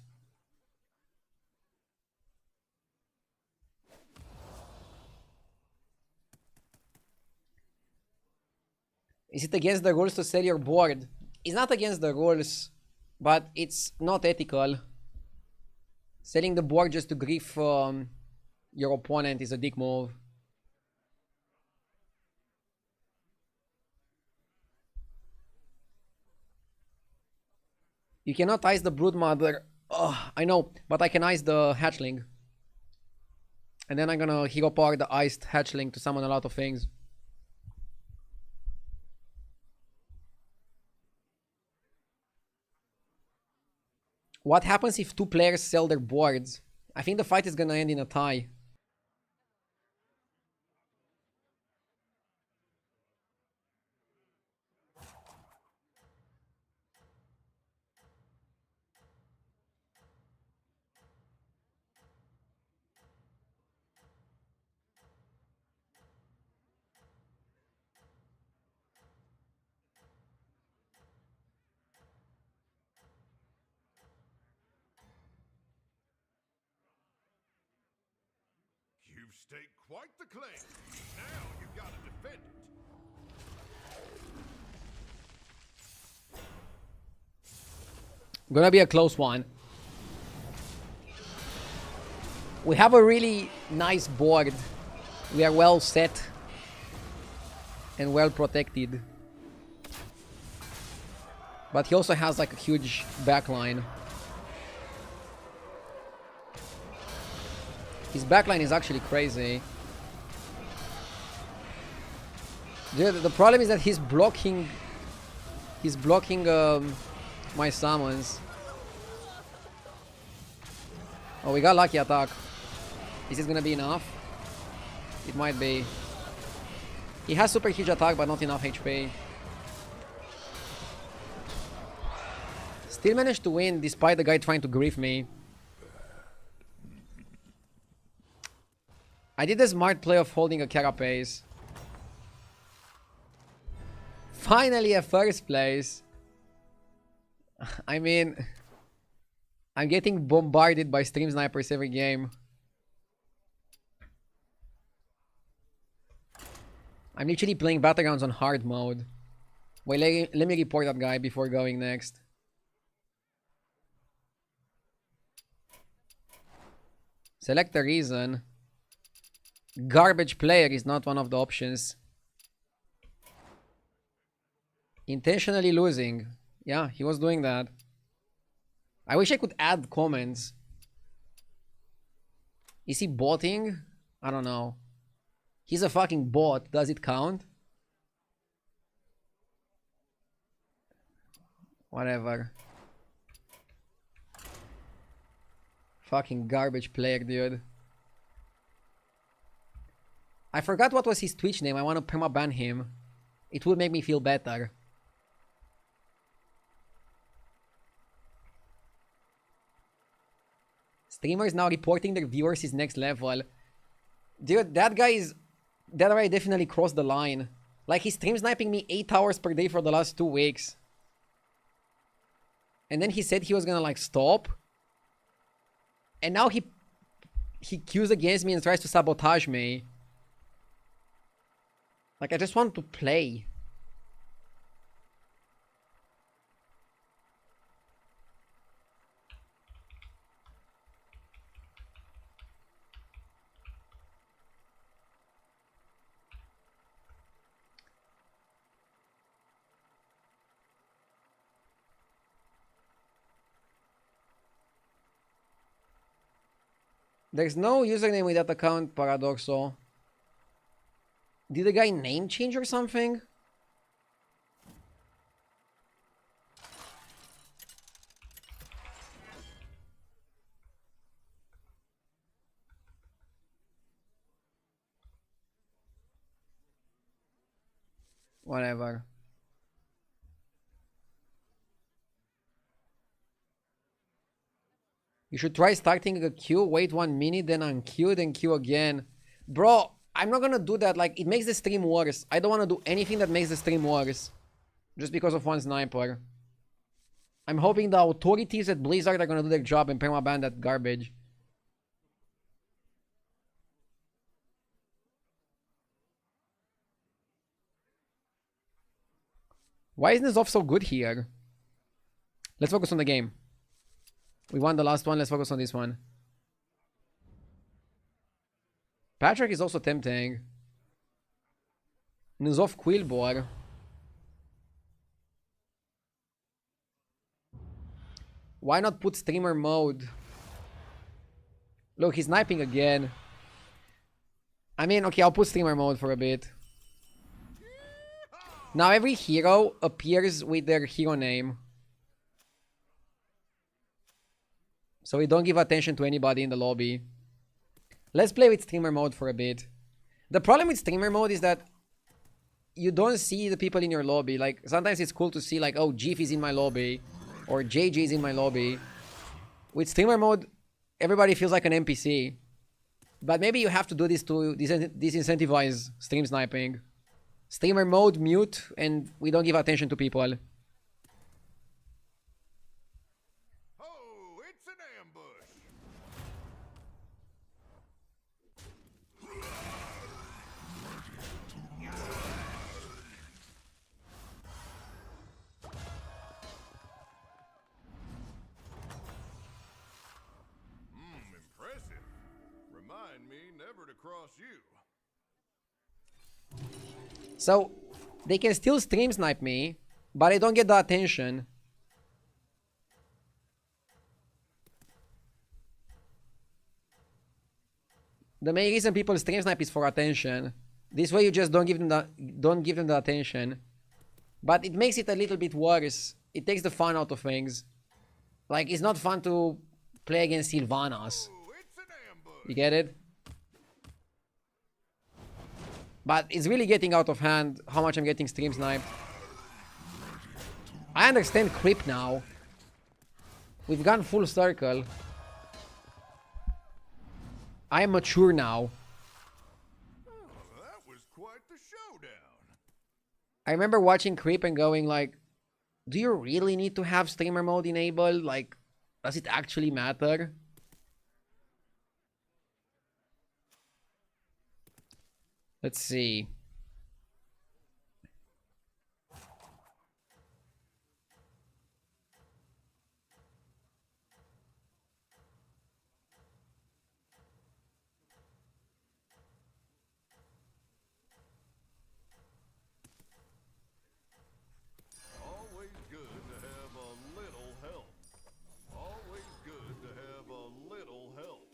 Is it against the rules to sell your board? It's not against the rules, but it's not ethical. Selling the board just to grief your opponent is a dick move. You cannot ice the Broodmother. Ugh, I know, but I can ice the Hatchling. And then I'm gonna hero power the iced Hatchling to summon a lot of things. What happens if two players sell their boards? I think the fight is gonna end in a tie. You've staked quite the claim. Now you've got to defend it. Gonna be a close one. We have a really nice board. We are well set and well protected. But he also has like a huge backline. His backline is actually crazy. Dude, the problem is that he's blocking my summons. Oh, we got lucky attack. Is this gonna be enough? It might be. He has super huge attack, but not enough HP. Still managed to win despite the guy trying to grief me. I did the smart play of holding a carapace. Finally a first place. I mean, I'm getting bombarded by stream snipers every game. I'm literally playing battlegrounds on hard mode. Wait, let me report that guy before going next. Select a reason. Garbage player is not one of the options. Intentionally losing. Yeah, he was doing that. I wish I could add comments. Is he botting? I don't know. He's a fucking bot. Does it count? Whatever. Fucking garbage player, dude. I forgot what was his Twitch name. I want to permaban him. It would make me feel better. Streamers now reporting their viewers is next level. Dude, that guy definitely crossed the line. Like, he's stream sniping me 8 hours per day for the last 2 weeks. And then he said he was gonna, like, stop. And now he queues against me and tries to sabotage me. Like, I just want to play. There's no username with that account, Paradoxo. Did the guy name change or something? Whatever. You should try starting a queue, wait 1 minute, then unqueue, then queue again. Bro, I'm not gonna do that. Like, it makes the stream worse. I don't wanna do anything that makes the stream worse. Just because of one sniper. I'm hoping the authorities at Blizzard are gonna do their job and permaban that garbage. Why isn't Zoff so good here? Let's focus on the game. We won the last one. Let's focus on this one. Patrick is also tempting. Nuzov Quillbor. Why not put streamer mode? Look, he's sniping again. I mean, okay, I'll put streamer mode for a bit. Now every hero appears with their hero name. So we don't give attention to anybody in the lobby. Let's play with streamer mode for a bit. The problem with streamer mode is that you don't see the people in your lobby. Like, sometimes it's cool to see, like, oh, Jeef is in my lobby. Or JJ is in my lobby. With streamer mode, everybody feels like an NPC. But maybe you have to do this to disincentivize stream sniping. Streamer mode, mute, and we don't give attention to people. Oh, it's an ambush. across you. So, they can still stream snipe me, but I don't get the attention. The main reason people stream snipe is for attention. This way you just don't give them the attention. But it makes it a little bit worse. It takes the fun out of things. Like, it's not fun to play against Sylvanas. Oh, it's an ambush. You get it? But it's really getting out of hand how much I'm getting stream sniped. I understand creep now. We've gone full circle. I am mature now. Oh, that was quite the showdown. I remember watching creep and going like, do you really need to have streamer mode enabled? Like, does it actually matter? Let's see. Always good to have a little help. Always good to have a little help.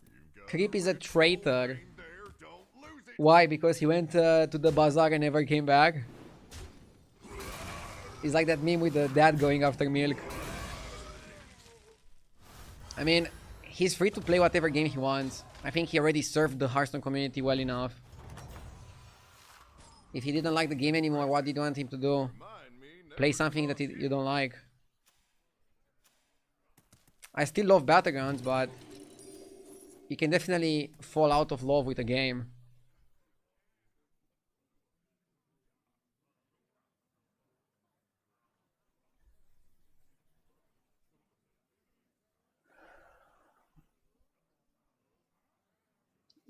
You've got Creep is a traitor. there, don't lose it. Why? Because he went to the bazaar and never came back? It's like that meme with the dad going after milk. I mean, he's free to play whatever game he wants. I think he already served the Hearthstone community well enough. If he didn't like the game anymore, what did you want him to do? Mind me, never Play something that you don't like. I still love Battlegrounds, but you can definitely fall out of love with a game.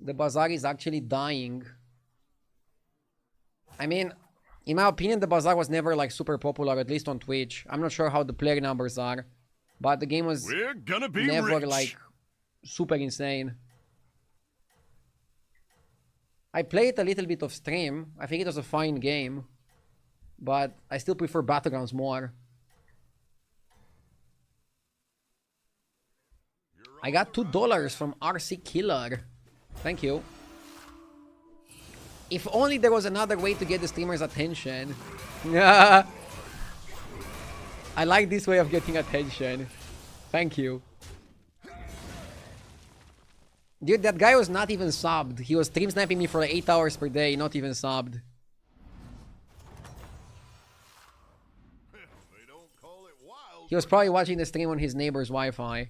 The bazaar is actually dying. I mean, in my opinion, the bazaar was never like super popular, at least on Twitch. I'm not sure how the player numbers are, but the game was We're gonna be never rich. like super insane. I played a little bit of stream. I think it was a fine game, but I still prefer Battlegrounds more. I got $2 from RC Killer. Thank you. If only there was another way to get the streamer's attention. I like this way of getting attention. Thank you. Dude, that guy was not even subbed. He was stream sniping me for like 8 hours per day, not even subbed. They don't call it wild. He was probably watching the stream on his neighbor's Wi-Fi.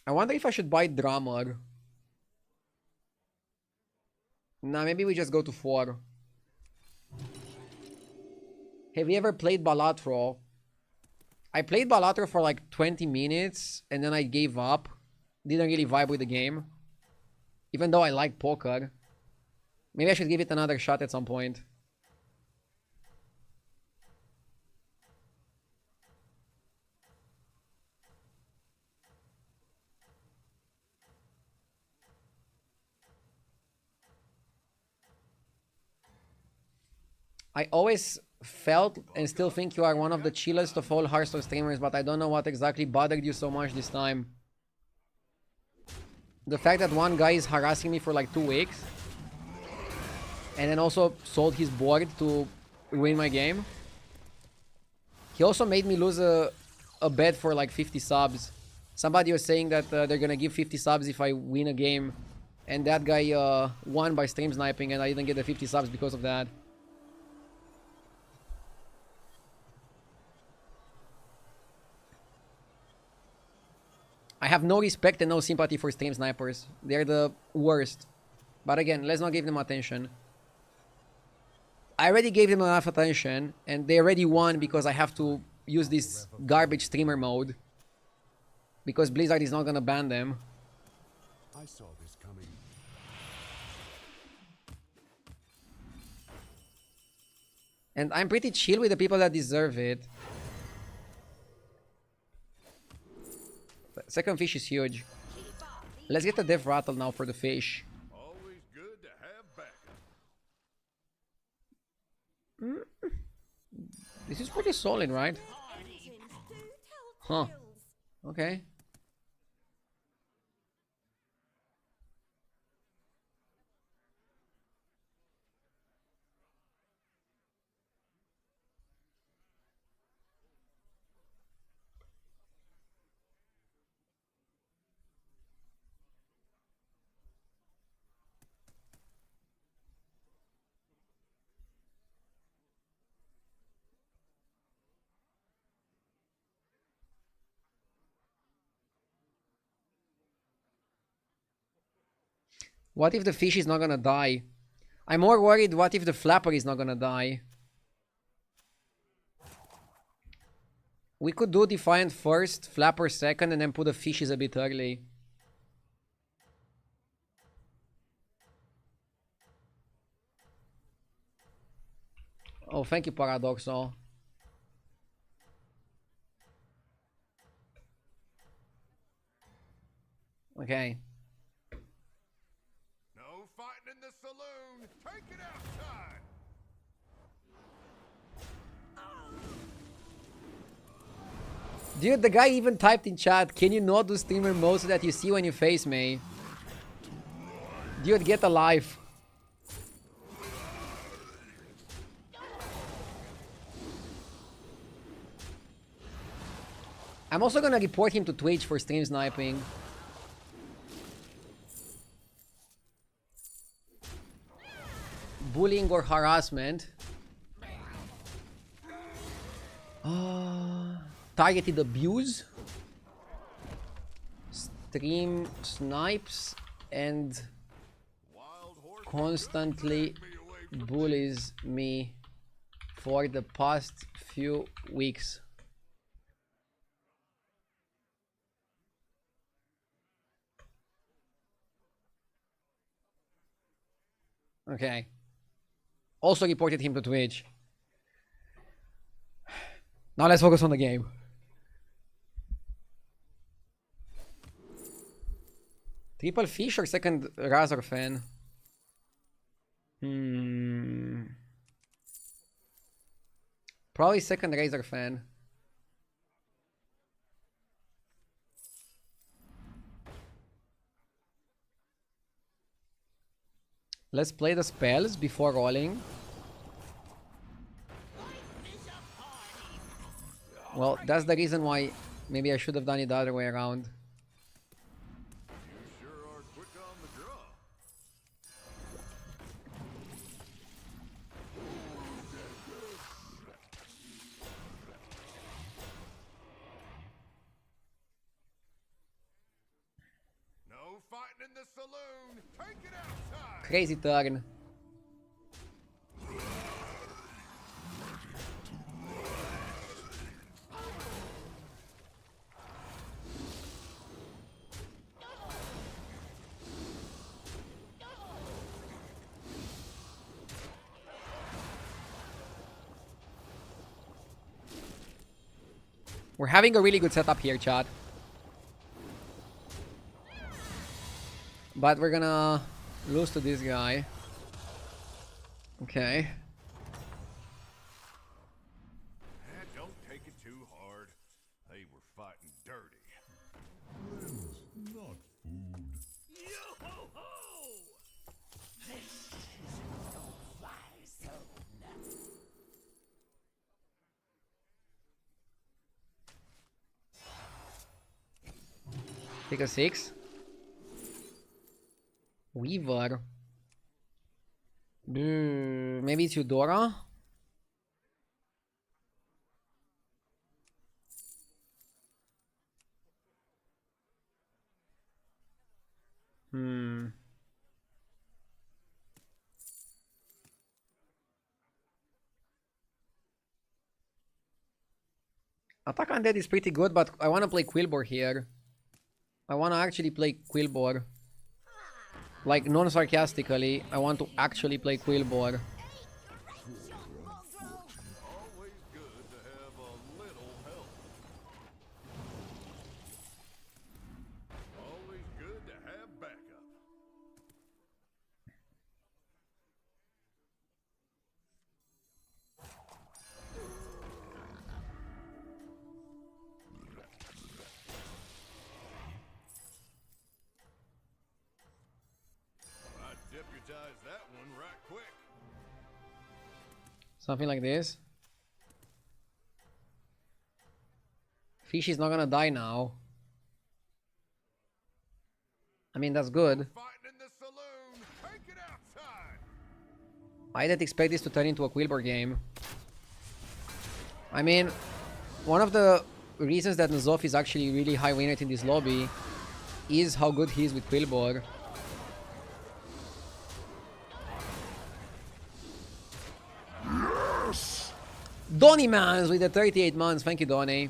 I wonder if I should buy Drummer. Nah, maybe we just go to 4. Have you ever played Balatro? I played Balatro for like 20 minutes and then I gave up. Didn't really vibe with the game. Even though I like poker. Maybe I should give it another shot at some point. I always felt and still think you are one of the chillest of all Hearthstone streamers, but I don't know what exactly bothered you so much this time. The fact that one guy is harassing me for like 2 weeks and then also sold his board to win my game. He also made me lose a bet for like 50 subs. Somebody was saying that they're gonna give 50 subs if I win a game, and that guy won by stream sniping and I didn't get the 50 subs because of that. I have no respect and no sympathy for stream snipers. They're the worst. But again, let's not give them attention. I already gave them enough attention, and they already won because I have to use this garbage streamer mode. because Blizzard is not gonna ban them. I saw this coming. And I'm pretty chill with the people that deserve it. Second fish is huge. Let's get the Death Rattle now for the fish. Always good to have backup. This is pretty solid, right? Huh. Okay. What if the fish is not gonna die? I'm more worried what if the flapper is not gonna die. We could do Defiant first, Flapper second, and then put the fishes a bit early. Oh, thank you, Paradoxal. Okay. No fighting in the saloon. Take it outside. Dude, the guy even typed in chat, can you not do streamer mode so that you see when you face me? Dude, get a life. I'm also gonna report him to Twitch for stream sniping. Bullying or harassment. Targeted abuse. Stream snipes and Wild horse constantly drag me away from bullies me for the past few weeks. Okay. Also reported him to Twitch. Now let's focus on the game. Triple fish or second Razor fan? Probably second Razor fan. Let's play the spells before rolling. Well, that's the reason why maybe I should have done it the other way around. You sure are quick on the draw. No fighting in the saloon. Take it outside. Crazy turn. We're having a really good setup here, chat. But we're gonna lose to this guy. Okay. Don't take it too hard. They were fighting dirty. Not food. Take a 6. Weaver. Maybe it's Eudora? Attack Undead is pretty good, but I want to play Quilboar here. I want to actually play Quillbore. Like, non-sarcastically, I want to actually play Quillbore. Always good to have a little help. Always good to have backup. I deputized that one right quick. Something like this. Fish is not gonna die now. I mean, that's good. Fighting in the saloon. Take it outside. I didn't expect this to turn into a Quillbore game. I mean, one of the reasons that N'Zoth is actually really high win rate in this lobby is how good he is with Quillbore. Donny Mans with the 38 months. Thank you, Donny.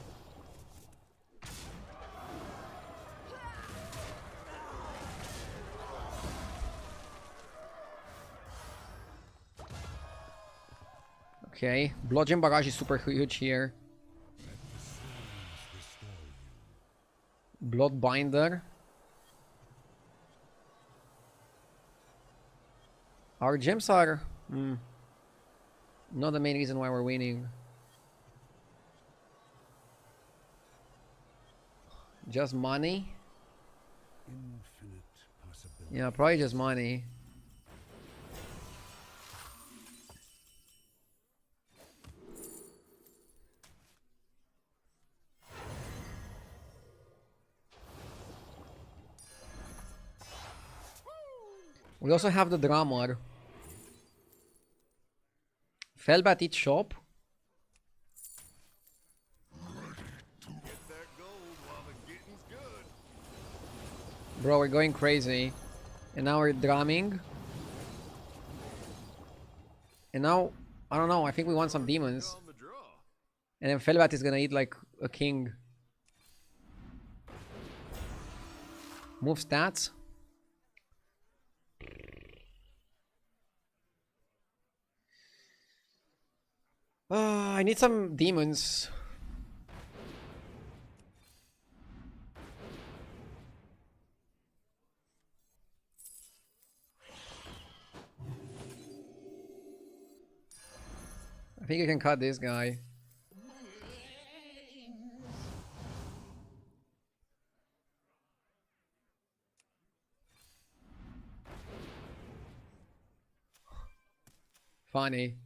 Okay, Bludgeon Barrage is super huge here. Bloodbinder. Our gems are not the main reason why we're winning. Just money? Infinite possibility. Yeah, probably just money. We also have the Drummer. Felbat each shop. Get that gold while the getting's good. Bro, we're going crazy. And now we're drumming. And now, I don't know, I think we want some demons. On the draw. And then Felbat is gonna eat like a king. Move stats. I need some demons. I think you can cut this guy. Funny.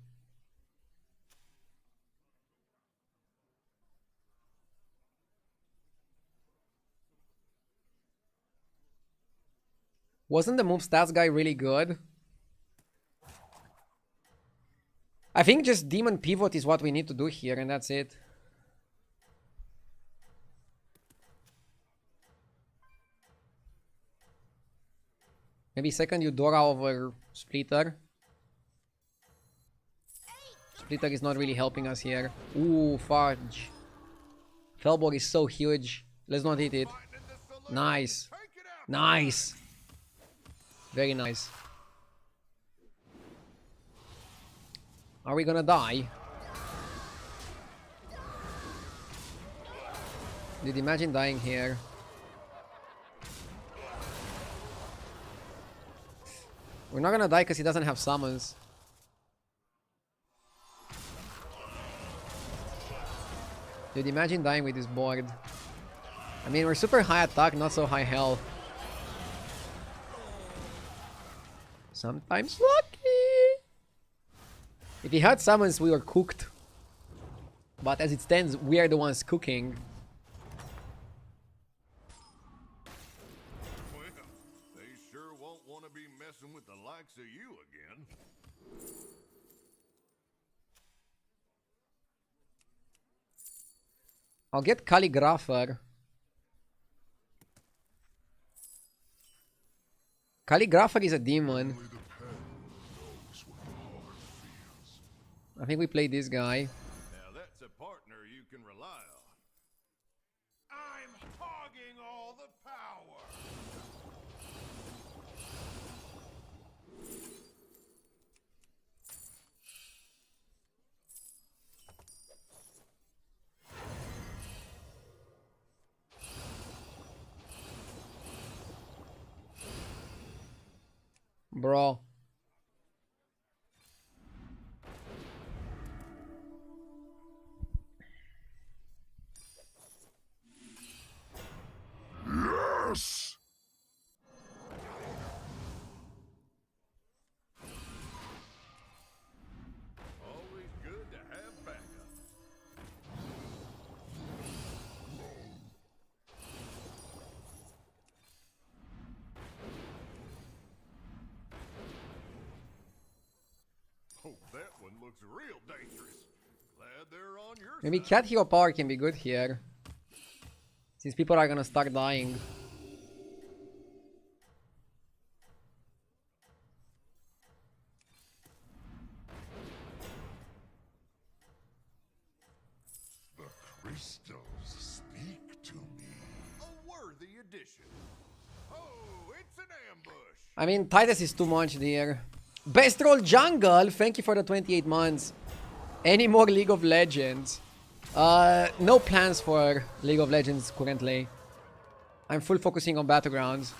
Wasn't the move stats guy really good? I think just demon pivot is what we need to do here, and that's it. Maybe second Eudora over Splitter. Splitter is not really helping us here. Ooh, fudge. Felborg is so huge. Let's not hit it. Nice. Nice. Very nice. Are we gonna die? Dude, imagine dying here. We're not gonna die because he doesn't have summons. Dude, imagine dying with this board. I mean, we're super high attack, not so high health. Sometimes lucky. If he had summons, we were cooked. But as it stands, we are the ones cooking. Well, they sure won't want to be messing with the likes of you again. I'll get Calligrapher. Calligrapher is a demon. I think we play this guy. Now that's a partner you can rely on. I'm hogging all the power. Bro. Yes! Always good to have backup. Oh, that one looks real dangerous. Glad they're on your Maybe side. cat hero power can be good here. Since people are gonna start dying. The crystals speak to me. A worthy addition. Oh, it's an ambush. I mean, Titus is too much there. Best roll jungle, thank you for the 28 months. Any more League of Legends? No plans for League of Legends currently. I'm full focusing on Battlegrounds.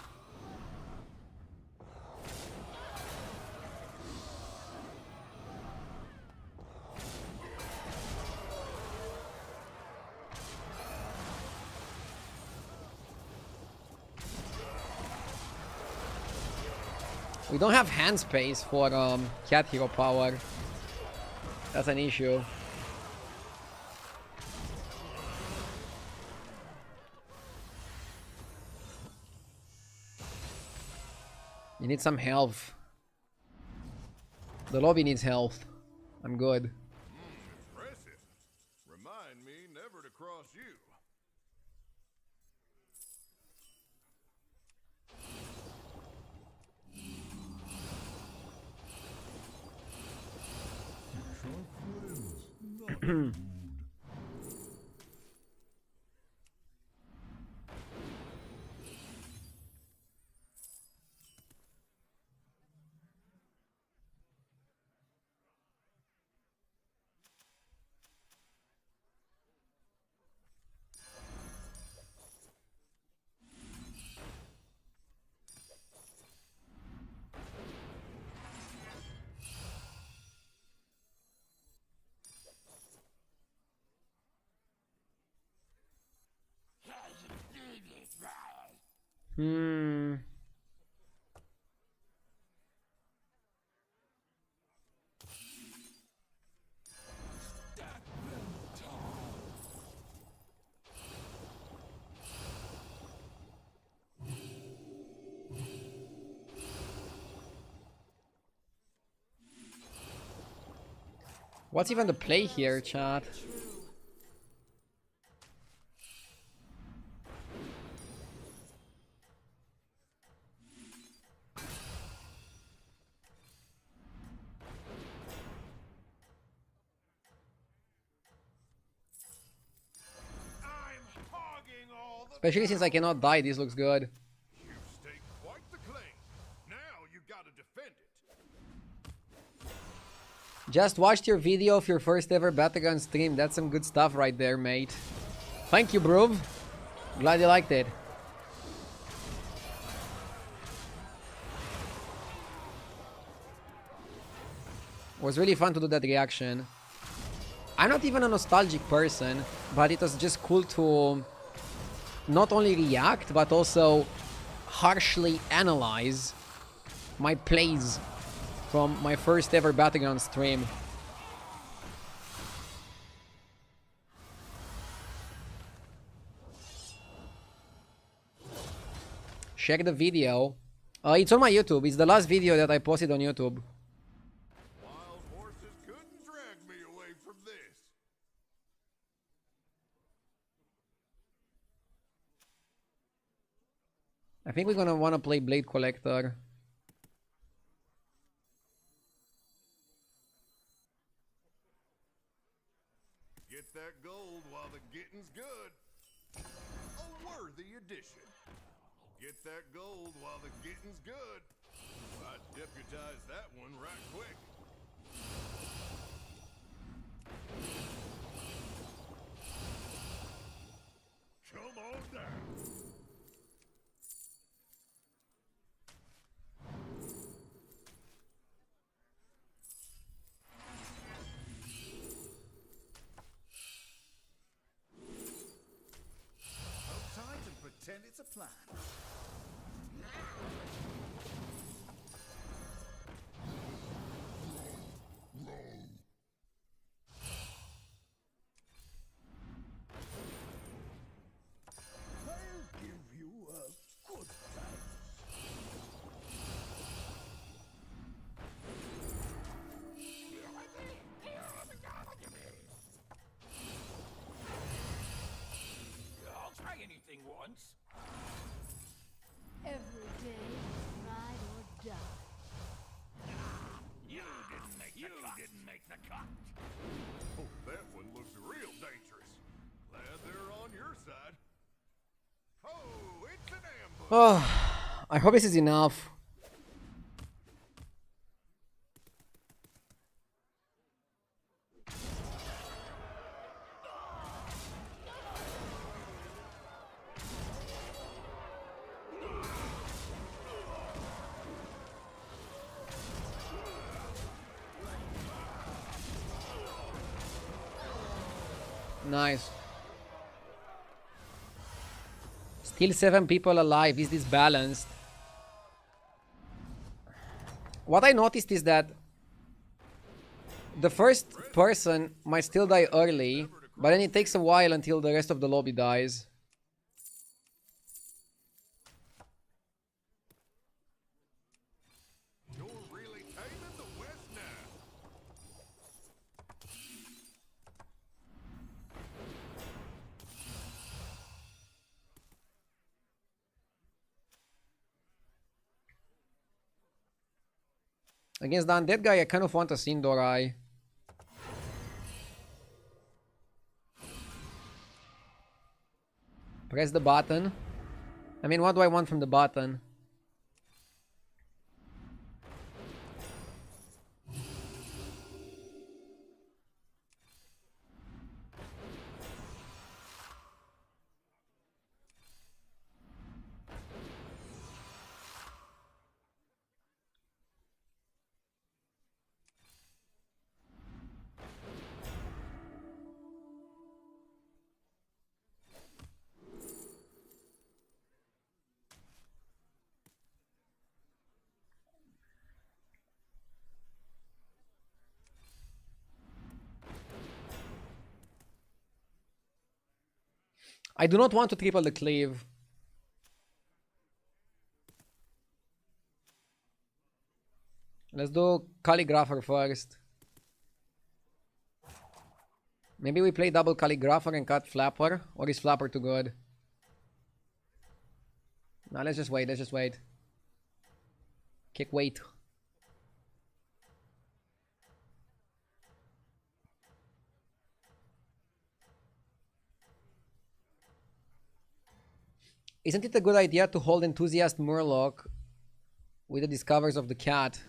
We don't have hand space for cat hero power. That's an issue. You need some health. The lobby needs health. I'm good. Impressive. Remind me never to cross you. Hmm. What's even the play here, chat? I'm hogging all the Especially since I cannot die, this looks good. You stake quite the claim. Now you gotta defend it. Just watched your video of your first ever Battleground stream. That's some good stuff right there, mate. Thank you, bro. Glad you liked it. It was really fun to do that reaction. I'm not even a nostalgic person, but it was just cool to not only react, but also harshly analyze my plays from my first ever Battleground stream. Check the video. It's on my YouTube. It's the last video that I posted on YouTube. Wild horses couldn't drag me away from this. I think we're gonna wanna play Blade Collector. Get that gold while the getting's good. worthy addition. Get that gold while the getting's good. I'd deputize that one right quick. Come on down. Outside and pretend it's a plan. I'll give you a good time. I'll try anything once. Every day, ride or die. You didn't make the cut. Oh, that one looks real dangerous. Glad they're on your side. Oh, it's an ambush. Oh, I hope this is enough. Nice. Still 7 people alive. Is this balanced? What I noticed is that the first person might still die early, but then it takes a while until the rest of the lobby dies. You're really taming the West now. Against the undead guy, I kind of want a Sindorai. Press the button. I mean, what do I want from the button? I do not want to triple the cleave. Let's do Calligrapher first. Maybe we play double Calligrapher and cut Flapper, or is Flapper too good? Nah, let's just wait, let's just wait. Kick wait. Isn't it a good idea to hold Enthusiast Murloc with the discovers of the cat?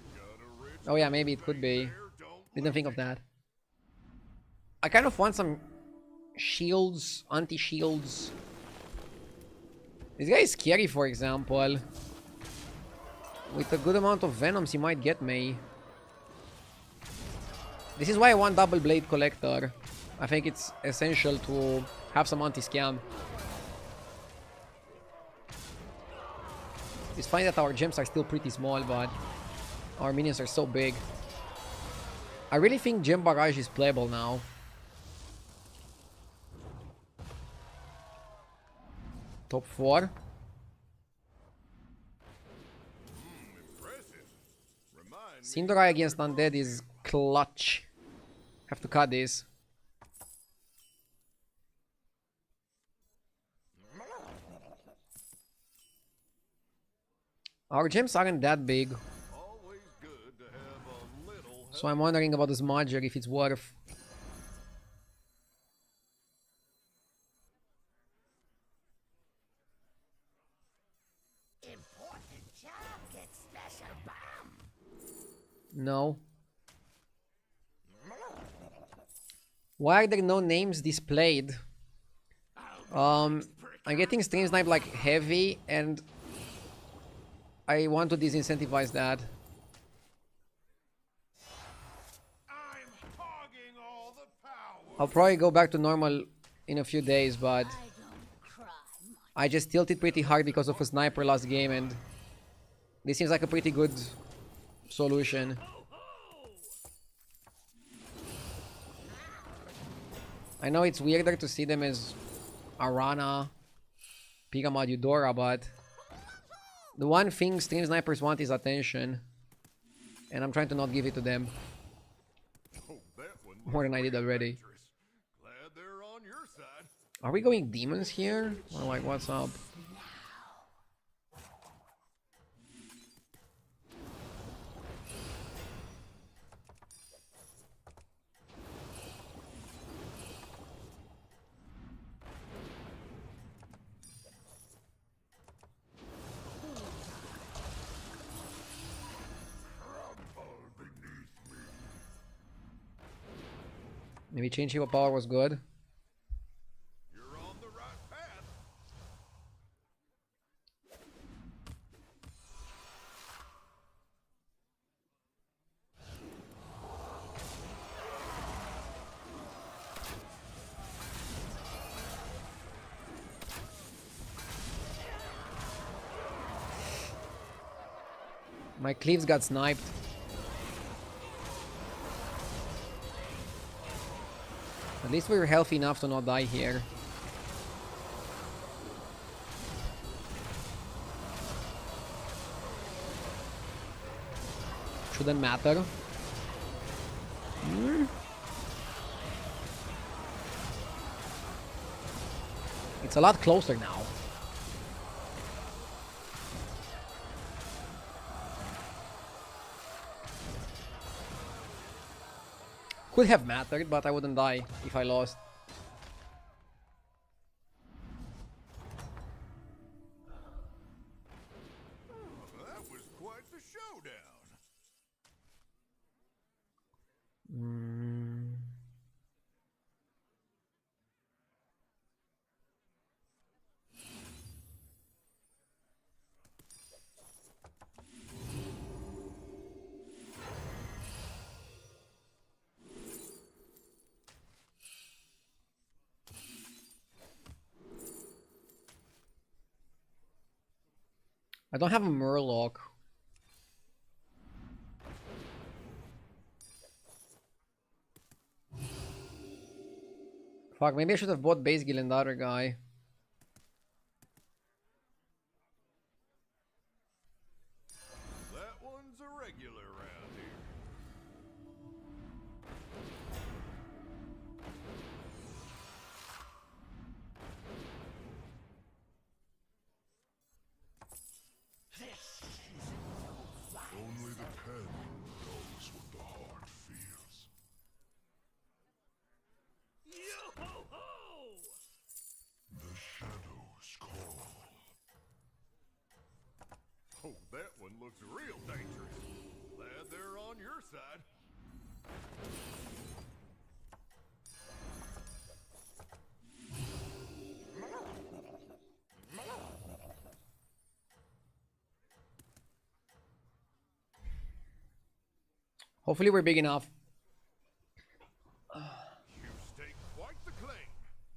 Oh yeah, maybe it could be. Didn't think of that. I kind of want some shields, anti-shields. This guy is scary, for example. With a good amount of venoms, he might get me. This is why I want Double Blade Collector. I think it's essential to have some anti-scam. It's fine that our gems are still pretty small, but our minions are so big. I really think Gem Barrage is playable now. Top 4. Sindorai against Undead is clutch. Have to cut this. Our gems aren't that big. So I'm wondering about the Smudger, if it's worth. No. Why are there no names displayed? I'm getting stream snipe like heavy, and I want to disincentivize that. I'm hogging all the power. I'll probably go back to normal in a few days, but I don't cry much. I just tilted pretty hard because of a sniper last game, and this seems like a pretty good solution. I know it's weirder to see them as Arana, Pigamad, Eudora, but the one thing stream snipers want is attention, and I'm trying to not give it to them Oh, that one more than I did already. dangerous. Glad they're on your side. Are we going demons here? Or like, what's up? Maybe change hero power was good. You're on the right path. My cleaves got sniped. At least we were healthy enough to not die here. Shouldn't matter. It's a lot closer now. Could have mattered, but I wouldn't die if I lost. That was quite the showdown. I don't have a Murloc. Fuck, maybe I should have bought base Gil and the other guy. That one's a regular round here. Only the pen knows what the heart feels. Yo-ho-ho! The shadows call. Oh, that one looks real dangerous. Glad they're on your side. Hopefully we're big enough. You stake quite the claim.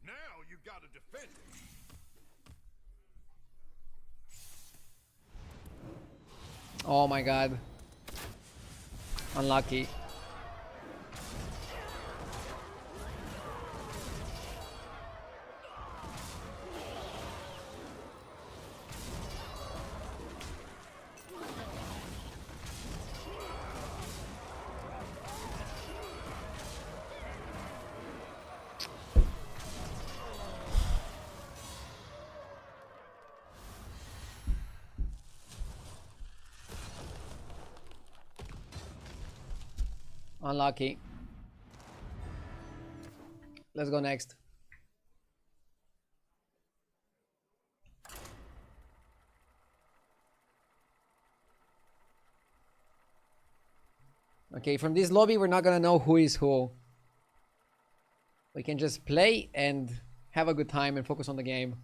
Now you gotta defend it. Oh my god. Unlucky. Unlucky. Let's go next. Okay, from this lobby, we're not gonna know who is who. We can just play and have a good time and focus on the game.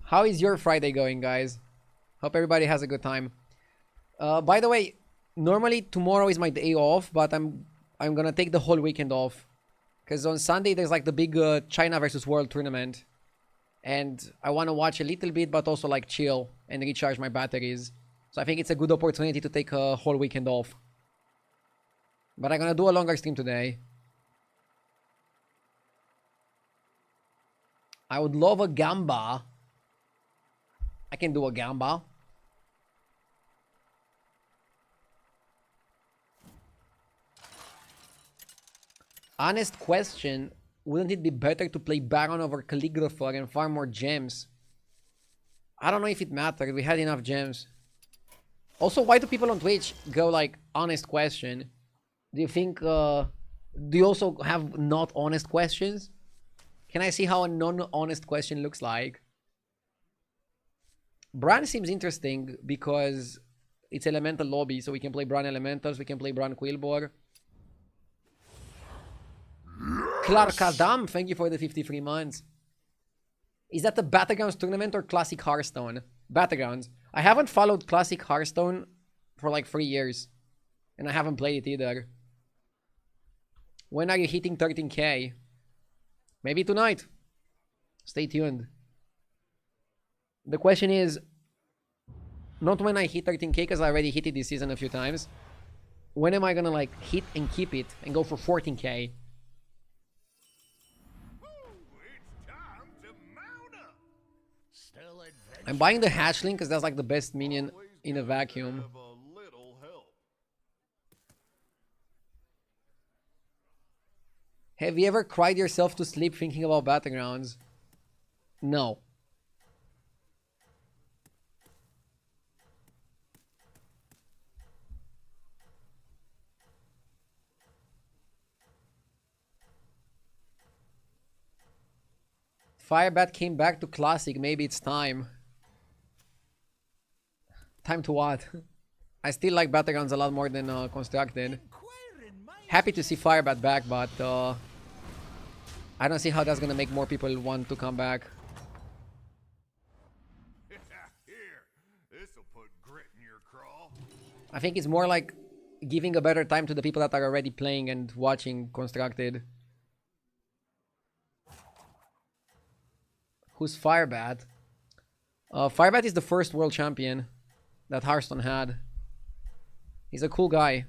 How is your Friday going, guys? Hope everybody has a good time. By the way, normally tomorrow is my day off, but I'm gonna take the whole weekend off. Because on Sunday there's like the big China versus World tournament. And I want to watch a little bit, but also like chill and recharge my batteries. So I think it's a good opportunity to take a whole weekend off. But I'm gonna do a longer stream today. I would love a Gamba. I can do a Gamba. Honest question, wouldn't it be better to play Baron over Calligrapher and farm more gems? I don't know if it mattered, we had enough gems. Also, why do people on Twitch go like, honest question? Do you think, do you also have not honest questions? Can I see how a non-honest question looks like? Bran seems interesting because it's elemental lobby, so we can play Bran elementals, we can play Bran Quillbor. Clark Adam, thank you for the 53 months. Is that the Battlegrounds tournament or Classic Hearthstone? Battlegrounds. I haven't followed Classic Hearthstone for like 3 years. And I haven't played it either. When are you hitting 13k? Maybe tonight. Stay tuned. The question is, not when I hit 13k, because I already hit it this season a few times. When am I gonna like hit and keep it and go for 14k? I'm buying the hatchling because that's like the best minion in a vacuum. Have you ever cried yourself to sleep thinking about Battlegrounds? No. Firebat came back to Classic. Maybe it's time. Time to what? I still like Battlegrounds a lot more than Constructed. Happy to see Firebat back, but I don't see how that's gonna make more people want to come back. This'll put grit in your craw. I think it's more like giving a better time to the people that are already playing and watching Constructed. Who's Firebat? Firebat is the first world champion that Hearthstone had. He's a cool guy.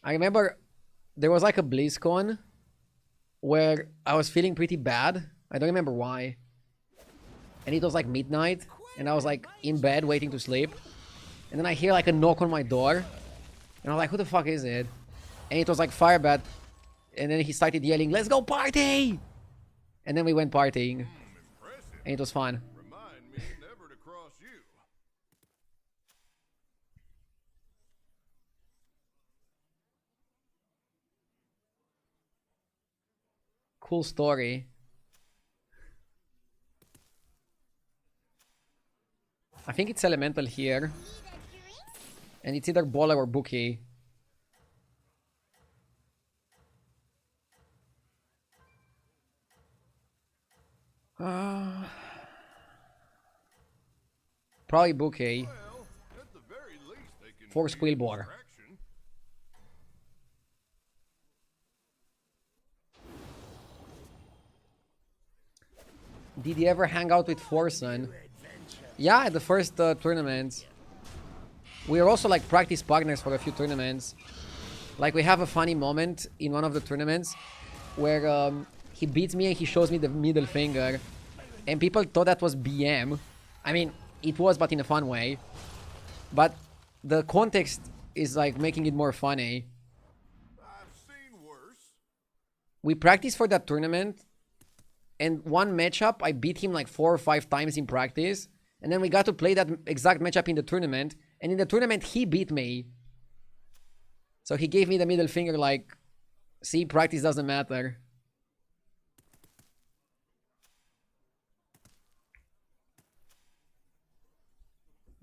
I remember there was like a BlizzCon where I was feeling pretty bad. I don't remember why. And it was like midnight and I was like in bed waiting to sleep. And then I hear like a knock on my door. And I was like, who the fuck is it? And it was like Firebat. And then he started yelling, let's go party! And then we went partying. And it was fun. Remind me never to cross you. Cool story. I think it's Elemental here. And it's either Bola or Bookie. Probably Bouquet. Well, at the very least, they can For be a Squillbor. distraction. Did you ever hang out with Forsun? Yeah, at the first tournament. We are also like practice partners for a few tournaments. Like we have a funny moment in one of the tournaments where he beats me and he shows me the middle finger, and people thought that was BM. I mean, it was, but in a fun way. But the context is like making it more funny. I've seen worse. We practiced for that tournament, and one matchup I beat him like 4 or 5 times in practice, and then we got to play that exact matchup in the tournament, and in the tournament he beat me. So he gave me the middle finger like, see, practice doesn't matter.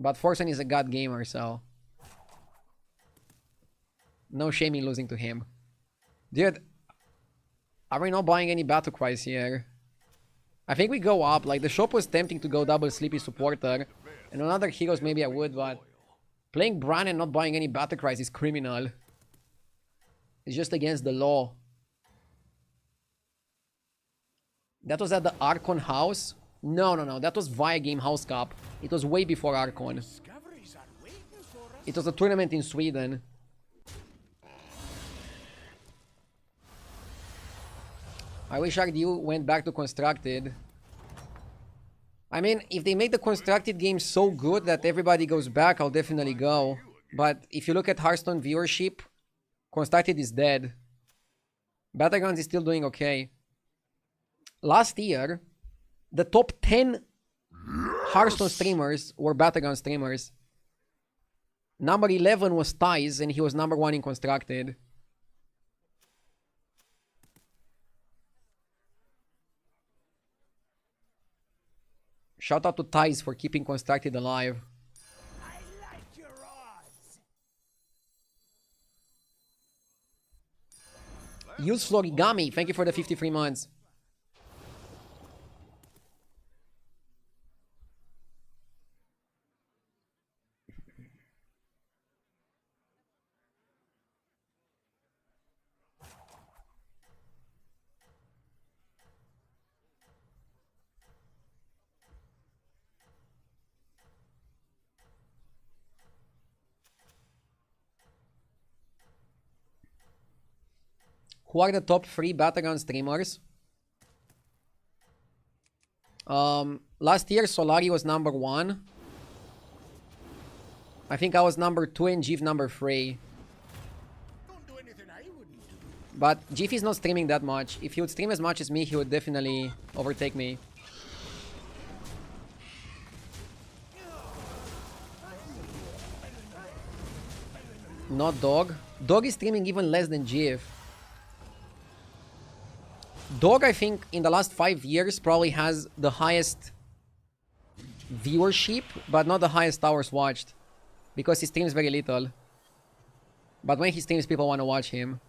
But Forsen is a god gamer, so no shame in losing to him. Dude, are we not buying any battle cries here? I think we go up. Like, the shop was tempting to go double Sleepy Supporter, and on other heroes maybe I would, but playing Bran and not buying any battle cries is criminal. It's just against the law. That was at the Archon house? No. That was via Game House Cup. It was way before Archon. It was a tournament in Sweden. I wish RDU went back to Constructed. I mean, if they make the Constructed game so good that everybody goes back, I'll definitely go. But if you look at Hearthstone viewership, Constructed is dead. Battlegrounds is still doing okay. Last year, the top 10 Hearthstone streamers were Battleground streamers. Number 11 was Ties, and he was number 1 in Constructed. Shout out to Ties for keeping Constructed alive. I like your odds. Use Florigami, thank you for the 53 months. Who are the top 3 Battleground streamers? Last year Solari was number 1. I think I was number 2 and Jeef number 3. Don't do anything I wouldn't do. But Jeef is not streaming that much. If he would stream as much as me, he would definitely overtake me. Not Dog. Dog is streaming even less than Jeef. Dog, I think, in the last 5 years, probably has the highest viewership, but not the highest hours watched. Because he streams very little. But when he streams, people want to watch him.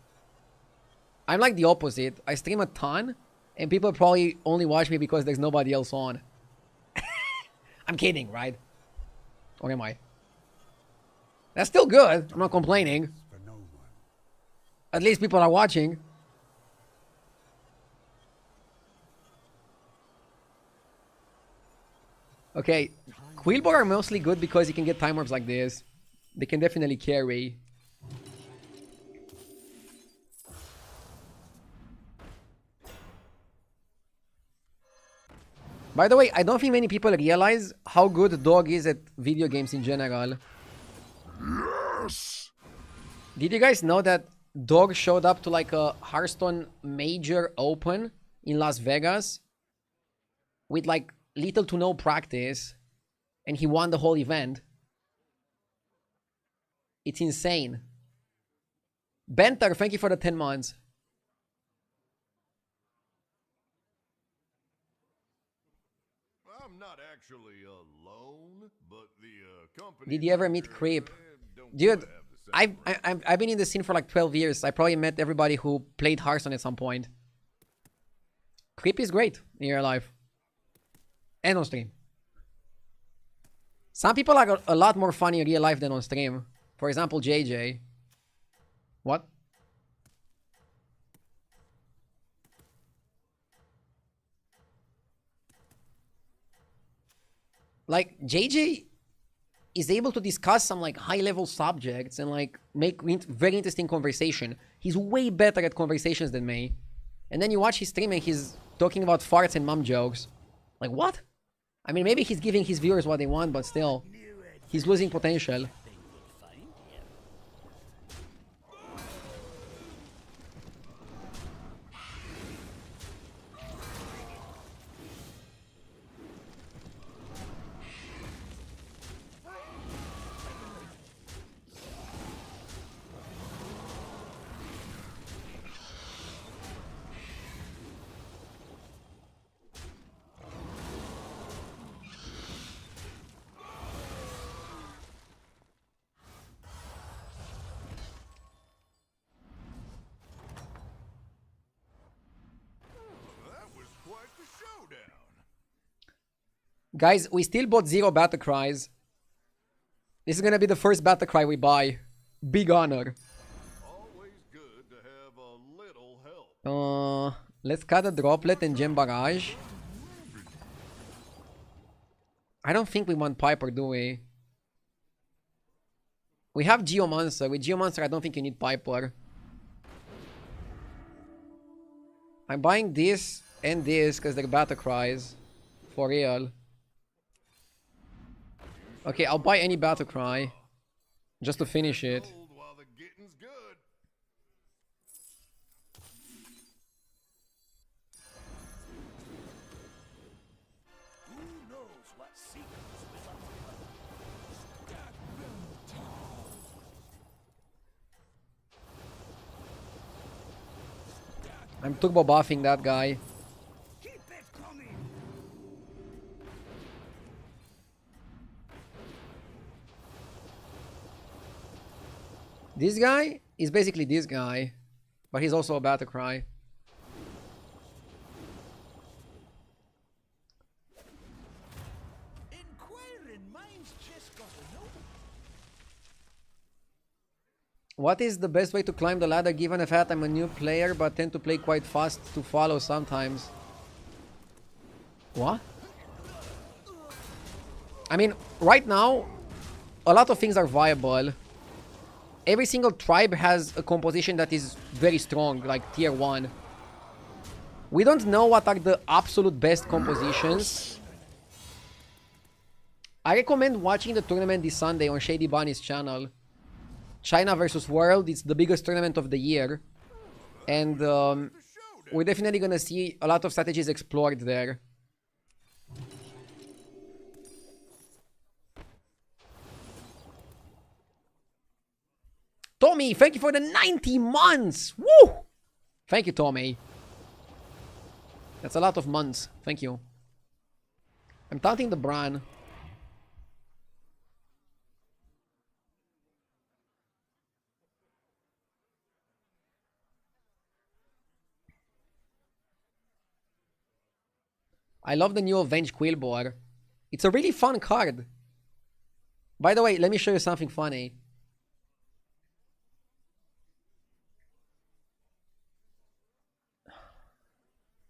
I'm like the opposite. I stream a ton, and people probably only watch me because there's nobody else on. I'm kidding, right? Or am I? That's still good. I'm not complaining. At least people are watching. Okay, Quillbot are mostly good because you can get time orbs like this. They can definitely carry. By the way, I don't think many people realize how good Dog is at video games in general. Yes! Did you guys know that Dog showed up to like a Hearthstone Major Open in Las Vegas with like little to no practice, and he won the whole event? It's insane. Benter, thank you for the 10 months. I'm not actually alone, but the company. Did you ever meet Creep? Dude, I've been in the scene for like 12 years. I probably met everybody who played Hearthstone at some point. Creep is great in real life. And on stream. Some people are a lot more funny in real life than on stream. For example, JJ. What? Like, JJ is able to discuss some like high-level subjects and like make very interesting conversation. He's way better at conversations than me. And then you watch his stream and he's talking about farts and mom jokes. Like, what? I mean, maybe he's giving his viewers what they want, but still. He's losing potential. That was quite the showdown. Guys, we still bought 0 battle cries. This is gonna be the first battle cry we buy. Big honor. Always good to have a little help. Let's cut a droplet and gem barrage. I don't think we want Piper, do we? We have Geomonster. With Geomonster, I don't think you need Piper. I'm buying this and this because they're battle cries. For real. Okay, I'll buy any battle cry. Just to finish it. Gold while the getting's good. Who knows what secrets will I'm turbo buffing that guy. keep it coming? This guy is basically this guy. But he's also a battle cry. Inquiring minds just gotta know. What is the best way to climb the ladder given the fact I'm a new player but tend to play quite fast to follow sometimes? What? I mean, right now, a lot of things are viable. Every single tribe has a composition that is very strong, like tier 1. We don't know what are the absolute best compositions. I recommend watching the tournament this Sunday on Shady Bunny's channel. China versus World, it's the biggest tournament of the year. And we're definitely gonna see a lot of strategies explored there. Tommy, thank you for the 90 months! Woo! Thank you, Tommy. That's a lot of months. Thank you. I'm taunting the Bran. I love the new Avenge Quillbore. It's a really fun card. By the way, let me show you something funny.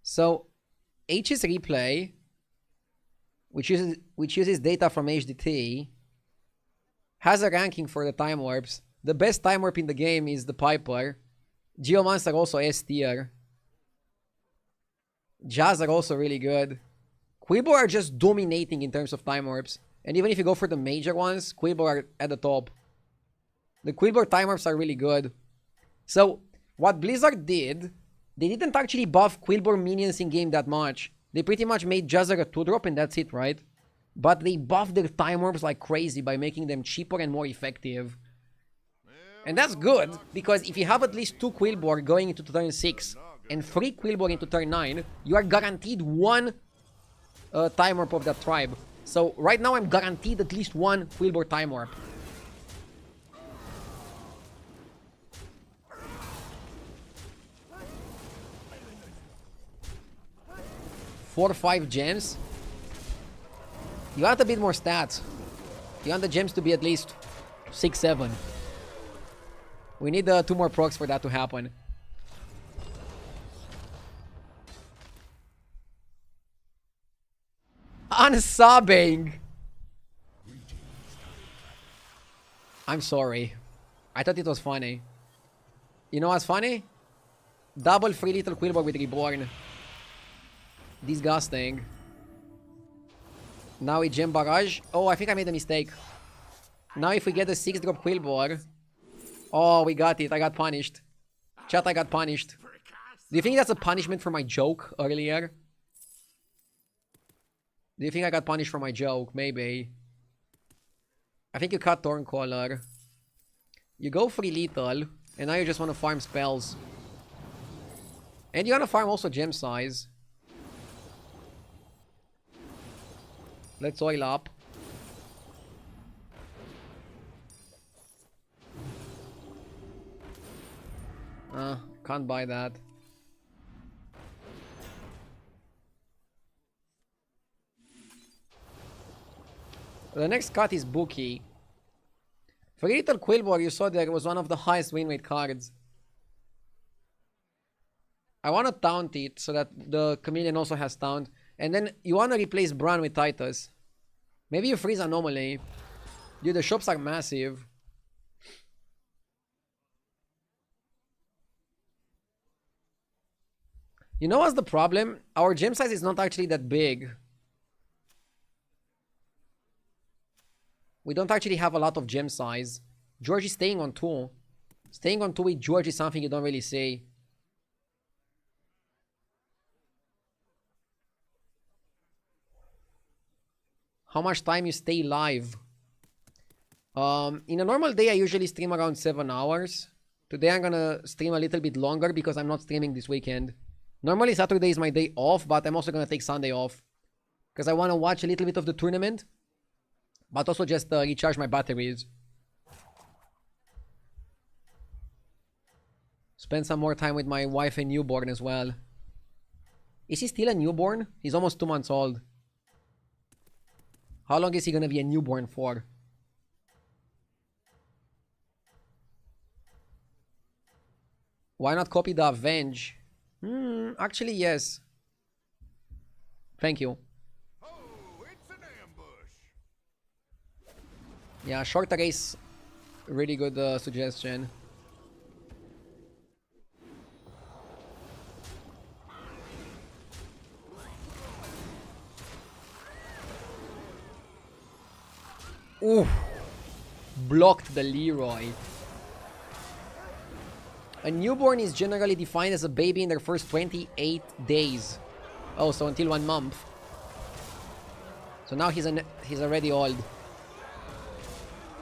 So, H's replay, which uses data from HDT, has a ranking for the time warps. The best time warp in the game is the Piper. Geomonster also S tier. Jazz are also really good. Quillbore are just dominating in terms of time warps. And even if you go for the major ones, Quillbore are at the top. The Quillbore time warps are really good. So, what Blizzard did, they didn't actually buff Quillbore minions in game that much. They pretty much made Jazzer a 2-drop and that's it, right? But they buffed their time warps like crazy by making them cheaper and more effective. And that's good, because if you have at least 2 Quillbore going into turn 6 and 3 Quillbore into turn 9, you are guaranteed 1 time warp of that tribe. So right now I'm guaranteed at least 1 Quillbore time warp. Four or 5 gems. You want a bit more stats. You want the gems to be at least 6, 7. We need 2 more procs for that to happen. Unsubbing! I'm sorry. I thought it was funny. You know what's funny? Double free little Quillbog with Reborn. Disgusting. Now we gem barrage. Oh, I think I made a mistake. Now if we get a 6-drop Quillbog. Oh, we got it. I got punished. Chat, I got punished. Do you think that's a punishment for my joke earlier? Do you think I got punished for my joke? Maybe. I think you cut Thorncaller. You go free lethal. And now you just want to farm spells. And you want to farm also gem size. Let's oil up. Can't buy that. The next cut is Bookie. For Little Quillbog, you saw there it was one of the highest win rate cards. I want to taunt it so that the Chameleon also has taunt. And then you want to replace Bran with Titus. Maybe you freeze Anomaly. Dude, the shops are massive. You know what's the problem? Our gem size is not actually that big. We don't actually have a lot of gem size. George is staying on 2. Staying on 2 with George is something you don't really see. How much time you stay live? In a normal day, I usually stream around 7 hours. Today, I'm gonna stream a little bit longer because I'm not streaming this weekend. Normally, Saturday is my day off, but I'm also gonna take Sunday off. Because I want to watch a little bit of the tournament. But also just recharge my batteries. Spend some more time with my wife and newborn as well. Is he still a newborn? He's almost 2 months old. How long is he gonna be a newborn for? Why not copy the Avenge? Actually, yes. Thank you. Oh, it's an ambush. Yeah, short race. Really good suggestion. Ooh. Blocked the Leroy. A newborn is generally defined as a baby in their first 28 days. Oh, so until 1 month. So now he's already old.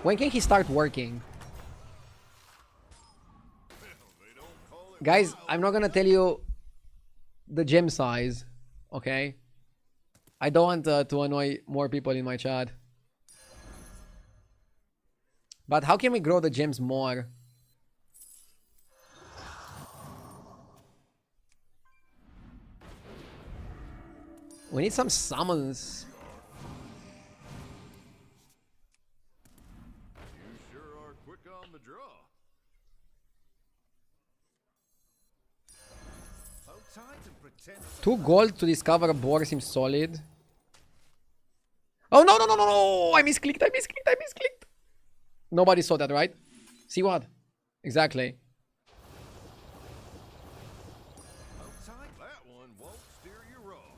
When can he start working? Guys, I'm not gonna tell you the gem size, okay? I don't want to annoy more people in my chat. But how can we grow the gems more? We need some summons. You sure are quick on the draw. How tight and pretend 2 gold to discover a boar seems solid. Oh no no no no no! I misclicked, I misclicked, I misclicked. Nobody saw that, right? See what? Exactly. how tight that one won't steer you wrong.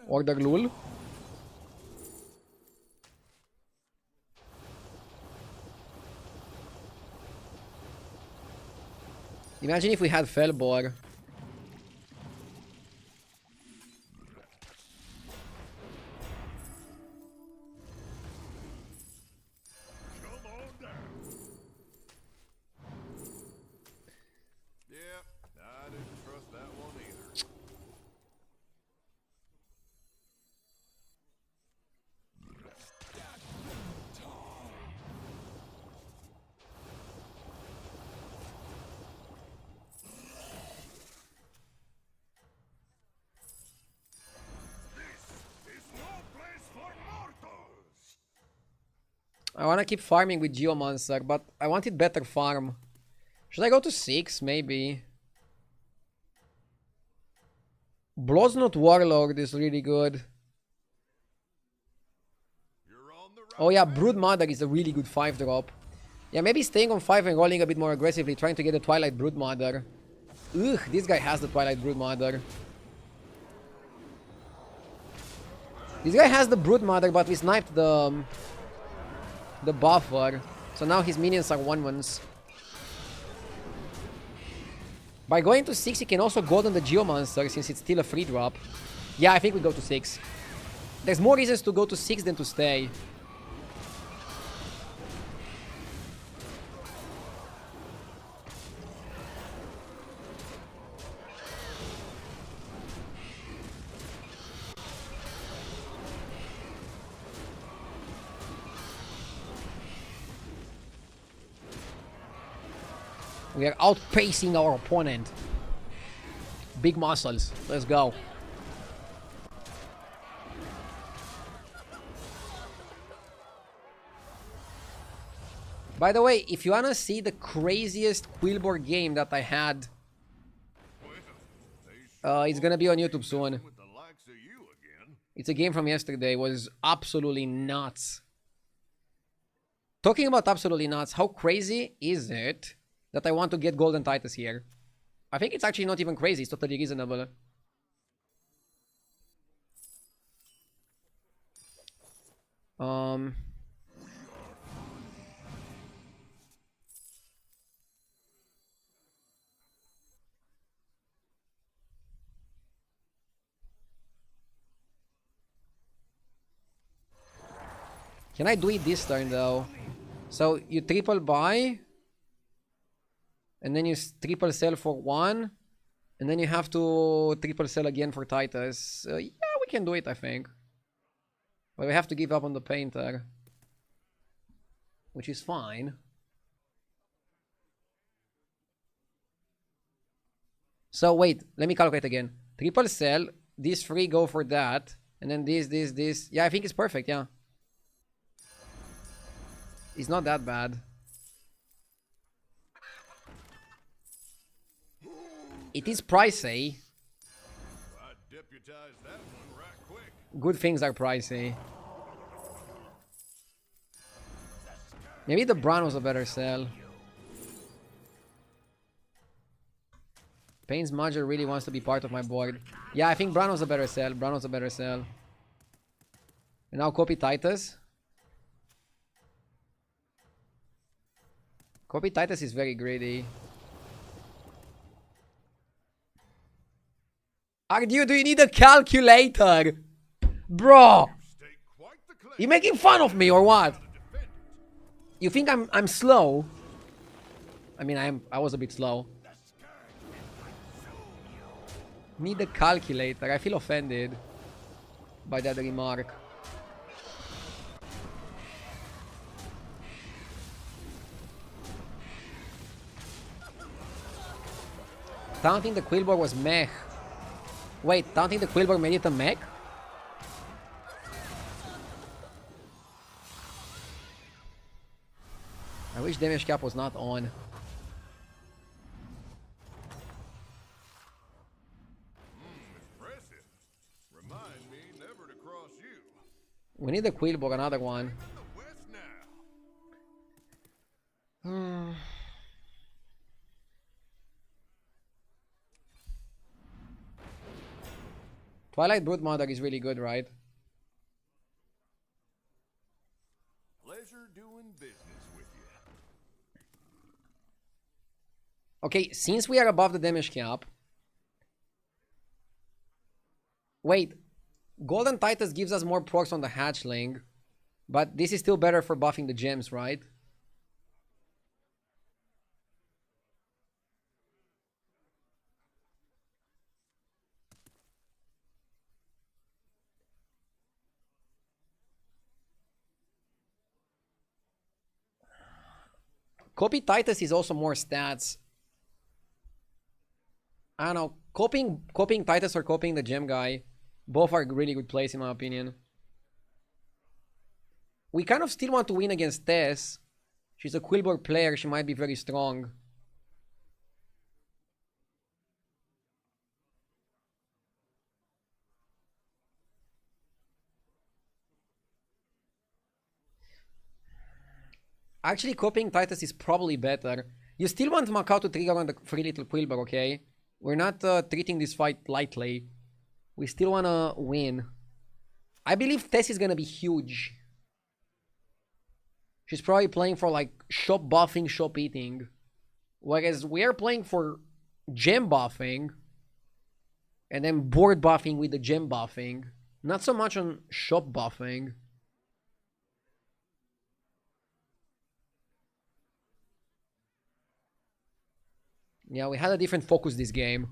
Order Lul. Imagine if we had Felbor. Come on down. Yeah, I didn't trust that one either. This is no place for mortals. I want to keep farming with Geomancer, but I wanted better farm. Should I go to 6? Maybe. Bloodnut Warlord is really good. Oh yeah, Brood Mother is a really good 5-drop. Yeah, maybe staying on 5 and rolling a bit more aggressively, trying to get the Twilight Brood Mother. Ugh, this guy has the Twilight Brood Mother. This guy has the Brood Mother, but we sniped the buffer. So now his minions are 1/1s. By going to 6, he can also golden the Geomancer since it's still a free drop. Yeah, I think we go to 6. There's more reasons to go to 6 than to stay. We are outpacing our opponent. Big muscles. Let's go. By the way, if you wanna see the craziest Quillboard game that I had, it's gonna be on YouTube soon. With the likes of you again. It's a game from yesterday. It was absolutely nuts. Talking about absolutely nuts, how crazy is it that I want to get Golden Titus here? I think it's actually not even crazy. It's totally reasonable. Can I do it this turn though? So you triple buy, and then you triple sell for 1, and then you have to triple sell again for Titus. Yeah, we can do it, I think. But we have to give up on the painter, which is fine. So wait, let me calculate again. Triple sell, these 3 go for that, and then this. Yeah, I think it's perfect, yeah. It's not that bad. It is pricey. I deputized that one right quick. Good things are pricey. Maybe the Bran was a better sell. Pain's Major really wants to be part of my board. Yeah, I think Bran was a better sell. Bran was a better sell. And now copy Titus. Copy Titus is very greedy. Ardu, do you need a calculator? Bro! You making fun of me or what? You think I'm slow? I mean, I was a bit slow. Need a calculator. I feel offended by that remark. Taunting the Quillboard was mech. Wait, taunting the Quillboard made it a mech? I wish damage cap was not on. Impressive. Remind me never to cross you. We need the Quillboard, another one. In the west now. Twilight Brood Mother is really good, right? Pleasure doing business with you. Okay, since we are above the damage cap... Wait, Golden Titus gives us more procs on the hatchling, but this is still better for buffing the gems, right? Copy Titus is also more stats. I don't know. Copying Titus or copying the gem guy, both are really good plays in my opinion. We kind of still want to win against Tess. She's a Quillboard player. She might be very strong. Actually, copying Titus is probably better. You still want Macau to trigger on the free little Quilber, okay? We're not treating this fight lightly. We still wanna win. I believe Tess is gonna be huge. She's probably playing for like shop buffing, shop eating. Whereas we are playing for gem buffing. And then board buffing with the gem buffing. Not so much on shop buffing. Yeah, we had a different focus this game.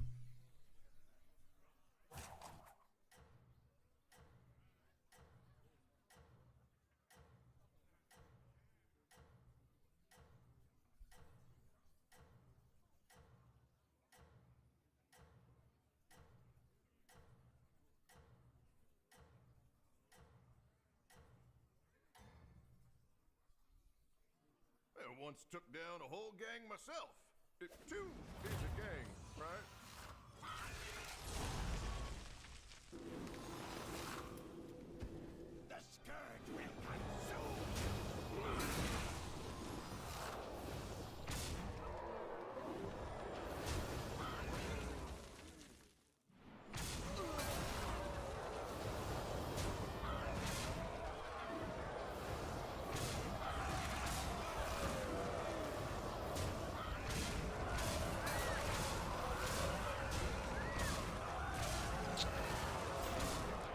I once took down a whole gang myself. It too is a gang, right? The scourge will consume.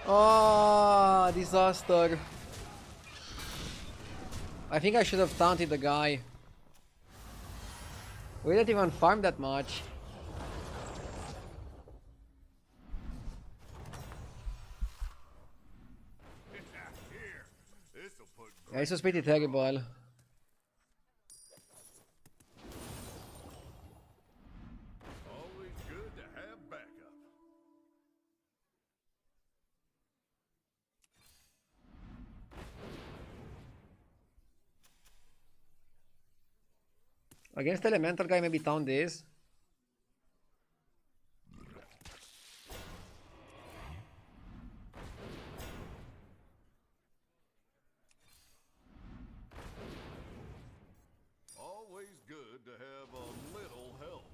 Oh, disaster. I think I should have taunted the guy. We didn't even farm that much. Here, this'll put Yeah, this was pretty terrible. always good to have backup. Against the elemental guy, maybe taunt this. Always good to have a little help.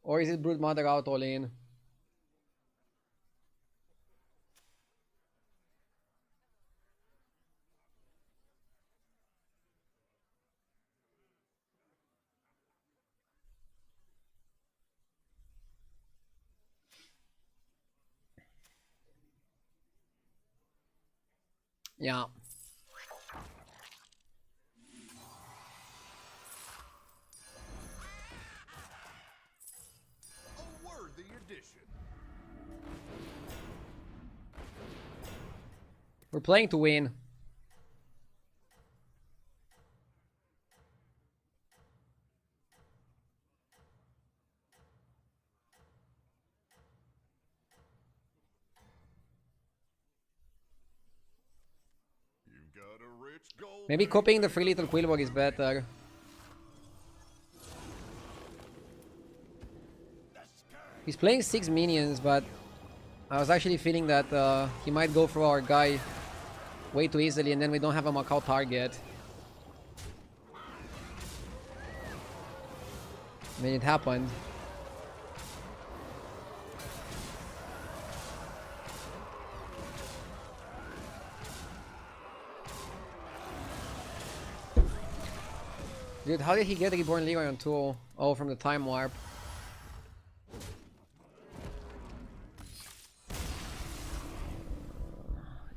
Or is it Brood Mother out all in? Yeah. A worthy addition. We're playing to win. You've got a rich gold. Maybe bank copying the there. free little Quillbog is better. He's playing 6 minions, but I was actually feeling that he might go for our guy way too easily, and then we don't have a Macau target. I mean, it happened. Dude, how did he get Reborn Leroy on 2? Oh, from the time warp.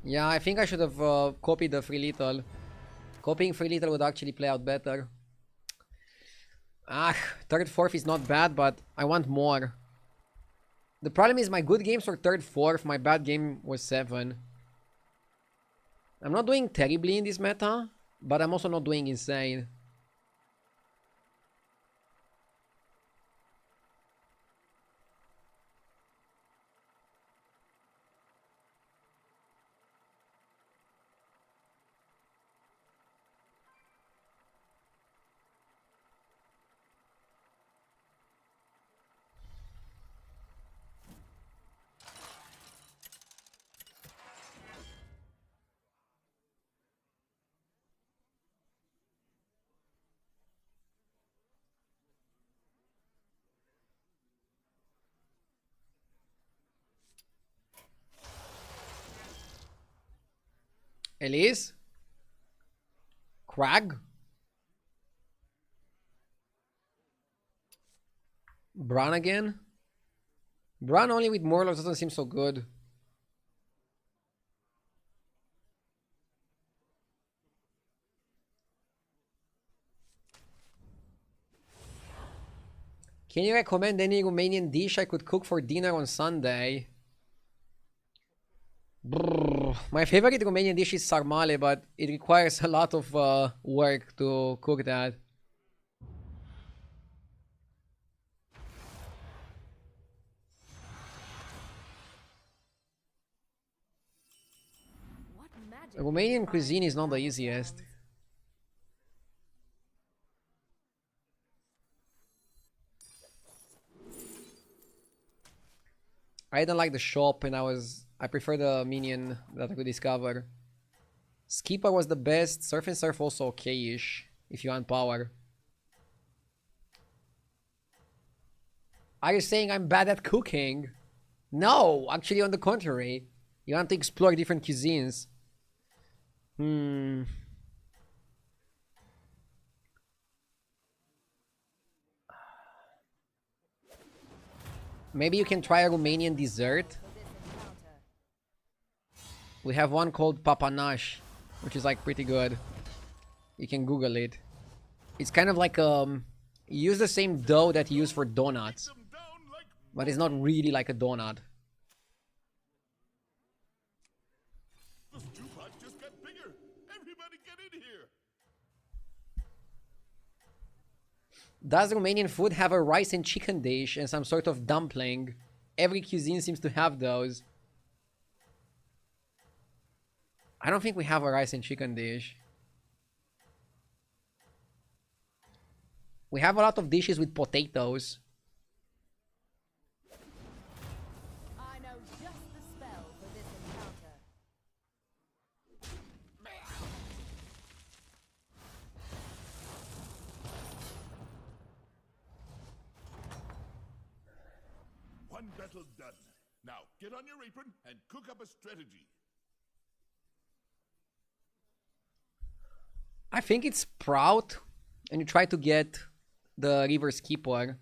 Yeah, I think I should have copied the free little. Copying free little would actually play out better. Ah, third, fourth is not bad, but I want more. The problem is my good games were third, fourth, my bad game was 7. I'm not doing terribly in this meta, but I'm also not doing insane. Elise? Crag? Bran again? Bran only with Morlocks doesn't seem so good. Can you recommend any Romanian dish I could cook for dinner on Sunday? Brrr. My favorite Romanian dish is sarmale, but it requires a lot of work to cook that. What magic? Romanian cuisine is not the easiest. I didn't like the shop, and I prefer the minion that I could discover. Skipper was the best. Surf and Surf also okay-ish if you want power. Are you saying I'm bad at cooking? No, actually on the contrary. You want to explore different cuisines. Maybe you can try a Romanian dessert. We have one called papanash, which is like pretty good. You can Google it. It's kind of like you use the same dough that you use for donuts, but it's not really like a donut. The stew pot just got bigger. Everybody get in here. Does Romanian food have a rice and chicken dish and some sort of dumpling? Every cuisine seems to have those. I don't think we have a rice and chicken dish. We have a lot of dishes with potatoes. I know just the spell for this encounter. One battle done. Now get on your apron and cook up a strategy. I think it's Sprout, and you try to get the River Skipper.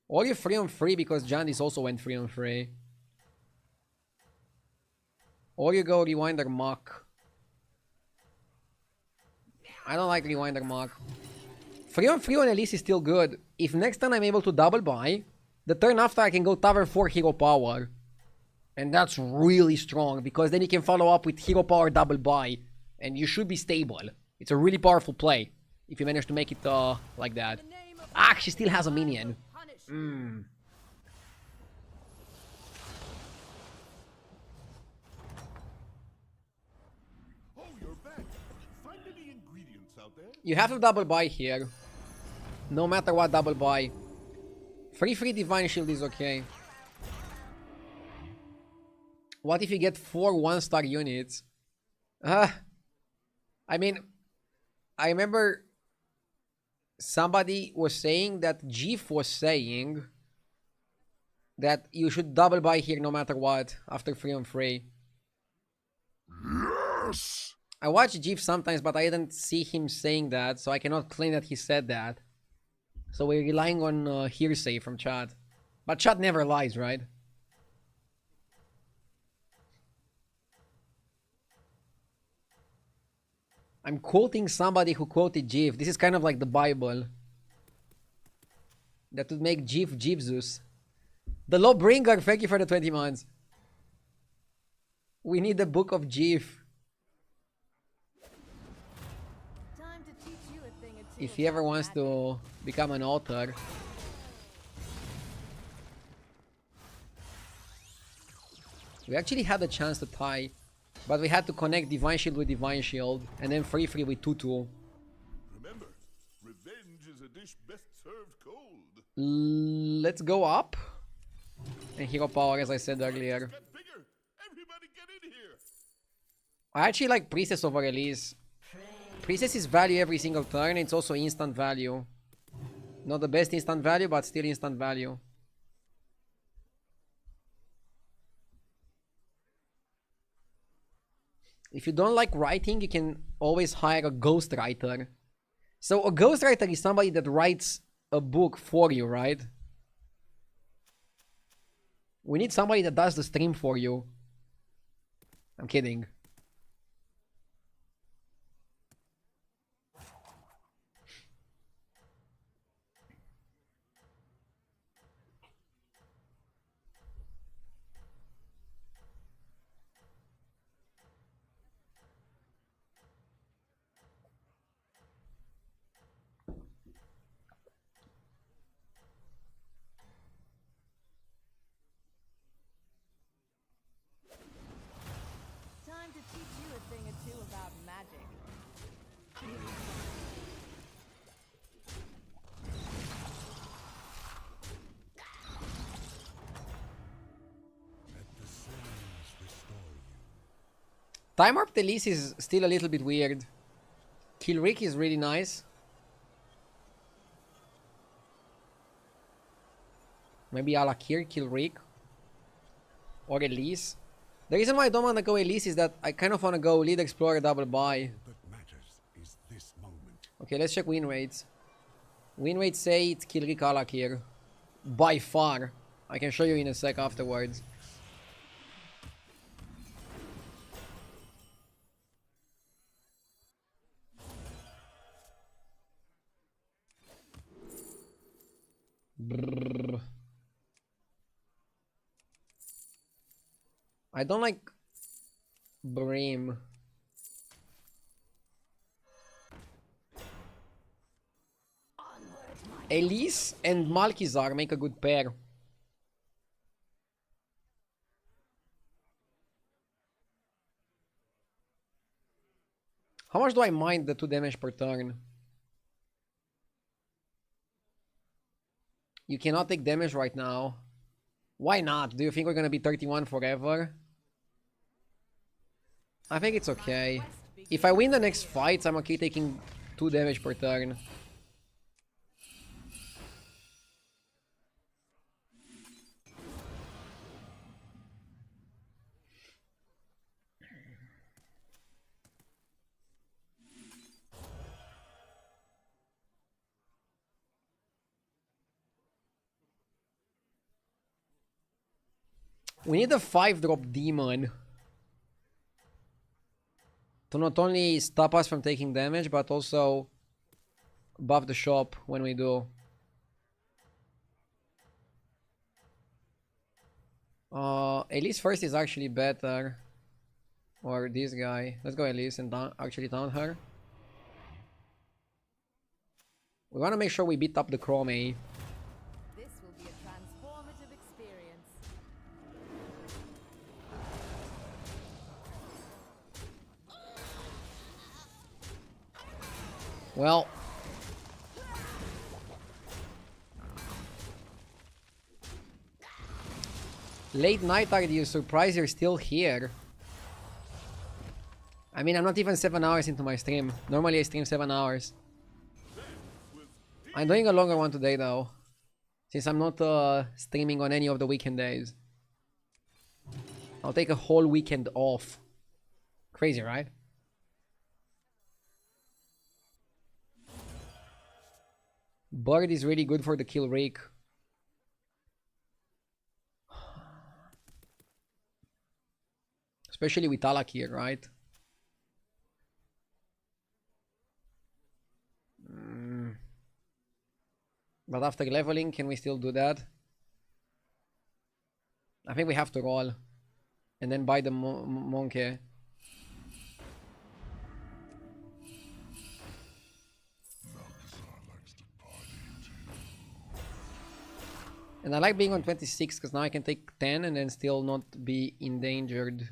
Or you free on free because Jandis also went free on free. Or you go Rewinder Mock. I don't like Rewinder Mock. Free on Elise is still good. If next time I'm able to double buy, the turn after I can go Tavern 4 Hero Power. And that's really strong because then you can follow up with Hero Power double buy. And you should be stable. It's a really powerful play if you manage to make it like that. Ah, she still has a minion. Oh, you're back. Find any ingredients out there? You have to double buy here. No matter what double buy. Free Divine Shield is okay. What if you get 4 1-star units? I mean, I remember somebody was saying that Jeff was saying that you should double buy here no matter what after free on free. Yes! I watch Jeff sometimes, but I didn't see him saying that, so I cannot claim that he said that. So we're relying on hearsay from chat. But chat never lies, right? I'm quoting somebody who quoted Jeff. This is kind of like the Bible. That would make Jeff Jeeves. The Lawbringer, thank you for the 20 months. We need the book of Jeff. Time to teach you a thing or two If he ever about wants magic. to become an author. We actually had a chance to tie, but we had to connect Divine Shield with Divine Shield, and then free with 2-2. Remember, revenge is a dish best served cold. Let's go up. And Hero Power, as I said earlier. Get bigger. Everybody get in here. I actually like Priestess over Elise. Priestess is value every single turn. It's also instant value. Not the best instant value, but still instant value. If you don't like writing, you can always hire a ghostwriter. So a ghostwriter is somebody that writes a book for you, right? We need somebody that does the stream for you. I'm kidding. Time to teach you a thing or two about magic. Let the sands restore you. Time Warp Elise is still a little bit weird. Kill Rick is really nice. Maybe Alakir, Kill Rick. Or Elise. The reason why I don't want to go Elise is that I kind of want to go Lead Explorer double buy. All that matters is this moment. Okay, let's check win rates. Win rates say it's Kill Rick Alakir. By far. I can show you in a sec afterwards. Brrr. I don't like Brim. Elise and Malkizar make a good pair. How much do I mind the 2 damage per turn? You cannot take damage right now. Why not? Do you think we're gonna be 31 forever? I think it's okay. If I win the next fights, I'm okay taking 2 damage per turn. We need a 5-drop demon to not only stop us from taking damage, but also buff the shop when we do. Elise first is actually better. Or this guy. Let's go Elise and actually down her. We want to make sure we beat up the Chrome. This will be a transformative experience. Well. Late night, are you surprised you're still here? I mean, I'm not even 7 hours into my stream. Normally I stream 7 hours. I'm doing a longer one today though. Since I'm not streaming on any of the weekend days. I'll take a whole weekend off. Crazy, right? Bird is really good for the kill rake. Especially with Alak here, right? But after leveling, can we still do that? I think we have to roll. And then buy the monkey. And I like being on 26 because now I can take 10 and then still not be endangered.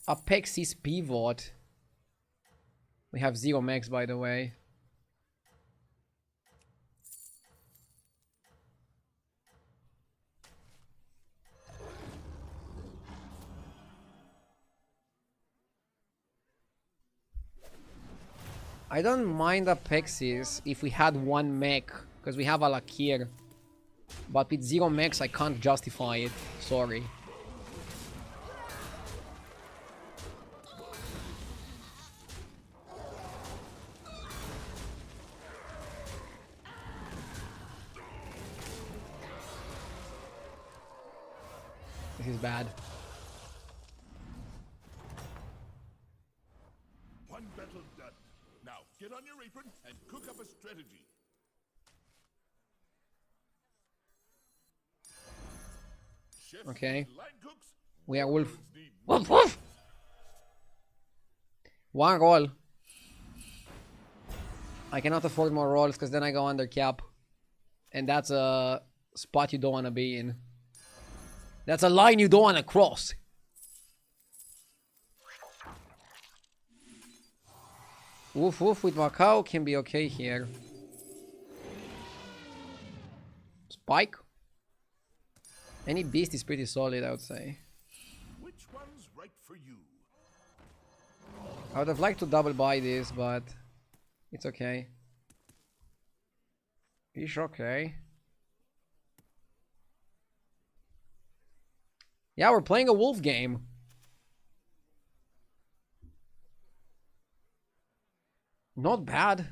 Apex is pivot. We have 0 max, by the way. I don't mind a Pexis if we had one mech, because we have a Lakir. But with 0 mechs, I can't justify it. Sorry. This is bad. One battle done. Now get on your apron and cook up a strategy. Chefs Okay. need line cooks. We are wolf. Warlords need Woof woof! One roll. I cannot afford more rolls because then I go under cap. And that's a spot you don't want to be in. That's a line you don't want to cross. Woof woof with Macau can be okay here. Spike? Any beast is pretty solid, I would say. Which one's right for you? I would have liked to double buy this, but it's okay. It's okay. Yeah, we're playing a wolf game. Not bad.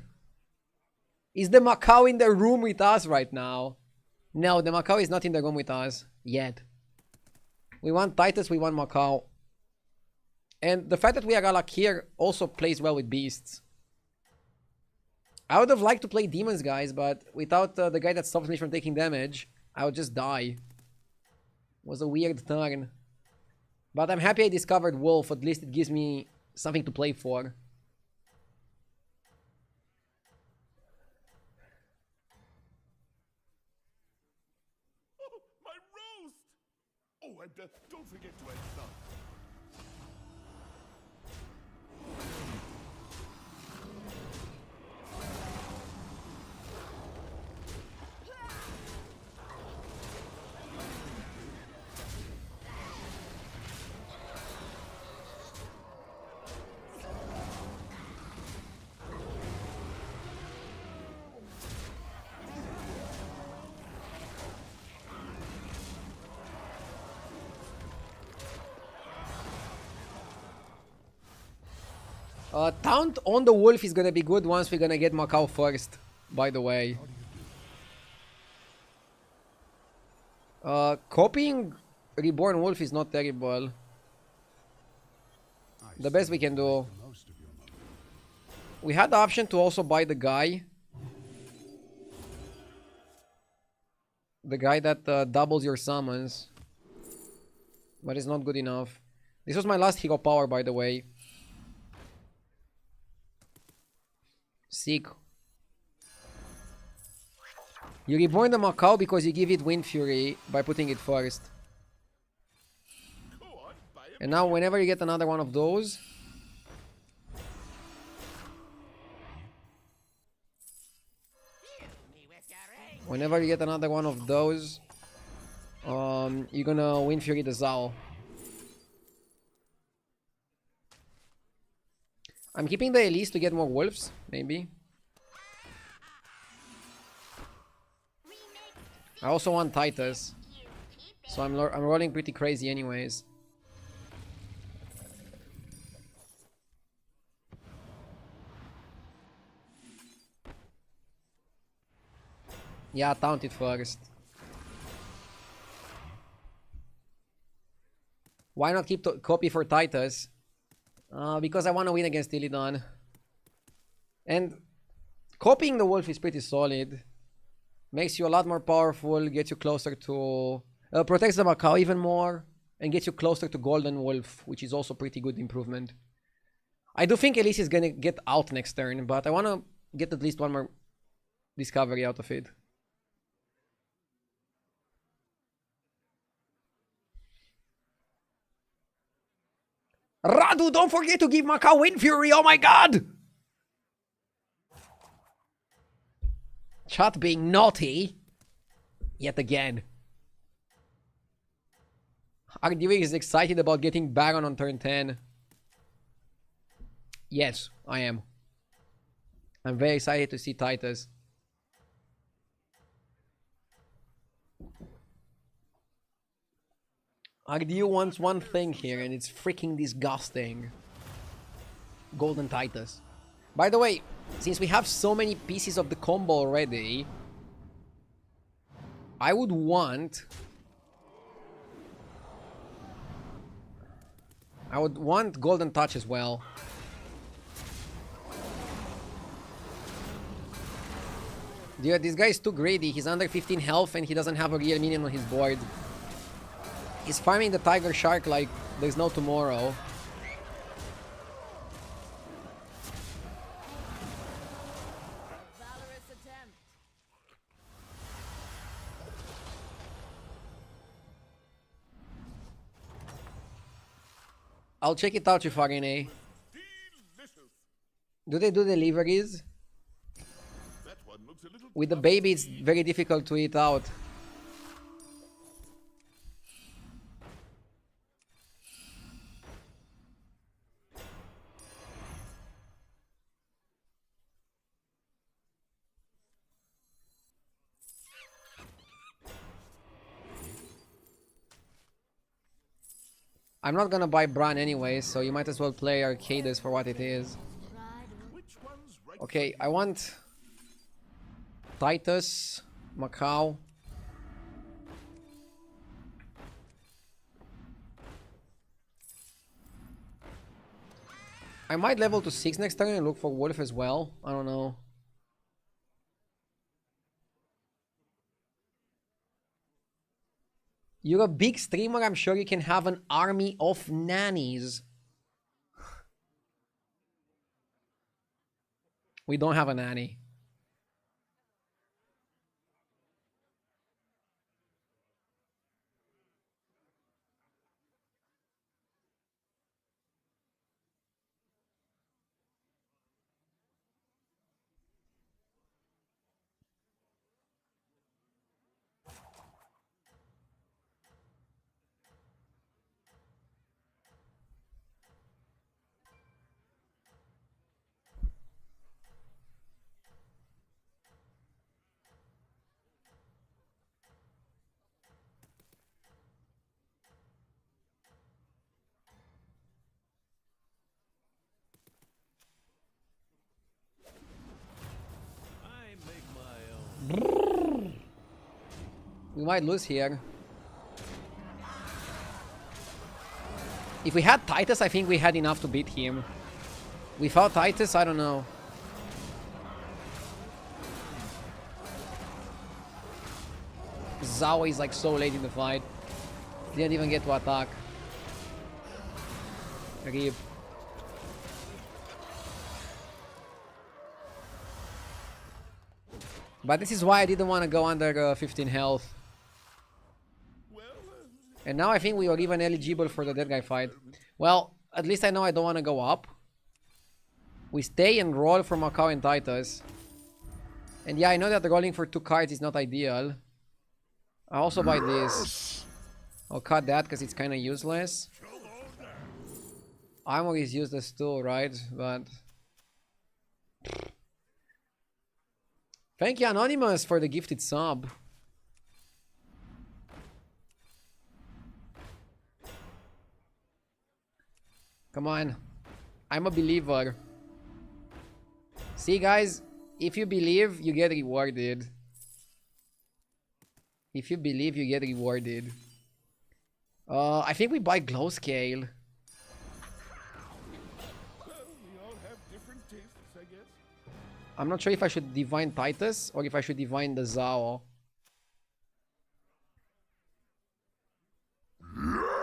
Is the Macau in the room with us right now? No, the Macau is not in the room with us yet. We want Titus, we want Macau. And the fact that we are Alak here also plays well with beasts. I would have liked to play demons, guys, but without the guy that stops me from taking damage, I would just die. Was a weird turn. But I'm happy I discovered wolf. At least it gives me something to play for. Oh, my roast! Oh, and don't forget to add some. Taunt on the wolf is gonna be good once we're gonna get Macau first, by the way. Copying Reborn Wolf is not terrible. The best we can do. We had the option to also buy the guy. The guy that doubles your summons. But it's not good enough. This was my last hero power, by the way. Sick. You reborn the Macau because you give it Wind Fury by putting it first. Go on, buy a And now whenever you get another one of those, whenever you get another one of those, you're gonna Wind Fury the Zao. I'm keeping the Elise to get more wolves, maybe. I also want Titus, so I'm rolling pretty crazy anyways. Yeah, taunt it first. Why not keep copy for Titus? Because I want to win against Illidan. And copying the wolf is pretty solid. Makes you a lot more powerful, gets you closer to... protects the Macau even more, and gets you closer to Golden Wolf, which is also pretty good improvement. I do think Elise is gonna get out next turn, but I want to get at least one more discovery out of it. Radu, don't forget to give Macau Wind Fury, oh my god! Chat being naughty. Yet again. Ardivi is excited about getting Baron on turn 10. Yes, I am. I'm very excited to see Titus. Ardu wants one thing here, and it's freaking disgusting. Golden Titus. By the way, since we have so many pieces of the combo already, I would want... Golden Touch as well. Dude, this guy is too greedy. He's under 15 health and he doesn't have a real minion on his board. He's farming the Tiger Shark like there's no tomorrow. Valorous attempt. I'll check it out, Chifarine. Do they do deliveries? That one looks a little With the baby, it's very difficult to eat out. I'm not gonna buy Bran anyway, so you might as well play Arcades for what it is. Okay, I want Titus, Macau. I might level to 6 next turn and look for Wolf as well. I don't know. You're a big streamer, I'm sure you can have an army of nannies. We don't have a nanny. We might lose here. If we had Titus, I think we had enough to beat him. Without Titus, I don't know. Zhao is like so late in the fight. Didn't even get to attack. Rip. But this is why I didn't want to go under 15 health. And now I think we are even eligible for the dead guy fight. Well, at least I know I don't want to go up. We stay and roll for Macau and Titus. And yeah, I know that rolling for 2 cards is not ideal. I also buy this. I'll cut that because it's kind of useless. Armor is useless too, right? But... Thank you, Anonymous, for the gifted sub. Come on. I'm a believer. See, guys, if you believe, you get rewarded. If you believe, you get rewarded. I think we buy Glow Scale. I'm not sure if I should divine Titus or if I should divine the Zhao.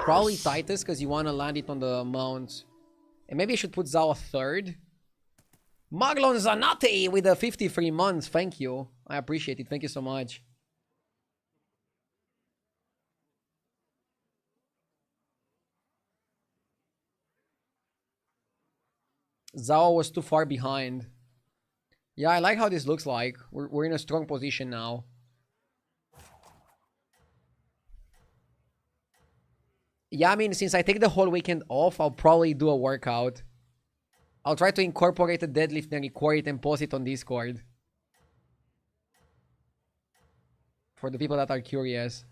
Probably Titus because you want to land it on the mount. And maybe I should put Zhao 3rd. Maglon Zanate with the 53 months. Thank you. I appreciate it. Thank you so much. Zhao was too far behind. Yeah, I like how this looks like. We're in a strong position now. Yeah, I mean, since I take the whole weekend off, I'll probably do a workout. I'll try to incorporate a deadlift and record it and post it on Discord. For the people that are curious.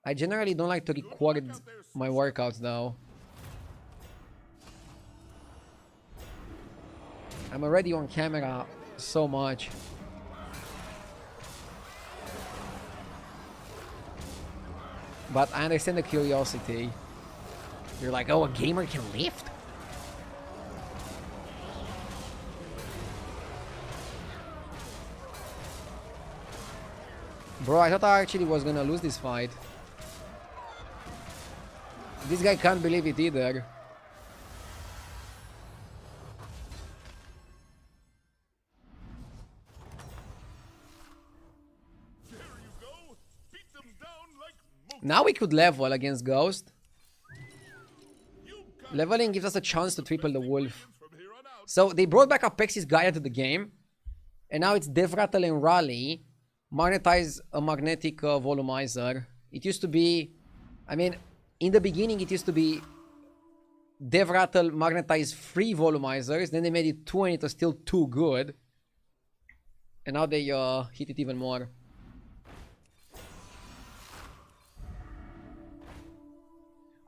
I generally don't like to record my workouts though. I'm already on camera so much. But I understand the curiosity. You're like, oh, a gamer can lift? Bro, I thought I actually was gonna lose this fight. This guy can't believe it either. Now we could level against Ghost. Leveling gives us a chance to triple the wolf. So they brought back Apexis Gaia to the game. And now it's Dev Rattle and Rally. Magnetize a magnetic volumizer. It used to be... I mean, in the beginning it used to be Dev Rattle magnetize 3 volumizers. Then they made it 2 and it was still too good. And now they hit it even more.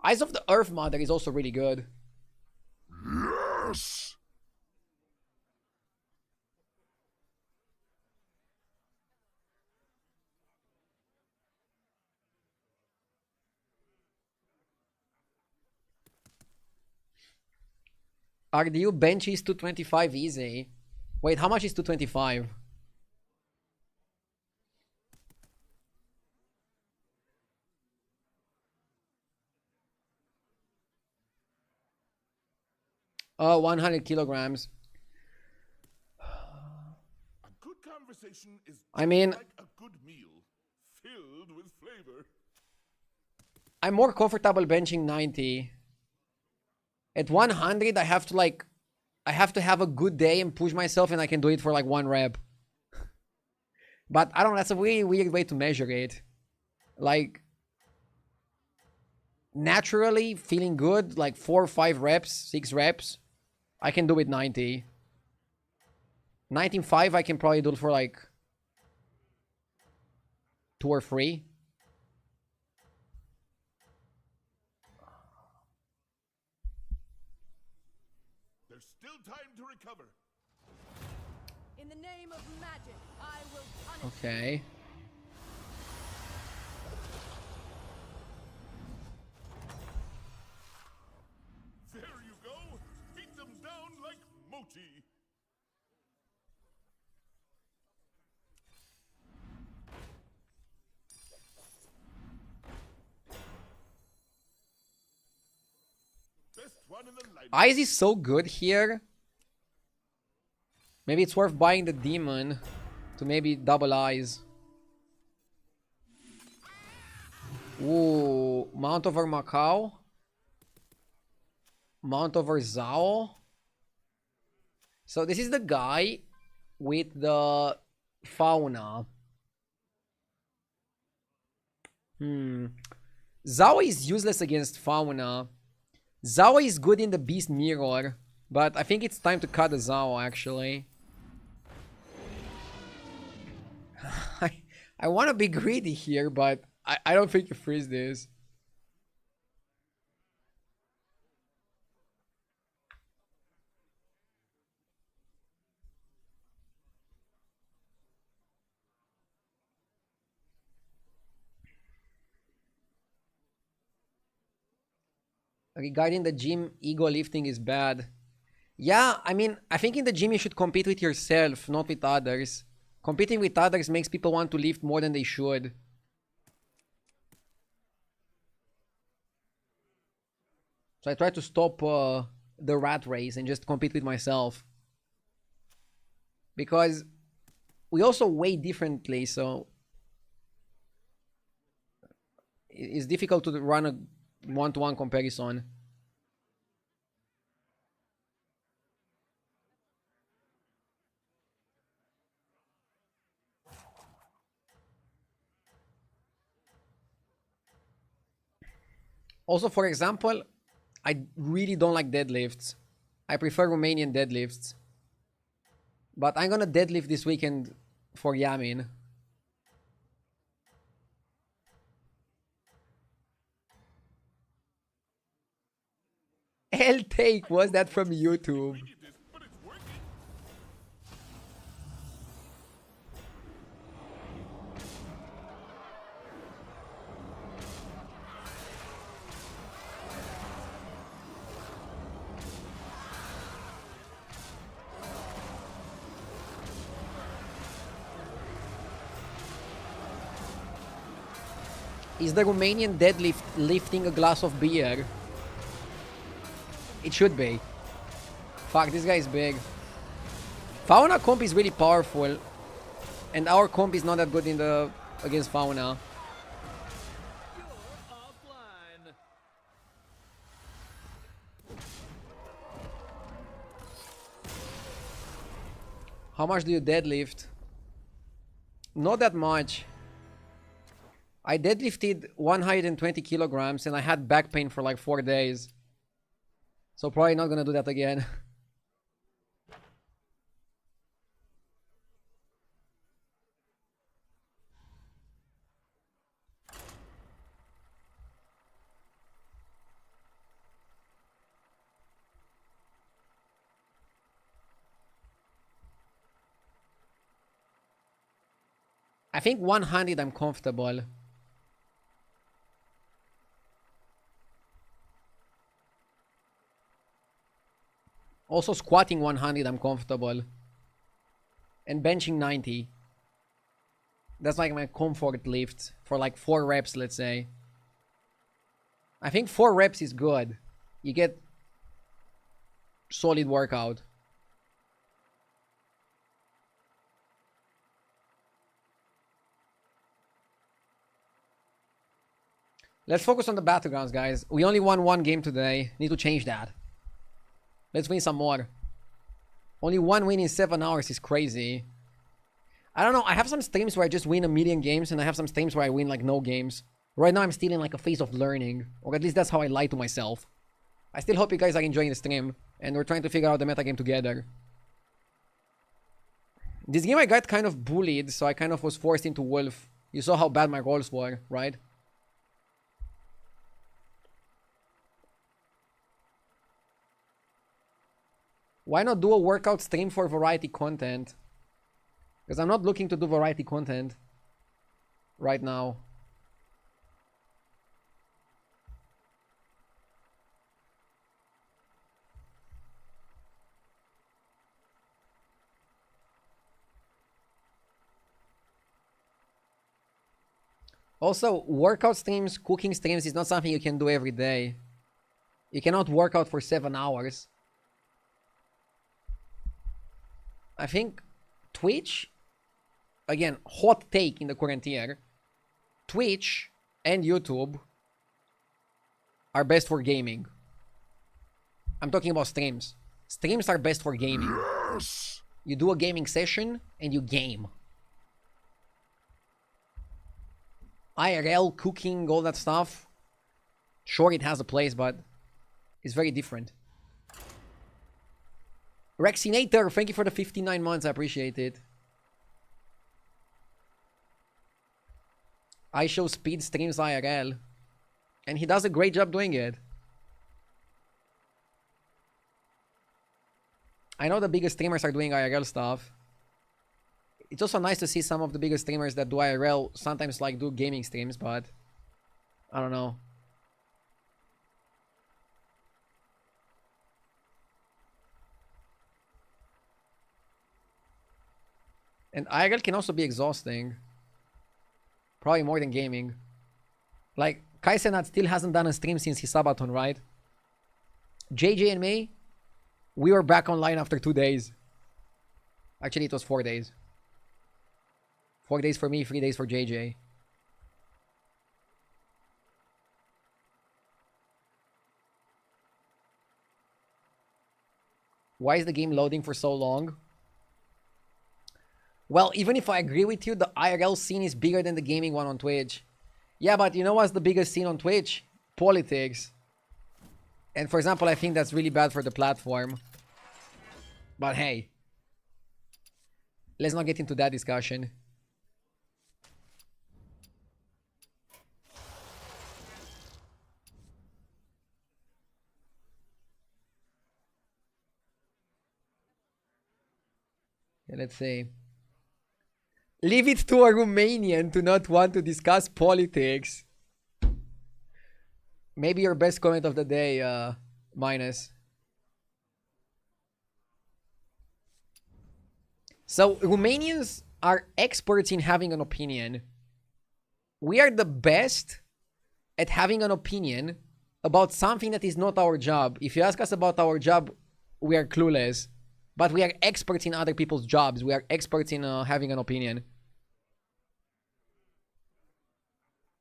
Eyes of the Earth Mother is also really good. Yes! RDU bench is 225 easy. Wait, how much is 225? Oh, 100 kilograms. A good conversation is I mean, like a good meal, filled with flavor. I'm more comfortable benching 90. At 100, I have to have a good day and push myself, and I can do it for like 1 rep. But I don't know, that's a really weird way to measure it. Like, naturally feeling good, like 4 or 5 reps, 6 reps, I can do it 90. 19.5, I can probably do it for like 2 or 3. There's still time to recover. In the name of magic, I will punish. Okay. There you go. Beat them down like Moti. Best one in the line. Eyes is so good here. Maybe it's worth buying the demon to maybe double eyes. Ooh, Mount over Macau. Mount over Zao. So this is the guy with the fauna. Zao is useless against fauna. Zao is good in the beast mirror, but I think it's time to cut the Zao actually. I want to be greedy here, but I don't think you freeze this. Regarding the gym, ego lifting is bad. Yeah, I mean, I think in the gym you should compete with yourself, not with others. Competing with others makes people want to lift more than they should. So I try to stop the rat race and just compete with myself. Because we also weigh differently, so it's difficult to run a one-to-one comparison. Also, for example, I really don't like deadlifts. I prefer Romanian deadlifts. But I'm gonna deadlift this weekend for Yamin. L take, was that from YouTube? Is the Romanian deadlift lifting a glass of beer? It should be. Fuck, this guy is big. Fauna comp is really powerful. And our comp is not that good in the against Fauna. You're offline. How much do you deadlift? Not that much. I deadlifted 120 kilograms and I had back pain for like 4 days. So probably not gonna do that again. I think 100 I'm comfortable. Also squatting 100 I'm comfortable. And benching 90. That's like my comfort lift for like 4 reps, let's say. I think 4 reps is good. You get solid workout. Let's focus on the battlegrounds, guys. We only won 1 game today. Need to change that. Let's win some more. Only 1 win in 7 hours is crazy. I don't know. I have some streams where I just win a million games, and I have some streams where I win like no games. Right now I'm still in like a phase of learning. Or at least that's how I lie to myself. I still hope you guys are enjoying the stream. And we're trying to figure out the meta game together. This game I got kind of bullied, so I kind of was forced into Wolf. You saw how bad my rolls were, right? Why not do a workout stream for variety content? Because I'm not looking to do variety content right now. Also, workout streams, cooking streams is not something you can do every day. You cannot work out for 7 hours. I think Twitch, again, hot take in the current year, Twitch and YouTube are best for gaming. I'm talking about streams. Streams are best for gaming. Yes! You do a gaming session and you game. IRL, cooking, all that stuff. Sure, it has a place, but it's very different. Rexinator, thank you for the 59 months. I appreciate it. I show speed streams IRL. And he does a great job doing it. I know the biggest streamers are doing IRL stuff. It's also nice to see some of the biggest streamers that do IRL sometimes like do gaming streams, but I don't know. And IRL can also be exhausting. Probably more than gaming. Like, Kaisenat still hasn't done a stream since his Sabaton, right? JJ and me, we were back online after 2 days. Actually, it was 4 days. 4 days for me, 3 days for JJ. Why is the game loading for so long? Well, even if I agree with you, the IRL scene is bigger than the gaming one on Twitch. Yeah, but you know what's the biggest scene on Twitch? politics. And for example, I think that's really bad for the platform. But hey, let's not get into that discussion. Let's see. Leave it to a Romanian to not want to discuss politics. Maybe your best comment of the day, Minus. So, Romanians are experts in having an opinion. We are the best at having an opinion about something that is not our job. If you ask us about our job, we are clueless. But we are experts in other people's jobs. We are experts in having an opinion.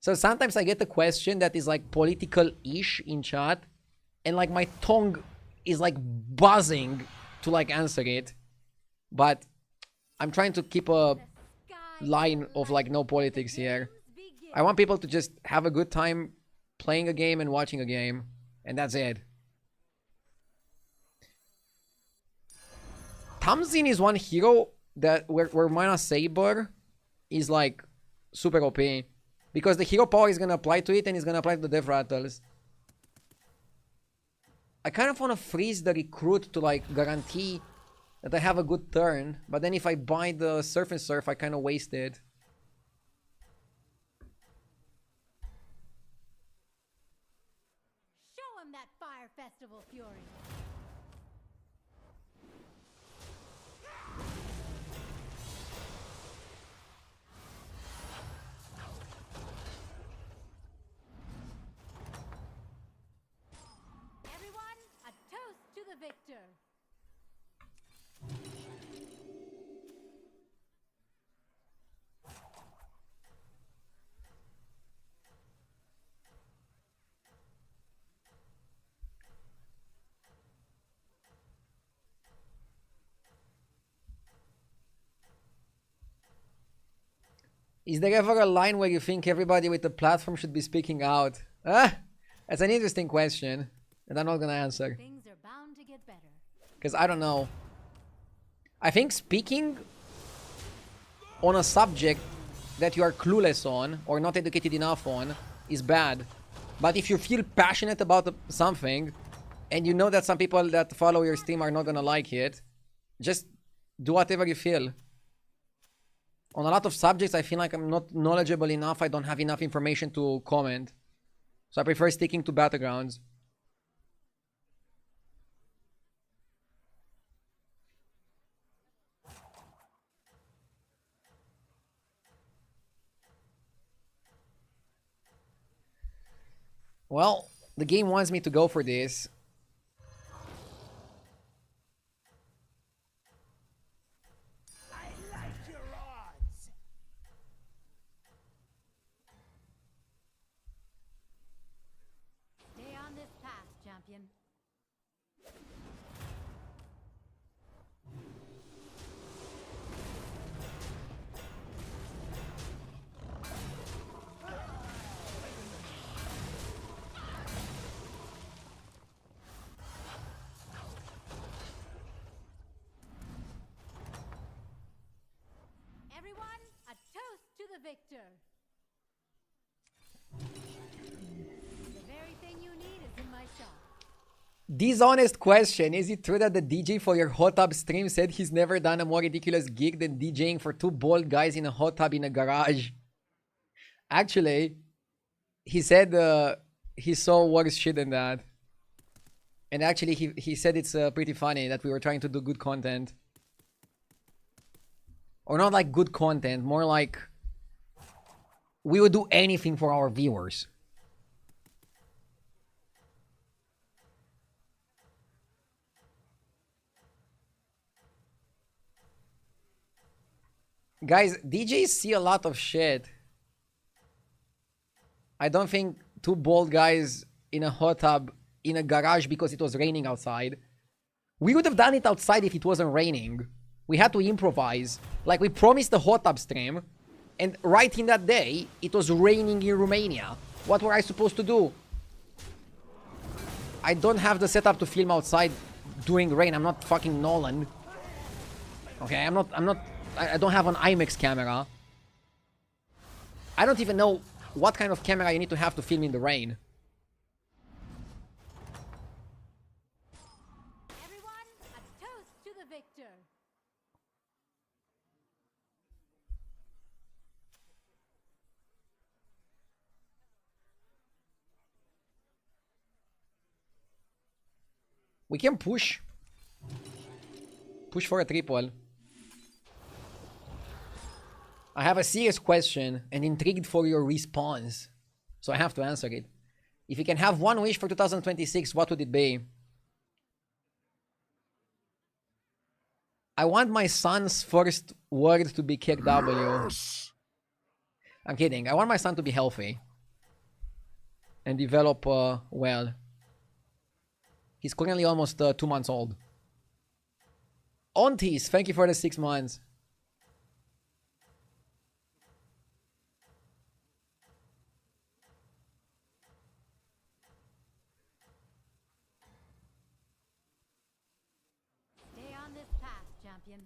So sometimes I get a question that is like political-ish in chat. And like my tongue is like buzzing to like answer it. But I'm trying to keep a line of like no politics here. I want people to just have a good time playing a game and watching a game. And that's it. Tamsin is one hero that where Mana Saber is like super OP. Because the hero power is gonna apply to it and it's gonna apply to the death rattles. I kind of want to freeze the recruit to like guarantee that I have a good turn. But then if I buy the Surf and Surf, I kind of waste it. Show him that Fire Festival fury. Everyone, a toast to the victor. Is there ever a line where you think everybody with the platform should be speaking out? That's an interesting question, and I'm not gonna answer. Things are bound to get better. Because I don't know. I think speaking on a subject that you are clueless on, or not educated enough on, is bad. But if you feel passionate about something, and you know that some people that follow your stream are not gonna like it, just do whatever you feel. On a lot of subjects, I feel like I'm not knowledgeable enough. I don't have enough information to comment. So I prefer sticking to battlegrounds. Well, the game wants me to go for this. Stay on this path, champion. Everyone, a toast to the victor. The very thing you need is in my shop. Dishonest question. Is it true that the DJ for your hot tub stream said he's never done a more ridiculous gig than DJing for two bald guys in a hot tub in a garage? Actually, he said he saw worse shit than that. And actually, he said it's pretty funny that we were trying to do good content. Or not like good content, more like we would do anything for our viewers. Guys, DJs see a lot of shit. I don't think two bald guys in a hot tub in a garage because it was raining outside. We would have done it outside if it wasn't raining. We had to improvise. Like we promised the hot tub stream, and right in that day, it was raining in Romania. What were I supposed to do? I don't have the setup to film outside doing rain. I'm not fucking Nolan. Okay, I don't have an IMAX camera. I don't even know what kind of camera you need to have to film in the rain. Everyone, a toast to the victor. We can push. Push for a triple. I have a serious question and intrigued for your response. So I have to answer it. If you can have one wish for 2026, what would it be? I want my son's first word to be kick W. Yes. I'm kidding. I want my son to be healthy. And develop well. He's currently almost 2 months old. Aunties, thank you for the 6 months. Stay on this path, champion.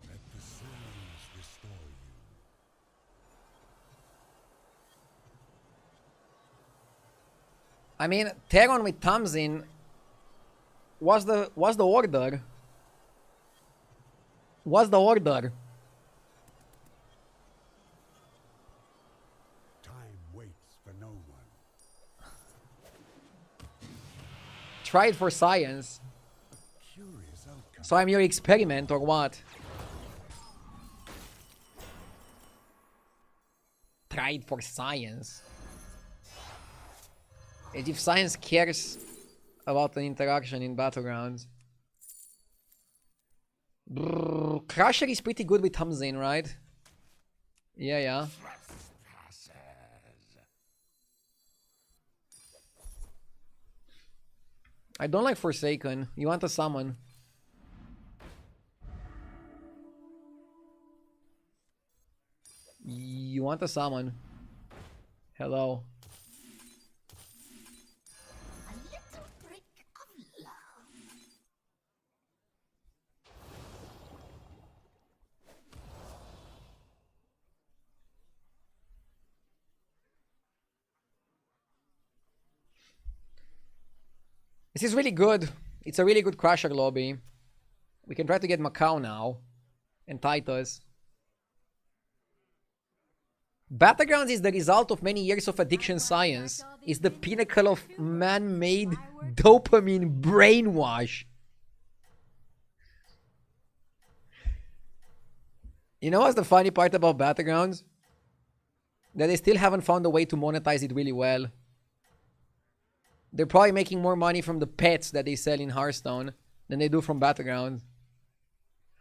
Let the sands restore you. I mean, Teron with Tamsin was the order. Was the order. Time waits for no one. Tried for science. Curious outcome. So I'm your experiment or what? Tried for science. As if science cares about an interaction in Battlegrounds. Brrr, Crusher is pretty good with Tamsin, right? Yeah. I don't like Forsaken. You want a summon. You want a summon. Hello. A little brick of love. This is really good. It's a really good Crusher lobby. We can try to get Macau now. And Titus. Battlegrounds is the result of many years of addiction science. It's the pinnacle of man-made dopamine brainwash. You know what's the funny part about Battlegrounds? That they still haven't found a way to monetize it really well. They're probably making more money from the pets that they sell in Hearthstone than they do from Battlegrounds.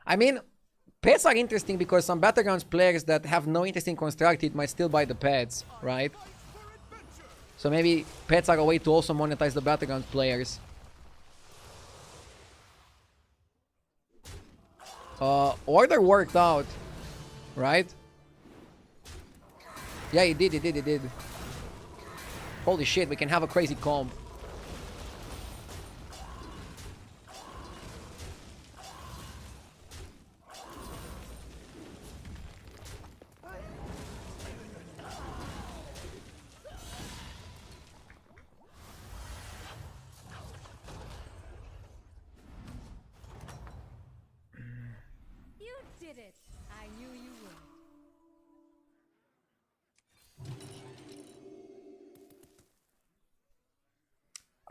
I mean, pets are interesting because some Battlegrounds players that have no interest in Constructed might still buy the pets, right? So maybe pets are a way to also monetize the Battlegrounds players. Order worked out, right? Yeah, it did. Holy shit, we can have a crazy comp. You did it. I knew you would.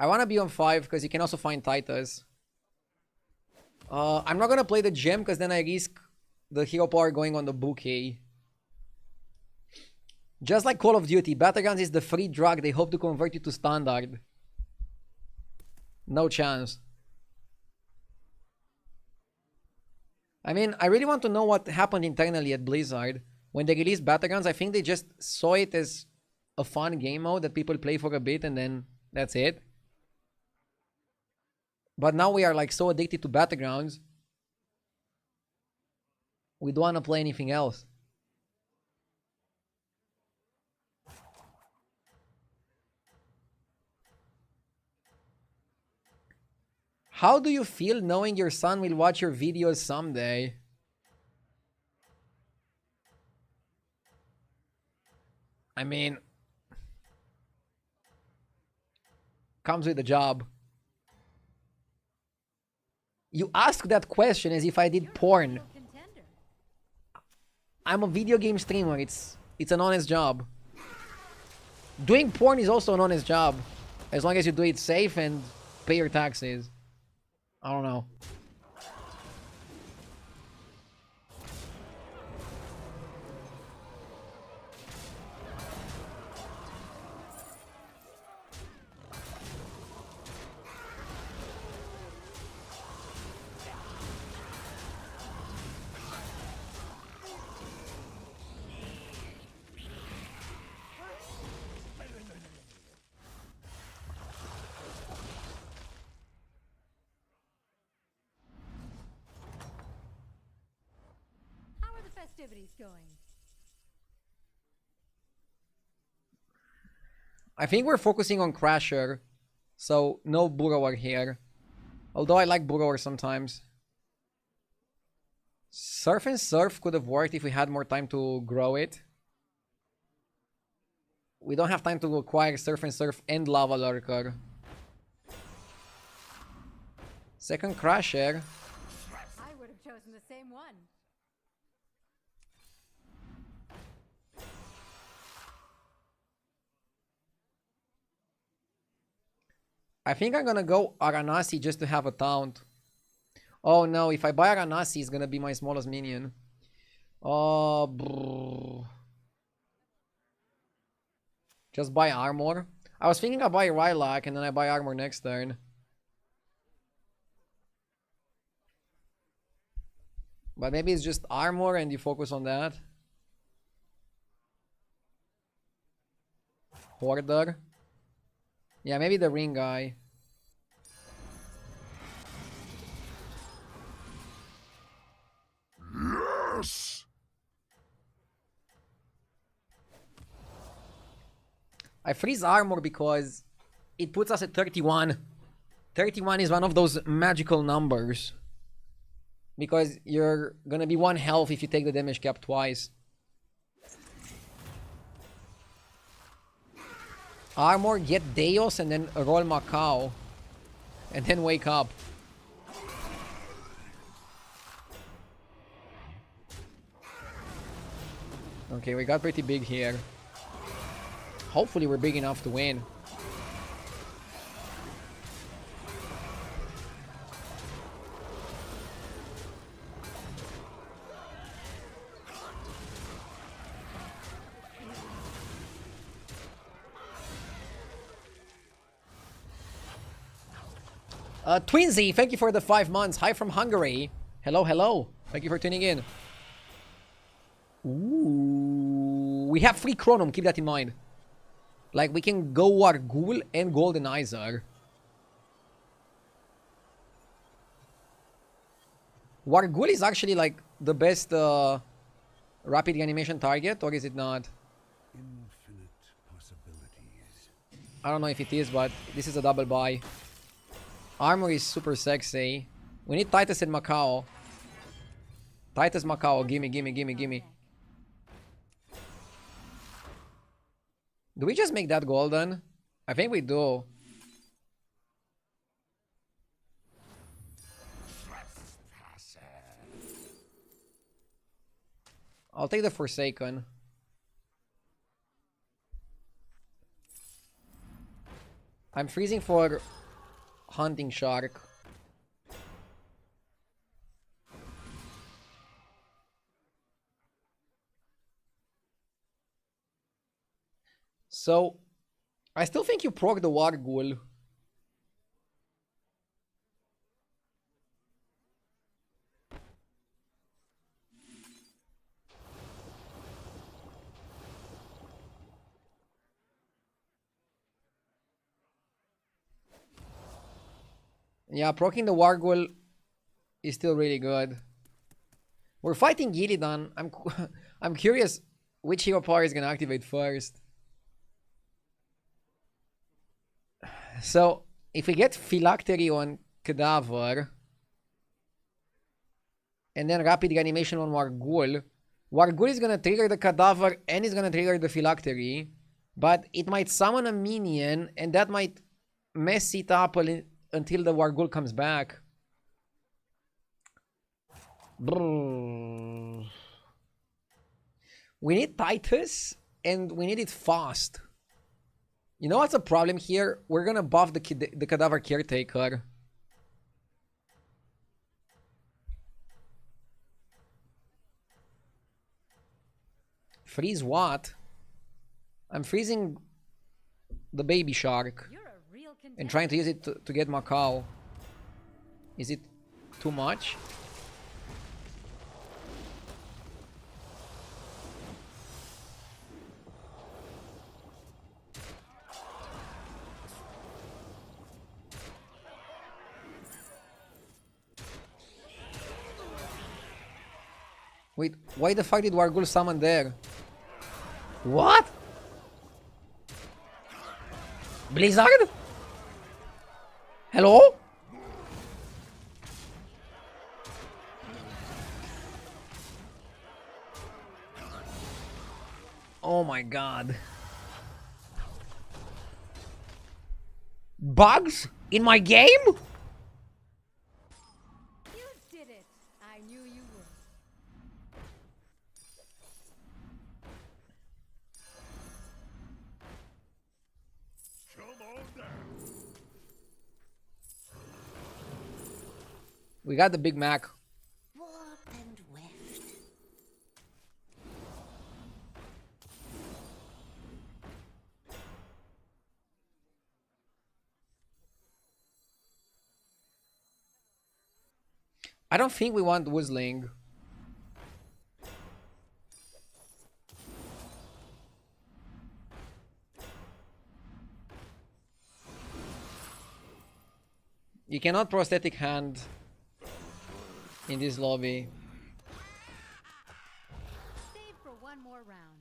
I want to be on 5 because you can also find Titus. I'm not going to play the gem because then I risk the hero power going on the bouquet. Just like Call of Duty, Battlegrounds is the free drug they hope to convert you to standard. No chance. I mean, I really want to know what happened internally at Blizzard. When they released Battlegrounds, I think they just saw it as a fun game mode that people play for a bit and then that's it. But now we are like so addicted to Battlegrounds, we don't want to play anything else. How do you feel knowing your son will watch your videos someday? I mean, comes with the job. You ask that question as if I did porn. Contender. I'm a video game streamer. It's an honest job. Doing porn is also an honest job, as long as you do it safe and pay your taxes. I don't know. How are the festivities going? I think we're focusing on Crasher, so no Burrower here. Although I like Burrower sometimes. Surf and Surf could have worked if we had more time to grow it. We don't have time to acquire Surf and Surf and Lava Lurker. Second Crasher. I would have chosen the same one. I think I'm gonna go Aranasi just to have a taunt. Oh no, if I buy Aranasi, it's gonna be my smallest minion. Oh, just buy armor. I was thinking I buy Rylak and then I buy armor next turn. But maybe it's just armor and you focus on that. Hoarder. Yeah, maybe the ring guy. Yes! I freeze armor because it puts us at 31. 31 is one of those magical numbers. Because you're gonna be 1 health if you take the damage cap twice. Armor, get Deos, and then roll Macau. And then wake up. Okay, we got pretty big here. Hopefully we're big enough to win. Twinsy, thank you for the 5 months. Hi from Hungary. Hello, hello. Thank you for tuning in. Ooh, we have free Chronom, keep that in mind. Like, we can go Wargul and Golden Izar. Wargul is actually like the best rapid reanimation target, or is it not? Infinite possibilities. I don't know if it is, but this is a double buy. Armor is super sexy. We need Titus and Macau. Titus Macau, gimme, gimme, gimme, gimme. Do we just make that golden? I think we do. I'll take the Forsaken. I'm freezing for Hunting Shark. So, I still think you proc the Wargul. Yeah, proccing the Wargul is still really good. We're fighting Gillidan. I'm curious which hero power is gonna activate first. So if we get Phylactery on Cadaver and then Rapid Reanimation on Wargul, Wargul is gonna trigger the Cadaver and is gonna trigger the Phylactery, but it might summon a minion and that might mess it up until the Wargul comes back. Brrr. We need Titus and we need it fast. You know what's a problem here? We're gonna buff the Cadaver Caretaker. Freeze what? I'm freezing the baby shark You're a real and trying to use it to get Macau. Is it too much? Wait, why the fuck did Wargul summon there? What? Blizzard? Hello? Oh my god. Bugs? In my game? You did it. I knew you would. Come on down. We got the Big Mac. Warp and weft. I don't think we want Whistling. You cannot prosthetic hand in this lobby. Save for one more round.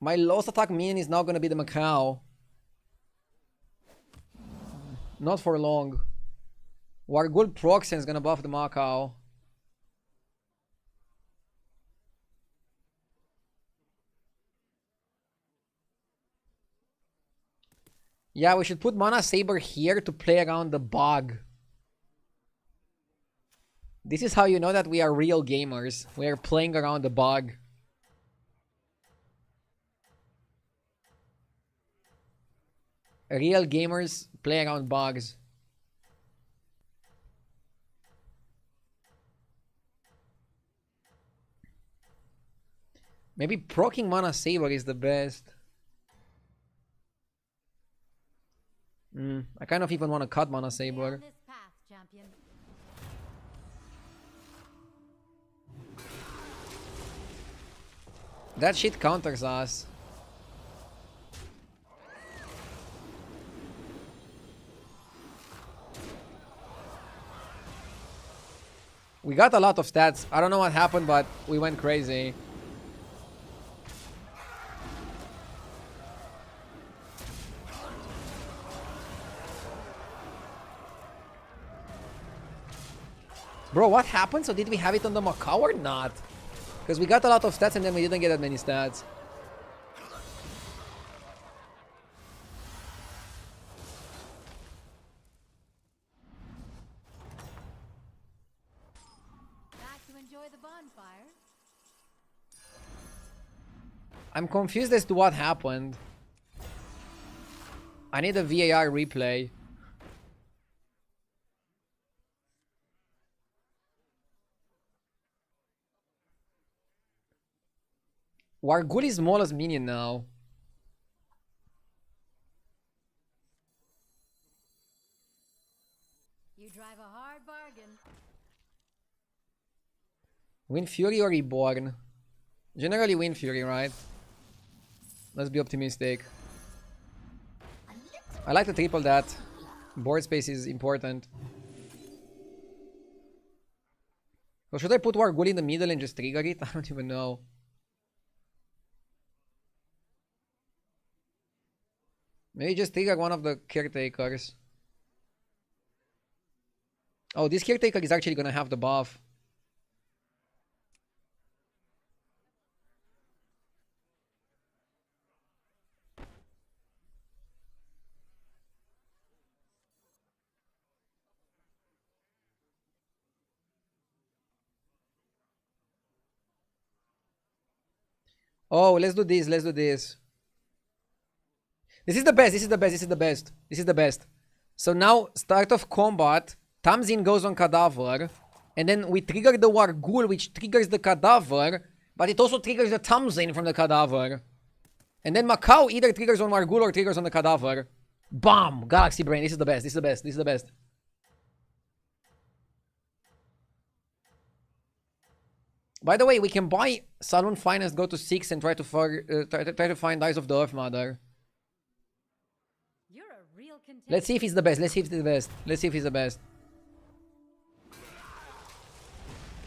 My lowest attack minion is now gonna be the Macau. Not for long. Wargul Proxen is gonna buff the Macau. Yeah, we should put Mana Saber here to play around the bug. This is how you know that we are real gamers. We are playing around the bug. Real gamers play around bugs. Maybe proccing Mana Saber is the best. I kind of even want to cut Mana Stay Saber. on this path, champion. That shit counters us. We got a lot of stats. I don't know what happened, but we went crazy. Bro, what happened? So did we have it on the Macau or not? Because we got a lot of stats and then we didn't get that many stats. Back to enjoy the bonfire. I'm confused as to what happened. I need a VAR replay. Wargul is smallest minion now. You drive a hard bargain. Wind Fury or Reborn? Generally Wind Fury, right? Let's be optimistic. I like to triple that. Board space is important. So should I put Wargul in the middle and just trigger it? I don't even know. Maybe just trigger one of the caretakers. Oh, this caretaker is actually gonna have the buff. Oh, let's do this. Let's do this. This is the best. This is the best. This is the best. This is the best. So now, start of combat. Tamsin goes on Cadaver. And then we trigger the Wargul, which triggers the Cadaver. But it also triggers the Tamsin from the Cadaver. And then Macau either triggers on Wargul or triggers on the Cadaver. Bam! Galaxy Brain. This is the best. This is the best. This is the best. By the way, we can buy Saloon Finest, go to 6 and try to find Eyes of the Earth Mother. You're a real contender. Let's see if he's the best. Let's see if he's the best. Let's see if he's the best.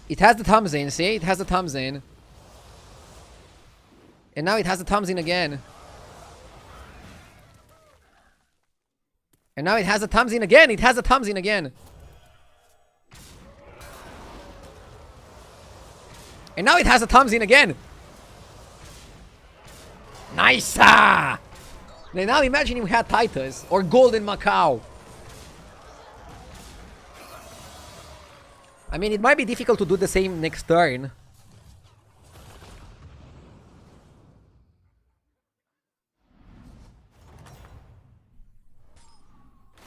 It has the Tamsin, see? It has the Tamsin. And now it has the Tamsin again. And now it has the Tamsin again. It has the Tamsin again. And now it has a Tamsin again. Nice! Now imagine if we had Titus or Golden Macau. I mean, it might be difficult to do the same next turn.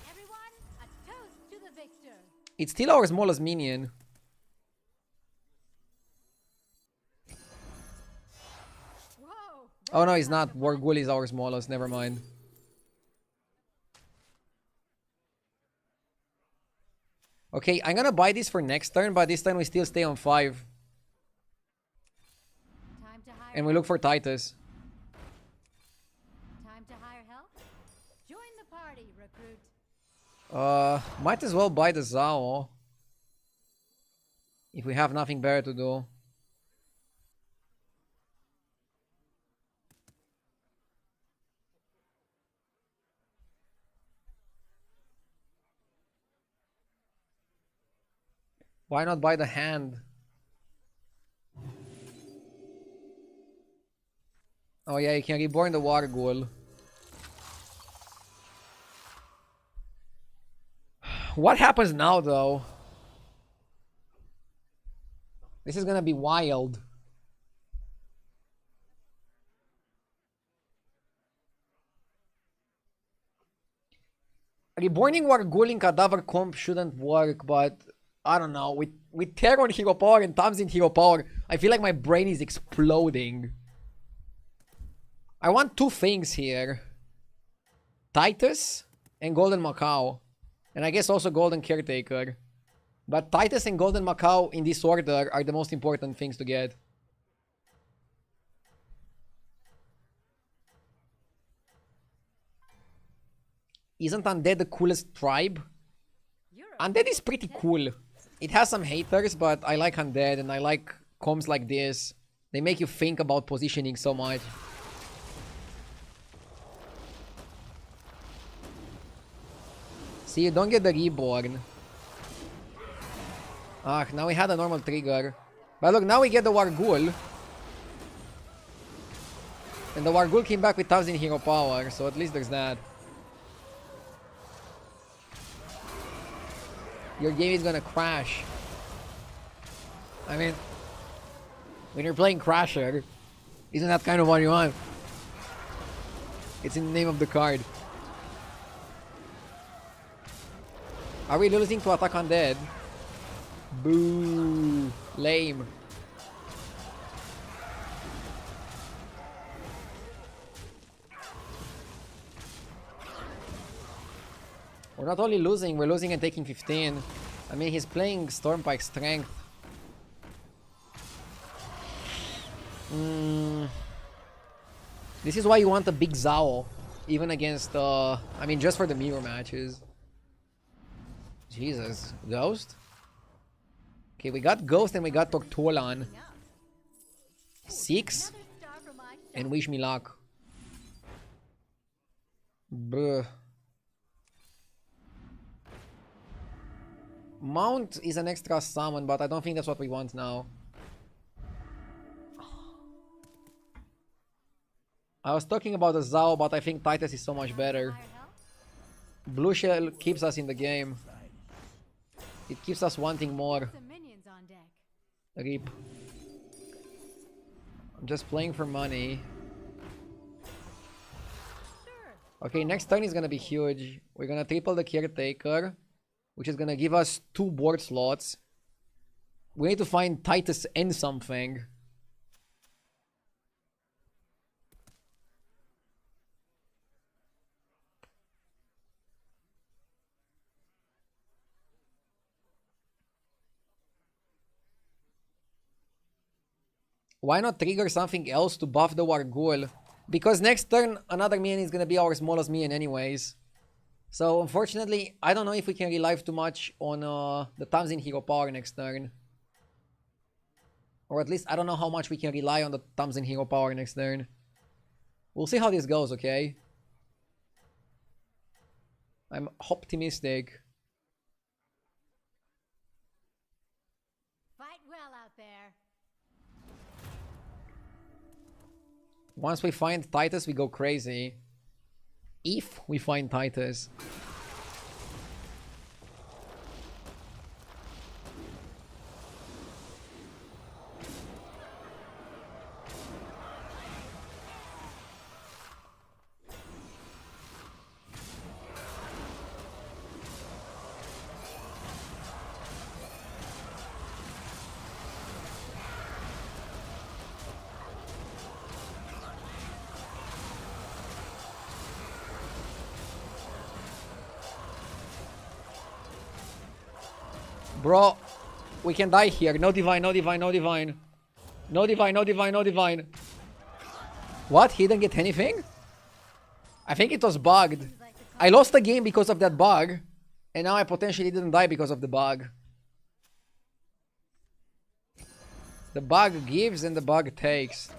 Everyone, a toast to the victor. It's still our smallest minion. Whoa. Oh no, it's not. Wargul is our smallest. Never mind. Okay, I'm gonna buy this for next turn, but this time we still stay on 5. Time to hire And we look for Titus. Time to hire help. Join the party, recruit. Might as well buy the Zao. If we have nothing better to do. Why not buy the hand? Oh yeah, you can reborn the Wargul. What happens now though? This is gonna be wild. Reborning Wargul in Cadaver Comp shouldn't work, but I don't know. With Terron Hero Power and Tamsin Hero Power, I feel like my brain is exploding. I want 2 things here. Titus and Golden Macau. And I guess also Golden Caretaker. But Titus and Golden Macau in this order are the most important things to get. Isn't Undead the coolest tribe? Undead is pretty cool. It has some haters, but I like Undead and I like comms like this. They make you think about positioning so much. See, you don't get the reborn. Ah, now we had a normal trigger. But look, now we get the Wargul. And the Wargul came back with 1000 hero power, so at least there's that. Your game is gonna crash. I mean, when you're playing Crasher, isn't that kind of what you want? It's in the name of the card. Are we losing to Attack Undead? Boo! Lame. We're not only losing, we're losing and taking 15. I mean, he's playing Stormpike Strength. This is why you want a big Zao. Even against, I mean, just for the mirror matches. Jesus. Ghost? Okay, we got Ghost and we got Tortolan. 6. Another star for my And wish me luck. Bruh. Mount is an extra summon, but I don't think that's what we want now. I was talking about the Zao, but I think Titus is so much better. higher health. Blue Shell keeps us in the game. It keeps us wanting more. Some minions on deck. Rip. I'm just playing for money. Sure. Okay, next turn is gonna be huge. We're gonna triple the Caretaker, which is gonna give us 2 board slots. We need to find Titus and something. Why not trigger something else to buff the Wargul? Because next turn, another minion is gonna be our smallest minion anyways. So, unfortunately, I don't know if we can rely too much on the Tamsin Hero Power next turn. Or at least, I don't know how much we can rely on the Tamsin Hero Power next turn. We'll see how this goes, okay? I'm optimistic. Fight well out there. Once we find Titus, we go crazy. If we find Titus. Bro, we can die here. No divine, no divine, no divine. No divine, no divine, no divine. What? He didn't get anything? I think it was bugged. I lost the game because of that bug. And now I potentially didn't die because of the bug. The bug gives and the bug takes.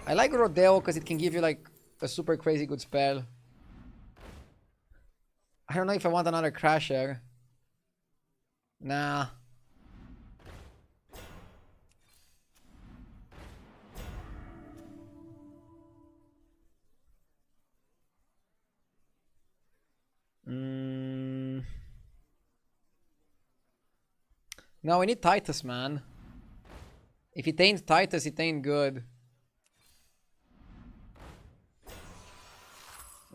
I like Rodeo because it can give you like a super crazy good spell. I don't know if I want another Crasher. Nah. No, we need Titus, man. If it ain't Titus, it ain't good.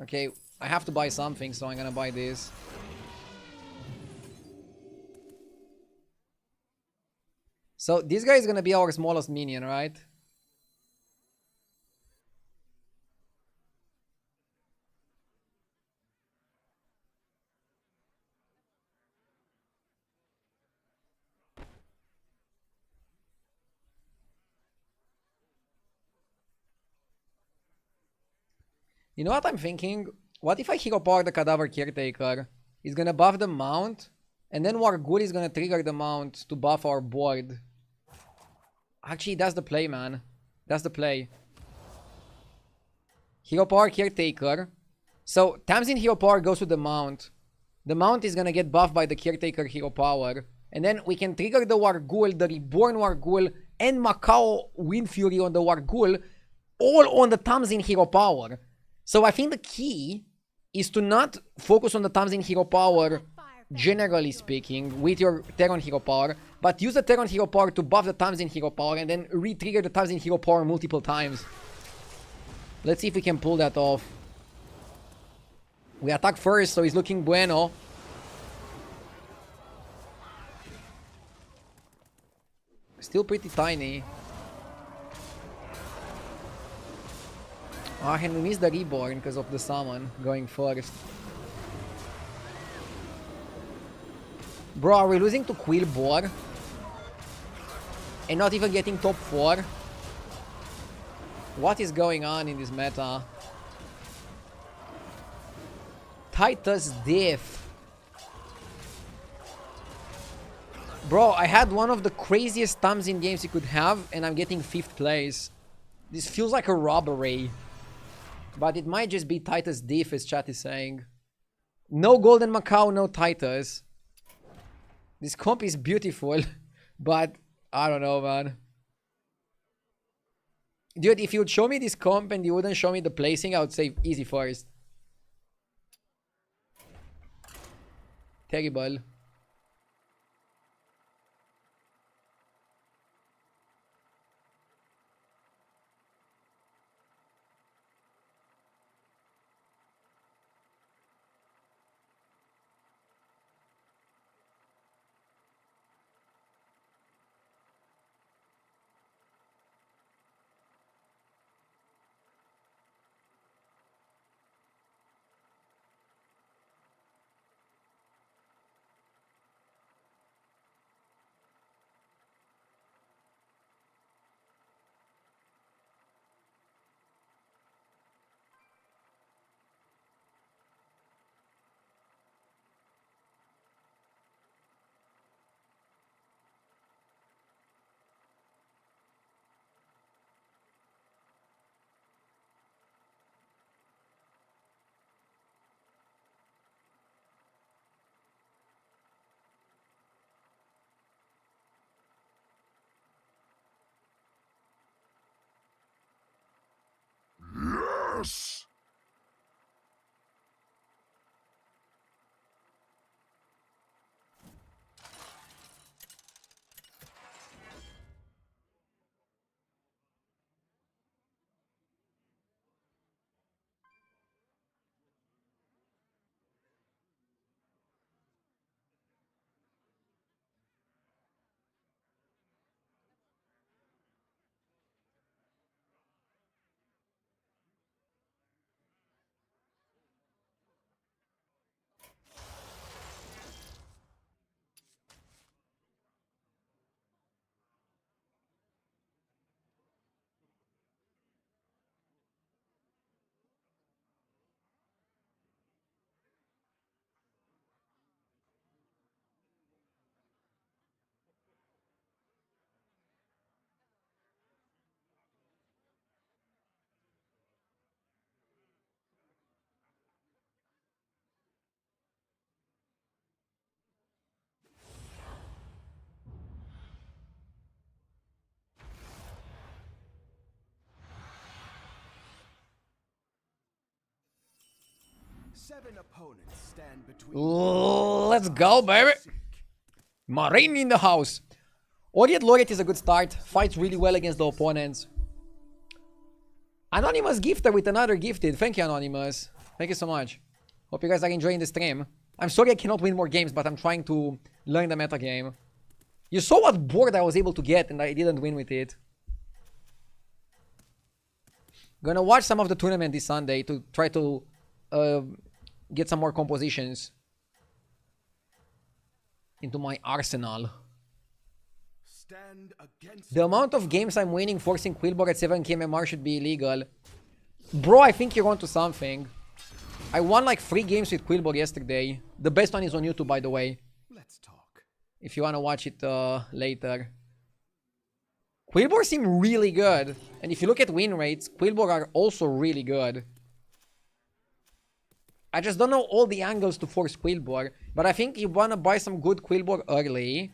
Okay, I have to buy something, so I'm gonna buy this. So this guy is gonna be our smallest minion, right? You know what I'm thinking? What if I hero power the Cadaver Caretaker? He's gonna buff the mount, and then Wargul is gonna trigger the mount to buff our board. Actually, that's the play, man. That's the play. Hero power Caretaker. So, Tamsin Hero Power goes to the mount. The mount is gonna get buffed by the Caretaker Hero Power. And then we can trigger the Wargul, the Reborn Wargul, and Macau Wind Fury on the Wargul, all on the Tamsin Hero Power. So I think the key is to not focus on the Tamsin Hero Power, generally speaking, with your Terran Hero Power, but use the Terran Hero Power to buff the Tamsin Hero Power and then re-trigger the Tamsin Hero Power multiple times. Let's see if we can pull that off. We attack first, so he's looking bueno. Still pretty tiny. Ah, and we missed the Reborn because of the summon going first. Bro, are we losing to Quillbor? And not even getting top 4? What is going on in this meta? Titus Diff. Bro, I had one of the craziest thumbs in games you could have, and I'm getting 5th place. This feels like a robbery. But it might just be Titus Diff, as chat is saying. No Golden Macau, no Titus. This comp is beautiful, but I don't know, man. Dude, if you would show me this comp and you wouldn't show me the placing, I would say easy first. Terrible. Yes! 7 opponents stand between. Let's go, baby. Marine in the house. Odiet Laureate is a good start. Fights really well against the opponents. Anonymous Gifter with another gifted. Thank you, Anonymous. Thank you so much. Hope you guys are enjoying the stream. I'm sorry I cannot win more games, but I'm trying to learn the meta game. You saw what board I was able to get, and I didn't win with it. Gonna watch some of the tournament this Sunday to try to get some more compositions into my arsenal. Stand against The amount of games I'm winning forcing Quillbor at 7k MMR should be illegal. Bro, I think you're onto something. I won like 3 games with Quillbor yesterday. The best one is on YouTube, by the way. Let's talk. If you want to watch it later. Quillbor seem really good. And if you look at win rates, Quillbor are also really good. I just don't know all the angles to force Quillbor. But I think you want to buy some good Quillbor early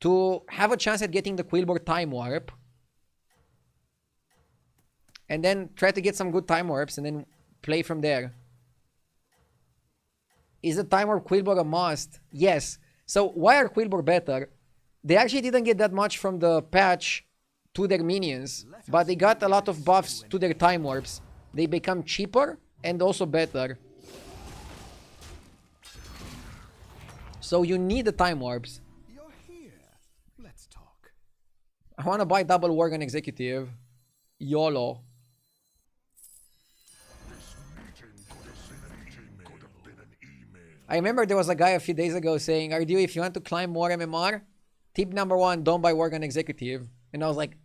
to have a chance at getting the Quillbor time warp. And then try to get some good time warps and then play from there. Is the time warp Quillbor a must? Yes. So why are Quillbor better? They actually didn't get that much from the patch to their minions. But they got a lot of buffs to their time warps. They become cheaper and also better. So you need the time warps. You're here. Let's talk. I want to buy double Worgen Executive. YOLO. This meeting could have been an email. I remember there was a guy a few days ago saying, RDU, if you want to climb more MMR, tip number 1, don't buy Work on Executive. And I was like,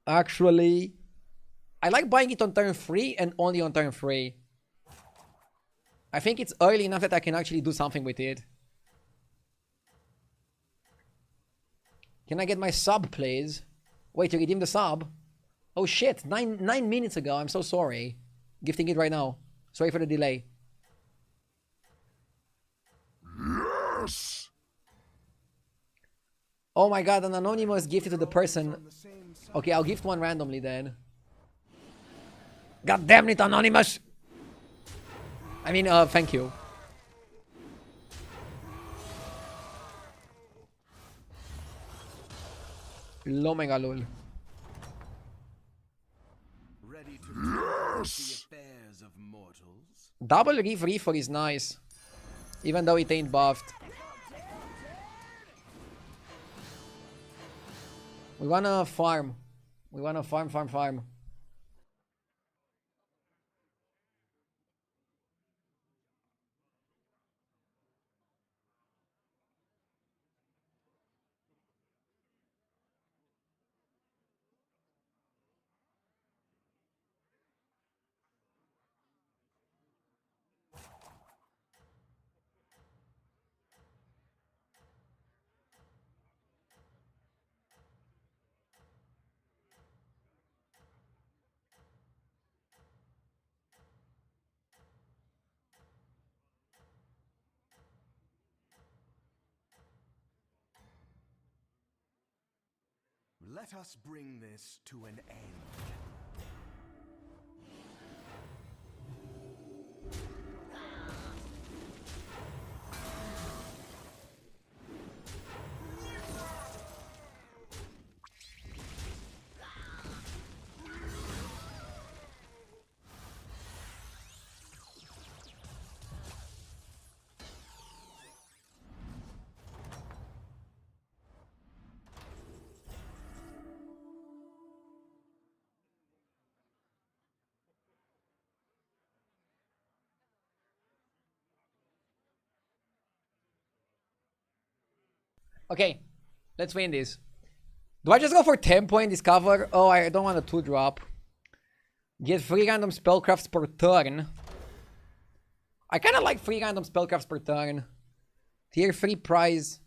actually, I like buying it on turn 3 and only on turn 3. I think it's early enough that I can actually do something with it. Can I get my sub, please? Wait, you redeem the sub? Oh shit, 9 minutes ago. I'm so sorry. Gifting it right now. Sorry for the delay. Yes! Oh my god, an anonymous gifted to the person. Okay, I'll gift one randomly then. God damn it, anonymous! I mean, thank you. Lomega lol. Ready to the affairs of mortals? Double Reef Reefer is nice. Even though it ain't buffed. We wanna farm. We wanna farm. Let us bring this to an end. Okay, let's win this. Do I just go for tempo and discover? Oh, I don't want a 2-drop. Get 3 random spellcrafts per turn. I kind of like 3 random spellcrafts per turn. Tier 3 prize.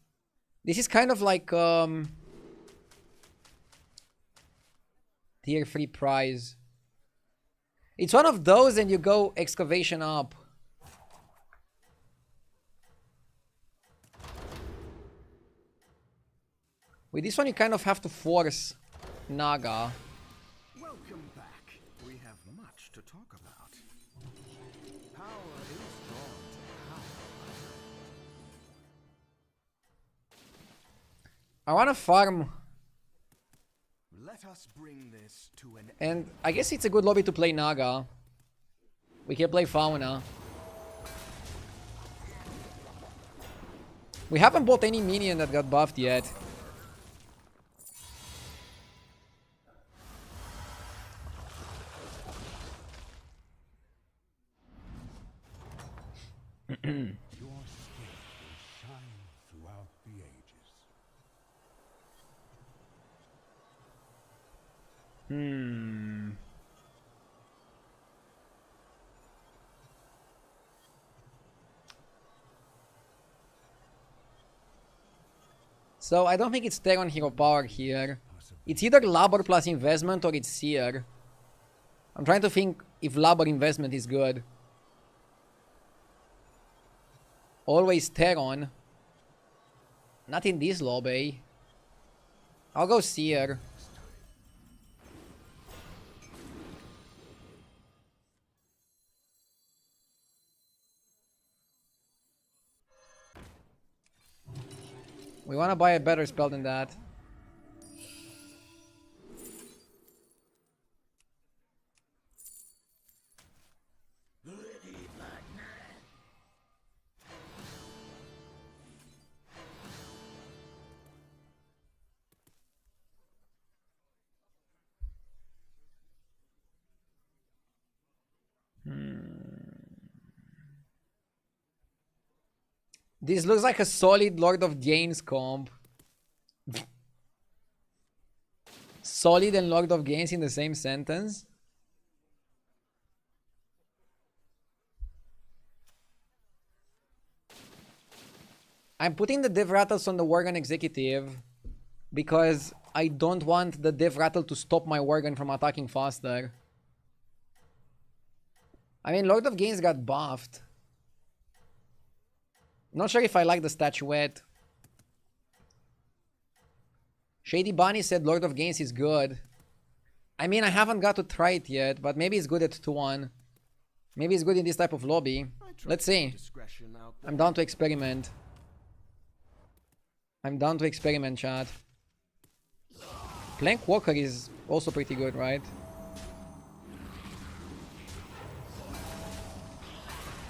This is kind of like Tier 3 prize. It's one of those and you go excavation up. With this one you kind of have to force Naga. Welcome back. We have much to talk about. Power is drawn to power. I want to farm. Let us bring this to an end. And I guess it's a good lobby to play Naga. We can play Fauna. We haven't bought any minion that got buffed yet. Your skill will shine throughout the ages. So I don't think it's Terran Hero Power here. It's either Labor plus investment or it's Seer. I'm trying to think if Labor investment is good. Always Terran. Not in this lobby. I'll go Seer. We want to buy a better spell than that. This looks like a solid Lord of Gains comp. Solid and Lord of Gains in the same sentence. I'm putting the div rattles on the Worgen Executive because I don't want the div rattle to stop my Worgen from attacking faster. I mean, Lord of Gains got buffed. Not sure if I like the statuette. Shady Bunny said Lord of Gains is good. I mean, I haven't got to try it yet, but maybe it's good at 2-1. Maybe it's good in this type of lobby. Let's see. I'm down to experiment. I'm down to experiment, chat. Plank Walker is also pretty good, right?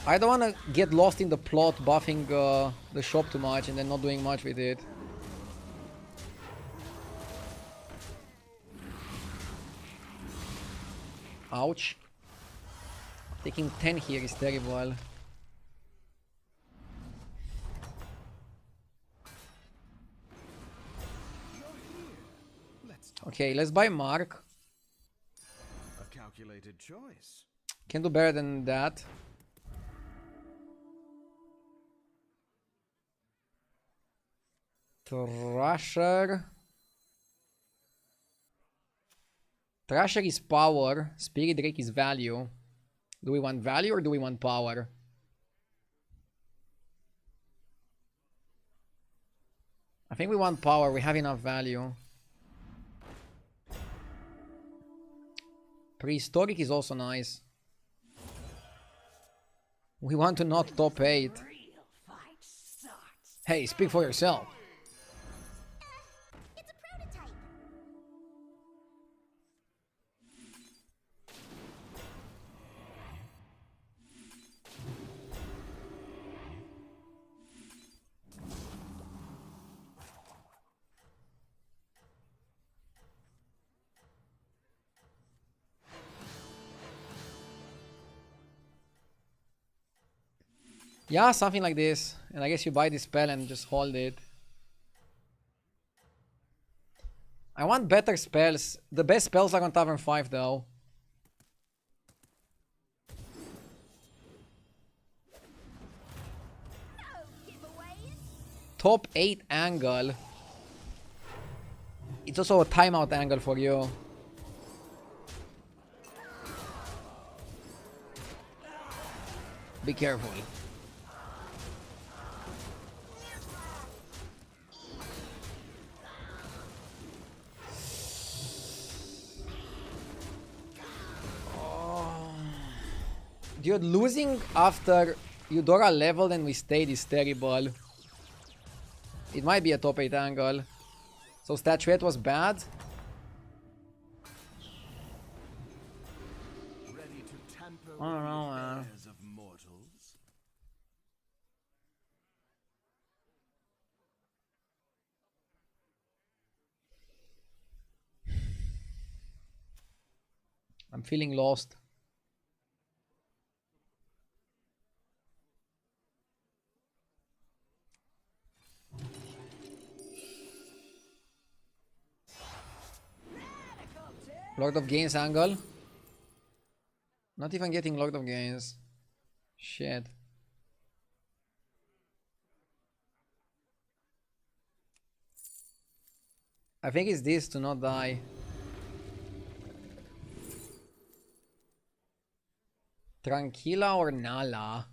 I don't want to get lost in the plot buffing the shop too much and then not doing much with it. Ouch. Taking 10 here is terrible. Okay, let's buy Mark. A calculated choice. Can do better than that. Thrasher. Thrasher is power. Spirit Drake is value. Do we want value or do we want power? I think we want power. We have enough value. Prehistoric is also nice. We want to not top 8. Hey, speak for yourself. It's a prototype. Yeah, something like this. And I guess you buy this spell and just hold it. I want better spells. The best spells are on Tavern 5 though. Top 8 angle. It's also a timeout angle for you. Be careful. Dude, losing after Eudora leveled and we stayed is terrible. It might be a top 8 angle. So Statuette was bad. Ready to tamper I don't know, with the man. affairs of mortals? I'm feeling lost. Lord of Gains angle. Not even getting Lord of Gains. Shit. I think it's this to not die. Tranquila or Nala?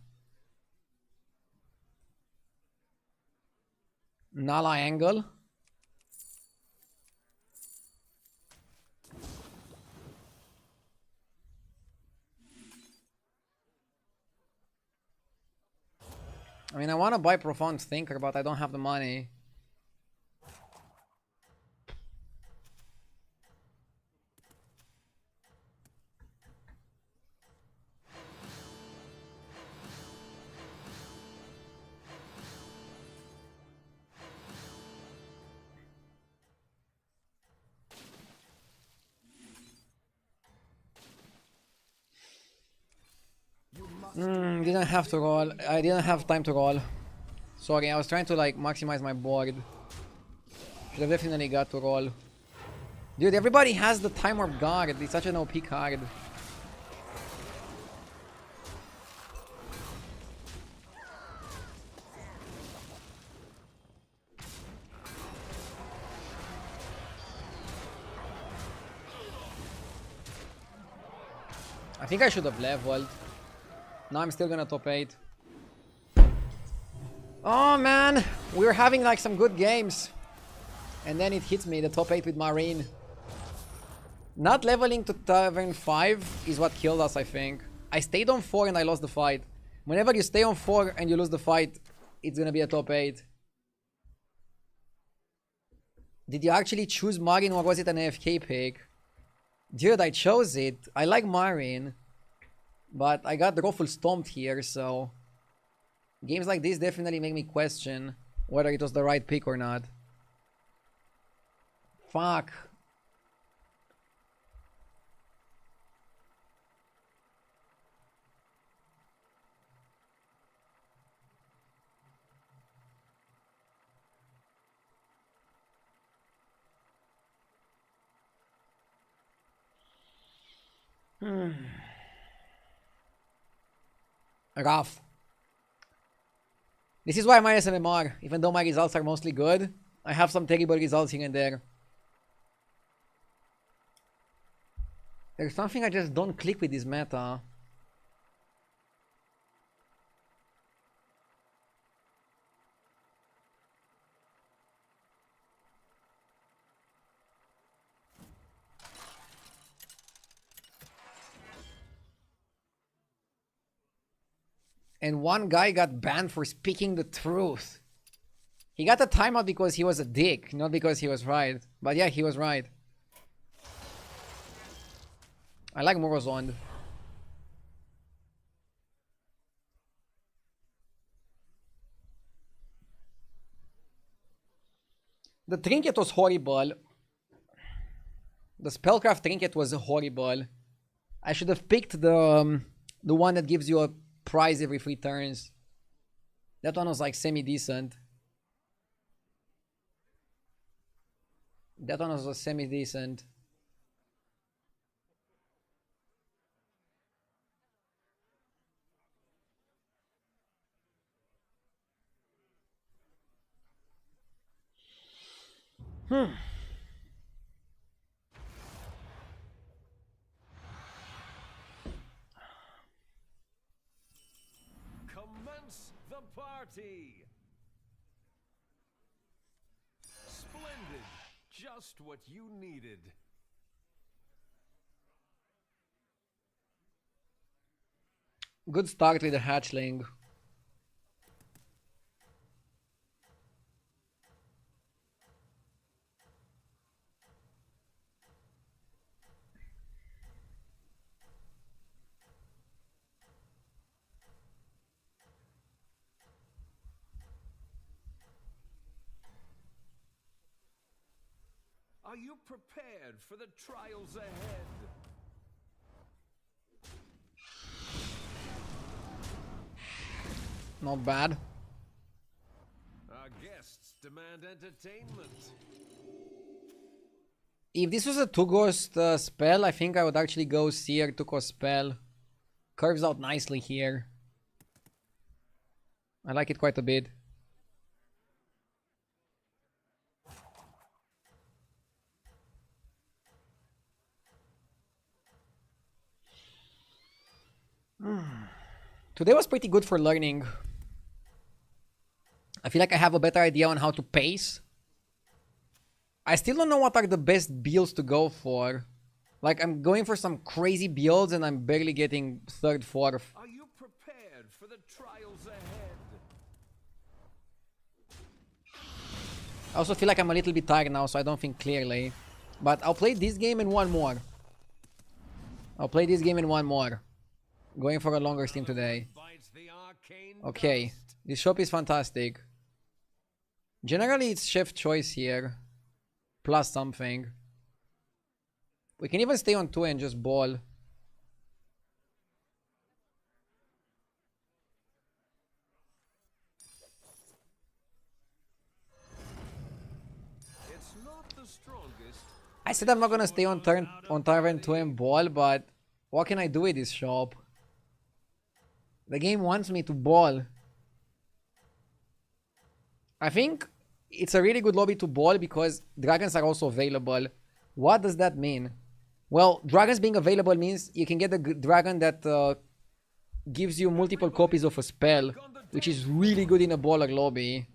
Nala angle? I mean, I want to buy Profound Thinker, but I don't have the money. Didn't have to roll. I didn't have time to roll. Sorry, I was trying to like maximize my board. Should have definitely got to roll. Dude, everybody has the Time Warp Guard. It's such an OP card. I think I should have leveled. Now I'm still gonna top 8. Oh man, we were having like some good games. And then it hits me, the top 8 with Marine. Not leveling to Tavern 5 is what killed us, I think. I stayed on 4 and I lost the fight. Whenever you stay on 4 and you lose the fight, it's gonna be a top 8. Did you actually choose Marine or was it an AFK pick? Dude, I chose it. I like Marine. But I got Ruffle stomped here, so... Games like this definitely make me question whether it was the right pick or not. Fuck. Rough. This is why I'm minus MMR. Even though my results are mostly good, I have some terrible results here and there. There's something I just don't click with this meta. And one guy got banned for speaking the truth. He got a timeout because he was a dick, not because he was right. But yeah, he was right. I like Morozond. The trinket was horrible. The spellcraft trinket was horrible. I should have picked the one that gives you a prize every 3 turns. That one was like semi-decent. That one was semi-decent. Commence the party! Splendid! Just what you needed. Good start with the hatchling. Are you prepared for the trials ahead? Not bad. Our guests demand entertainment. If this was a 2-ghost spell, I think I would actually go Seer 2-ghost spell. Curves out nicely here. I like it quite a bit. Today was pretty good for learning. I feel like I have a better idea on how to pace. I still don't know what are the best builds to go for. Like, I'm going for some crazy builds and I'm barely getting 3rd, 4th. Are you prepared for the trials ahead? I also feel like I'm a little bit tired now, so I don't think clearly. But I'll play this game and one more. I'll play this game and one more. Going for a longer stream today. Okay, this shop is fantastic. Generally, it's chef choice here. Plus something. We can even stay on 2 and just ball. I said I'm not gonna stay on turn 2 and ball, but what can I do with this shop? The game wants me to ball. I think it's a really good lobby to ball because dragons are also available. What does that mean? Well, dragons being available means you can get a dragon that gives you multiple copies of a spell, which is really good in a baller lobby.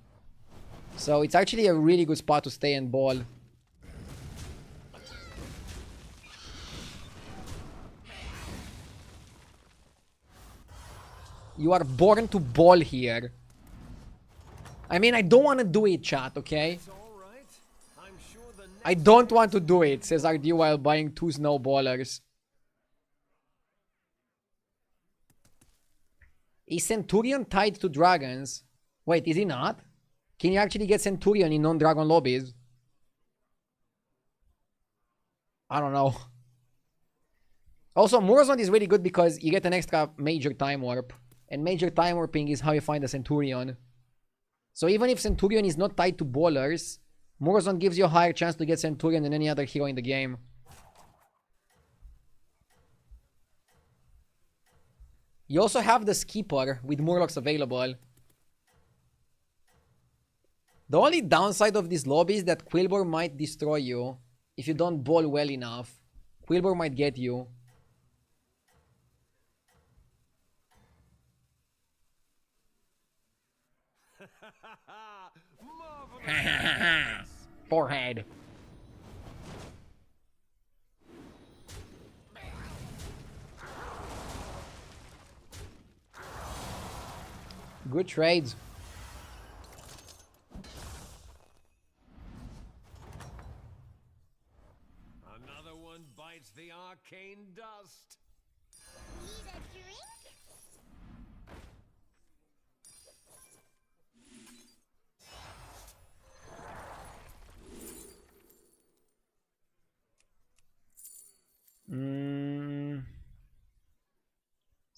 So it's actually a really good spot to stay and ball. You are born to ball here. I mean, I don't want to do it, chat, okay? I don't want to do it, says RD while buying 2 snowballers. Is Centurion tied to dragons? Wait, is he not? Can you actually get Centurion in non-dragon lobbies? I don't know. Also, Murazond is really good because you get an extra major time warp. And major time warping is how you find a Centurion. So even if Centurion is not tied to ballers, Murazond gives you a higher chance to get Centurion than any other hero in the game. You also have the Skipper with Murlocs available. The only downside of this lobby is that Quilboar might destroy you if you don't ball well enough. Quilboar might get you. Forehead. Good trades. Another one bites the arcane dust. Need a drink?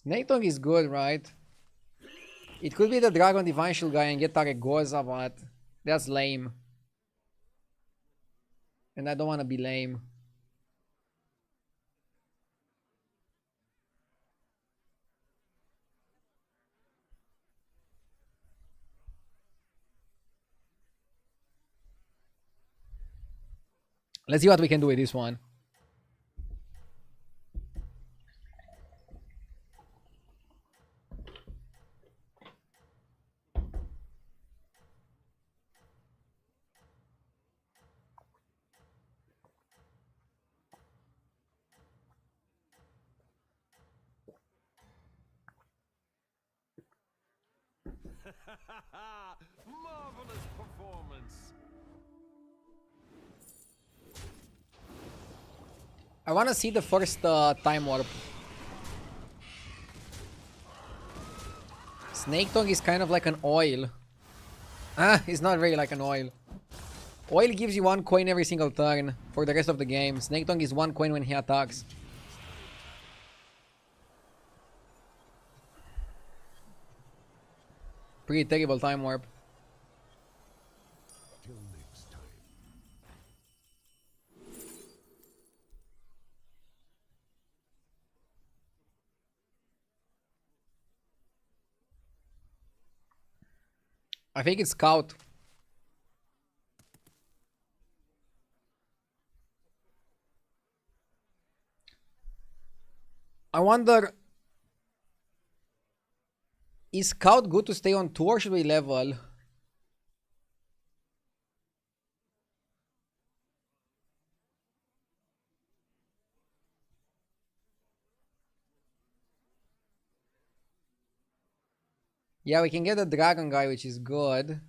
Snake Tongue is good, right? It could be the Dragon Divine Shield guy and get Taregoza, but that's lame. And I don't want to be lame. Let's see what we can do with this one. Marvelous performance. I want to see the first time warp. Snake Tongue is kind of like an oil. Ah, it's not really like an oil. Oil gives you 1 coin every single turn for the rest of the game. Snake Tongue is 1 coin when he attacks. Pretty terrible time warp. Till next time. I think it's Scout. I wonder... Is Scout good to stay on 2 or should we level? Yeah, we can get the dragon guy, which is good.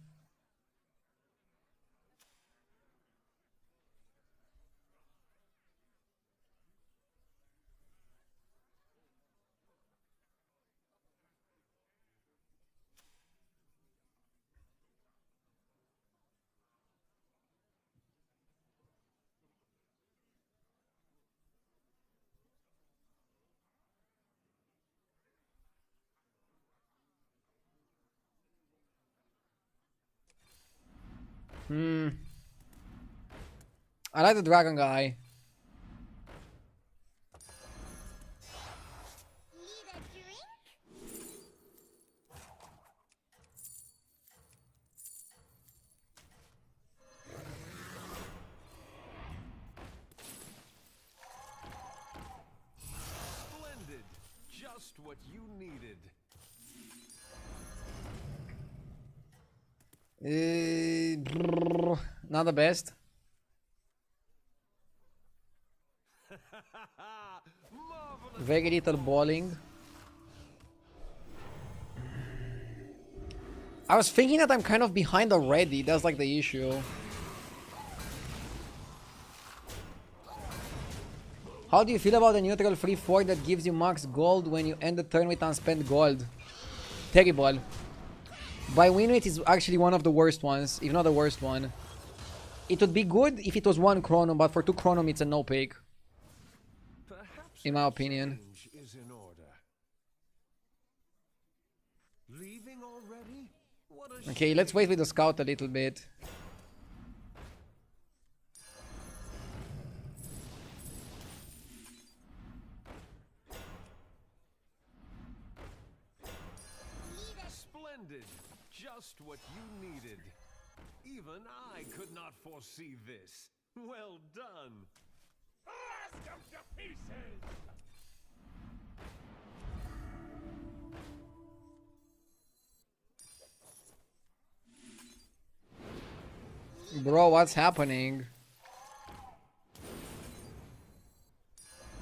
I like the dragon guy. Need a drink? Splendid. Just what you needed. Not the best. Marvelous. Very little bowling. I was thinking that I'm kind of behind already. That's like the issue. How do you feel about the neutral free 4 that gives you max gold when you end the turn with unspent gold? Terrible. By win rate is actually one of the worst ones, if not the worst one. It would be good if it was 1 chrono, but for 2 chrono it's a no pick. Perhaps In my a opinion. change is in order. Leaving already? What a Okay, let's wait with the scout a little bit. Splendid. Just what you needed. Even I could not foresee this. Well done. Blast them to pieces! Bro, what's happening?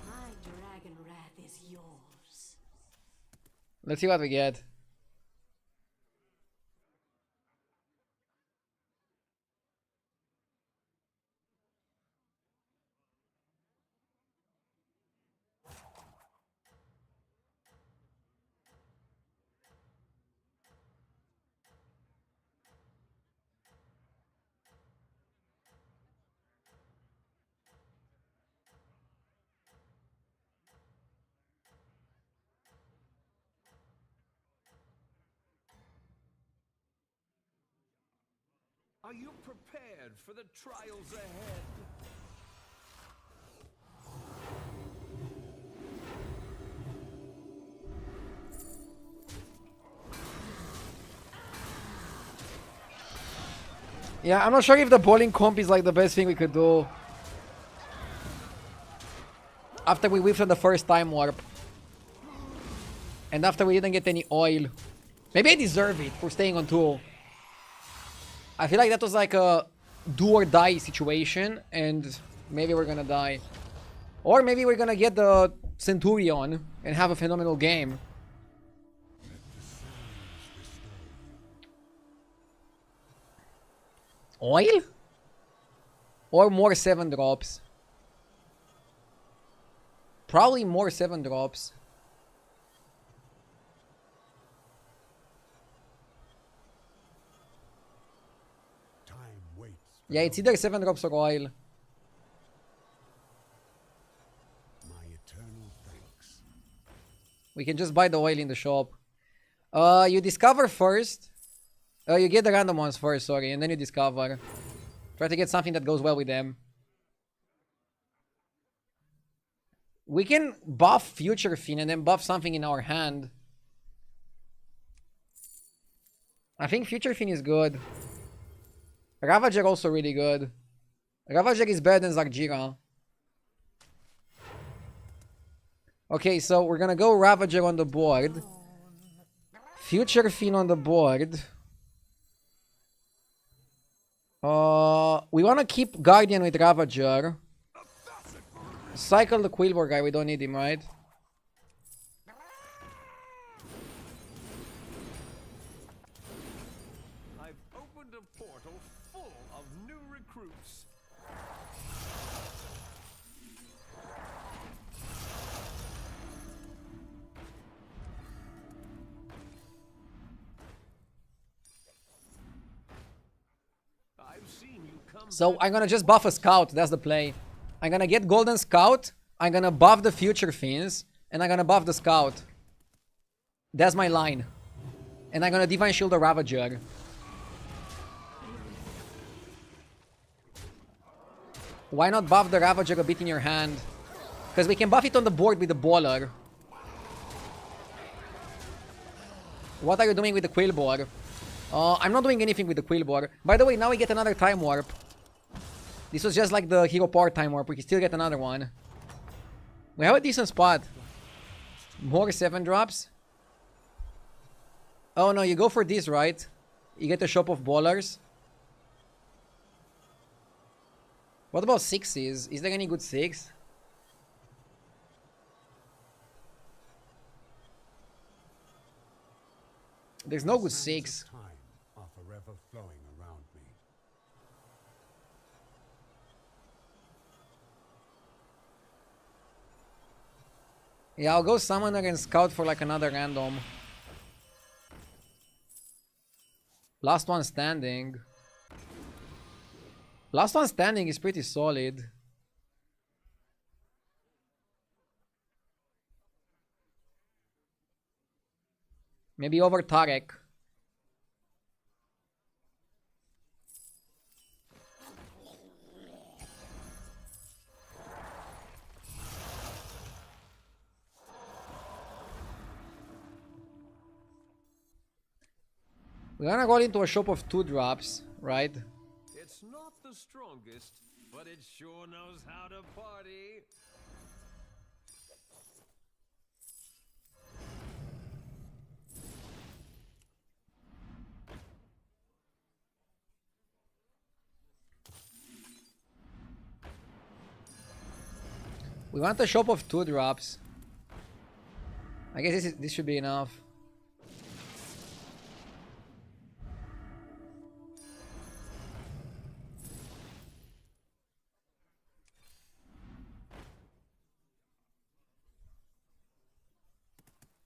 My dragon wrath is yours. Let's see what we get. Are you prepared for the trials ahead? Yeah, I'm not sure if the bowling comp is like the best thing we could do. After we whiffed on the first time warp. And after we didn't get any oil. Maybe I deserve it for staying on 2. I feel like that was like a do or die situation, and maybe we're gonna die. Or maybe we're gonna get the Centurion and have a phenomenal game. Oil? Or more 7 drops? Probably more 7 drops. Time waits. Yeah, it's either 7 drops or oil. My eternal thanks. We can just buy the oil in the shop. You discover first. You get the random ones first, sorry, and then you discover. Try to get something that goes well with them. We can buff Future Fin and then buff something in our hand. I think Future Fin is good. Ravager also really good. Ravager is better than Zarjira. Okay, so we're gonna go Ravager on the board. Future Fin on the board. We wanna keep Guardian with Ravager. Cycle the Quillbor guy, we don't need him, right? I've opened a portal full of new recruits. I've seen you come So back I'm gonna just buff a Scout, that's the play. I'm gonna get Golden Scout, I'm gonna buff the Future Fins, and I'm gonna buff the Scout. That's my line. And I'm gonna Divine Shield the Ravager. Why not buff the Ravager a bit in your hand? Because we can buff it on the board with the Baller. What are you doing with the Quillbore? I'm not doing anything with the Quillbore. By the way, now we get another Time Warp. This was just like the Hero Power Time Warp. We can still get another one. We have a decent spot. More 7 drops. Oh no, you go for this, right? You get a Shop of Ballers. What about 6s? Is there any good 6? There's no good 6. Time are forever flowing around me. Yeah, I'll go Summoner and Scout for like another random. Last one standing. Last one standing is pretty solid. Maybe over Tarek. We're gonna go into a shop of 2 drops, right? It's not the strongest, but it sure knows how to party. We want a shop of 2 drops. I guess this should be enough.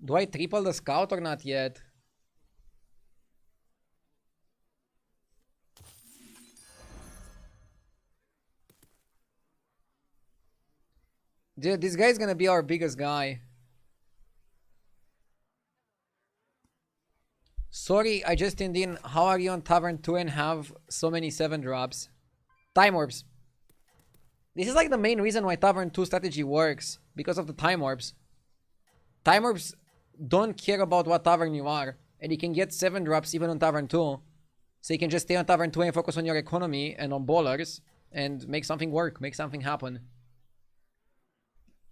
Do I triple the scout or not yet? Dude, this guy's gonna be our biggest guy. Sorry, I just tuned in. How are you on Tavern 2 and have so many 7 drops? Time Orbs. This is like the main reason why Tavern 2 strategy works. Because of the Time Orbs. Time Orbs don't care about what Tavern you are. And you can get 7 drops even on Tavern 2. So you can just stay on Tavern 2 and focus on your economy and on ballers. And make something work. Make something happen.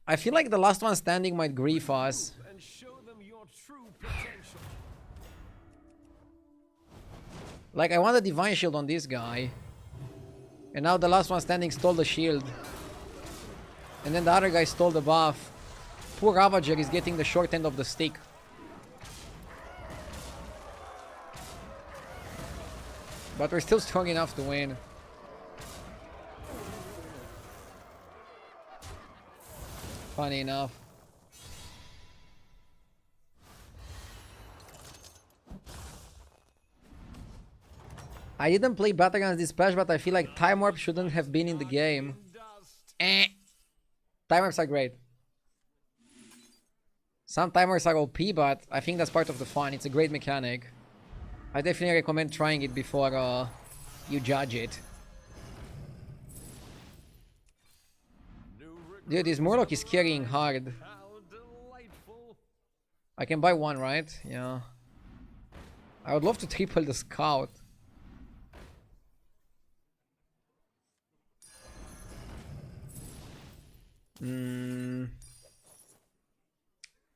I feel like the last one standing might grief us. And show them your true potential. Like, I want a Divine Shield on this guy. And now the last one standing stole the shield. And then the other guy stole the buff. Poor Ravager is getting the short end of the stick. But we're still strong enough to win. Funny enough. I didn't play Battlegrounds Dispatch, but I feel like Time Warp shouldn't have been in the game. Time Warps are great. Some Time Warps are OP, but I think that's part of the fun. It's a great mechanic. I definitely recommend trying it before you judge it. Dude, this Murloc is carrying hard. I can buy 1, right? Yeah. I would love to triple the scout.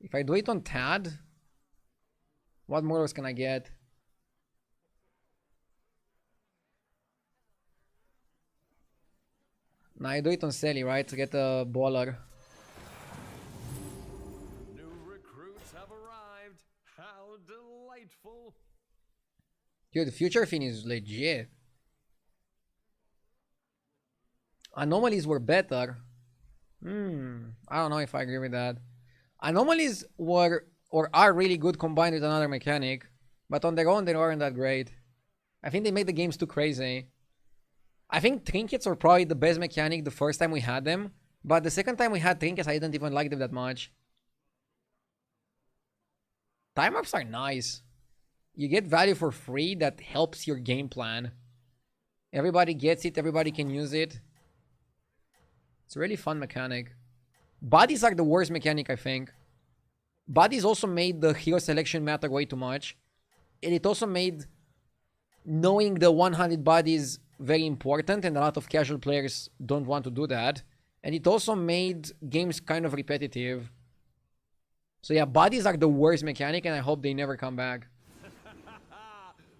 If I do it on Tad, what Murlocs can I get? Now I do it on Sally, right? To get a baller. New recruits have arrived. How delightful. Dude, the future thing is legit. Anomalies were better. I don't know if I agree with that. Anomalies were or are really good combined with another mechanic, but on their own they weren't that great. I think they made the games too crazy. I think trinkets were probably the best mechanic the first time we had them, but the second time we had trinkets I didn't even like them that much. Time ups are nice. You get value for free that helps your game plan. Everybody gets it, everybody can use it. It's a really fun mechanic. Bodies are the worst mechanic, I think. Bodies also made the hero selection matter way too much. And it also made knowing the 100 bodies very important, and a lot of casual players don't want to do that. And it also made games kind of repetitive. So yeah, bodies are the worst mechanic, and I hope they never come back.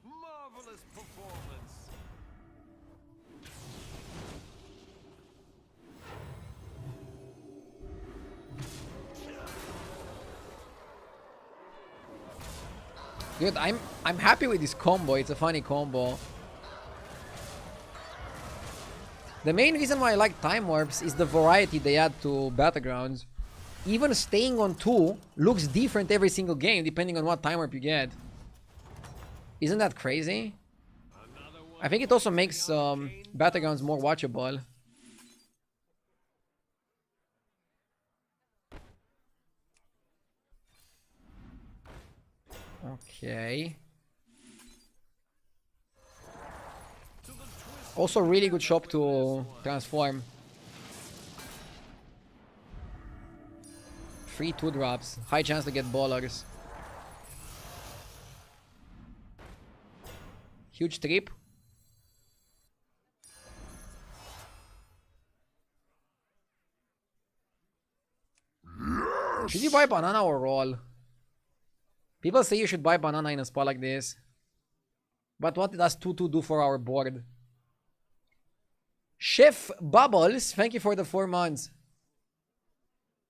Marvelous performance. Dude, I'm happy with this combo. It's a funny combo. The main reason why I like Time Warps is the variety they add to Battlegrounds. Even staying on 2 looks different every single game depending on what Time Warp you get. Isn't that crazy? I think it also makes Battlegrounds more watchable. Okay. Also really good shop to transform. Free 2-drops. High chance to get ballers. Huge trip. Should you buy banana or roll? People say you should buy banana in a spot like this. But what does 2-2 do for our board? Chef Bubbles, thank you for the 4 months.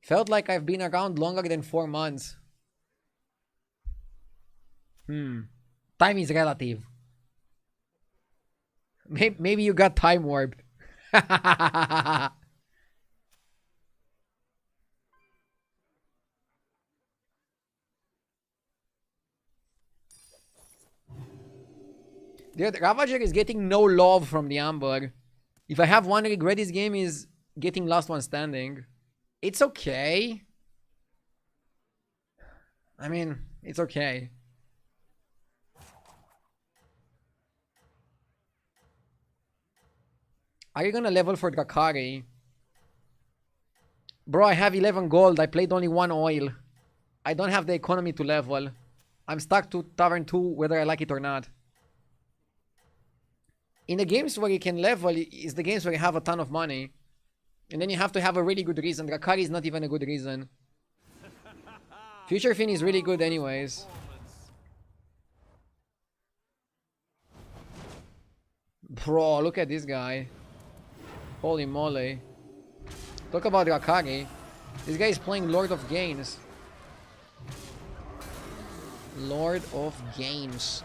Felt like I've been around longer than 4 months. Time is relative. Maybe you got time warped. Dude, Ravager is getting no love from the Amber. If I have one regret, this game is getting last one standing. It's okay. I mean, it's okay. Are you gonna level for Drakari? Bro, I have 11 gold. I played only 1 oil. I don't have the economy to level. I'm stuck to Tavern 2 whether I like it or not. In the games where you can level is the games where you have a ton of money. And then you have to have a really good reason. Drakari is not even a good reason. Future Fin is really good anyways. Bro, look at this guy. Holy moly. Talk about Drakari. This guy is playing Lord of Games. Lord of Games.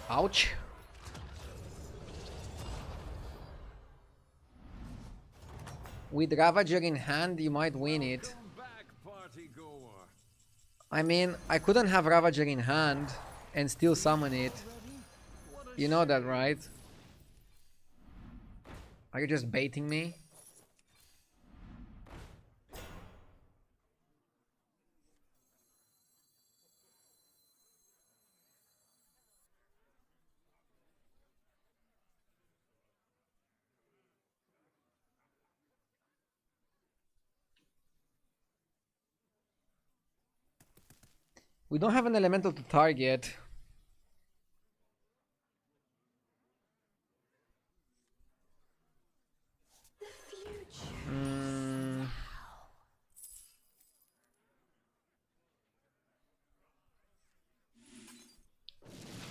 Ouch. With Ravager in hand, you might win it. I mean, I couldn't have Ravager in hand and still summon it. You know that, right? Are you just baiting me? We don't have an elemental to target.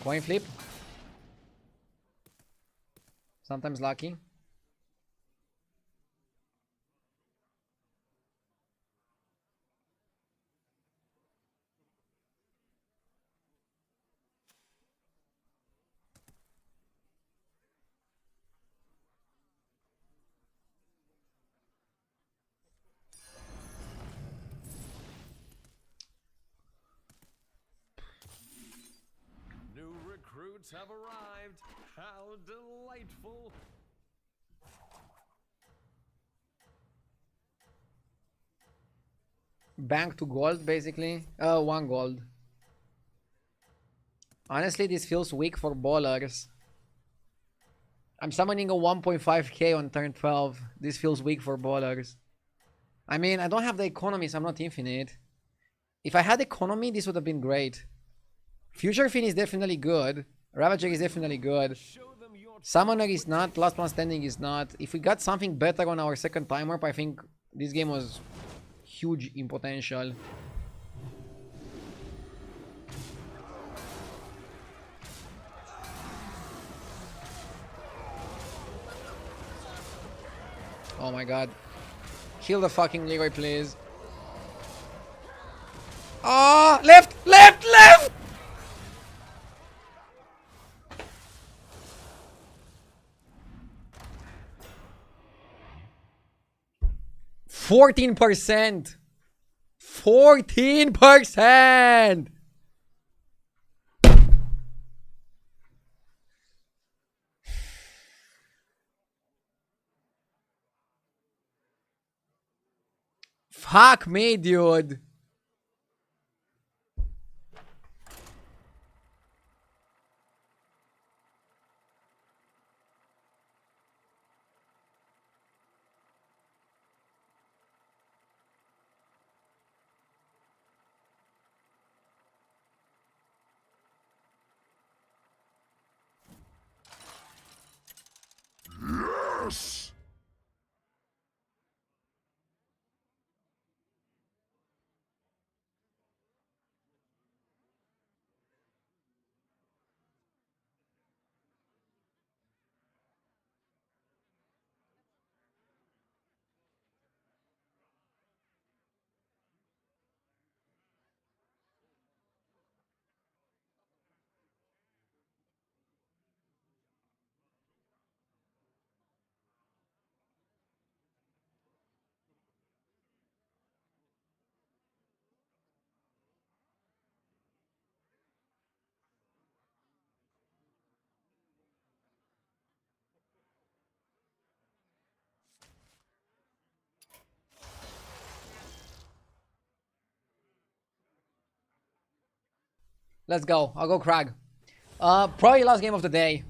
Coin flip. Sometimes lucky. Recruits have arrived. How delightful. bank to gold, basically. 1 gold. Honestly, this feels weak for ballers. I'm summoning a 1.5k on turn 12. This feels weak for ballers. I mean, I don't have the economy, so I'm not infinite. If I had economy, this would have been great. Future Fin is definitely good. Ravager is definitely good. Summoner is not. Last one standing is not. If we got something better on our second time warp, I think this game was huge in potential. Oh my god. Kill the fucking Leroy, please. Oh, left, left, left! %. 14%. Fuck me, dude. Yes! Let's go. I'll go Krag. Probably last game of the day.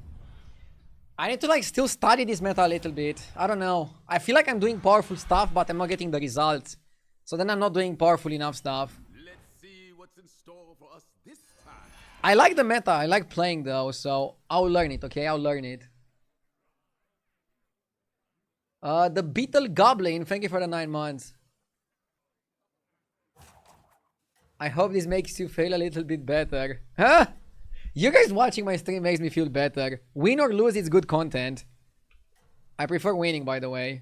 I need to like still study this meta a little bit. I don't know. I feel like I'm doing powerful stuff, but I'm not getting the results. So then I'm not doing powerful enough stuff. Let's see what's in store for us this time. I like the meta. I like playing though, so I'll learn it, okay? I'll learn it. The Beetle Goblin, thank you for the 9 months. I hope this makes you feel a little bit better. Huh? You guys watching my stream makes me feel better. Win or lose, it's good content. I prefer winning, by the way.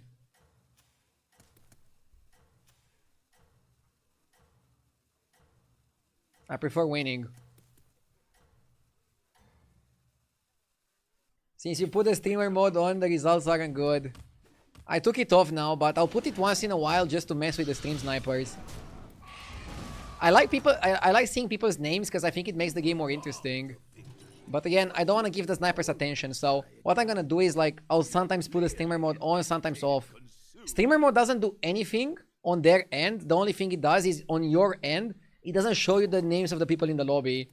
I prefer winning. Since you put the streamer mode on, the results aren't good. I took it off now, but I'll put it once in a while just to mess with the stream snipers. I like people. I like seeing people's names because I think it makes the game more interesting. But again, I don't want to give the snipers attention. So what I'm gonna do is like I'll sometimes put the streamer mode on, sometimes off. Streamer mode doesn't do anything on their end. The only thing it does is on your end, it doesn't show you the names of the people in the lobby.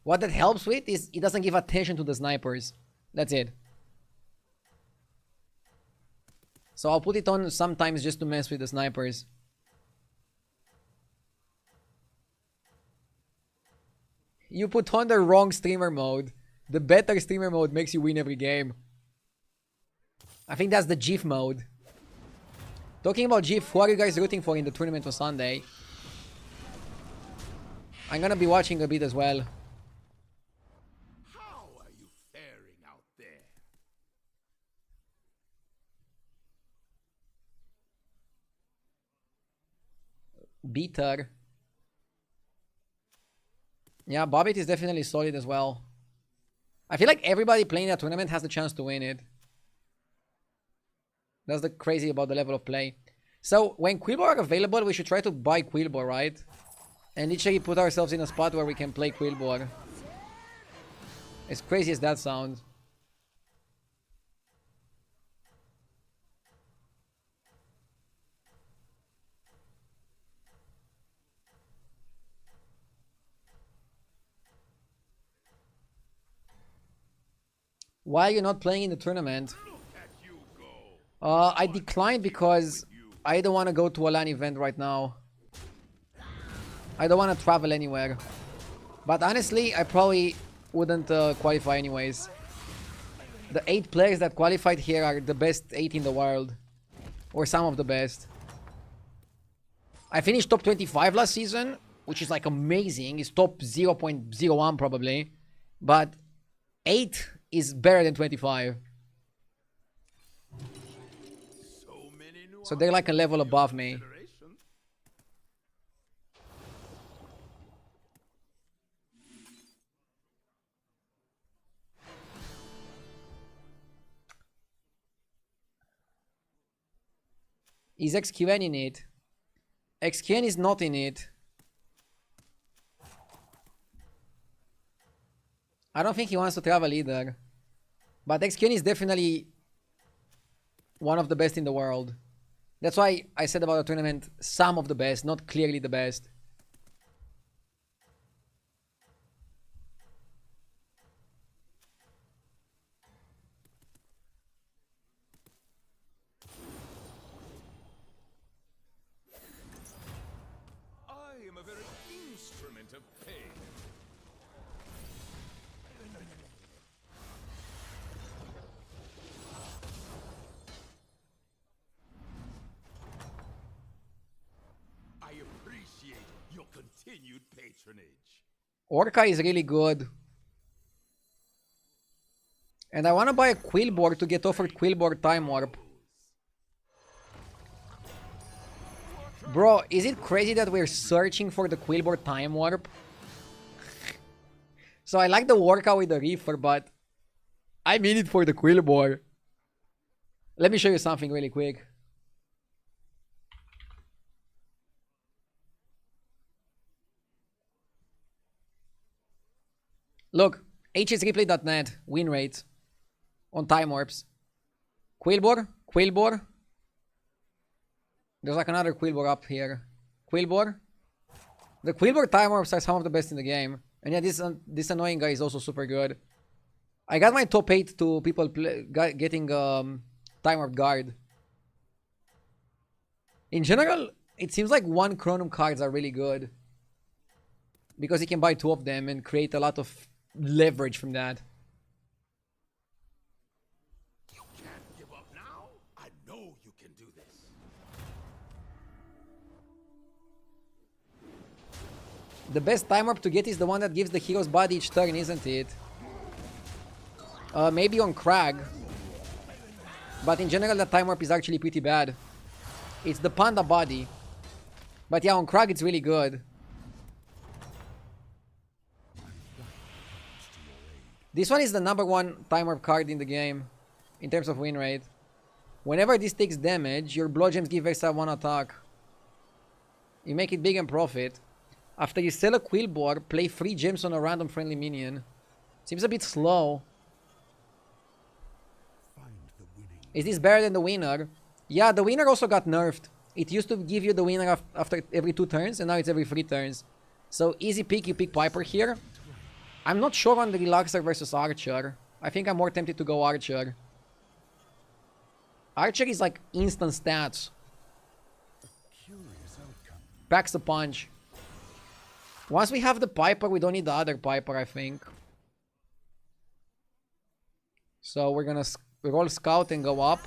What that helps with is it doesn't give attention to the snipers. That's it. So I'll put it on sometimes just to mess with the snipers. You put on the wrong streamer mode. The better streamer mode makes you win every game. I think that's the GIF mode. Talking about GIF, who are you guys rooting for in the tournament on Sunday? I'm gonna be watching a bit as well. How are you faring out there? Beater. Yeah, Bobbit is definitely solid as well. I feel like everybody playing that tournament has the chance to win it. That's the crazy about the level of play. So, when Quillbore are available, we should try to buy Quillbore, right? And literally put ourselves in a spot where we can play Quillbore. As crazy as that sounds. Why are you not playing in the tournament? I declined because I don't want to go to a LAN event right now. I don't want to travel anywhere. But honestly, I probably wouldn't qualify anyways. The 8 players that qualified here are the best 8 in the world. Or some of the best. I finished top 25 last season, which is like amazing. It's top 0.01 probably. But 8 is better than 25. So they're like a level above me. Is XQN in it? XQN is not in it. I don't think he wants to travel either. But XQN is definitely one of the best in the world. That's why I said about the tournament, some of the best, not clearly the best. I am a very instrument of pain. I appreciate your continued patronage. Orca is really good. And I want to buy a Quillboard to get offered Quillboard Time Warp. Bro, is it crazy that we're searching for the Quillboard Time Warp? So I like the workout with the Reefer, but I mean it for the Quillboard. Let me show you something really quick. Look, hsreplay.net win rate on Time Warps. Quillboard, Quillboard. There's like another Quillboard up here. Quillboard. The Quillboard Time Warps are some of the best in the game. And yeah, this annoying guy is also super good. I got my top 8 to people getting Time Warp Guard. In general, it seems like 1 Chronum cards are really good. Because you can buy 2 of them and create a lot of leverage from that. You can't give up now. I know you can do this. The best Time Warp to get is the one that gives the hero's body each turn, isn't it? Maybe on Crag. But in general, the Time Warp is actually pretty bad. It's the Panda body. But yeah, on Crag it's really good. This one is the #1 Time Warp card in the game. In terms of win rate. Whenever this takes damage, your blood gems give extra 1 attack. You make it big and profit. After you sell a Quillboard, play 3 gems on a random friendly minion. Seems a bit slow. Is this better than the winner? Yeah, the winner also got nerfed. It used to give you the winner after every 2 turns, and now it's every 3 turns. So easy pick, you pick Piper here. I'm not sure on the Relaxer versus Archer. I think I'm more tempted to go Archer. Archer is like instant stats. Packs the punch. Once we have the Piper, we don't need the other Piper, I think. So we're gonna roll Scout and go up.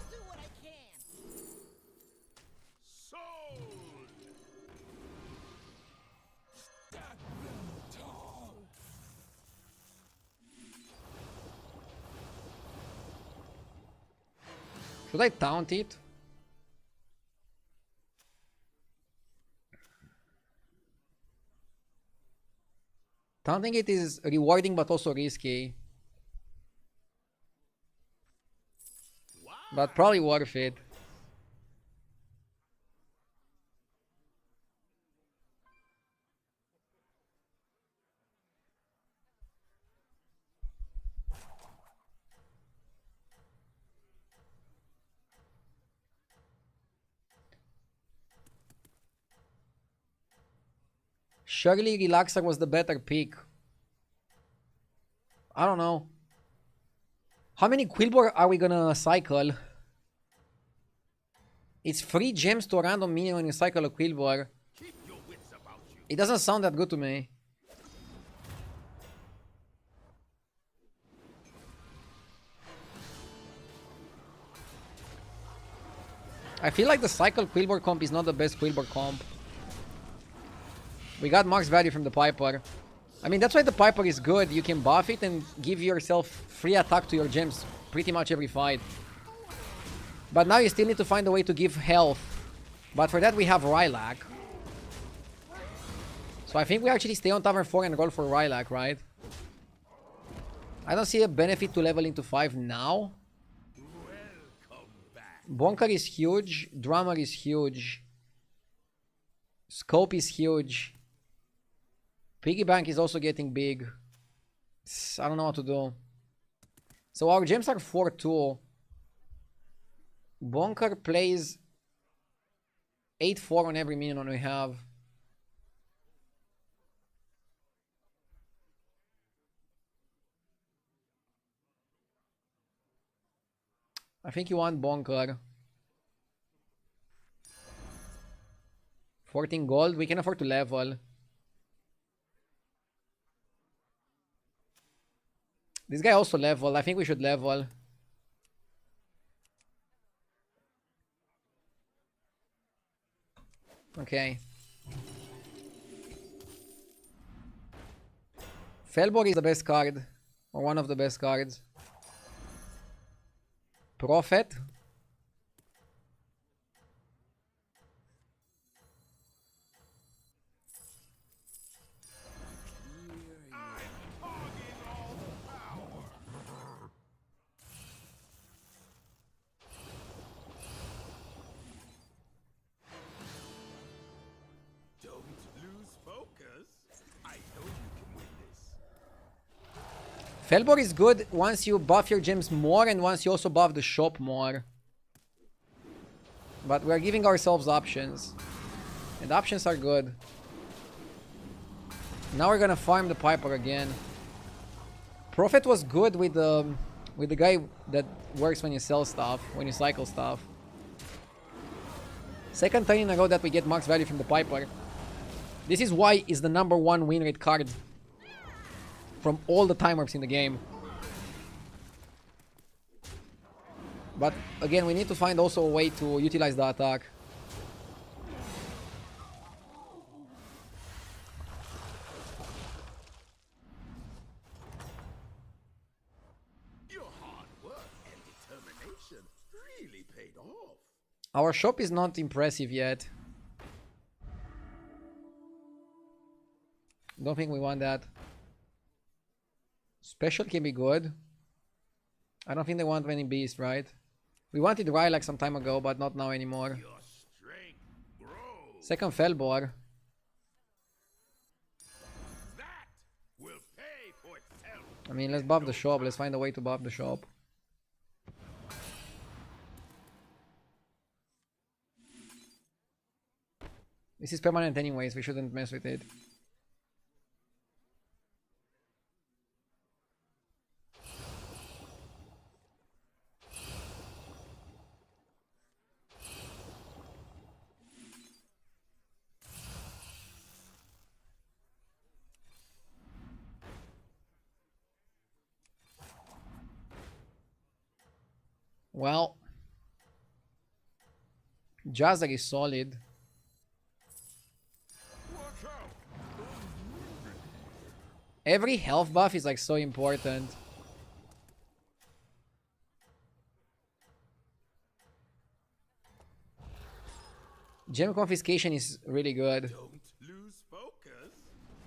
Should I taunt it? Taunting it is rewarding but also risky. But probably worth it. Surely Relaxer was the better pick. I don't know. How many Quillbore are we gonna cycle? It's 3 gems to a random minion when you cycle a Quillbore. It doesn't sound that good to me. I feel like the cycle Quillbore comp is not the best Quillbore comp. We got max value from the Piper. I mean, that's why the Piper is good. You can buff it and give yourself free attack to your gems pretty much every fight. But now you still need to find a way to give health. But for that we have Rylak. So I think we actually stay on Tavern 4 and roll for Rylak, right? I don't see a benefit to level into 5 now. Bonker is huge. Drummer is huge. Scope is huge. Piggy Bank is also getting big. I don't know what to do. So our gems are 4-2. Bonker plays 8-4 on every minion we have. I think you want Bonker. 14 gold. We can afford to level. This guy also level. I think we should level. Okay. Felborg is the best card. Or one of the best cards. Prophet. Felborg is good once you buff your gems more and once you also buff the shop more. But we're giving ourselves options. And options are good. Now we're gonna farm the Piper again. Prophet was good with the guy that works when you sell stuff, when you cycle stuff. Second turn in a row that we get max value from the Piper. This is why it's the #1 win rate card from all the time warps in the game. But again, we need to find also a way to utilize the attack. Your hard work and determination really paid off. Our shop is not impressive yet. Don't think we want that. Special can be good. I don't think they want any beast, right? We wanted Rylak some time ago, but not now anymore. Your strength grows. Second Felbor. That will pay for itself. I mean, let's buff the shop. Let's find a way to buff the shop. This is permanent anyways. We shouldn't mess with it. Well, Jazak is solid. Every health buff is like so important. Gem confiscation is really good. Don't lose focus.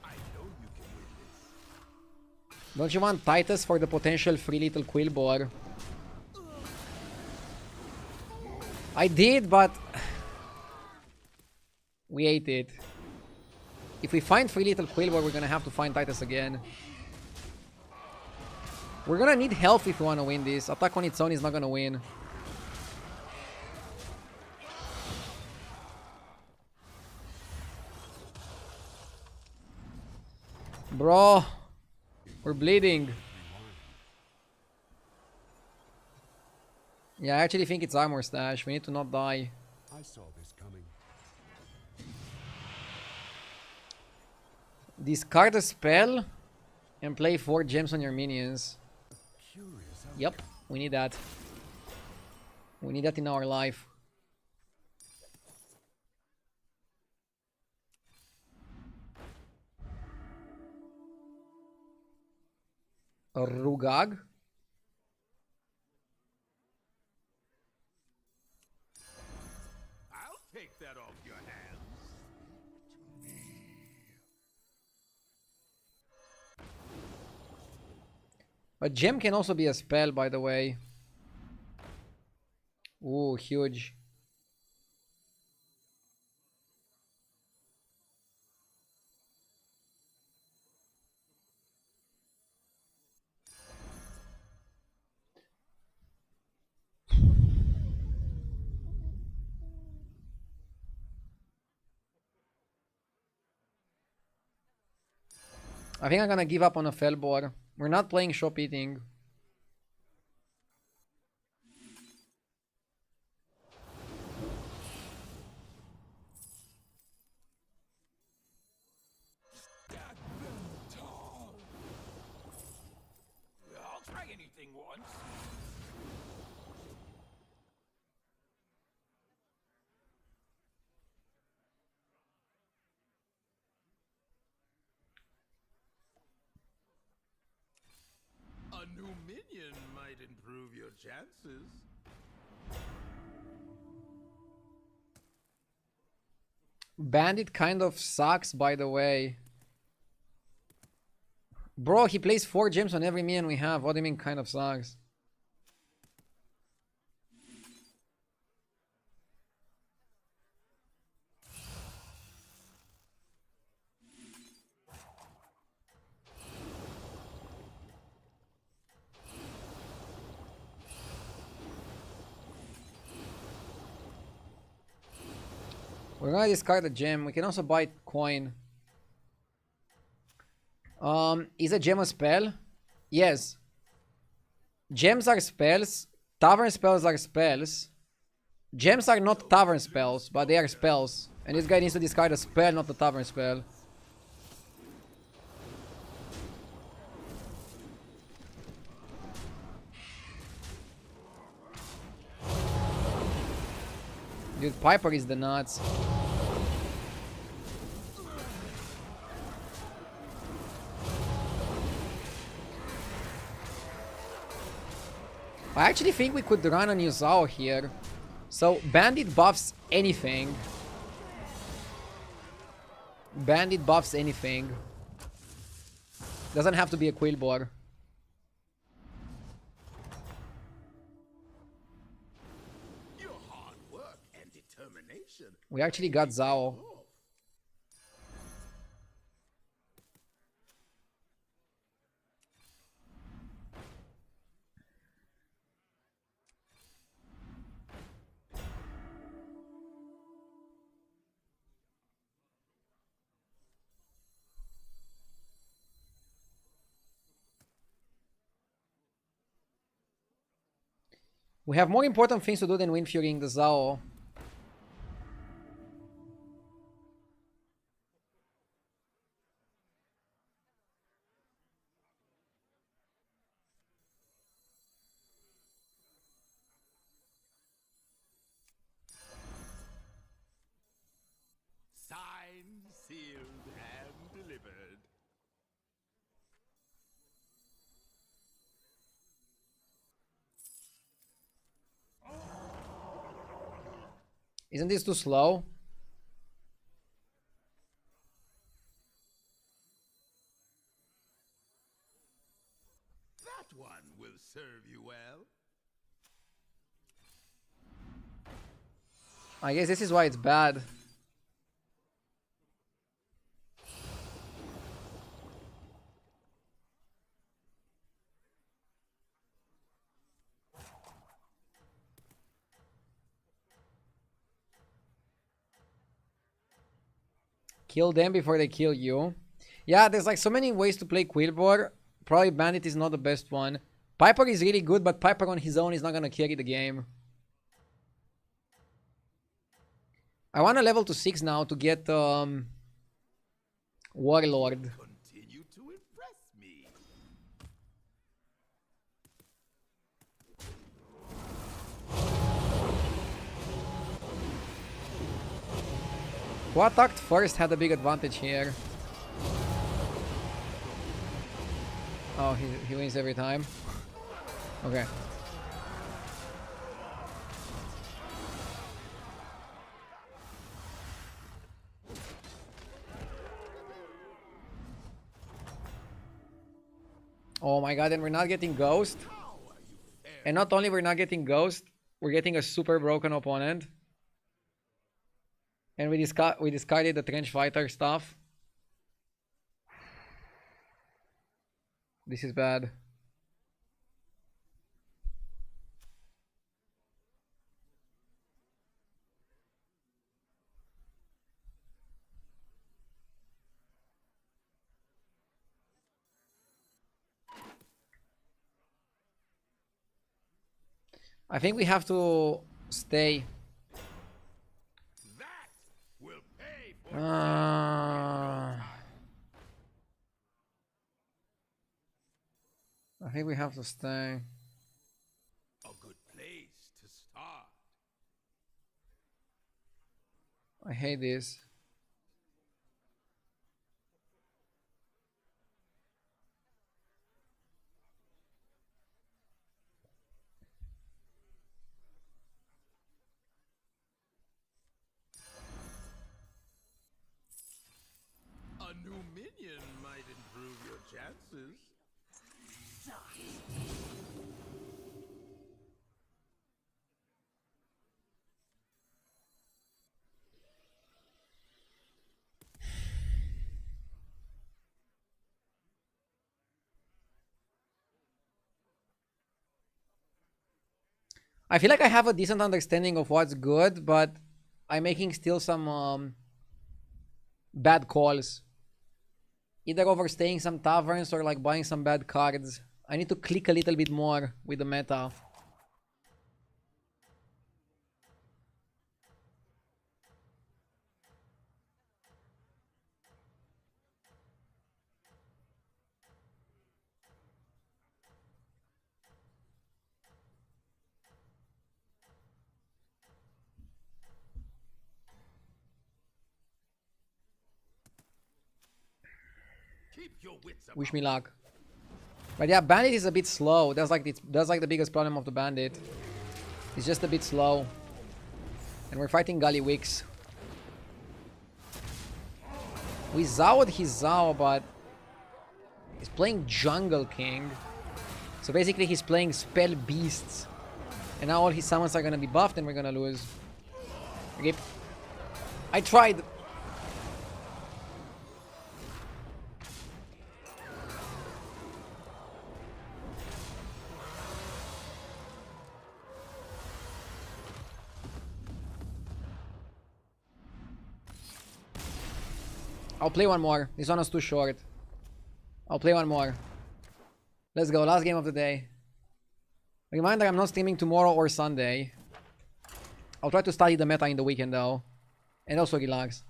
I know you can win this. Don't you want Titus for the potential free little Quillbore? I did, but we ate it. If we find free little Quillbore, we're gonna have to find Titus again. We're gonna need health if we wanna win this. Attack on its own is not gonna win. Bro, we're bleeding. Yeah, I actually think it's armor stash. We need to not die. I saw this coming. Discard a spell and play 4 gems on your minions. Curious how Yep, we need that. We need that in our life. A Rugag? I'll take that off your hands. A gem can also be a spell, by the way. Ooh, huge. I think I'm gonna give up on a Felbor. We're not playing shop eating. I'll try anything once. A new minion might improve your chances. Bandit kind of sucks, by the way. Bro, he plays 4 gems on every minion we have. What do you mean kind of sucks? We're gonna discard a gem. We can also buy coin. Is a gem a spell? Yes. Gems are spells. Tavern spells are spells. Gems are not tavern spells, but they are spells. And this guy needs to discard a spell, not a tavern spell. Dude, Piper is the nuts. I actually think we could run a new Zao here. So, Bandit buffs anything. Bandit buffs anything. Doesn't have to be a Quillbor. Your hard work and determination. We actually got Zao. We have more important things to do than Wind Furying the Zao. Signed, sealed, and delivered. Isn't this too slow? That one will serve you well. I guess this is why it's bad. Kill them before they kill you. Yeah, there's like so many ways to play Quillbor. Probably Bandit is not the best one. Piper is really good, but Piper on his own is not gonna carry the game. I want to level to 6 now to get Warlord. Continue to impress me. Who attacked first had a big advantage here. Oh, he wins every time. Okay. Oh my god, and we're not getting Ghost. And not only we're not getting Ghost, we're getting a super broken opponent. And we discarded the Trench Fighter stuff. This is bad. I think we have to stay. That will pay for I think we have to stay. a good place to start. I hate this. A new minion might improve your chances. I feel like I have a decent understanding of what's good, but I'm making still some bad calls. Either overstaying some taverns or like buying some bad cards. I need to click a little bit more with the meta. Keep your wits about. Wish me luck. But yeah, Bandit is a bit slow. That's like the biggest problem of the Bandit. It's just a bit slow. And we're fighting Gallywix. We Zao'd his Zao, but he's playing Jungle King. So basically he's playing Spell Beasts. And now all his summons are gonna be buffed and we're gonna lose. Okay. I tried. I'll play one more. This one was too short. I'll play one more. Let's go. Last game of the day. Reminder, I'm not streaming tomorrow or Sunday. I'll try to study the meta in the weekend though. And also relax.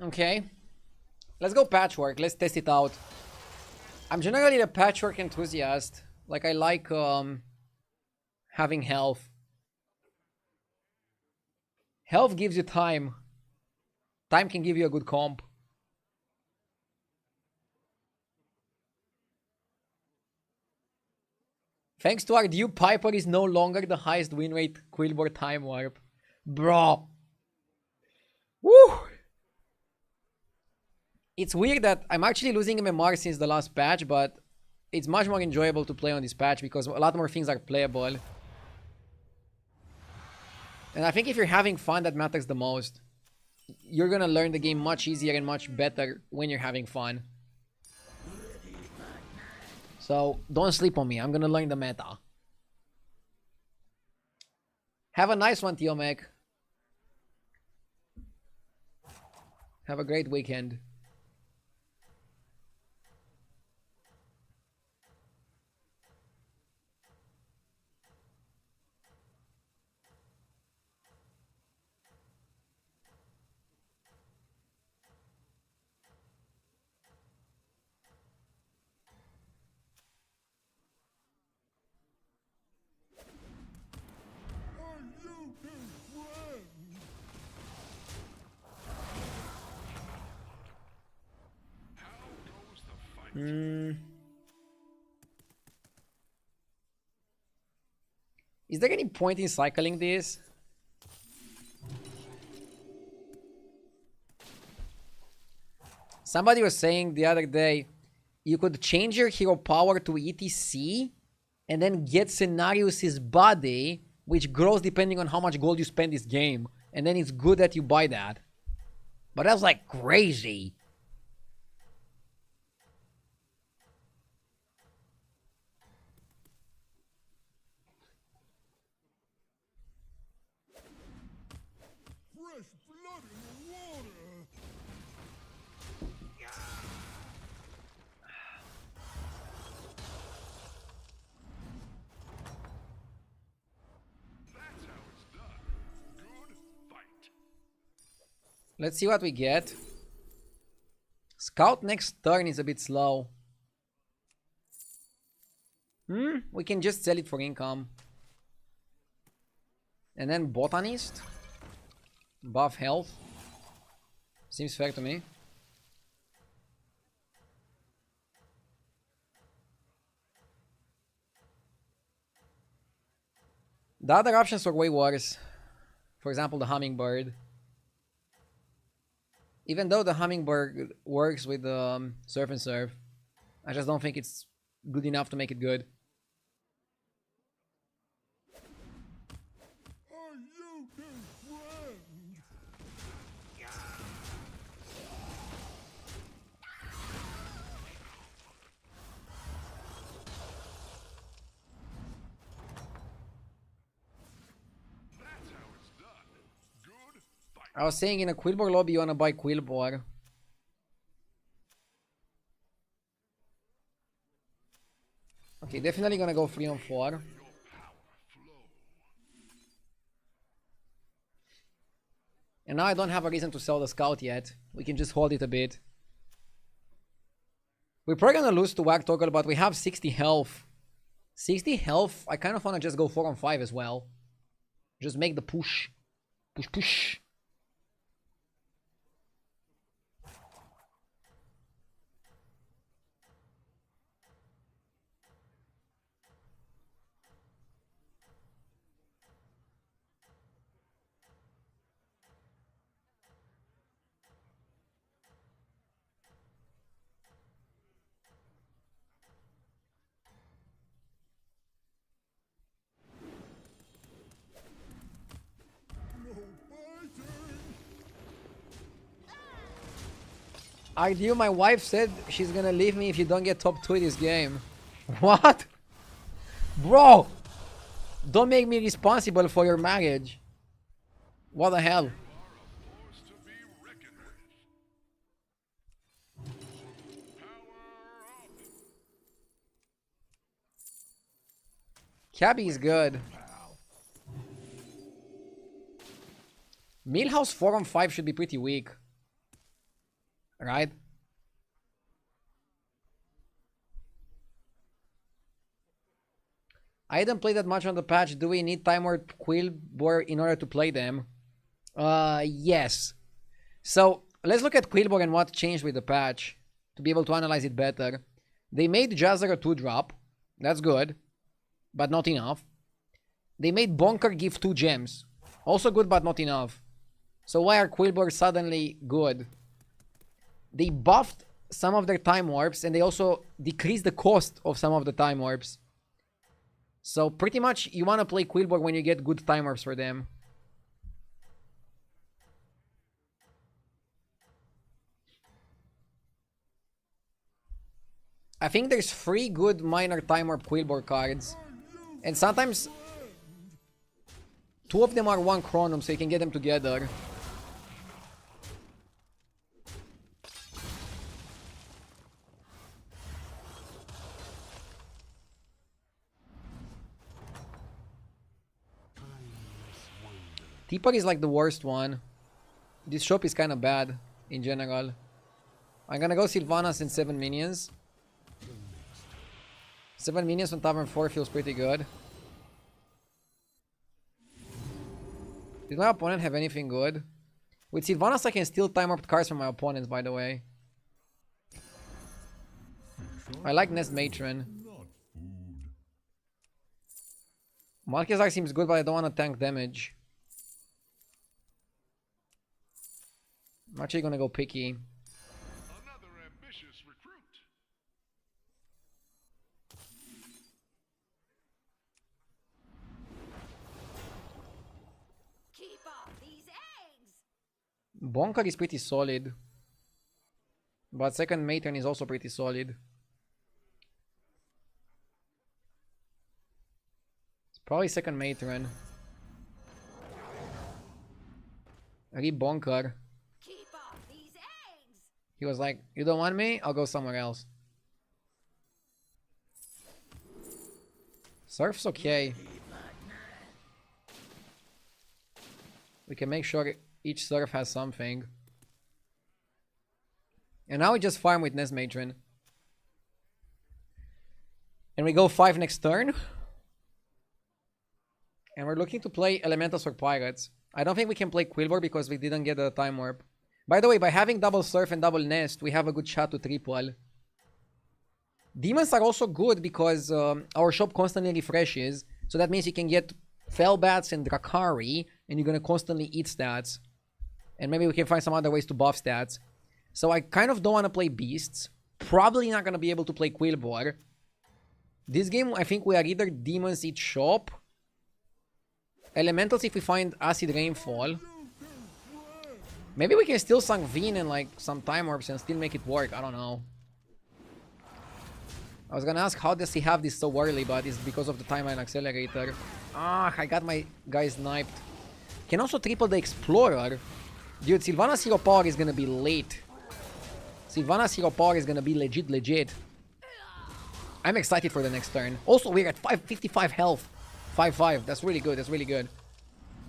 Okay. Let's go patchwork. Let's test it out. I'm generally a patchwork enthusiast. Like, I like having health. Health gives you time. Time can give you a good comp. Thanks to our Dew, Piper is no longer the highest win rate Quillboard time warp. Bro. Woo! It's weird that I'm actually losing MMR since the last patch, but it's much more enjoyable to play on this patch because a lot more things are playable. And I think if you're having fun, that matters the most. You're gonna learn the game much easier and much better when you're having fun. So, don't sleep on me. I'm gonna learn the meta. Have a nice one, Tiomek. Have a great weekend. Is there any point in cycling this? Somebody was saying the other day, you could change your hero power to ETC and then get Scenarios' body, which grows depending on how much gold you spend this game. And then it's good that you buy that. But that's like crazy. Fresh blood in the water. That's how it's done. Good fight. Let's see what we get. Scout next turn is a bit slow. We can just sell it for income. And then Botanist. Buff health. Seems fair to me. The other options are way worse. For example, the Hummingbird. Even though the Hummingbird works with Surf and Surf, I just don't think it's good enough to make it good. Are you his friend? That's how it's done. Good fight. I was saying in a Quillbore lobby you wanna buy Quillbore. Okay, definitely gonna go 3 on 4. And now I don't have a reason to sell the Scout yet. We can just hold it a bit. We're probably gonna lose to Wag Toggle, but we have 60 health. 60 health, I kind of wanna just go 4 on 5 as well. Just make the push. Push, push. Ideal, my wife said she's gonna leave me if you don't get top 2 in this game. What? Bro! Don't make me responsible for your marriage. What the hell? Force to be reckoned with. Power up. Cabby is good. Millhouse 4 on 5 should be pretty weak. Right? I didn't play that much on the patch. Do we need Time Warp Quillbore in order to play them? Yes. So let's look at Quillbore and what changed with the patch to be able to analyze it better. They made Jazzer a 2-drop. That's good, but not enough. They made Bonker give 2 gems. Also good, but not enough. So why are Quillbore suddenly good? They buffed some of their Time Warps, and they also decreased the cost of some of the Time Warps. So pretty much you want to play Quillbore when you get good Time Warps for them. I think there's 3 good minor Time Warp Quillbore cards. And sometimes 2 of them are 1 Chronum, so you can get them together. Teapot is like the worst one. This shop is kind of bad in general. I'm gonna go Sylvanas and 7 minions. 7 minions on Tavern 4 feels pretty good. Did my opponent have anything good? With Sylvanas I can steal time warped cards from my opponents, by the way. I like Nest Matron. Malkezar seems good, but I don't want to tank damage. I'm actually gonna go picky. Another ambitious recruit. Keep off these eggs! Bonker is pretty solid. But second Matron is also pretty solid. It's probably second Matron. Bonker. Keep off these eggs! He was like, you don't want me? I'll go somewhere else. Surf's okay. We can make sure each surf has something. And now we just farm with Nest Matron. And we go 5 next turn. And we're looking to play Elementals or Pirates. I don't think we can play Quillbore because we didn't get a Time Warp. By the way, by having double Surf and double Nest, we have a good shot to triple. Demons are also good because our shop constantly refreshes. So that means you can get Fellbats and Drakari, and you're going to constantly eat stats. And maybe we can find some other ways to buff stats. So I kind of don't want to play Beasts. Probably not going to be able to play Quillbore. This game, I think we are either Demons eat shop. Elementals if we find Acid Rainfall. Maybe we can still Sangvin and like some Time Warps and still make it work. I don't know. I was gonna ask how does he have this so early, but it's because of the Timeline Accelerator. Ah, I got my guy sniped. Can also triple the Explorer. Dude, Sylvanas Hero Power is gonna be late. Sylvanas Hero Power is gonna be legit. I'm excited for the next turn. Also, we're at 555 health. 5-5. That's really good. That's really good.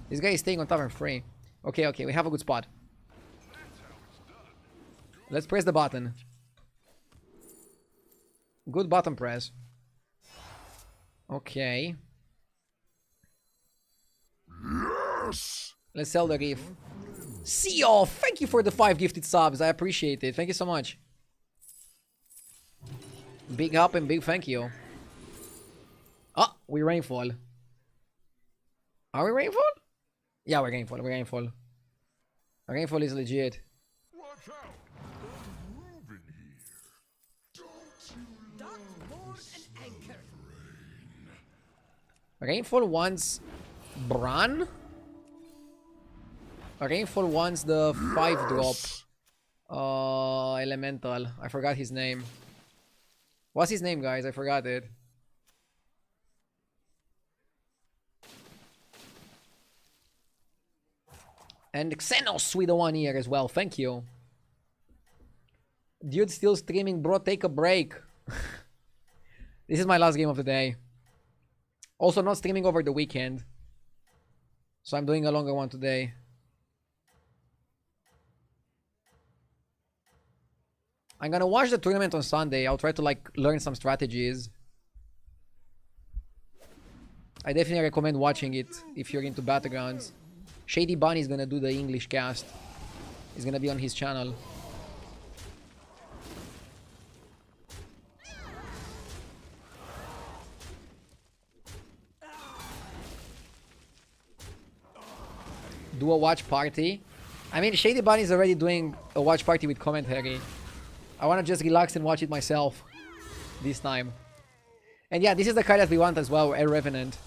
This guy is staying on Tavern 3. Okay, we have a good spot. Let's press the button. Good button press. Okay. Yes! Let's sell the Reef. Seal, thank you for the 5 gifted subs. I appreciate it. Thank you so much. Big up and big thank you. Oh, we Rainfall. Are we Rainfall? Yeah, we're Rainfall. We're Rainfall. Rainfall is legit. Watch out! Moving here. Darkborn and Anchor. Rainfall wants Bran. Rainfall wants the 5-drop. Elemental. I forgot his name. What's his name, guys? I forgot it. And Xenos with the 1 year as well. Thank you. Dude still streaming, bro. Take a break. This is my last game of the day. Also not streaming over the weekend. So I'm doing a longer one today. I'm gonna watch the tournament on Sunday. I'll try to like learn some strategies. I definitely recommend watching it if you're into Battlegrounds. Shady Bunny is gonna do the English cast. It's gonna be on his channel. Do a watch party. I mean, Shady Bunny is already doing a watch party with commentary. I want to just relax and watch it myself this time. And yeah, this is the card that we want as well, a Revenant.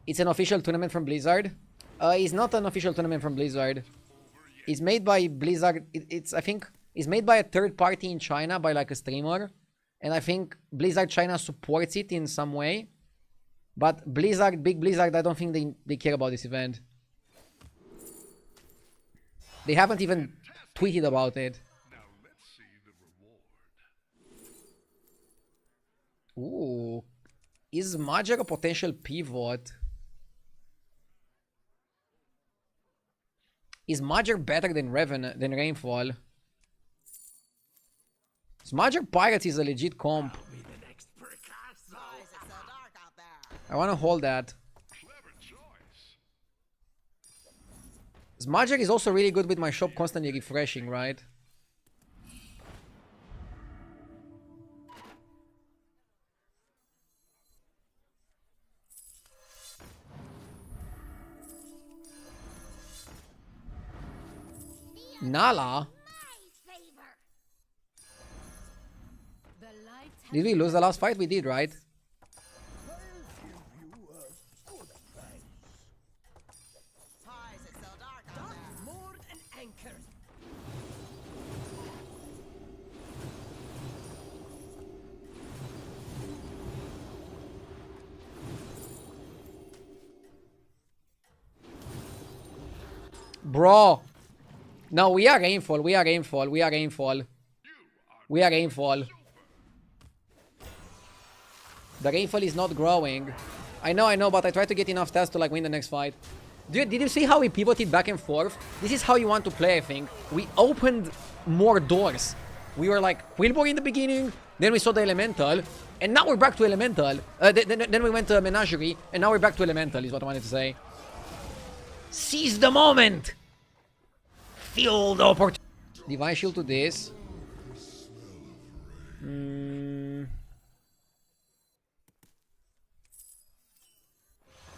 It's an official tournament from Blizzard. It's not an official tournament from Blizzard. It's made by Blizzard. I think it's made by a third party in China, by like a streamer. And I think Blizzard China supports it in some way. But Blizzard, big Blizzard, I don't think they care about this event. They haven't even tweeted about it. Now let's see the reward. Ooh. Is Magic a potential pivot? Is Magic better than Rainfall? Magic Pirates is a legit comp. I want to hold that. Clever choice. Magic is also really good with my shop constantly refreshing, right? Nala? Did we lose the last fight? We did, right? Bro. No, we are Rainfall. We are Rainfall. We are Rainfall. We are Rainfall. The Rainfall is not growing. I know, but I tried to get enough stats to like win the next fight. Dude, did you see how we pivoted back and forth? This is how you want to play, I think. We opened more doors. We were like Quillbore in the beginning, then we saw the Elemental, and now we're back to Elemental. Then we went to Menagerie, and now we're back to Elemental, is what I wanted to say. Seize the moment! Feel the opportunity. Divine Shield to this.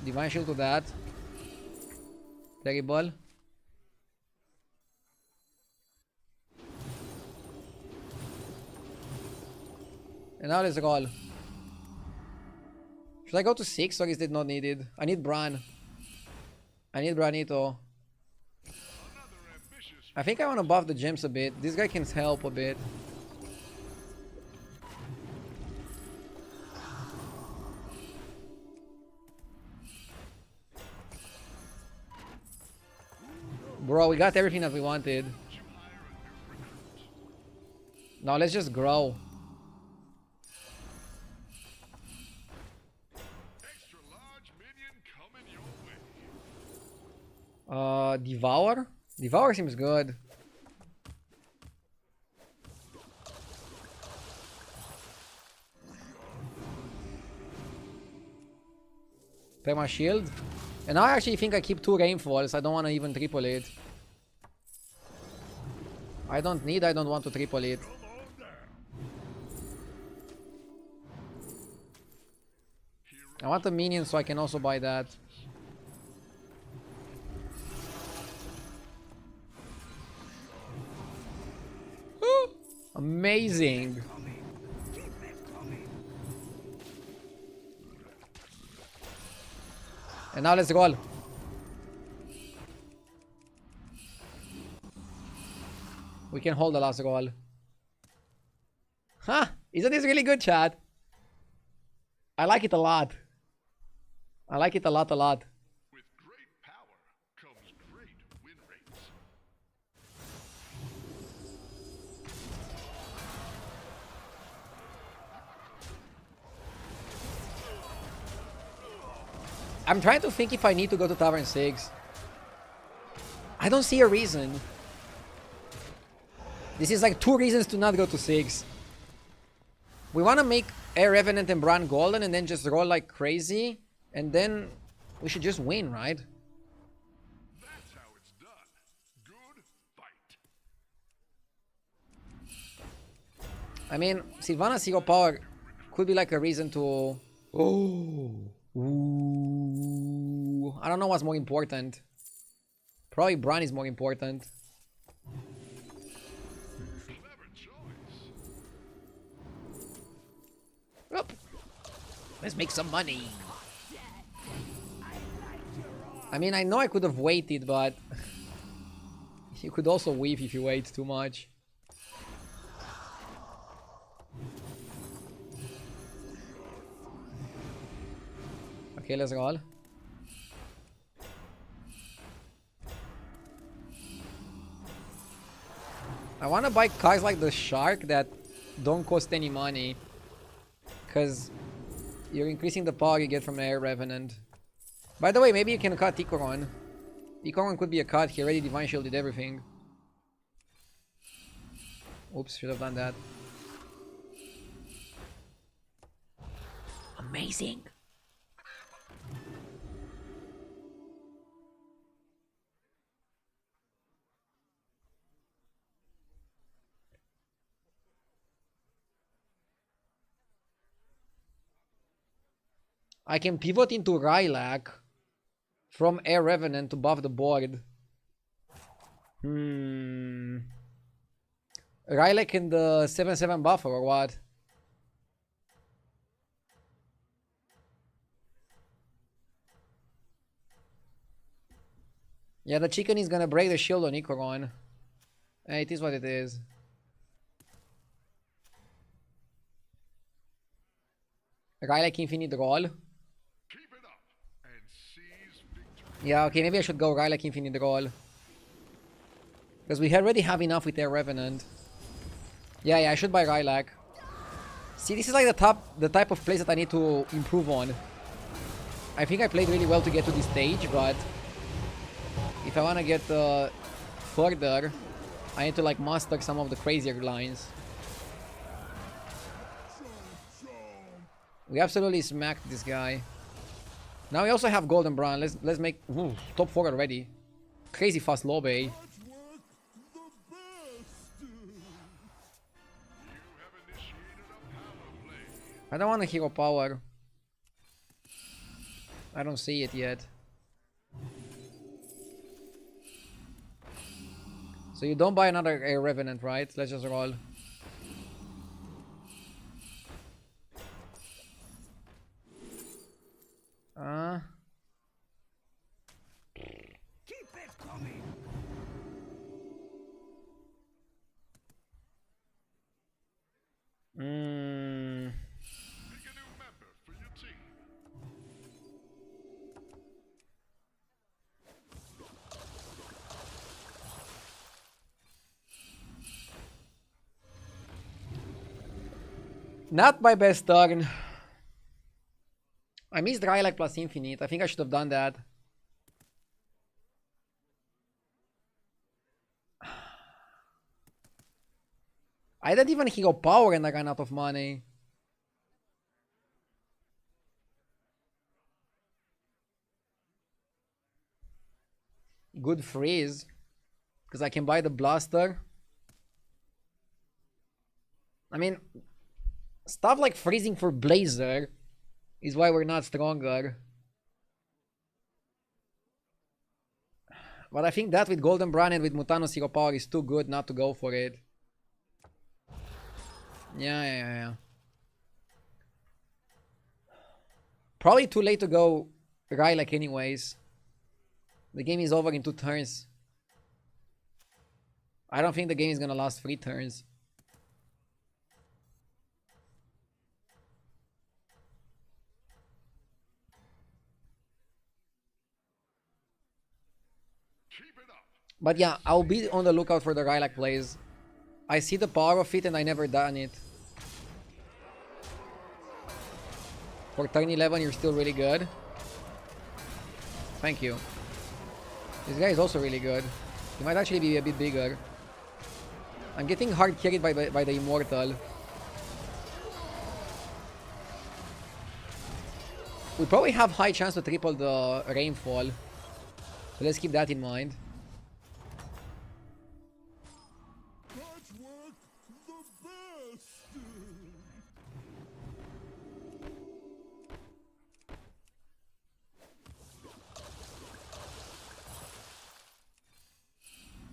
Divine Shield to that. Terrible. And now let's roll. Should I go to 6 or is it not needed? I need Bran. I need Branito. I think I want to buff the gems a bit. This guy can help a bit. Bro, we got everything that we wanted. Now let's just grow. Extra large minion coming your way. Devour? Devour seems good. Play my shield. And now I actually think I keep 2 Rainfalls. I don't want to even triple it. I don't want to triple it. I want a minion so I can also buy that. Amazing. And now let's roll. We can hold the last roll. Huh? Isn't this really good, chat? I like it a lot. I like it a lot, With great power comes great win rates. I'm trying to think if I need to go to Tavern 6. I don't see a reason. This is like 2 reasons to not go to 6. We want to make Air Revenant and Bran golden and then just roll like crazy. And then we should just win, right? That's how it's done. Good fight. I mean, Sylvana's hero power could be like a reason to... Oh. Ooh. I don't know what's more important. Probably Bran is more important. Clever choice. Up. Let's make some money. I mean, I know I could have waited, but... you could also weave if you wait too much. Okay, let's roll. I want to buy cards like the Shark that don't cost any money. Because you're increasing the power you get from Air Revenant. By the way, maybe you can cut Ikoron. Ikoron could be a cut. He already Divine Shielded everything. Oops, should have done that. Amazing. I can pivot into Rylak from Air Revenant to buff the board. Rylak in the 7/7 buffer or what? Yeah, the chicken is gonna break the shield on Ikoron. It is what it is. Rylak Infinite Roll. Keep it up and seize victory. Yeah, okay, maybe I should go Rylak Infinite Roll. Because we already have enough with their Revenant. Yeah, I should buy Rylak. See, this is like the type of plays that I need to improve on. I think I played really well to get to this stage, but if I want to get further, I need to like master some of the crazier lines. We absolutely smacked this guy. Now we also have Golden Bran. Let's make top 4 already. Crazy fast lobby. I don't want a hero power. I don't see it yet. So you don't buy another Air Revenant, right? Let's just roll. Keep it coming. Pick a new member for your team. Not my best turn. I missed Rylak plus Infinite. I think I should have done that. I didn't even hero power and I ran out of money. Good freeze. Because I can buy the blaster. I mean, stuff like freezing for Blazer is why we're not stronger. But I think that with Golden Bran and with Mutanos hero power is too good not to go for it. Yeah. Probably too late to go Rylak anyways. The game is over in 2 turns. I don't think the game is gonna last 3 turns. But yeah, I'll be on the lookout for the Rylak plays. I see the power of it and I never done it. For turn 11, you're still really good. Thank you. This guy is also really good. He might actually be a bit bigger. I'm getting hard carried by the Immortal. We probably have high chance to triple the rainfall. So let's keep that in mind.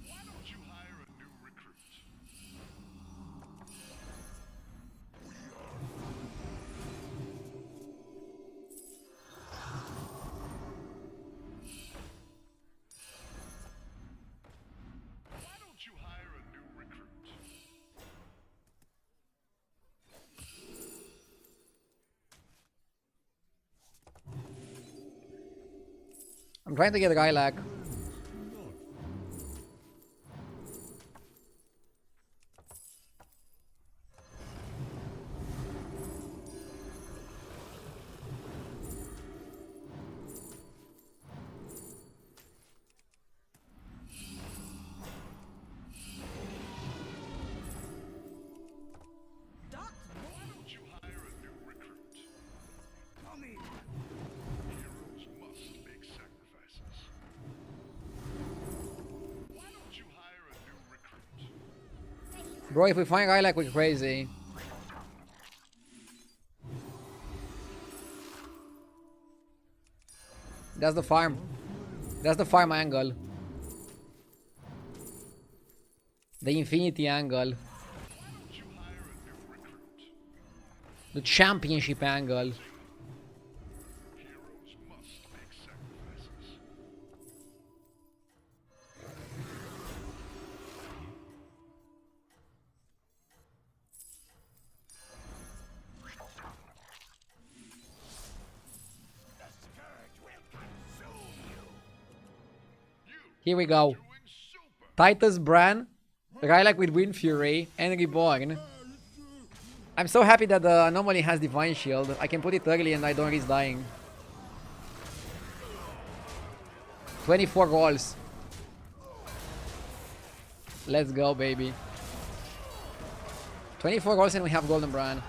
Why don't you hire a new recruit? Why don't you hire a new recruit? I'm trying to get Rylak. Why don't you hire a new recruit? Heroes must make sacrifices. Why don't you hire a new recruit? Bro, if we find Rylak, we're crazy. That's the farm. That's the farm angle. The infinity angle. Why don't you hire a new recruit? The championship angle. Heroes must make sacrifices. Here we go. Doing super. Titus Bran, Rylak with Wind Fury, and Reborn. I'm so happy that the anomaly has Divine Shield. I can put it early and I don't risk dying. 24 rolls. Let's go, baby. 24 rolls and we have Golden Bran.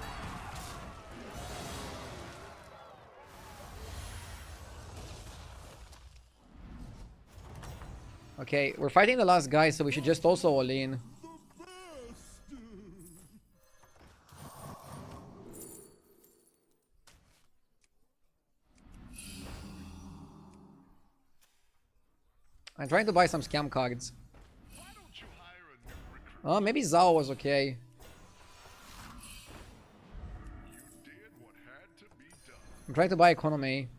Okay, we're fighting the last guy, so we should just also all in. I'm trying to buy some scam cards. Why don't you hire a new recruit? Oh, maybe Zhao was okay. You did what had to be done. I'm trying to buy economy.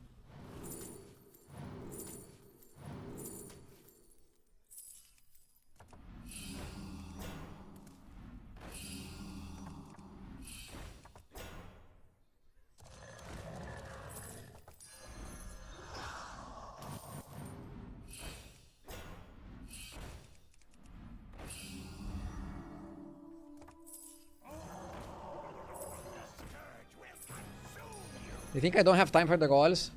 You think I don't have time for the rolls?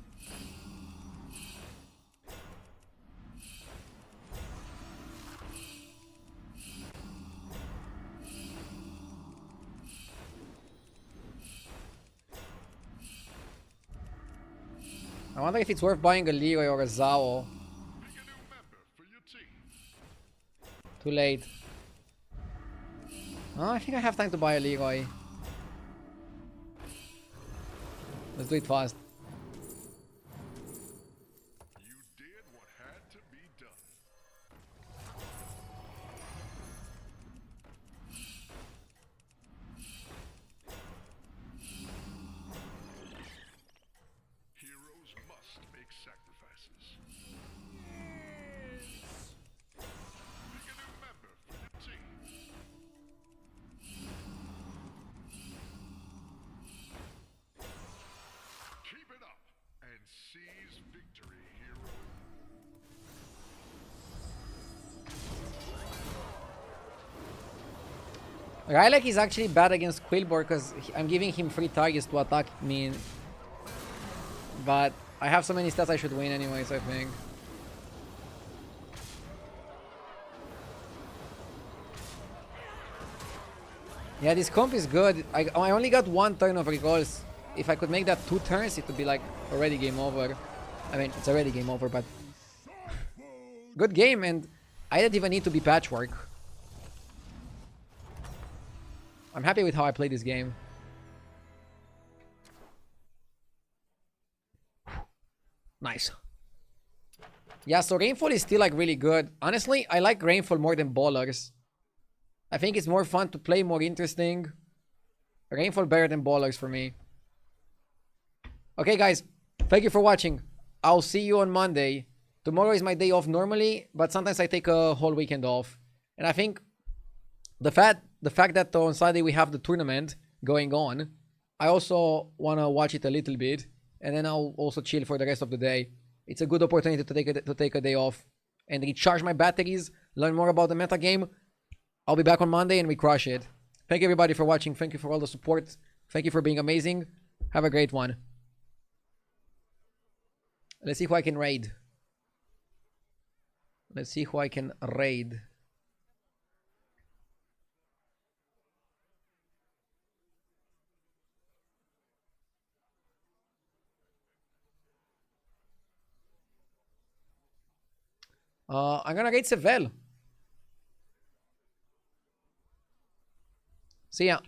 I wonder if it's worth buying a Leroy or a Zhao. Pick a new member for your team. Too late. Oh, I think I have time to buy a Leroy. Let's do it fast. You did what had to be done. Heroes must make sacrifices. Pick a new member for your team. Keep it up and seize victory, hero. Rylak is actually bad against Quillbor because I'm giving him free targets to attack me. But I have so many stats I should win anyways, I think. Yeah, this comp is good. I only got 1 turn of recalls. If I could make that 2 turns, it would be like already game over. I mean, it's already game over, but good game, and I didn't even need to be patchwork. I'm happy with how I played this game. Nice. Yeah, so Rainfall is still like really good. Honestly, I like Rainfall more than Ballers. I think it's more fun to play, more interesting. Rainfall better than Ballers for me. Okay, guys. Thank you for watching. I'll see you on Monday. Tomorrow is my day off normally, but sometimes I take a whole weekend off. And I think the fact that on Saturday we have the tournament going on, I also want to watch it a little bit. And then I'll also chill for the rest of the day. It's a good opportunity to take a day off and recharge my batteries, learn more about the meta game. I'll be back on Monday and we crush it. Thank you everybody for watching. Thank you for all the support. Thank you for being amazing. Have a great one. Let's see who I can raid. Let's see who I can raid. I'm gonna raid Sevel. See ya.